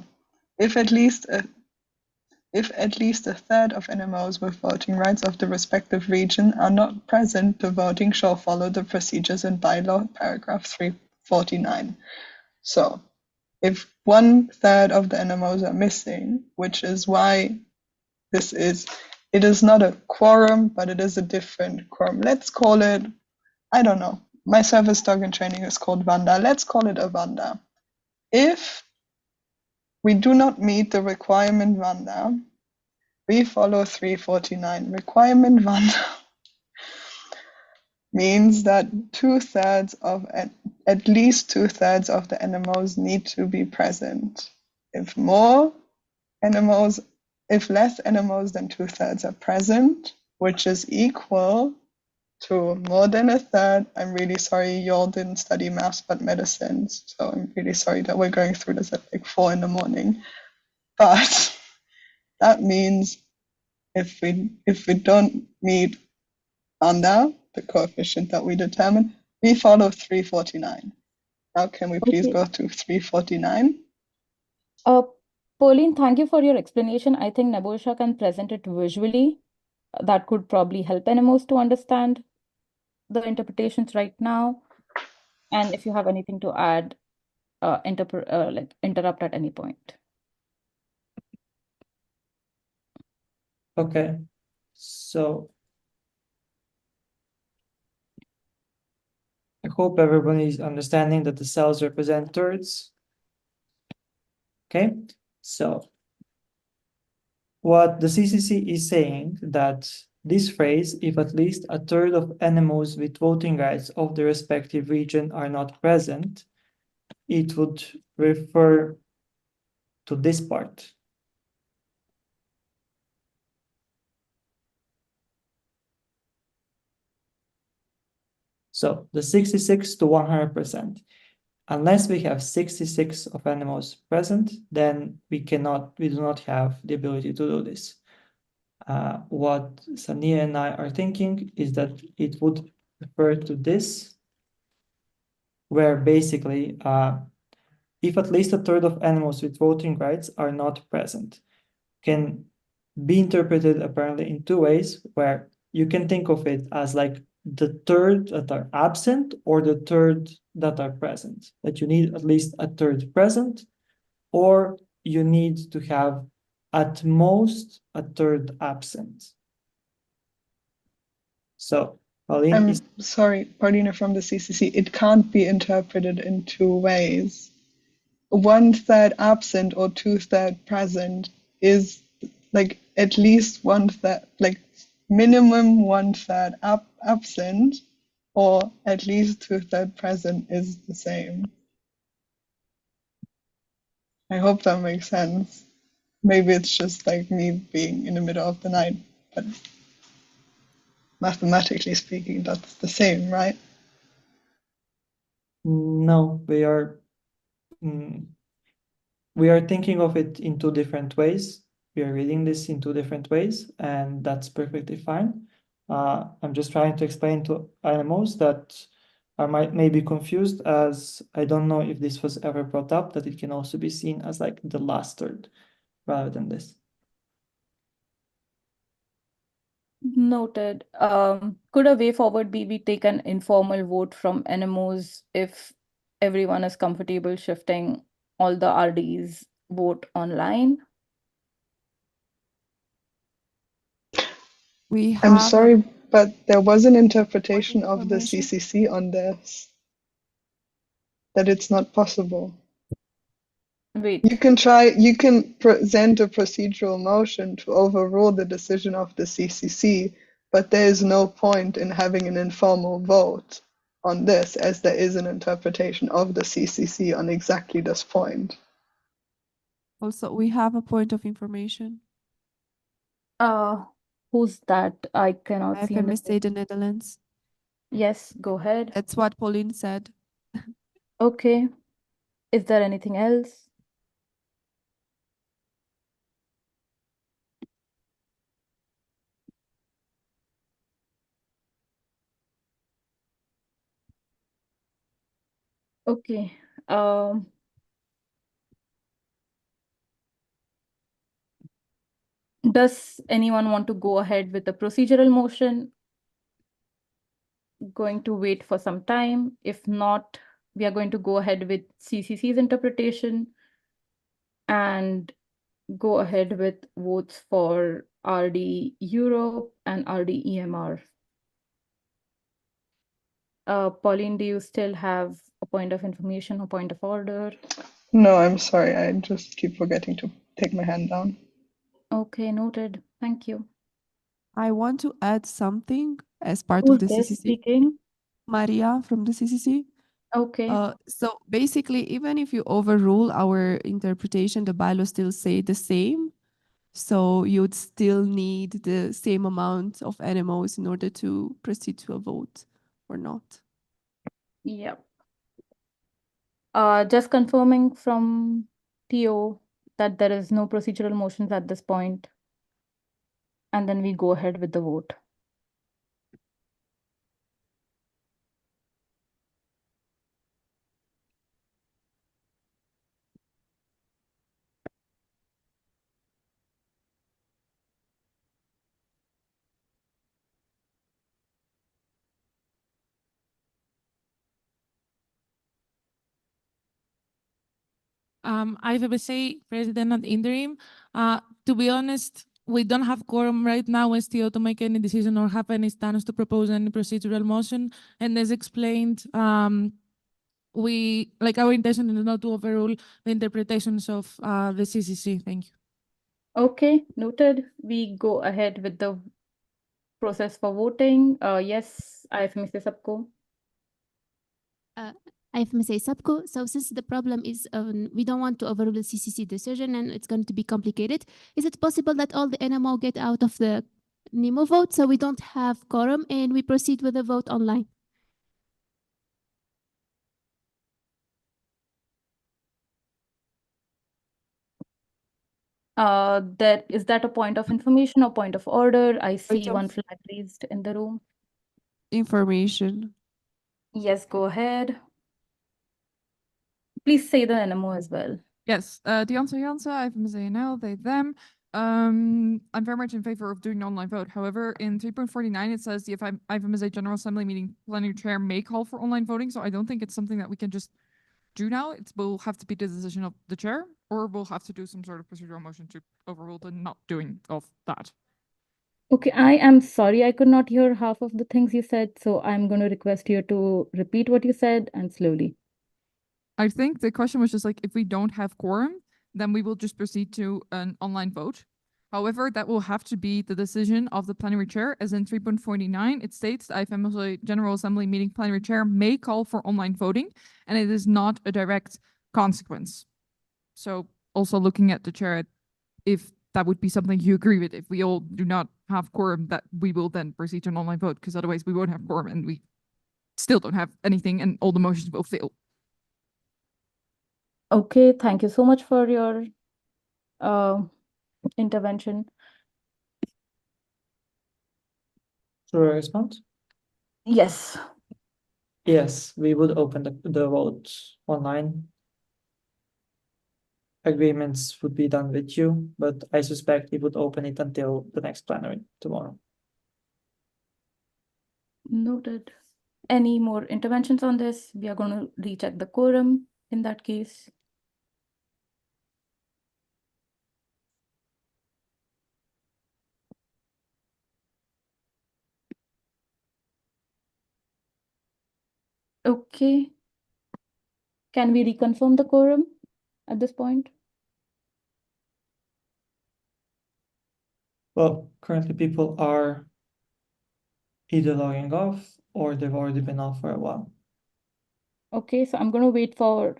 if at least a third of NMOs with voting rights of the respective region are not present, the voting shall follow the procedures in bylaw paragraph 349. So if 1/3 of the NMOs are missing, which is why it is not a quorum, but it is a different quorum. Let's call it, I don't know. My service dog in training is called Vanda. Let's call it a Vanda. If we do not meet the requirement Vanda, we follow 349. Requirement Vanda means that at least 2/3 of the NMOs need to be present. If less NMOs than 2/3 are present, which is equal to more than a third. I'm really sorry you all didn't study maths but medicines, so I'm really sorry that we're going through this at like 4 a.m. But that means if we don't meet under the coefficient that we determine, we follow 349. Now can we please go to 349? Pauline, thank you for your explanation. I think Nabosha can present it visually. That could probably help NMOs to understand the interpretations right now. And if you have anything to add, interrupt at any point. Okay, so I hope everybody is understanding that the cells represent thirds. Okay, so what the CCC is saying that this phrase, if at least a third of NMOs with voting rights of the respective region are not present, it would refer to this part. So the 66 to 100%. Unless we have 66 of NMOs present, then we do not have the ability to do this. What Sania and I are thinking is that it would refer to this, where basically, if at least a third of NMOs with voting rights are not present, can be interpreted apparently in two ways, where you can think of it as like the third that are absent or the third that are present, that you need at least a third present, or you need to have at most a third absent. So Pauline I'm is sorry, Paulina from the CCC, it can't be interpreted in two ways. 1/3 absent or 2/3 present is like at least 1/3, like minimum 1/3 absent, or at least 2/3 present is the same. I hope that makes sense. Maybe it's just like me being in the middle of the night, but mathematically speaking, that's the same, right? no, we are thinking of it in two different ways. We are reading this in two different ways, and that's perfectly fine. I'm just trying to explain to animals that are maybe confused, as I don't know if this was ever brought up, that it can also be seen as like the last third rather than this. Noted. Could a way forward be we take an informal vote from NMOs if everyone is comfortable shifting all the RDs vote online? I'm sorry, but there was an interpretation of the CCC on this, that it's not possible. Wait. You can present a procedural motion to overrule the decision of the CCC, but there is no point in having an informal vote. on this, as there is an interpretation of the CCC on exactly this point. Also, we have a point of information. Who's that? I cannot see in the FMSA, the Netherlands. Yes, go ahead. That's what Pauline said. Okay. Is there anything else? Okay. Does anyone want to go ahead with the procedural motion? Going to wait for some time. If not, we are going to go ahead with CCC's interpretation and go ahead with votes for RD Europe and RD EMR. Pauline, do you still have a point of information or point of order? No, I'm sorry. I just keep forgetting to take my hand down. Okay, noted. Thank you. I want to add something as part Who's of the there CCC. speaking? Maria from the CCC. Okay. So basically, even if you overrule our interpretation, the bylaws still say the same. So you'd still need the same amount of NMOs in order to proceed to a vote or not. Yeah. Just confirming from TO that there is no procedural motions at this point. And then we go ahead with the vote. IFBSA president and interim. To be honest, we don't have quorum right now as TO to make any decision or have any stance to propose any procedural motion. And as explained, our intention is not to overrule the interpretations of the CCC. Thank you. Okay, noted. We go ahead with the process for voting. Yes, IFMSA Sabko. IFMSA Subco. So since the problem is we don't want to overrule the CCC decision and it's going to be complicated, is it possible that all the NMO get out of the NEMO vote so we don't have quorum and we proceed with the vote online? Is that a point of information or point of order? I see of- one flag raised in the room. Information. Yes, go ahead. Please say the NMO as well. Yes, Janssen, IFMSA NL, they, them. I'm very much in favor of doing an online vote. However, in 3.49, it says the IFMSA General Assembly meeting plenary chair may call for online voting. So I don't think it's something that we can just do now. It will have to be the decision of the chair, or we'll have to do some sort of procedural motion to overrule the not doing of that. Okay, I am sorry I could not hear half of the things you said, so I'm going to request you to repeat what you said and slowly. I think the question was just like, if we don't have quorum, then we will just proceed to an online vote. However, that will have to be the decision of the plenary chair, as in 3.49, it states the IFMSA General Assembly meeting plenary chair may call for online voting, and it is not a direct consequence. So also looking at the chair, if that would be something you agree with, if we all do not have quorum, that we will then proceed to an online vote, because otherwise we won't have quorum and we still don't have anything and all the motions will fail. Okay, thank you so much for your intervention. Should I respond? Yes. Yes, we would open the vote online. Agreements would be done with you, but I suspect we would open it until the next plenary tomorrow. Noted. Any more interventions on this? We are going to recheck the quorum in that case. Okay. Can we reconfirm the quorum at this point? Well, currently people are either logging off or they've already been off for a while. Okay, so I'm going to wait for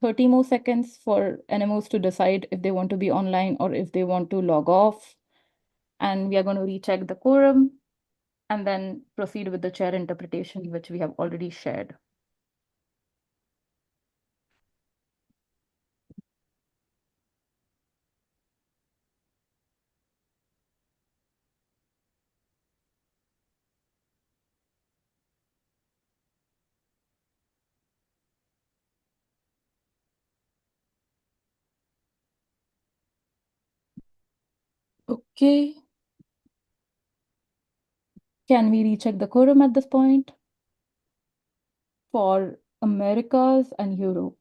30 more seconds for NMOs to decide if they want to be online or if they want to log off. And we are going to recheck the quorum and then proceed with the chair interpretation, which we have already shared. Okay. Can we recheck the quorum at this point? For Americas and Europe.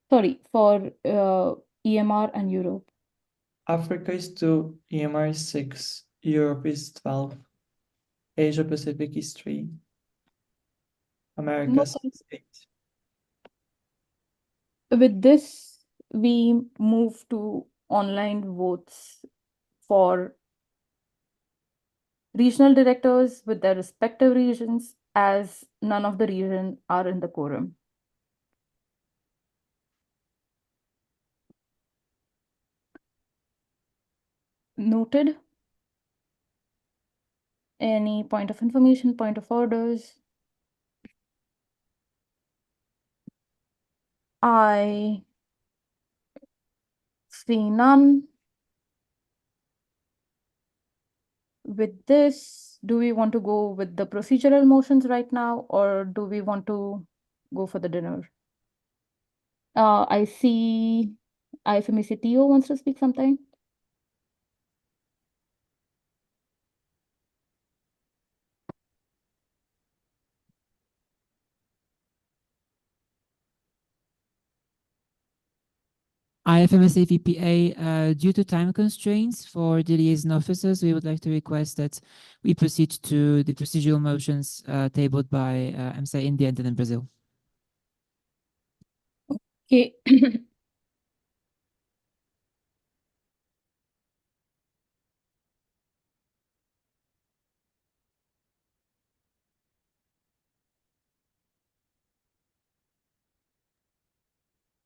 Sorry, for EMR and Europe. Africa is 2, EMR is 6, Europe is 12, Asia Pacific is 3, Americas is 8. With this, we move to online votes for regional directors with their respective regions, as none of the region are in the quorum. Noted. Any point of information, point of orders? I see none. With this, do we want to go with the procedural motions right now, or do we want to go for the dinner? I see IFMEC TO wants to speak something. IFMSA VPA, due to time constraints for the liaison officers, we would like to request that we proceed to the procedural motions tabled by EMSA India and then Brazil. Okay.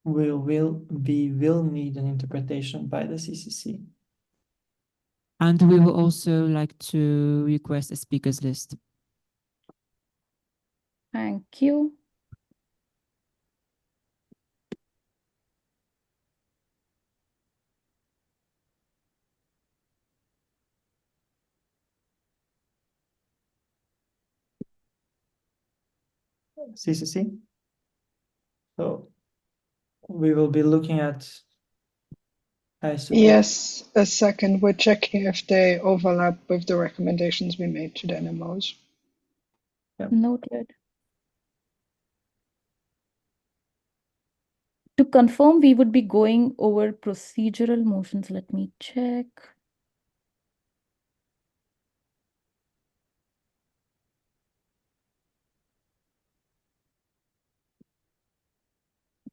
We will need an interpretation by the CCC. And we will also like to request a speakers list. Thank you. CCC. So we will be looking at, I suppose. Yes, a second. We're checking if they overlap with the recommendations we made to the NMOs. Noted. To confirm, we would be going over procedural motions. Let me check.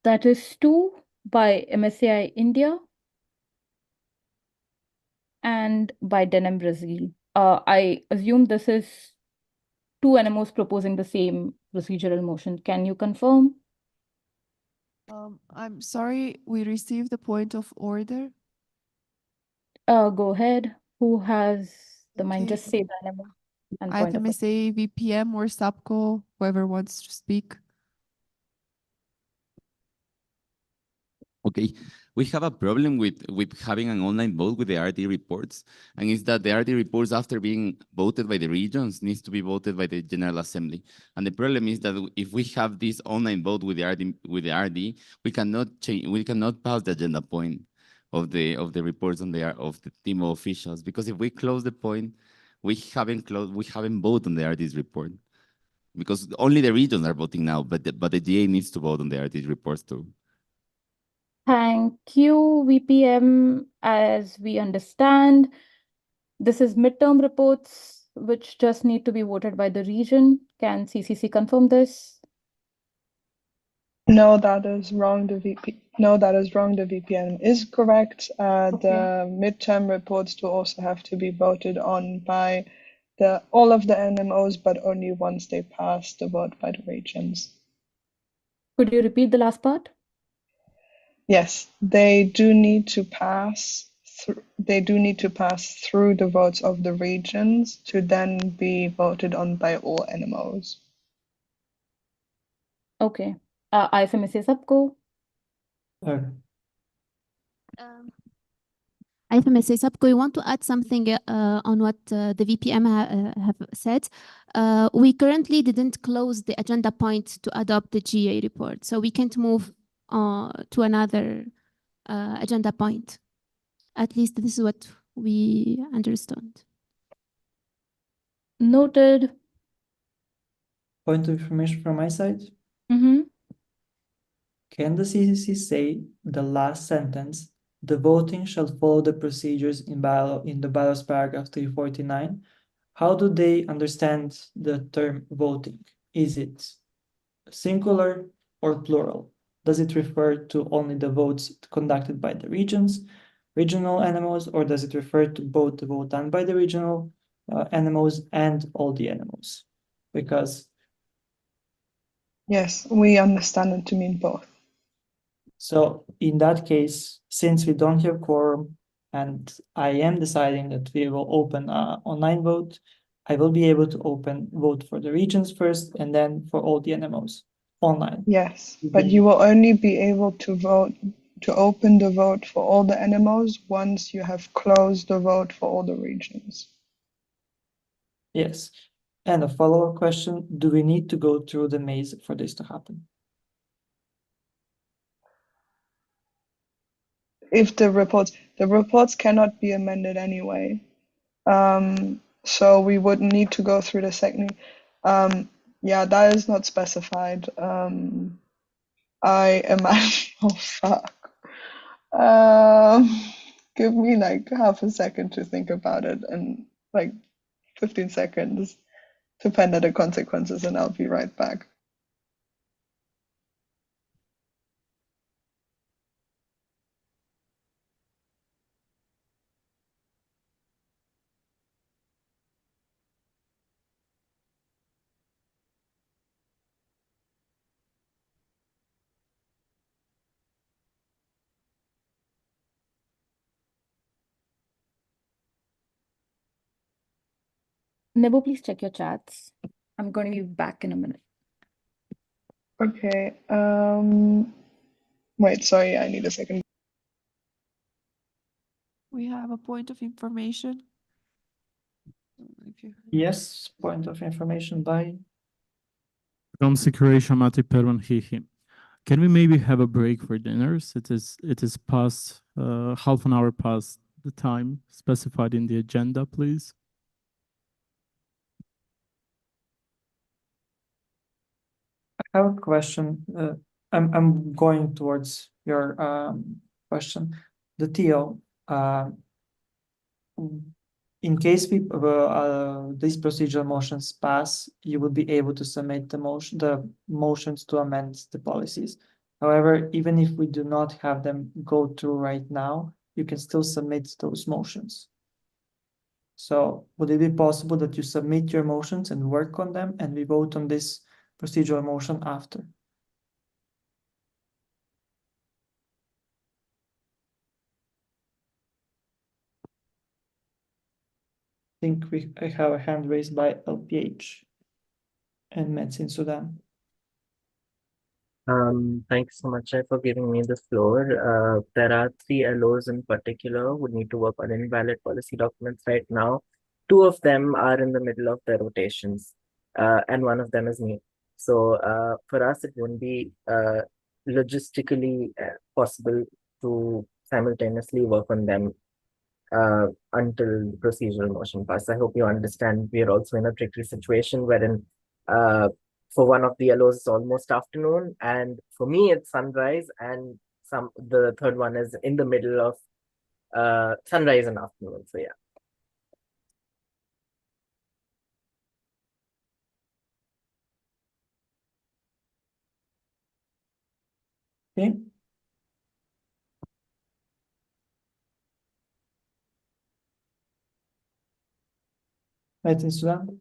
That is 2 by MSCI India and by Denim Brazil. I assume this is 2 NMOs proposing the same procedural motion. Can you confirm? I'm sorry, we received the point of order. Go ahead. Who has the mind? Just say the NMO and point of order. IFMSA, VPM, or SAPCO, whoever wants to speak. Okay, we have a problem with having an online vote with the RD reports, and it's that the RD reports, after being voted by the regions, needs to be voted by the General Assembly. And the problem is that if we have this online vote with the RD, we cannot change, we cannot pass the agenda point of the reports on of the team of officials, because if we close the point, we haven't voted on the RD's report, because only the regions are voting now, but the GA needs to vote on the RD reports too. Thank you, VPM. As we understand, this is midterm reports, which just need to be voted by the region. Can CCC confirm this? No, that is wrong. That is wrong. The VPN is correct. The midterm reports do also have to be voted on by all of the NMOs, but only once they pass the vote by the regions. Could you repeat the last part? Yes, they do need to pass through. They do need to pass through the votes of the regions to then be voted on by all NMOs. Okay. IFMSA सबको. IFMSA Subco, you want to add something on what the VPM have said? We currently didn't close the agenda point to adopt the GA report, so we can't move to another agenda point. At least this is what we understood. Noted. Point of information from my side. Can the CCC say the last sentence, the voting shall follow the procedures in the bylaws paragraph 349? How do they understand the term voting? Is it singular or plural? Does it refer to only the votes conducted by the regional NMOs, or does it refer to both the vote done by the regional NMOs and all the NMOs? Because yes, we understand it to mean both. So in that case, since we don't have quorum and I am deciding that we will open an online vote, I will be able to vote for the regions first and then for all the NMOs online. Yes, but you will only be able to open the vote for all the NMOs once you have closed the vote for all the regions. Yes. And a follow-up question, do we need to go through the maze for this to happen? If the reports cannot be amended anyway. So we would need to go through the second. Yeah, that is not specified. I imagine. Oh fuck. Give me like half a second to think about it, and like 15 seconds to ponder the consequences, and I'll be right back. Nebo, please check your chats. I'm going to be back in a minute. Okay. Wait, sorry, I need a second. We have a point of information. Yes, point of information by From Secretary Mati Perwan Hihi. Can we maybe have a break for dinners? It is past half an hour past the time specified in the agenda, please. I have a question. I'm going towards your question. The TO, in case these procedural motions pass, you will be able to submit the motions to amend the policies. However, even if we do not have them go through right now, you can still submit those motions. So would it be possible that you submit your motions and work on them and we vote on this procedural motion after? I think I have a hand raised by LPH and Mets in Sudan. Thanks so much for giving me the floor. There are 3 LOs in particular who need to work on invalid policy documents right now. 2 of them are in the middle of their rotations, and one of them is me. So for us, it won't be logistically possible to simultaneously work on them until procedural motion pass. I hope you understand we are also in a tricky situation wherein for one of the LOs it's almost afternoon, and for me it's sunrise, and the third one is in the middle of sunrise and afternoon. So yeah. Okay. Right in Sudan.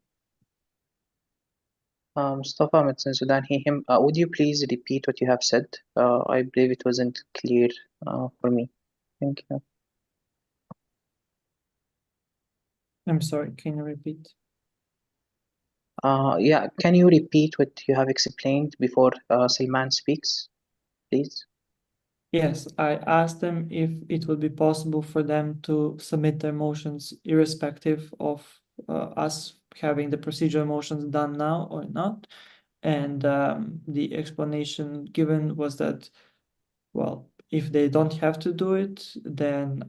Mustafa Ahmed in Sudan, he, him. Would you please repeat what you have said? I believe it wasn't clear for me. Thank you. I'm sorry, can you repeat? Yeah, can you repeat what you have explained before Salman speaks, please? Yes, I asked them if it would be possible for them to submit their motions irrespective of us having the procedural motions done now or not. And the explanation given was that, well, if they don't have to do it, then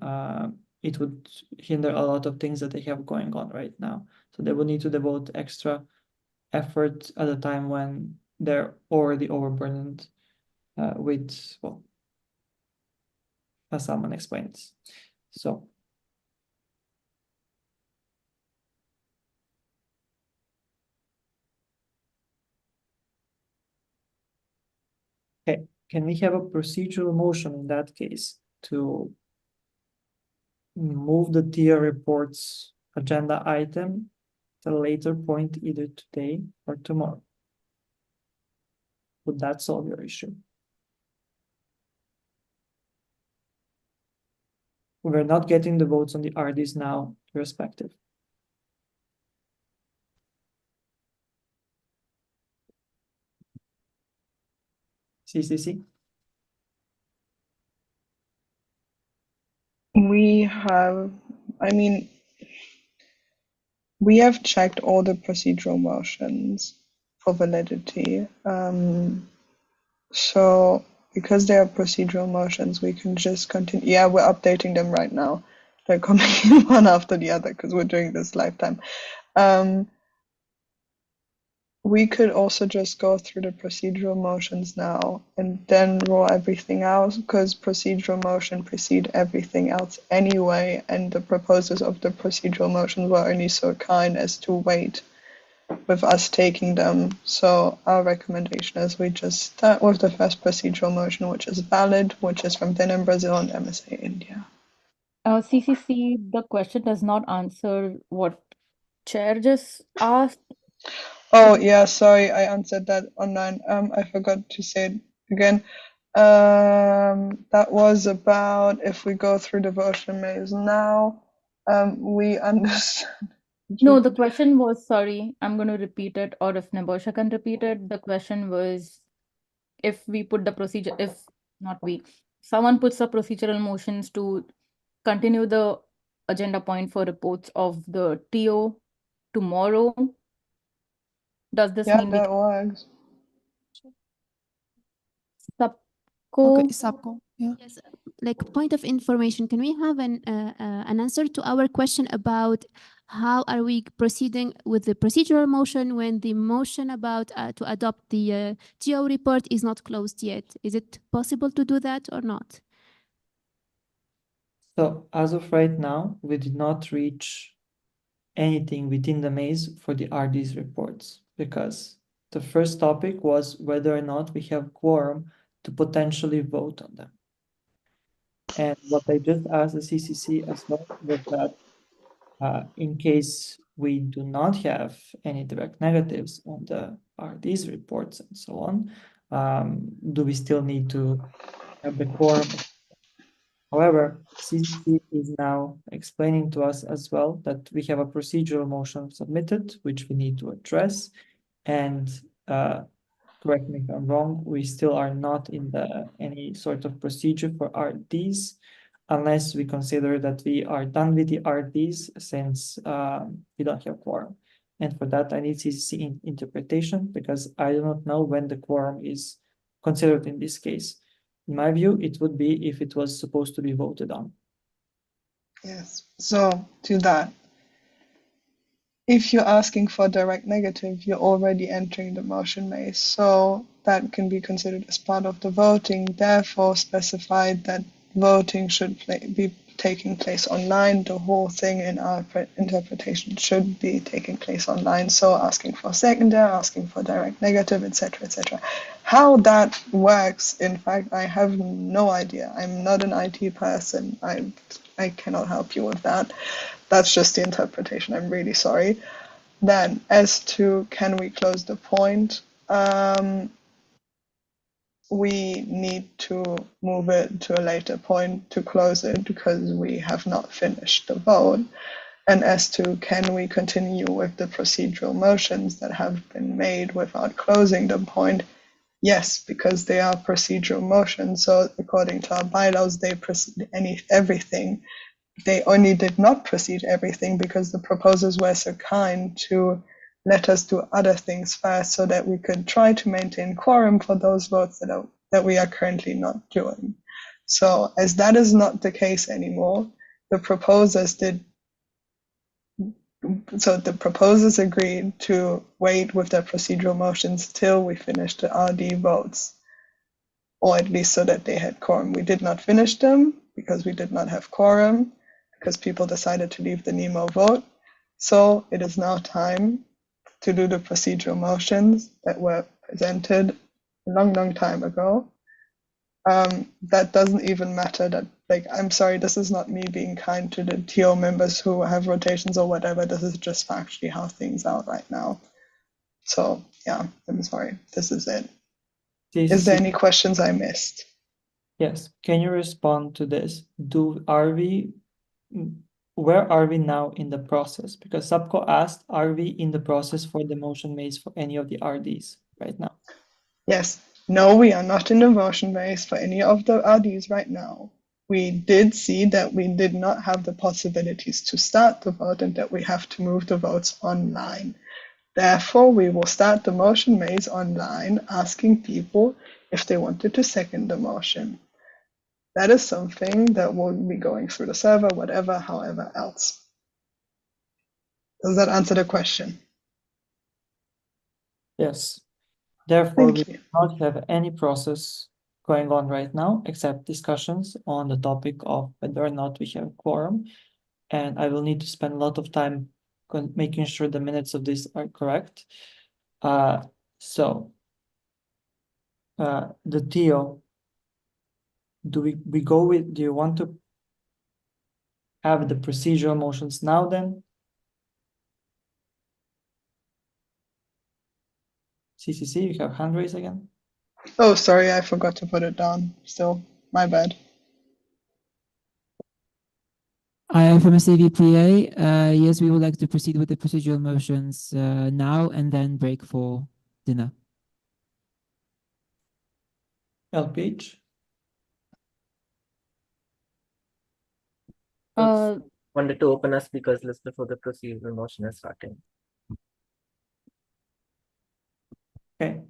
it would hinder a lot of things that they have going on right now. So they would need to devote extra effort at a time when they're already overburdened with, well, as someone explains. So okay, can we have a procedural motion in that case to move the TIA reports agenda item at a later point, either today or tomorrow? Would that solve your issue? We're not getting the votes on the RDs now, irrespective. CCC? We have, I mean, we have checked all the procedural motions for validity. So because they are procedural motions, we can just continue. Yeah, we're updating them right now. They're coming in one after the other because we're doing this lifetime. We could also just go through the procedural motions now and then roll everything out because procedural motion precede everything else anyway, and the proposers of the procedural motions were only so kind as to wait with us taking them. So our recommendation is we just start with the first procedural motion, which is valid, which is from Denim Brazil and MSA India. CCC, the question does not answer what Chair just asked. Oh yeah, sorry, I answered that online. I forgot to say it again. That was about if we go through the voting maze now. We understand. No, the question was, sorry, I'm going to repeat it, or if Nebosha can repeat it. The question was if we put the procedure, if not we, someone puts the procedural motions to continue the agenda point for reports of the TO tomorrow. Does this Yeah, mean we that works. Okay, Subco? Subco. Yeah. Yes, like point of information, can we have an answer to our question about how are we proceeding with the procedural motion when the motion about to adopt the GO report is not closed yet? Is it possible to do that or not? So as of right now, we did not reach anything within the maze for the RD's reports because the first topic was whether or not we have quorum to potentially vote on them. And what I just asked the CCC as well was that in case we do not have any direct negatives on the RD's reports and so on, do we still need to have the quorum? However, CCC is now explaining to us as well that we have a procedural motion submitted, which we need to address. And correct me if I'm wrong, we still are not in any sort of procedure for RDs unless we consider that we are done with the RDs since we don't have quorum. And for that, I need CCC interpretation because I do not know when the quorum is considered in this case. In my view, it would be if it was supposed to be voted on. Yes. So to that, if you're asking for direct negative, you're already entering the motion maze. So that can be considered as part of the voting, therefore specified that voting should be taking place online. The whole thing in our interpretation should be taking place online. So asking for secondary, asking for direct negative, etc., etc. How that works, in fact, I have no idea. I'm not an IT person. I cannot help you with that. That's just the interpretation. I'm really sorry. Then, as to can we close the point? We need to move it to a later point to close it because we have not finished the vote. And as to can we continue with the procedural motions that have been made without closing the point? Yes, because they are procedural motions. So according to our bylaws, they proceed everything. They only did not proceed everything because the proposers were so kind to let us do other things first so that we could try to maintain quorum for those votes that we are currently not doing. So as that is not the case anymore, the proposers agreed to wait with their procedural motions till we finished the RD votes, or at least so that they had quorum. We did not finish them because we did not have quorum, because people decided to leave the NEMO vote. So it is now time to do the procedural motions that were presented a long time ago. That doesn't even matter that, like, I'm sorry, this is not me being kind to the TO members who have rotations or whatever. This is just factually how things are right now. So yeah, I'm sorry. This is it. Is there any questions I missed? Yes. Can you respond to this? Where are we now in the process? Because Subco asked, are we in the process for the motion maze for any of the RDs right now? Yes. No, we are not in the motion maze for any of the RDs right now. We did see that we did not have the possibilities to start the vote and that we have to move the votes online. Therefore, we will start the motion maze online, asking people if they wanted to second the motion. That is something that will be going through the server, whatever, however else. Does that answer the question? Yes. Therefore, we do not have any process going on right now except discussions on the topic of whether or not we have quorum. And I will need to spend a lot of time making sure the minutes of this are correct. The TO, do you want to have the procedural motions now then? CCC, you have hand raised again? Oh, sorry, I forgot to put it down. Still, my bad. IFMSAVPA, yes, we would like to proceed with the procedural motions now and then break for dinner. LPH? Wanted to open a speakers list before the procedural motion is starting. Okay.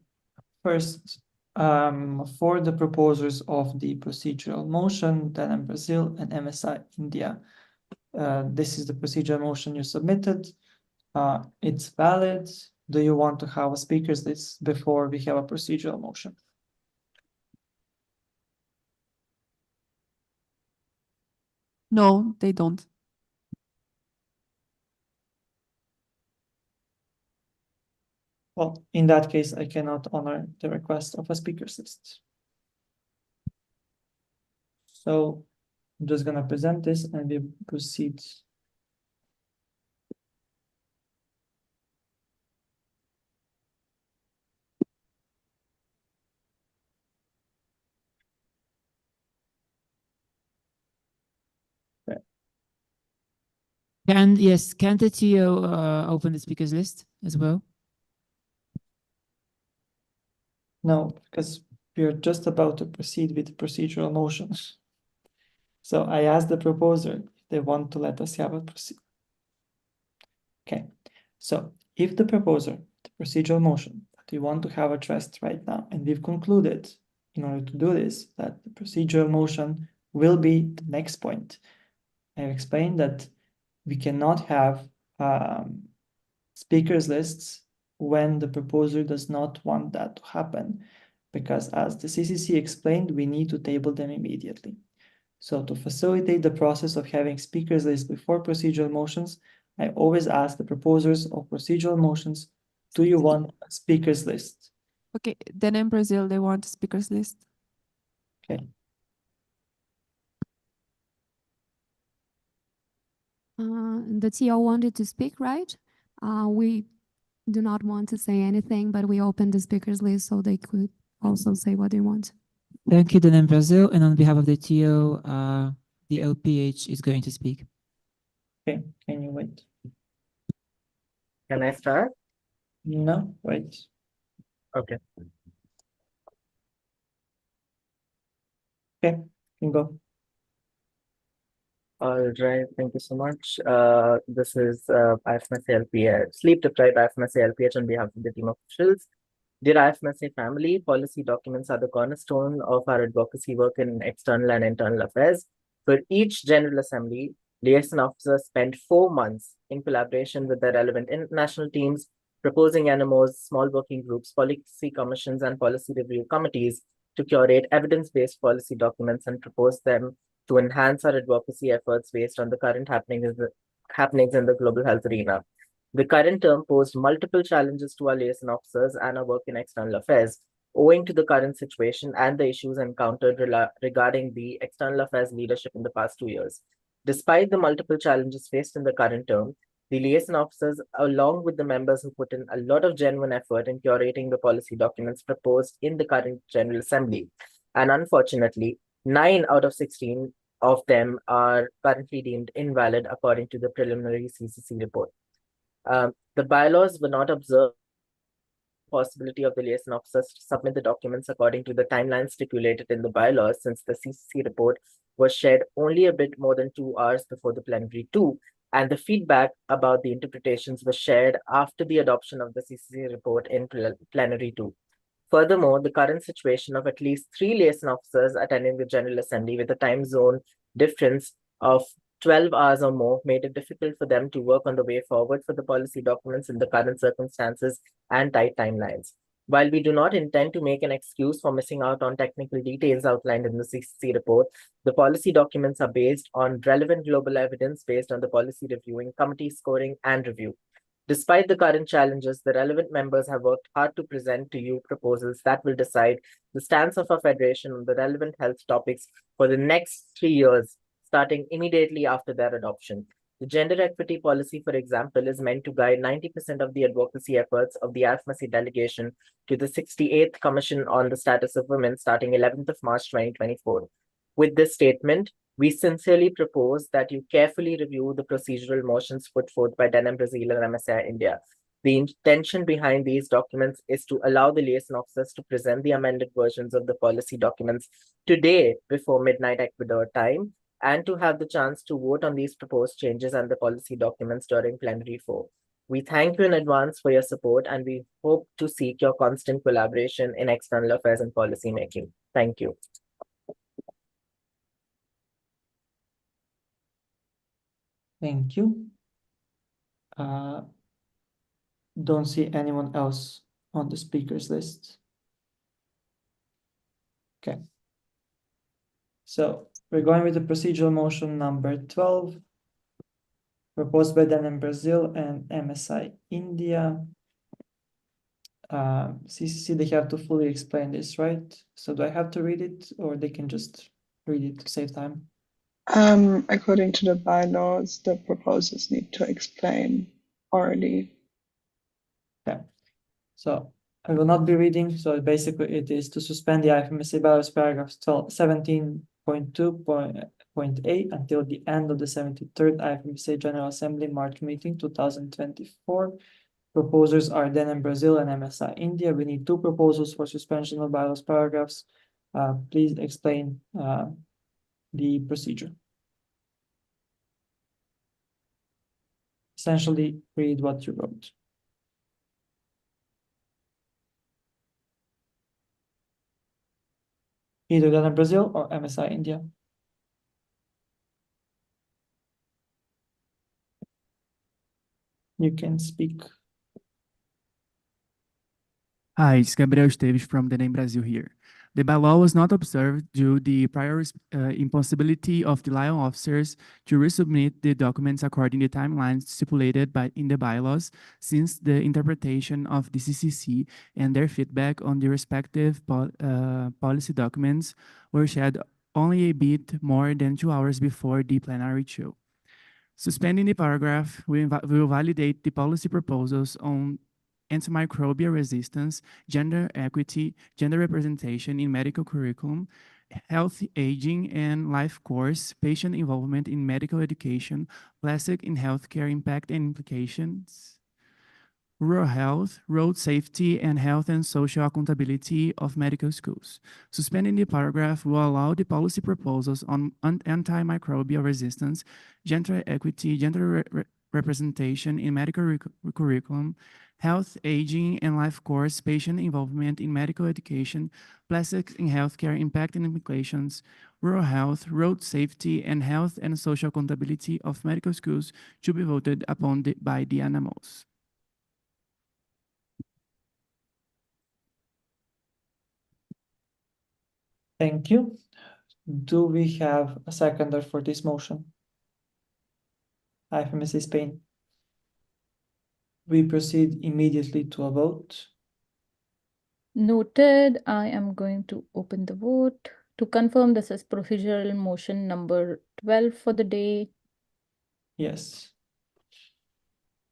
First, for the proposers of the procedural motion, TNM Brazil and MSI India. This is the procedural motion you submitted. It's valid. Do you want to have a speakers list before we have a procedural motion? No, they don't. Well, in that case, I cannot honor the request of a speakers list. So I'm just going to present this and we proceed. Can the TO open the speakers list as well? No, because we are just about to proceed with procedural motions. So I asked the proposer if they want to let us have a proceed. Okay, so if the proposer, the procedural motion that we want to have addressed right now, and we've concluded in order to do this, that the procedural motion will be the next point. I've explained that we cannot have speakers lists when the proposer does not want that to happen, because as the CCC explained, we need to table them immediately. So to facilitate the process of having speakers list before procedural motions, I always ask the proposers of procedural motions, do you want a speakers list? Okay, then in Brazil, they want a speakers list. Okay. The TO wanted to speak, right? We do not want to say anything, but we opened the speakers list so they could also say what they want. Thank you, Dana Brazil. And on behalf of the TO, the LPH is going to speak. Okay, can you wait? Can I start? No, wait. Okay. Okay, can go. All right, thank you so much. This is IFMSA LPH, sleep deprived IFMSA LPH on behalf of the team of officials. Dear IFMSA family, policy documents are the cornerstone of our advocacy work in external and internal affairs. For each General Assembly, liaison officers spend 4 months in collaboration with the relevant international teams, proposing NMOs, small working groups, policy commissions, and policy review committees to curate evidence-based policy documents and propose them to enhance our advocacy efforts based on the current happenings in the global health arena. The current term posed multiple challenges to our liaison officers and our work in external affairs, owing to the current situation and the issues encountered regarding the external affairs leadership in the past 2 years. Despite the multiple challenges faced in the current term, the liaison officers, along with the members who put in a lot of genuine effort in curating the policy documents proposed in the current General Assembly. And unfortunately, 9 out of 16 of them are currently deemed invalid according to the preliminary CCC report. The bylaws were not observed possibility of the liaison officers to submit the documents according to the timeline stipulated in the bylaws, since the CCC report was shared only a bit more than 2 hours before the plenary 2, and the feedback about the interpretations was shared after the adoption of the CCC report in plenary 2. Furthermore, the current situation of at least 3 liaison officers attending the General Assembly with a time zone difference of 12 hours or more made it difficult for them to work on the way forward for the policy documents in the current circumstances and tight timelines. While we do not intend to make an excuse for missing out on technical details outlined in the CCC report, the policy documents are based on relevant global evidence based on the policy reviewing committee scoring and review. Despite the current challenges, the relevant members have worked hard to present to you proposals that will decide the stance of our federation on the relevant health topics for the next 3 years, starting immediately after their adoption. The gender equity policy, for example, is meant to guide 90% of the advocacy efforts of the AFMSI delegation to the 68th Commission on the Status of Women starting 11th of March 2024. With this statement, we sincerely propose that you carefully review the procedural motions put forth by Denim Brazil and MSI India. The intention behind these documents is to allow the liaison officers to present the amended versions of the policy documents today before midnight Ecuador time, and to have the chance to vote on these proposed changes and the policy documents during plenary 4. We thank you in advance for your support, and we hope to seek your constant collaboration in external affairs and policy making. Thank you. Thank you. Don't see anyone else on the speakers list. Okay. So we're going with the procedural motion number 12, proposed by Denim Brazil and MSI India. CCC, they have to fully explain this, right? So do I have to read it, or they can just read it to save time? According to the bylaws, the proposals need to explain orally. Okay. So I will not be reading. So basically it is to suspend the IFMSA bylaws paragraphs 17.2.8 until the end of the 73rd IFMSA General Assembly March meeting 2024. Proposers are Denim Brazil and MSI India. We need 2 proposals for suspension of bylaws paragraphs. Please explain the procedure. Essentially, read what you wrote. Either Denim Brazil or MSI India. You can speak. Hi, it's Gabriel Esteves from the Name Brazil here. The bylaw was not observed due to the prior impossibility of the liaison officers to resubmit the documents according to the timelines stipulated in the bylaws, since the interpretation of the CCC and their feedback on the respective policy documents were shared only a bit more than 2 hours before the plenary show. Suspending the paragraph, we will validate the policy proposals on antimicrobial resistance, gender equity, gender representation in medical curriculum, healthy aging and life course, patient involvement in medical education, plastic in healthcare impact and implications, rural health, road safety, and health and social accountability of medical schools. Suspending the paragraph will allow the policy proposals on antimicrobial resistance, gender equity, gender representation in medical curriculum, health, aging, and life course, patient involvement in medical education, plastics in healthcare impact and implications, rural health, road safety, and health and social accountability of medical schools to be voted upon by the animals. Thank you. Do we have a seconder for this motion? IFMSA Spain. We proceed immediately to a vote. Noted. I am going to open the vote. To confirm, this is procedural motion number 12 for the day. Yes.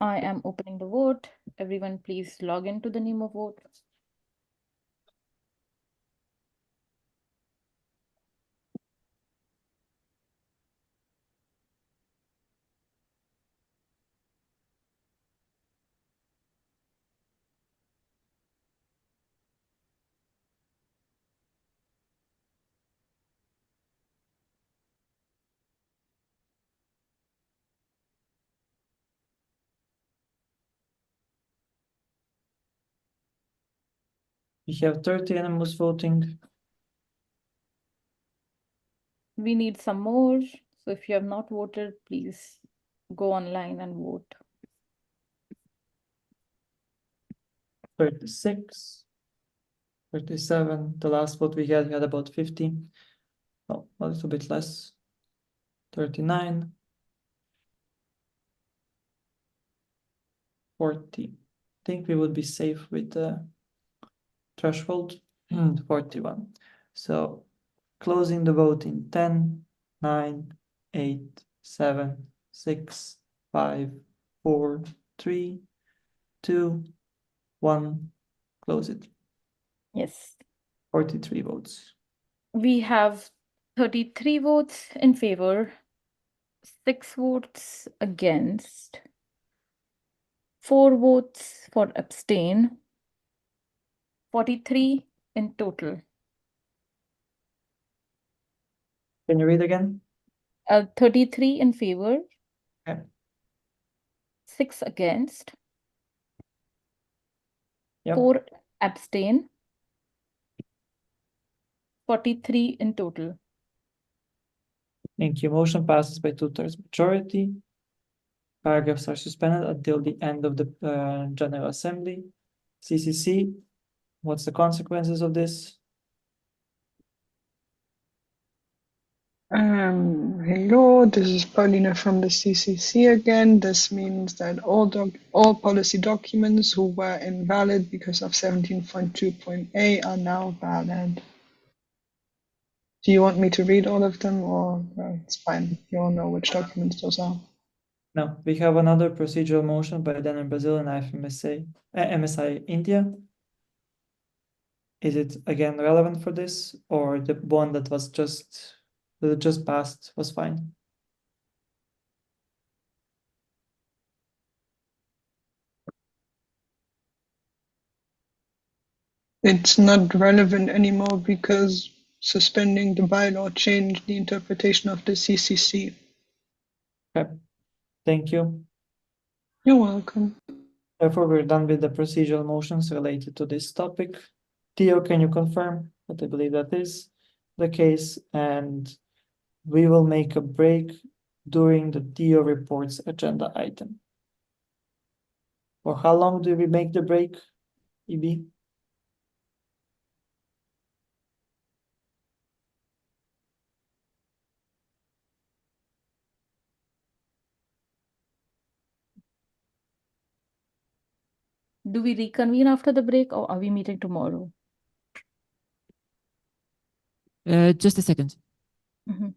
I am opening the vote. Everyone, please log into the Nemo vote. We have 30 animals voting. We need some more. So if you have not voted, please go online and vote. 36, 37. The last vote we had about 50. Oh, a little bit less. 39. 40. I think we would be safe with the threshold. 41. So closing the vote in 10, 9, 8, 7, 6, 5, 4, 3, 2, 1. Close it. Yes. 43 votes. We have 33 votes in favor, 6 votes against, 4 votes for abstain, 43 in total. Can you read again? 33 in favor, Okay. 6 against, Yep. 4 abstain, 43 in total. Thank you. Motion passes by 2/3 majority. Paragraphs are suspended until the end of the General Assembly. CCC, what's the consequences of this? Hello, this is Paulina from the CCC again. This means that all policy documents who were invalid because of 17.2.a are now valid. Do you want me to read all of them, or it's fine? You all know which documents those are. No, we have another procedural motion by Daniel Brazil and IFMSA, MSI India. Is it again relevant for this, or the one that was just passed was fine? It's not relevant anymore because suspending the bylaw changed the interpretation of the CCC. Okay, thank you. You're welcome. Therefore, we're done with the procedural motions related to this topic. Theo, can you confirm that I believe that is the case? And we will make a break during the Theo reports agenda item. For how long do we make the break, EB? Do we reconvene after the break or are we meeting tomorrow? Just a second. Mhm.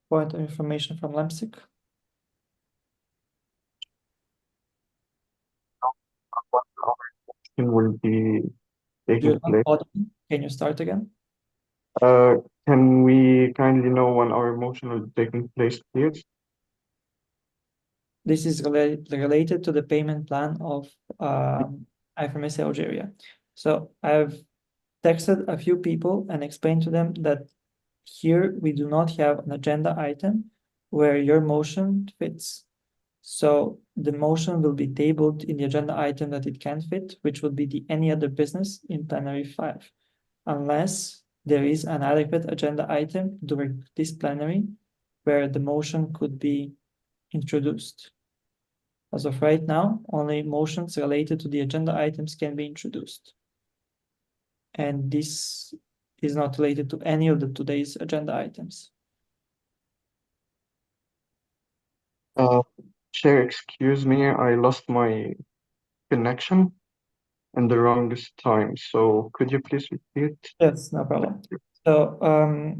Point of information from Leipzig. Will be taking You're not place. audible. Can you start again? Can we kindly know when our motion will be taking place, please? This is related to the payment plan of IFMSA Algeria. So I've texted a few people and explained to them that here we do not have an agenda item where your motion fits. So the motion will be tabled in the agenda item that it can fit, which would be the any other business in plenary 5, unless there is an adequate agenda item during this plenary where the motion could be introduced. As of right now, only motions related to the agenda items can be introduced. And this is not related to any of the today's agenda items. Chair, excuse me, I lost my connection in the wrongest time. So could you please repeat? Yes, no problem. So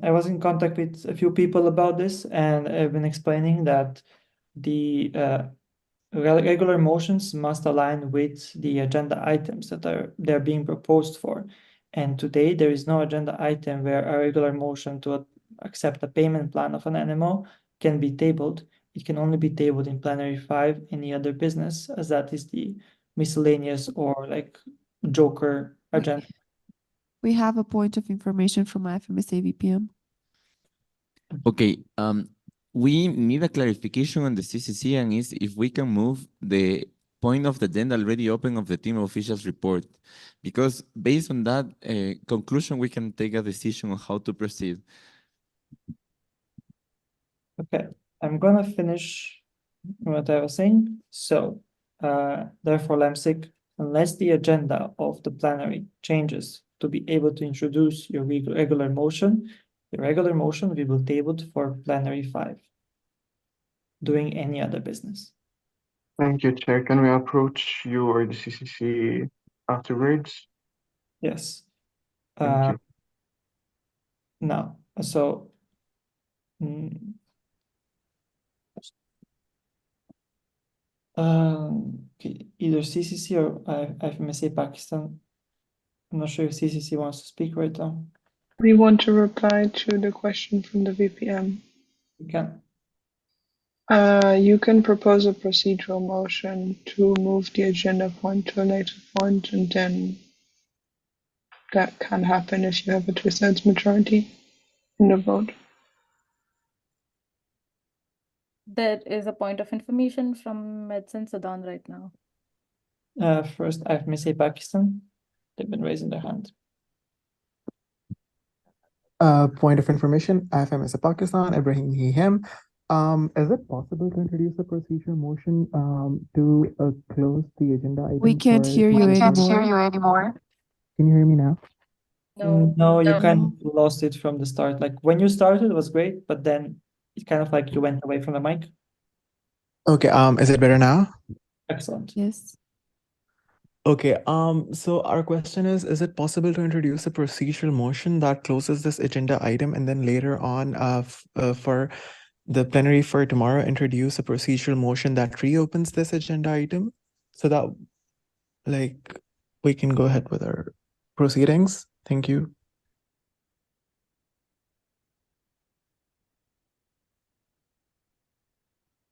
I was in contact with a few people about this, and I've been explaining that the regular motions must align with the agenda items that they're being proposed for. And today there is no agenda item where a regular motion to accept a payment plan of an NMO can be tabled. It can only be tabled in plenary 5, any other business, as that is the miscellaneous or like joker agenda. We have a point of information from IFMSA VPM. Okay, we need a clarification on the CCC, and is if we can move the point of the agenda already open of the team officials report, because based on that conclusion, we can take a decision on how to proceed. Okay, I'm gonna finish what I was saying. So, therefore, Leipzig, unless the agenda of the plenary changes to be able to introduce your regular motion, the regular motion we will table it for plenary 5, doing any other business. Thank you, Chair. Can we approach you or the CCC afterwards? Yes. Thank you. Now, so okay, either CCC or IFMSA Pakistan. I'm not sure if CCC wants to speak right now. We want to reply to the question from the VPM. You can. You can propose a procedural motion to move the agenda point to a later point, and then that can happen if you have a 2/3 majority in the vote. There is a point of information from Medicine Sudan right now. First, IFMSA Pakistan. They've been raising their hand. Point of information, IFMSA Pakistan, Ibrahim he, him. Is it possible to introduce a procedure motion to close the agenda item? We can't hear you anymore. Can you hear me now? No, you kind of lost it from the start. Like when you started, it was great, but then it kind of like you went away from the mic. Okay, is it better now? Excellent. Yes. Okay, so our question is it possible to introduce a procedural motion that closes this agenda item and then later on for the plenary for tomorrow, introduce a procedural motion that reopens this agenda item so that like we can go ahead with our proceedings? Thank you.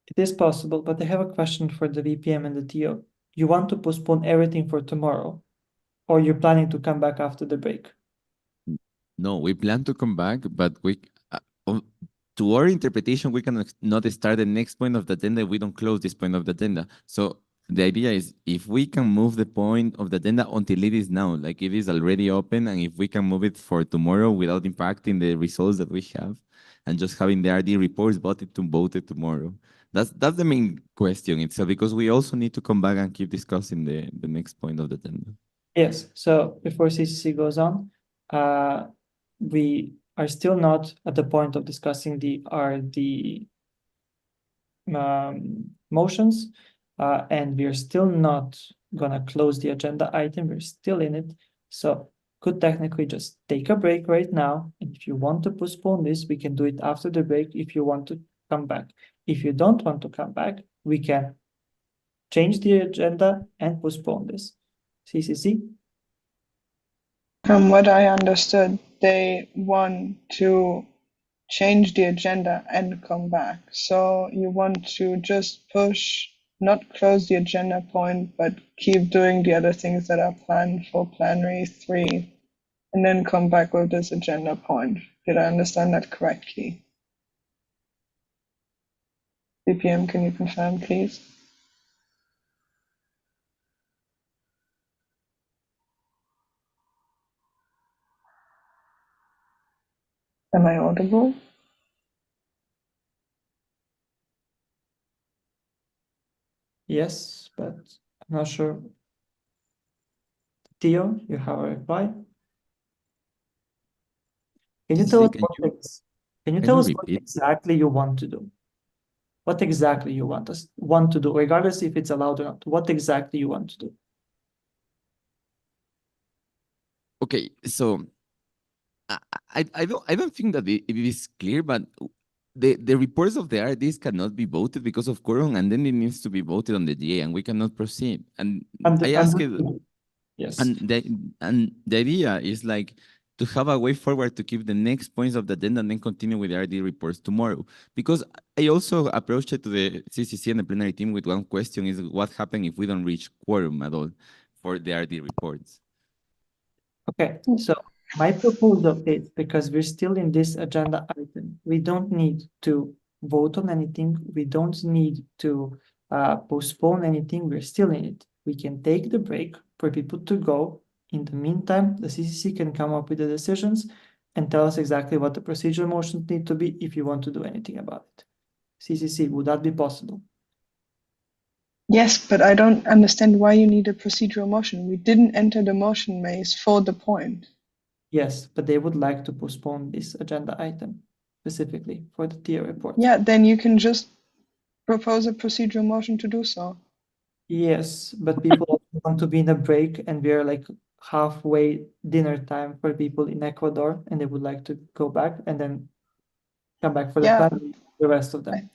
It is possible, but I have a question for the VPM and the TO. You want to postpone everything for tomorrow, or you're planning to come back after the break? No, we plan to come back, but to our interpretation, we cannot not start the next point of the agenda if we don't close this point of the agenda. So the idea is if we can move the point of the agenda until it is now, like it is already open, and if we can move it for tomorrow without impacting the results that we have, and just having the RD reports voted tomorrow. That's the main question itself, because we also need to come back and keep discussing the next point of the agenda. Yes, so before CCC goes on, we are still not at the point of discussing the RD motions, and we are still not gonna close the agenda item. We're still in it, so could technically just take a break right now. And if you want to postpone this, we can do it after the break. If you want to come back, if you don't want to come back, we can change the agenda and postpone this. CCC. From what I understood, they want to change the agenda and come back. So you want to just push, not close the agenda point, but keep doing the other things that are planned for Plenary 3, and then come back with this agenda point. Did I understand that correctly? BPM, can you confirm, please? Am I audible? Yes, but I'm not sure. Theo, you have a reply? Can you tell us what exactly you want to do? What exactly you want to do, regardless if it's allowed or not? What exactly you want to do? Okay, so I don't think that it is clear, but the reports of the RDs cannot be voted because of quorum, and then it needs to be voted on the DA, and we cannot proceed. And I ask it. Yes. And the idea is like to have a way forward to keep the next points of the agenda and then continue with the RD reports tomorrow. Because I also approached it to the CCC and the plenary team with one question: is what happens if we don't reach quorum at all for the RD reports? Okay, so my proposal is, because we're still in this agenda item, we don't need to vote on anything. We don't need to postpone anything. We're still in it. We can take the break for people to go. In the meantime, the CCC can come up with the decisions and tell us exactly what the procedural motions need to be if you want to do anything about it. CCC, would that be possible? Yes, but I don't understand why you need a procedural motion. We didn't enter the motion maze for the point. Yes, but they would like to postpone this agenda item specifically for the tier report. Yeah, then you can just propose a procedural motion to do so. Yes, but people want to be in a break, and we are like halfway dinner time for people in Ecuador, and they would like to go back and then come back for the Yeah. plan, the rest of them.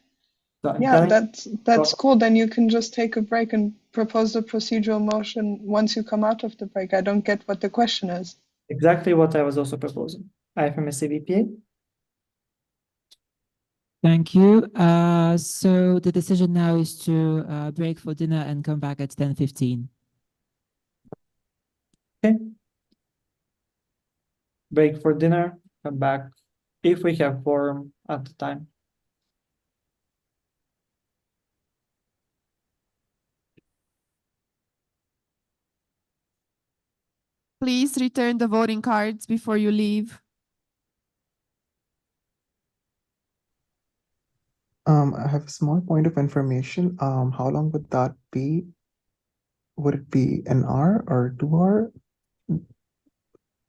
So I'm Yeah, telling that's cool. Then you can just take a break and propose the procedural motion once you come out of the break. I don't get what the question is. exactly what I was also proposing. IFMS VPA. Thank you. So the decision now is to break for dinner and come back at 10:15. Okay. Break for dinner, come back if we have quorum at the time. Please return the voting cards before you leave. I have a small point of information. How long would that be? Would it be an hour or 2 hour?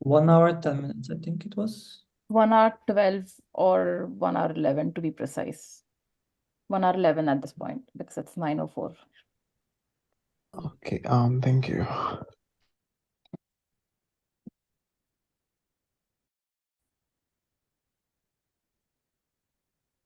1 hour, 10 minutes, I think it was. 1 hour 12 or 1 hour 11 to be precise. 1 hour 11 at this point because it's 9:04. Okay, thank you.